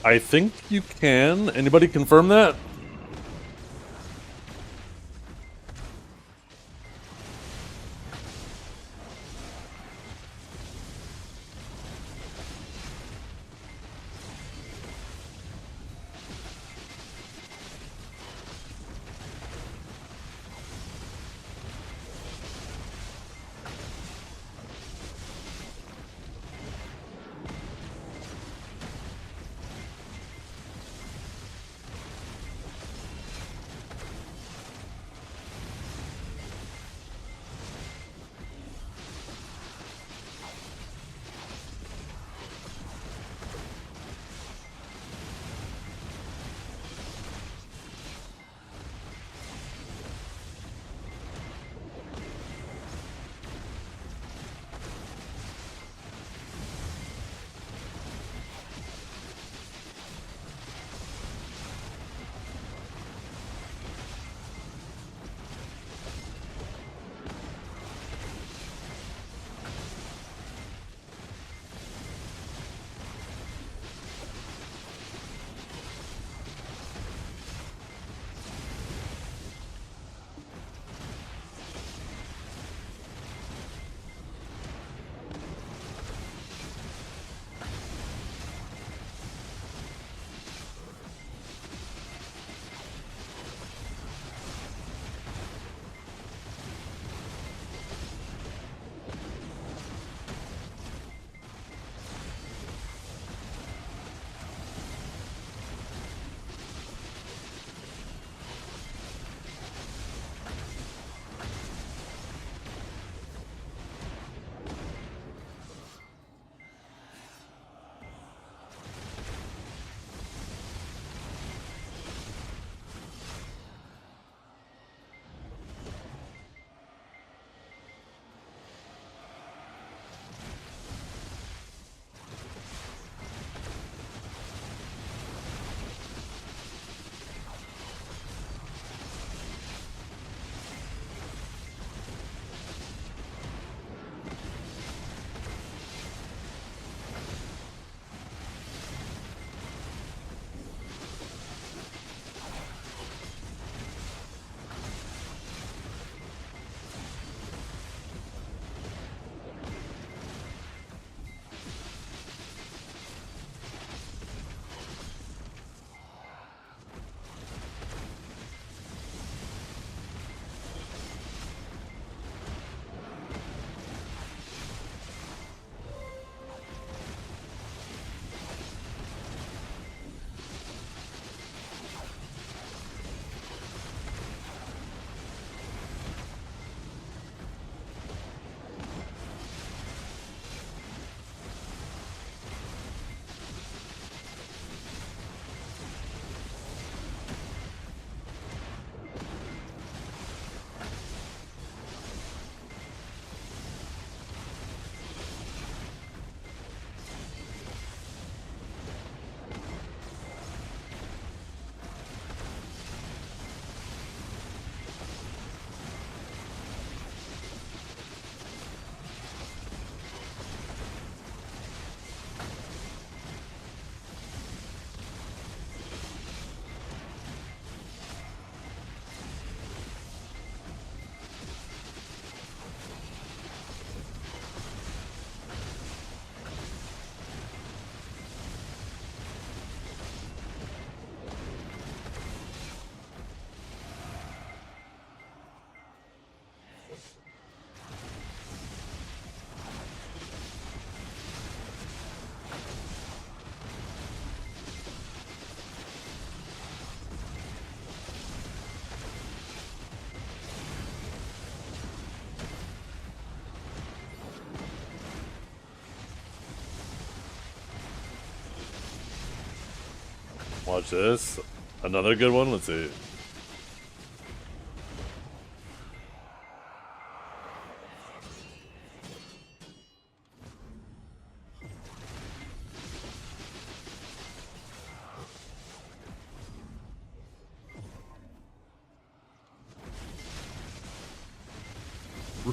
I think you can. Anybody confirm that? Watch this. Another good one. Let's see.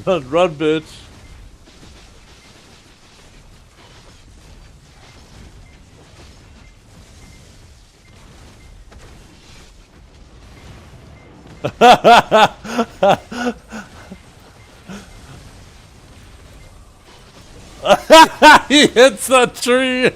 Run, run, bitch. He hits the tree.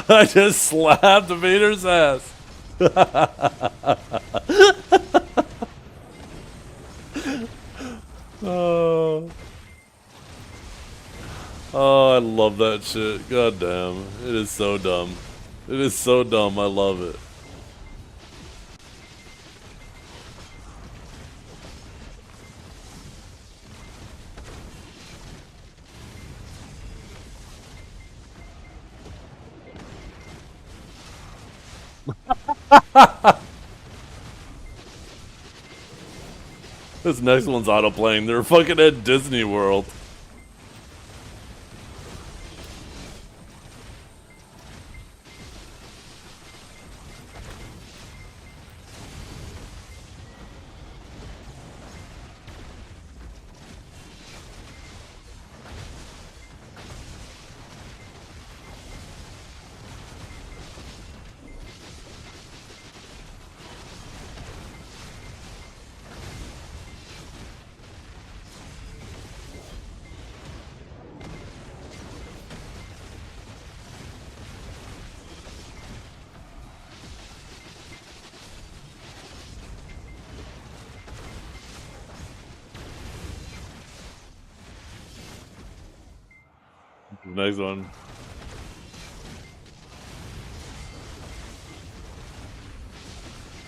I just slapped Vader's ass. Oh. Oh, I love that shit. God damn. It is so dumb. It is so dumb. I love it. This next one's autoplaying. They're fucking at Disney World. Next one.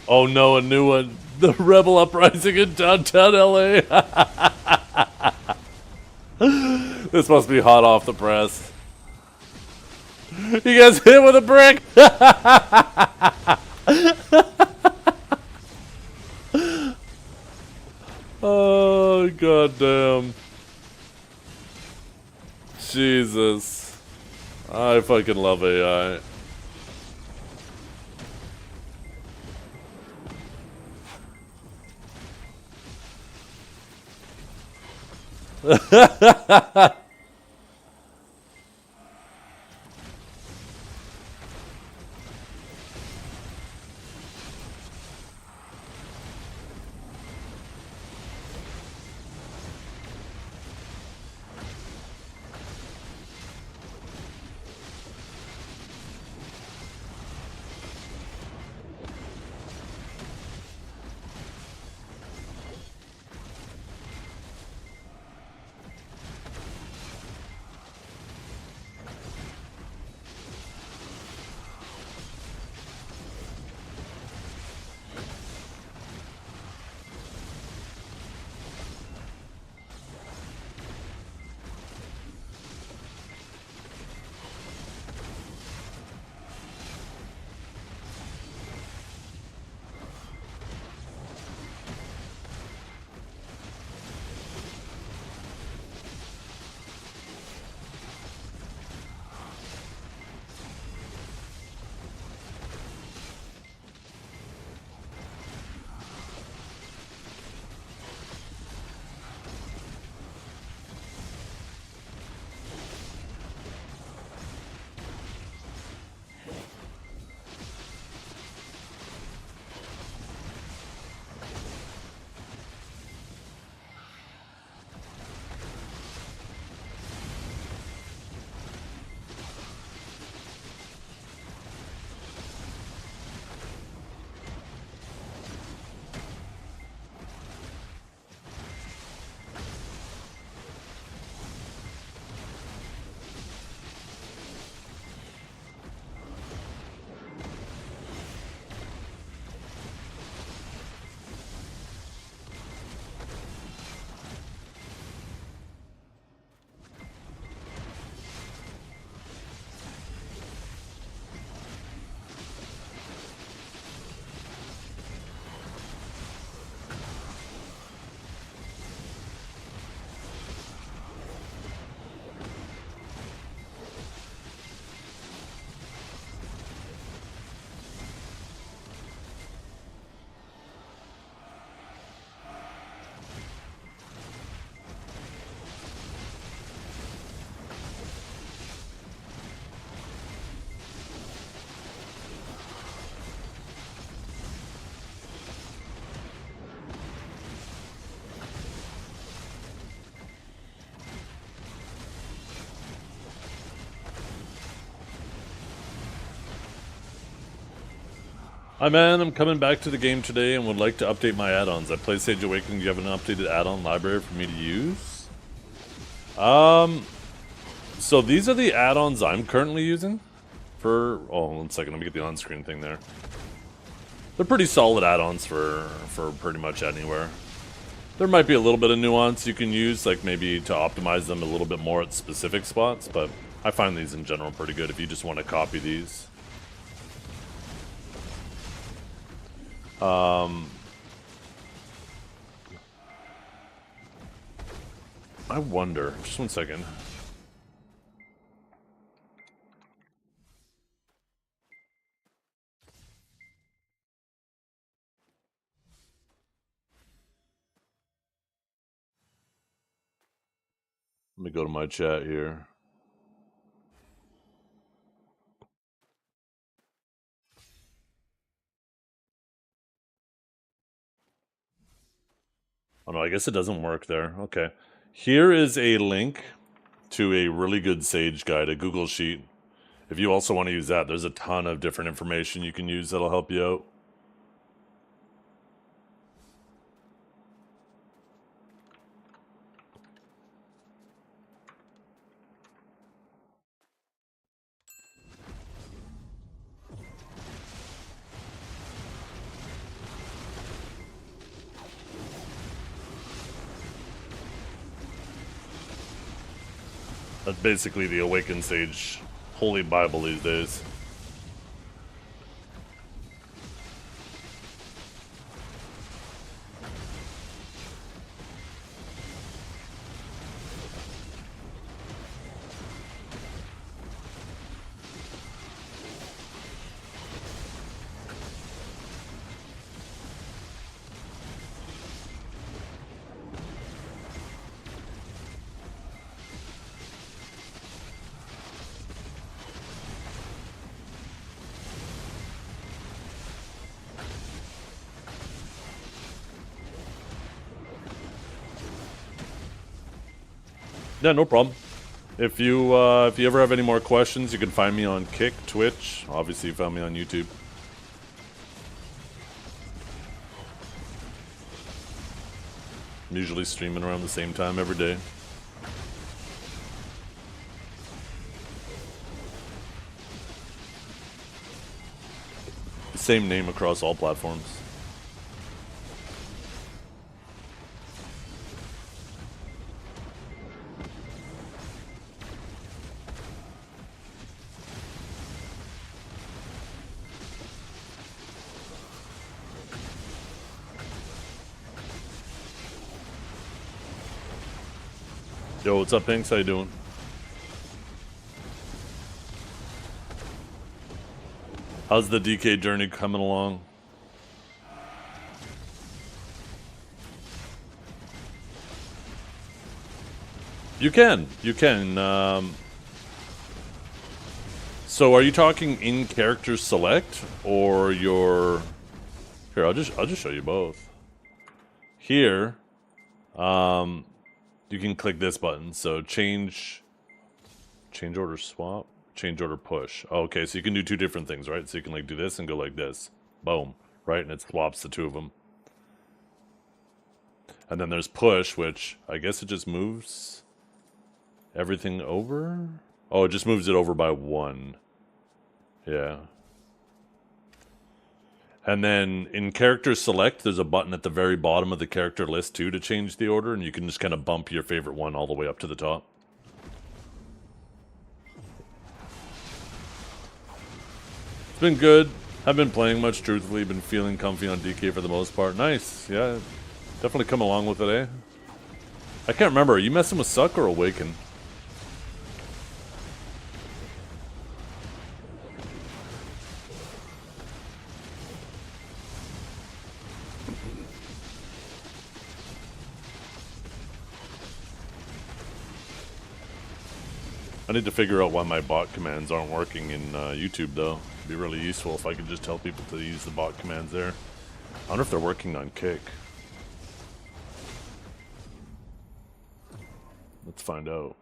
Oh no, a new one. The Rebel Uprising in downtown LA. This must be hot off the press. You guys hit with a brick. Oh, goddamn. Jesus. I fucking love AI. Hi man, I'm coming back to the game today and would like to update my add-ons. I play Sage Awakening. Do you have an updated add-on library for me to use? So these are the add-ons I'm currently using for... Oh, 1 second. Let me get the on-screen thing there. They're pretty solid add-ons for pretty much anywhere. There might be a little bit of nuance you can use, like maybe to optimize them a little bit more at specific spots, but I find these in general pretty good if you just want to copy these. I wonder, just 1 second. Let me go to my chat here. Oh no, I guess it doesn't work there. Okay. Here is a link to a really good Sage guide, a Google Sheet. If you also want to use that, there's a ton of different information you can use that'll help you out. That's basically the Awakened Sage Holy Bible these days. Yeah, no problem. If you ever have any more questions, you can find me on Kick, Twitch. Obviously, you found me on YouTube. I'm usually streaming around the same time every day. Same name across all platforms. Yo, what's up, Pinks? How you doing? How's the DK journey coming along? You can. So are you talking in character select or your... Here, I'll just show you both. Here, you can click this button. So change order swap, change order push. Okay, so you can do two different things, right? So you can like do this and go like this. Boom, right? And it swaps the two of them. And then there's push, which I guess it just moves everything over. Oh, it just moves it over by 1. Yeah. And then in character select, there's a button at the very bottom of the character list too to change the order, and you can just kind of bump your favorite one all the way up to the top. It's been good. Haven't been playing much, truthfully. Been feeling comfy on DK for the most part. Nice. Yeah, definitely come along with it, eh? I can't remember. Are you messing with Suck or Awaken? I need to figure out why my bot commands aren't working in YouTube, though. It'd be really useful if I could just tell people to use the bot commands there. I wonder if they're working on Kick. Let's find out.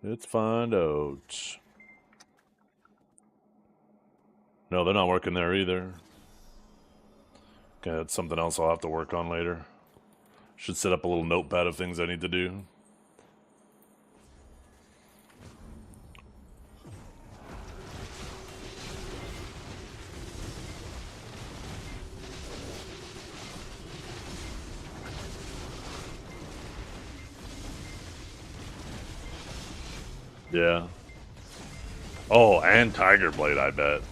Let's find out. No, they're not working there either. Okay, that's something else I'll have to work on later. Should set up a little notepad of things I need to do. Yeah. Oh, and Tiger Blade, I bet.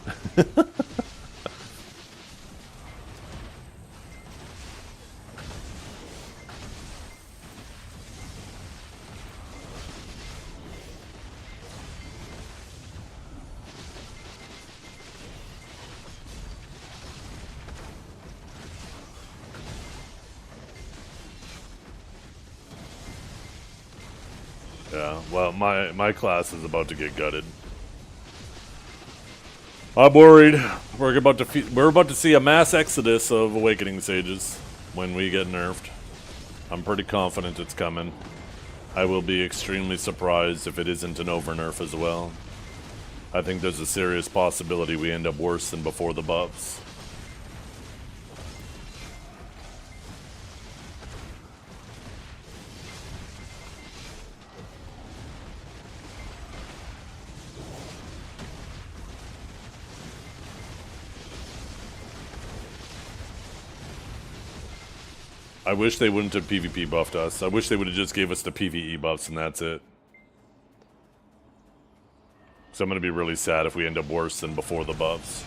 Yeah, well, my class is about to get gutted. I'm worried. We're about to see a mass exodus of Awakening Sages when we get nerfed. I'm pretty confident it's coming. I will be extremely surprised if it isn't an over nerf as well. I think there's a serious possibility we end up worse than before the buffs. I wish they wouldn't have PvP buffed us. I wish they would have just gave us the PvE buffs and that's it. So I'm going to be really sad if we end up worse than before the buffs.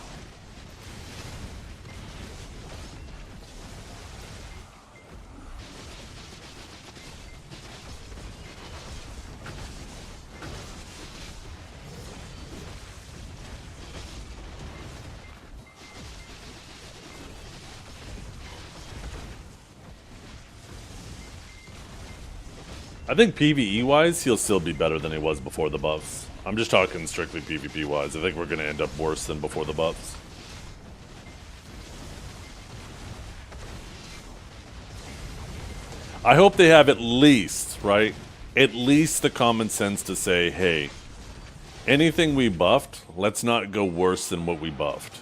I think PvE-wise, he'll still be better than he was before the buffs. I'm just talking strictly PvP-wise. I think we're going to end up worse than before the buffs. I hope they have at least, right? At least the common sense to say, hey, anything we buffed, let's not go worse than what we buffed.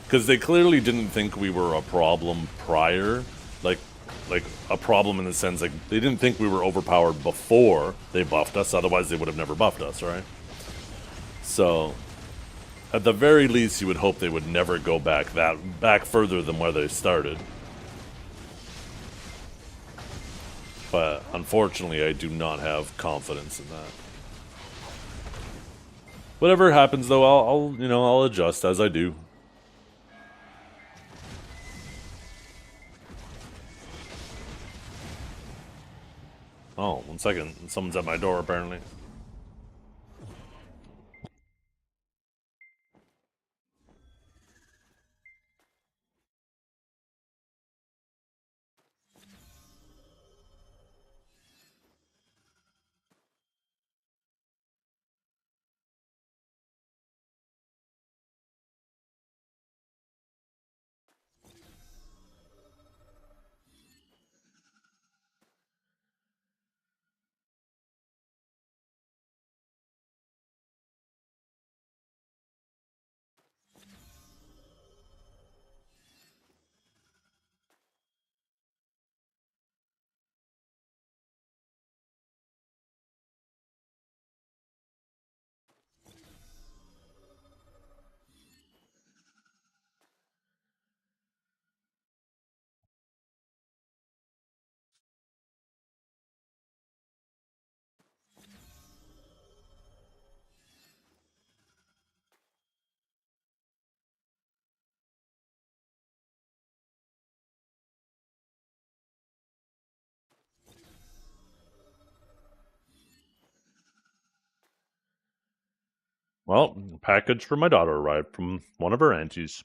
Because they clearly didn't think we were a problem prior. Like a problem in the sense, like, they didn't think we were overpowered before they buffed us, otherwise they would have never buffed us, right? So, at the very least, you would hope they would never go back further than where they started. But, unfortunately, I do not have confidence in that. Whatever happens, though, I'll adjust as I do. Oh, 1 second. Someone's at my door, apparently. Well, a package for my daughter arrived from one of her aunties.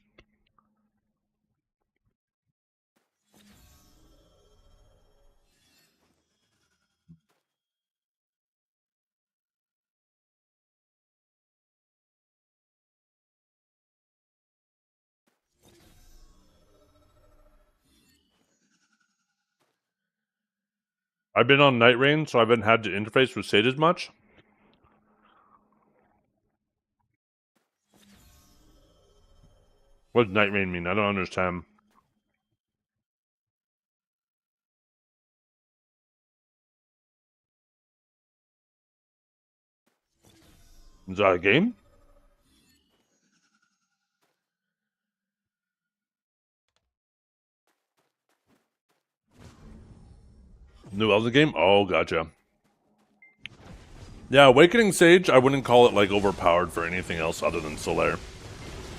I've been on Night Rain, so I haven't had to interface with Sages much. What does Night Rain mean? I don't understand. Is that a game? New Elden game? Oh, gotcha. Yeah, Awakening Sage, I wouldn't call it like overpowered for anything else other than Solaire.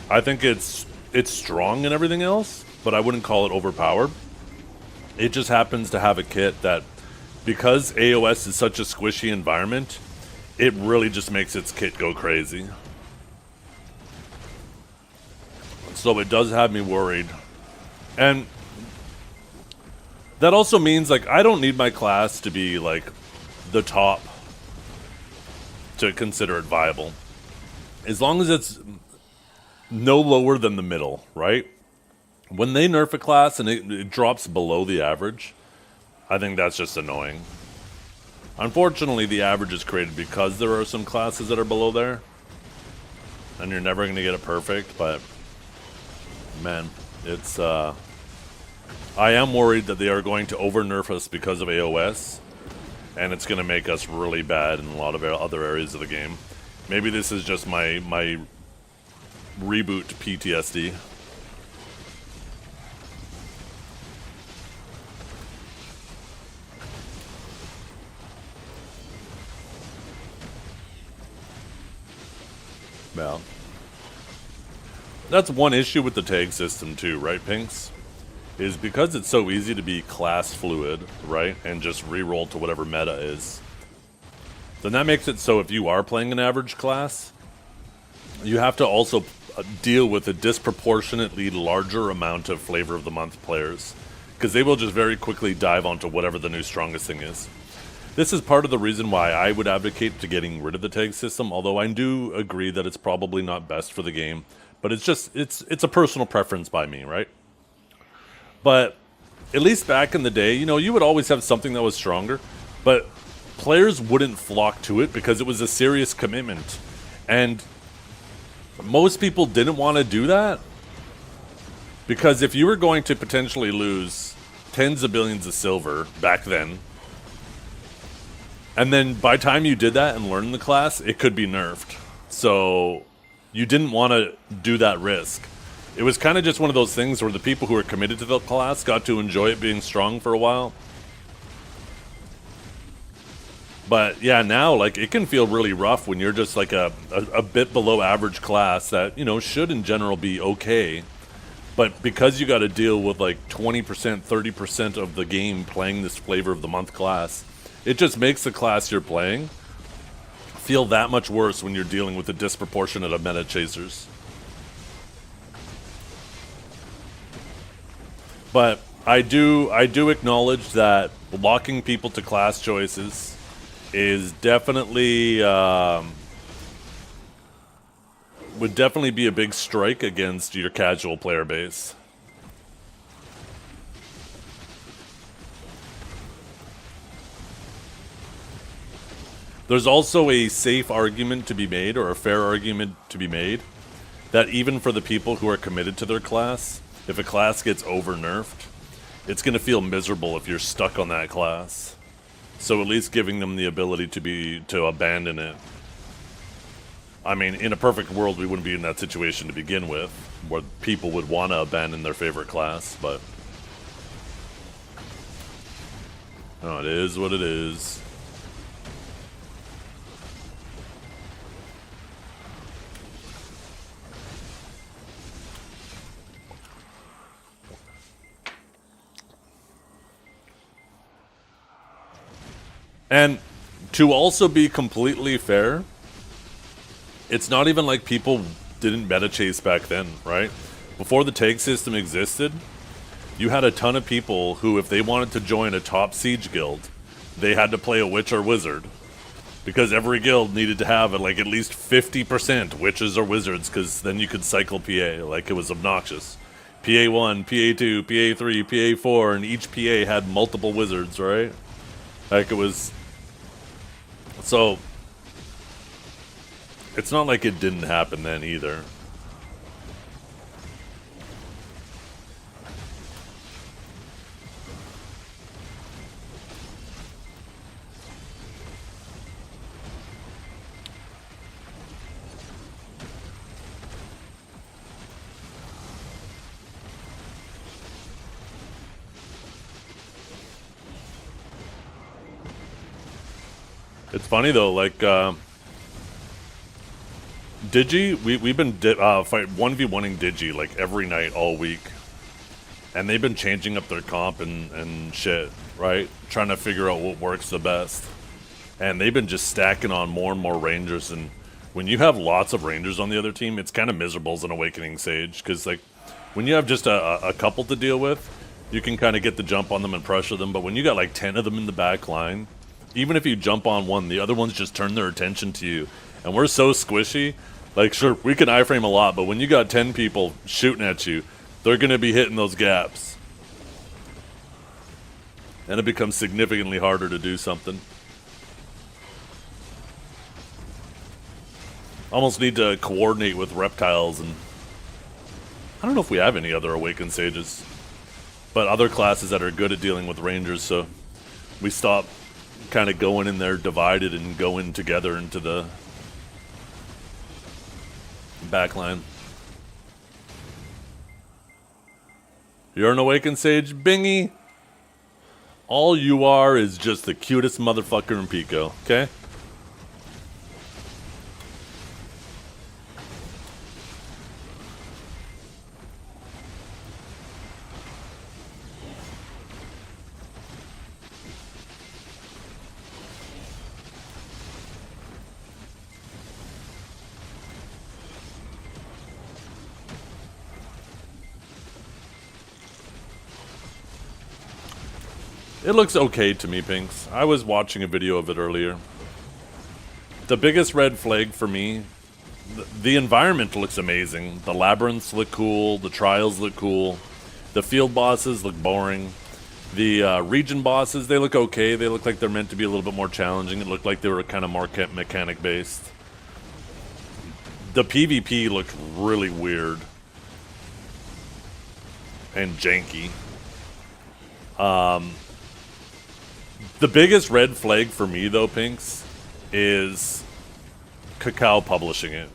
I think it's strong and everything else, but I wouldn't call it overpowered. It just happens to have a kit that, because AOS is such a squishy environment, it really just makes its kit go crazy. So it does have me worried. And that also means, like, I don't need my class to be, like, the top to consider it viable. As long as it's no lower than the middle, right? When they nerf a class and it drops below the average, I think that's just annoying. Unfortunately, the average is created because there are some classes that are below there. And you're never going to get it perfect, but man, it's I am worried that they are going to over-nerf us because of AOS, and it's going to make us really bad in a lot of other areas of the game. Maybe this is just my reboot PTSD. Well, that's one issue with the tag system too, right, Pinks? Is because it's so easy to be class fluid, right, and just re-roll to whatever meta is, then that makes it so if you are playing an average class, you have to also deal with a disproportionately larger amount of Flavor of the Month players, because they will just very quickly dive onto whatever the new strongest thing is. This is part of the reason why I would advocate to getting rid of the tag system, although I do agree that it's probably not best for the game, but it's just, it's a personal preference by me, right? But at least back in the day, you know, you would always have something that was stronger, but players wouldn't flock to it because it was a serious commitment. And most people didn't want to do that, because if you were going to potentially lose tens of billions of silver back then, and then by the time you did that and learned the class, it could be nerfed. So you didn't want to do that risk. It was kind of just one of those things where the people who were committed to the class got to enjoy it being strong for a while. But yeah, now, like, it can feel really rough when you're just like a bit below average class that, you know, should in general be okay. But because you got to deal with like 20%, 30% of the game playing this Flavor of the Month class, it just makes the class you're playing feel that much worse when you're dealing with the disproportionate of meta chasers. But I do acknowledge that locking people to class choices is definitely would definitely be a big strike against your casual player base. There's also a safe argument to be made, or a fair argument to be made, that even for the people who are committed to their class, if a class gets over-nerfed, it's going to feel miserable if you're stuck on that class. So at least giving them the ability to abandon it. I mean, in a perfect world, we wouldn't be in that situation to begin with, where people would want to abandon their favorite class, but oh, it is what it is. And to also be completely fair, it's not even like people didn't meta chase back then, right? Before the tag system existed, you had a ton of people who, if they wanted to join a top siege guild, they had to play a witch or wizard. Because every guild needed to have like at least 50% witches or wizards, because then you could cycle PA, like it was obnoxious. PA1, PA2, PA3, PA4, and each PA had multiple wizards, right? Like it was... So, it's not like it didn't happen then either. It's funny though, like Digi, we've been fight 1v1ing Digi like every night all week, and they've been changing up their comp and shit, right? Trying to figure out what works the best, and they've been just stacking on more and more Rangers. And when you have lots of Rangers on the other team, it's kind of miserable as an Awakening Sage, because like when you have just a couple to deal with, you can kind of get the jump on them and pressure them. But when you got like 10 of them in the back line, even if you jump on one, the other ones just turn their attention to you. And we're so squishy. Like, sure, we can iframe a lot, but when you got 10 people shooting at you, they're going to be hitting those gaps. And it becomes significantly harder to do something. Almost need to coordinate with reptiles, and I don't know if we have any other Awakened Sages, but other classes that are good at dealing with Rangers, so we stop kind of going in there divided and go in together into the backline. You're an Awakened Sage, Bingy? All you are is just the cutest motherfucker in Pico, okay? It looks okay to me, Pinks. I was watching a video of it earlier. The biggest red flag for me, the environment looks amazing. The labyrinths look cool. The trials look cool. The field bosses look boring. The region bosses, they look okay. They look like they're meant to be a little bit more challenging. It looked like they were kind of more mechanic based. The PvP looked really weird and janky. The biggest red flag for me, though, Pinks, is Kakao publishing it.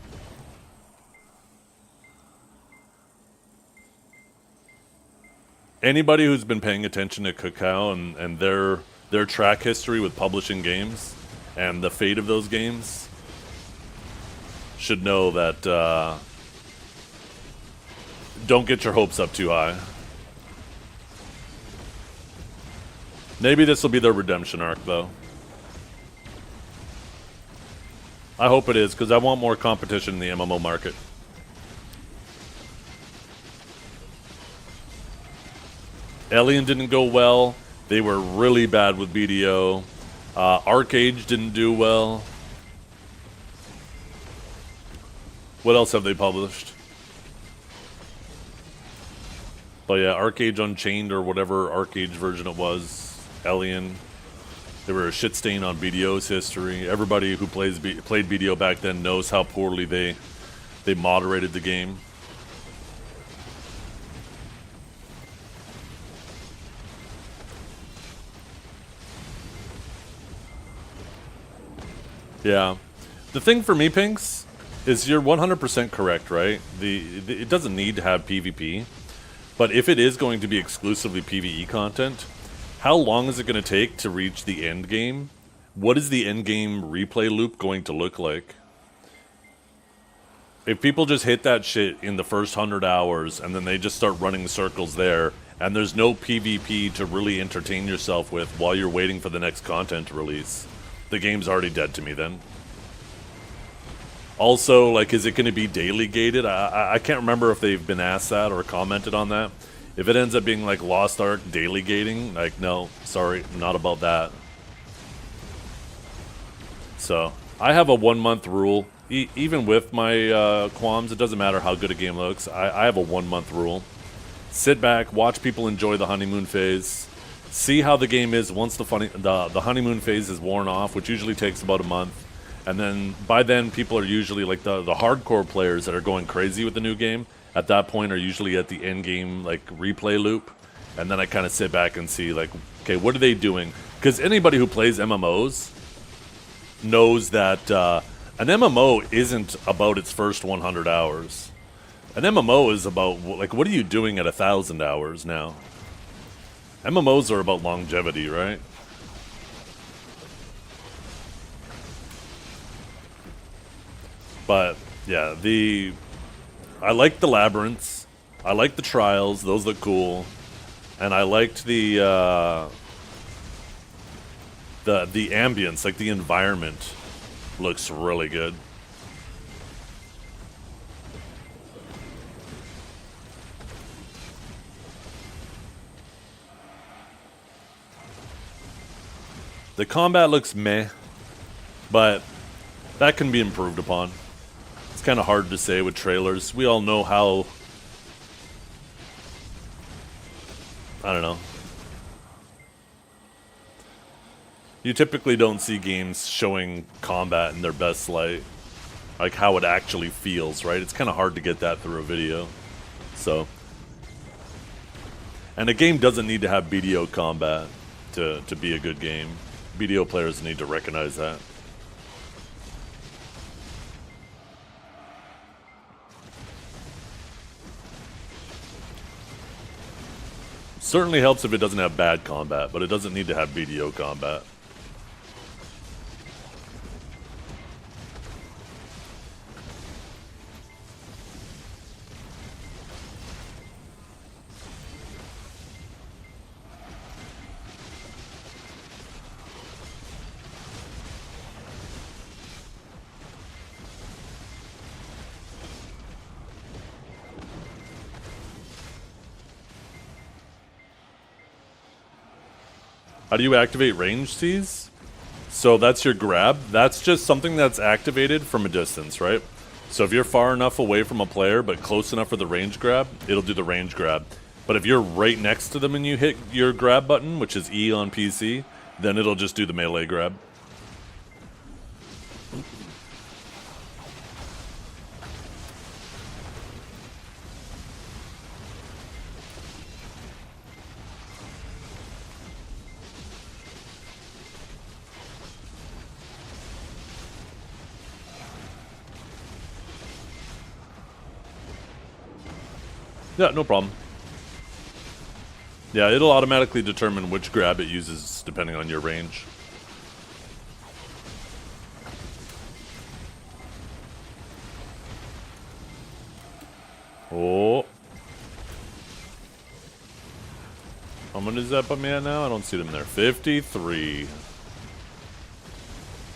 Anybody who's been paying attention to Kakao and their track history with publishing games and the fate of those games should know that don't get your hopes up too high. Maybe this will be their redemption arc, though. I hope it is, because I want more competition in the MMO market. Alien didn't go well. They were really bad with BDO. Arcage didn't do well. What else have they published? But yeah, Arcage Unchained, or whatever Arcage version it was. Alien. They were a shit stain on BDO's history. Everybody who played BDO back then knows how poorly they moderated the game. Yeah. The thing for me, Pinks, is you're 100% correct, right? It doesn't need to have PvP. But if it is going to be exclusively PvE content, how long is it going to take to reach the end game? What is the end game replay loop going to look like? If people just hit that shit in the first 100 hours and then they just start running circles there, and there's no PvP to really entertain yourself with while you're waiting for the next content to release, the game's already dead to me then. Also, like, is it going to be daily gated? I can't remember if they've been asked that or commented on that. If it ends up being like Lost Ark daily gating, like, no, sorry, not about that. So, I have a 1 month rule. Even with my qualms, it doesn't matter how good a game looks. I have a 1 month rule. Sit back, watch people enjoy the honeymoon phase. See how the game is once the honeymoon phase is worn off, which usually takes about a month. And then, by then, people are usually, like, the hardcore players that are going crazy with the new game, at that point are usually at the end game, like, replay loop. And then I kind of sit back and see, like, okay, what are they doing? Because anybody who plays MMOs knows that an MMO isn't about its first 100 hours. An MMO is about, like, what are you doing at 1,000 hours now? MMOs are about longevity, right? But yeah, I liked the labyrinths. I liked the trials. Those look cool. And I liked the ambience, like the environment looks really good. The combat looks meh, but that can be improved upon. It's kind of hard to say with trailers. We all know how... I don't know. You typically don't see games showing combat in their best light. Like how it actually feels, right? It's kind of hard to get that through a video. So... And a game doesn't need to have BDO combat to be a good game. BDO players need to recognize that. Certainly helps if it doesn't have bad combat, but it doesn't need to have BDO combat. How do you activate range Cs? So that's your grab. That's just something that's activated from a distance, right? So if you're far enough away from a player but close enough for the range grab, it'll do the range grab. But if you're right next to them and you hit your grab button, which is E on PC, then it'll just do the melee grab. Yeah, no problem. Yeah, it'll automatically determine which grab it uses depending on your range. Oh. How many does that put me at now? I don't see them there. 53.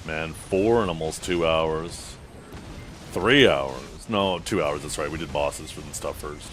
Man, 4 in almost 2 hours. 3 hours. No, 2 hours, that's right. We did bosses for the stuff first.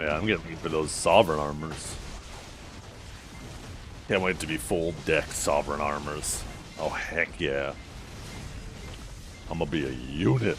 Yeah, I'm getting for those sovereign armors. Can't wait to be full deck sovereign armors. Oh, heck yeah. I'm gonna be a unit.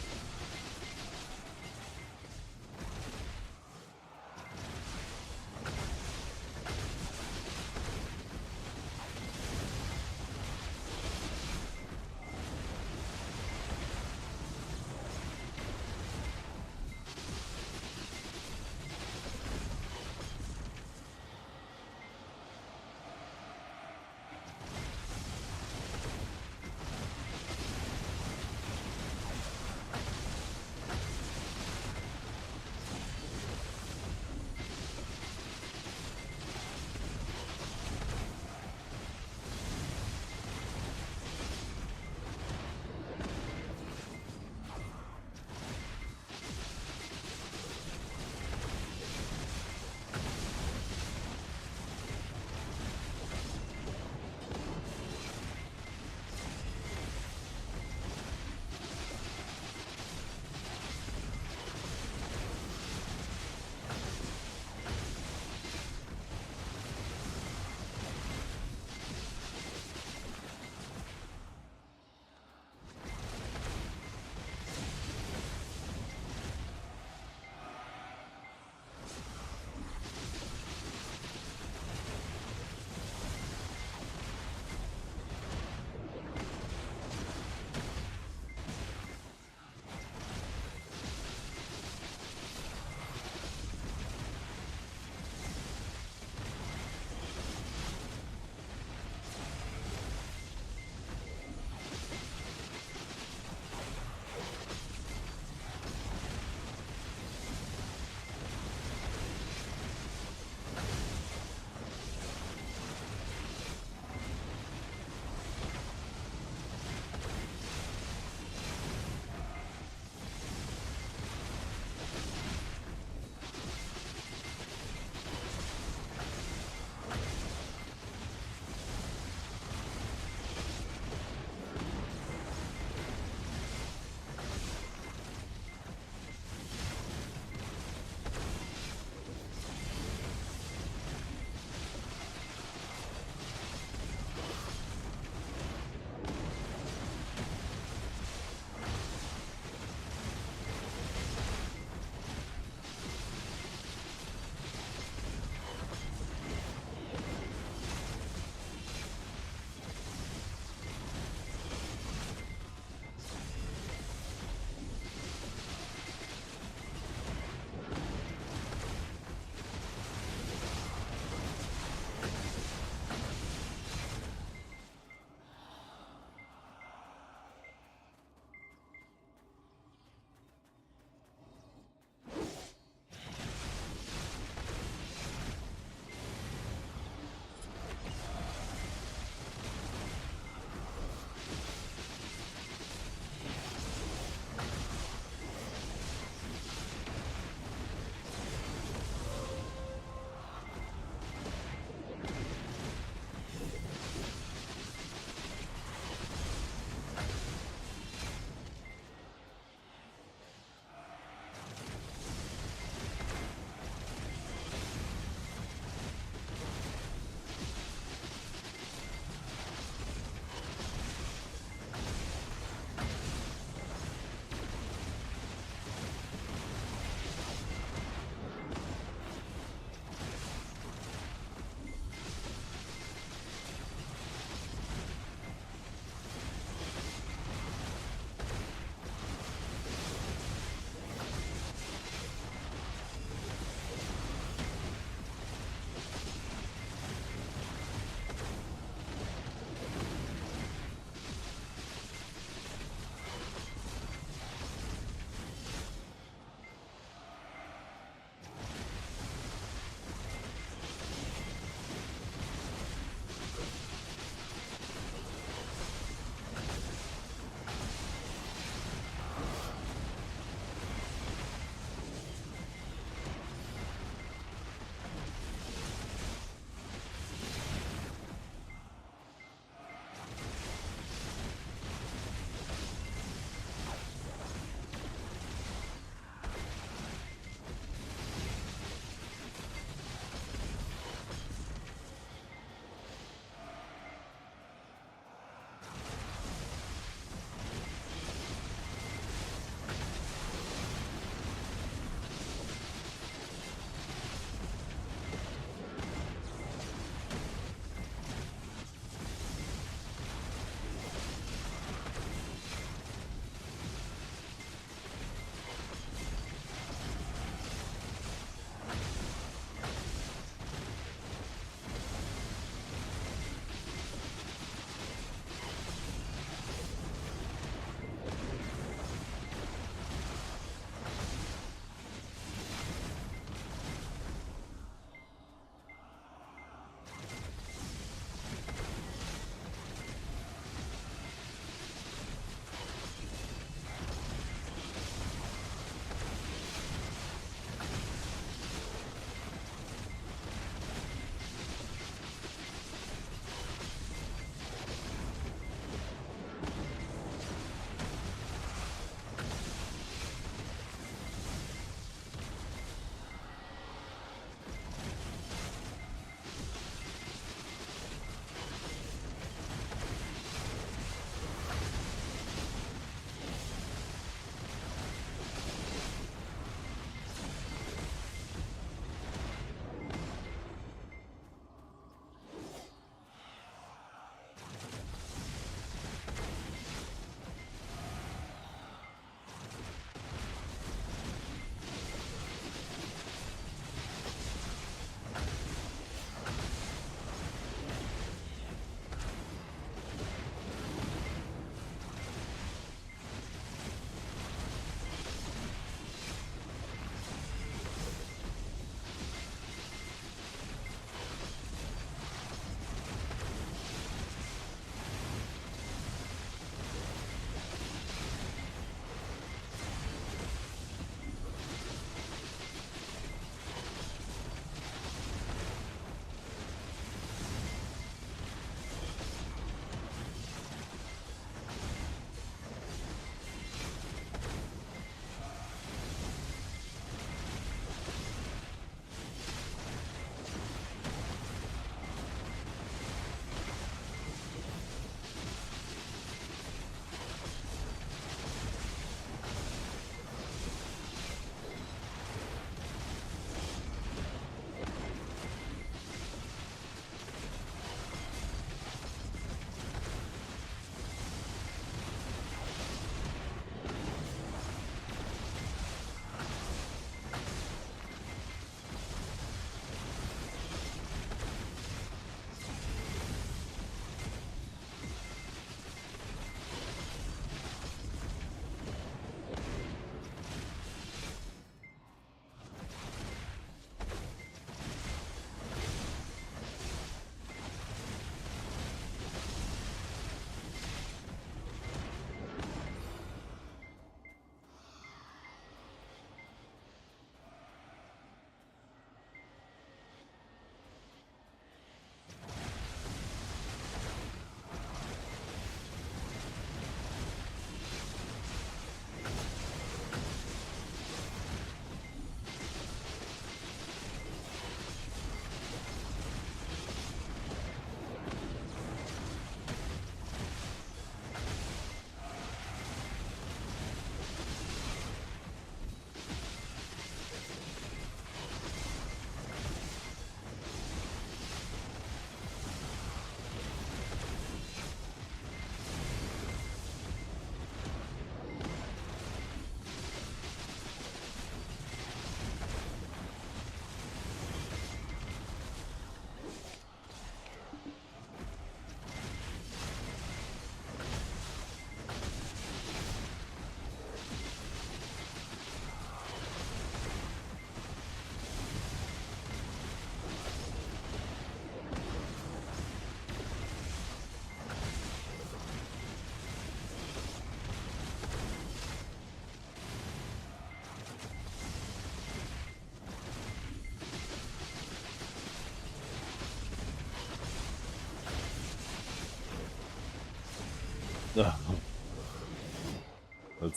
Let's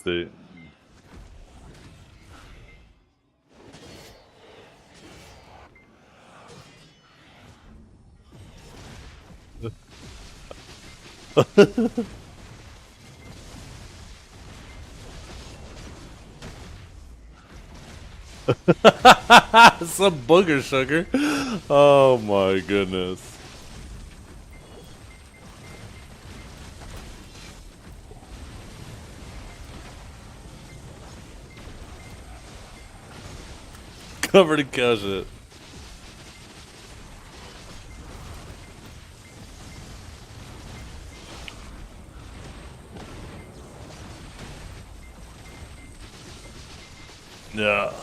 see. Some booger sugar. Oh my goodness. Covered in cow shit. Yeah.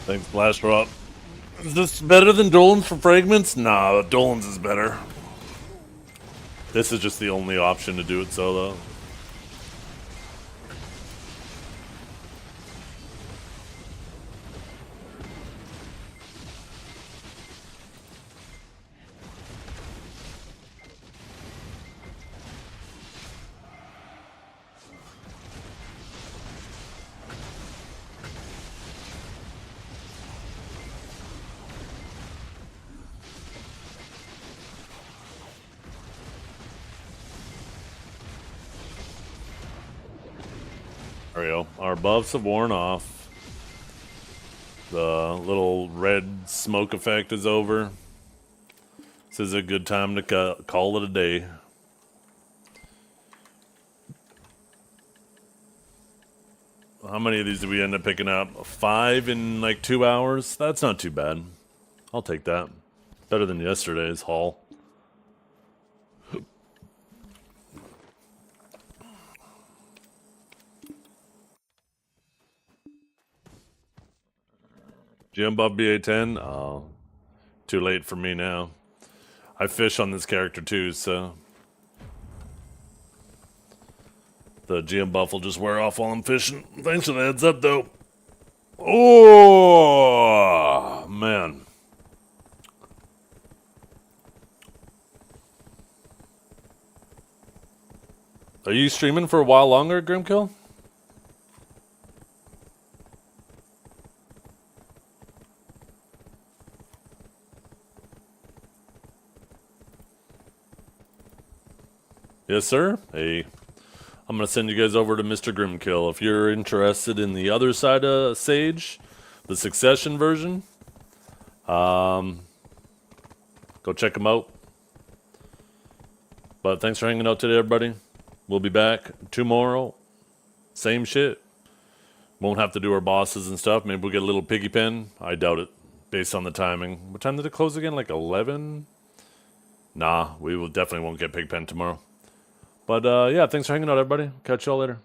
Thanks, Blast Drop. Is this better than Dolan's for fragments? Nah, Dolan's is better. This is just the only option to do it solo. There we go. Our buffs have worn off. The little red smoke effect is over. This is a good time to call it a day. How many of these did we end up picking up? 5 in like 2 hours? That's not too bad. I'll take that. Better than yesterday's haul. GM buff BA10? Oh, too late for me now. I fish on this character too, so the GM buff will just wear off while I'm fishing. Thanks for the heads up, though. Oh, man. Are you streaming for a while longer, Grimkill? Yes, sir. Hey, I'm going to send you guys over to Mr. Grimkill. If you're interested in the other side of Sage, the Succession version, go check him out. But thanks for hanging out today, everybody. We'll be back tomorrow. Same shit. Won't have to do our bosses and stuff. Maybe we'll get a little piggy pen. I doubt it, based on the timing. What time did it close again? Like 11? Nah, we will definitely won't get pig pen tomorrow. But yeah, thanks for hanging out, everybody. Catch y'all later.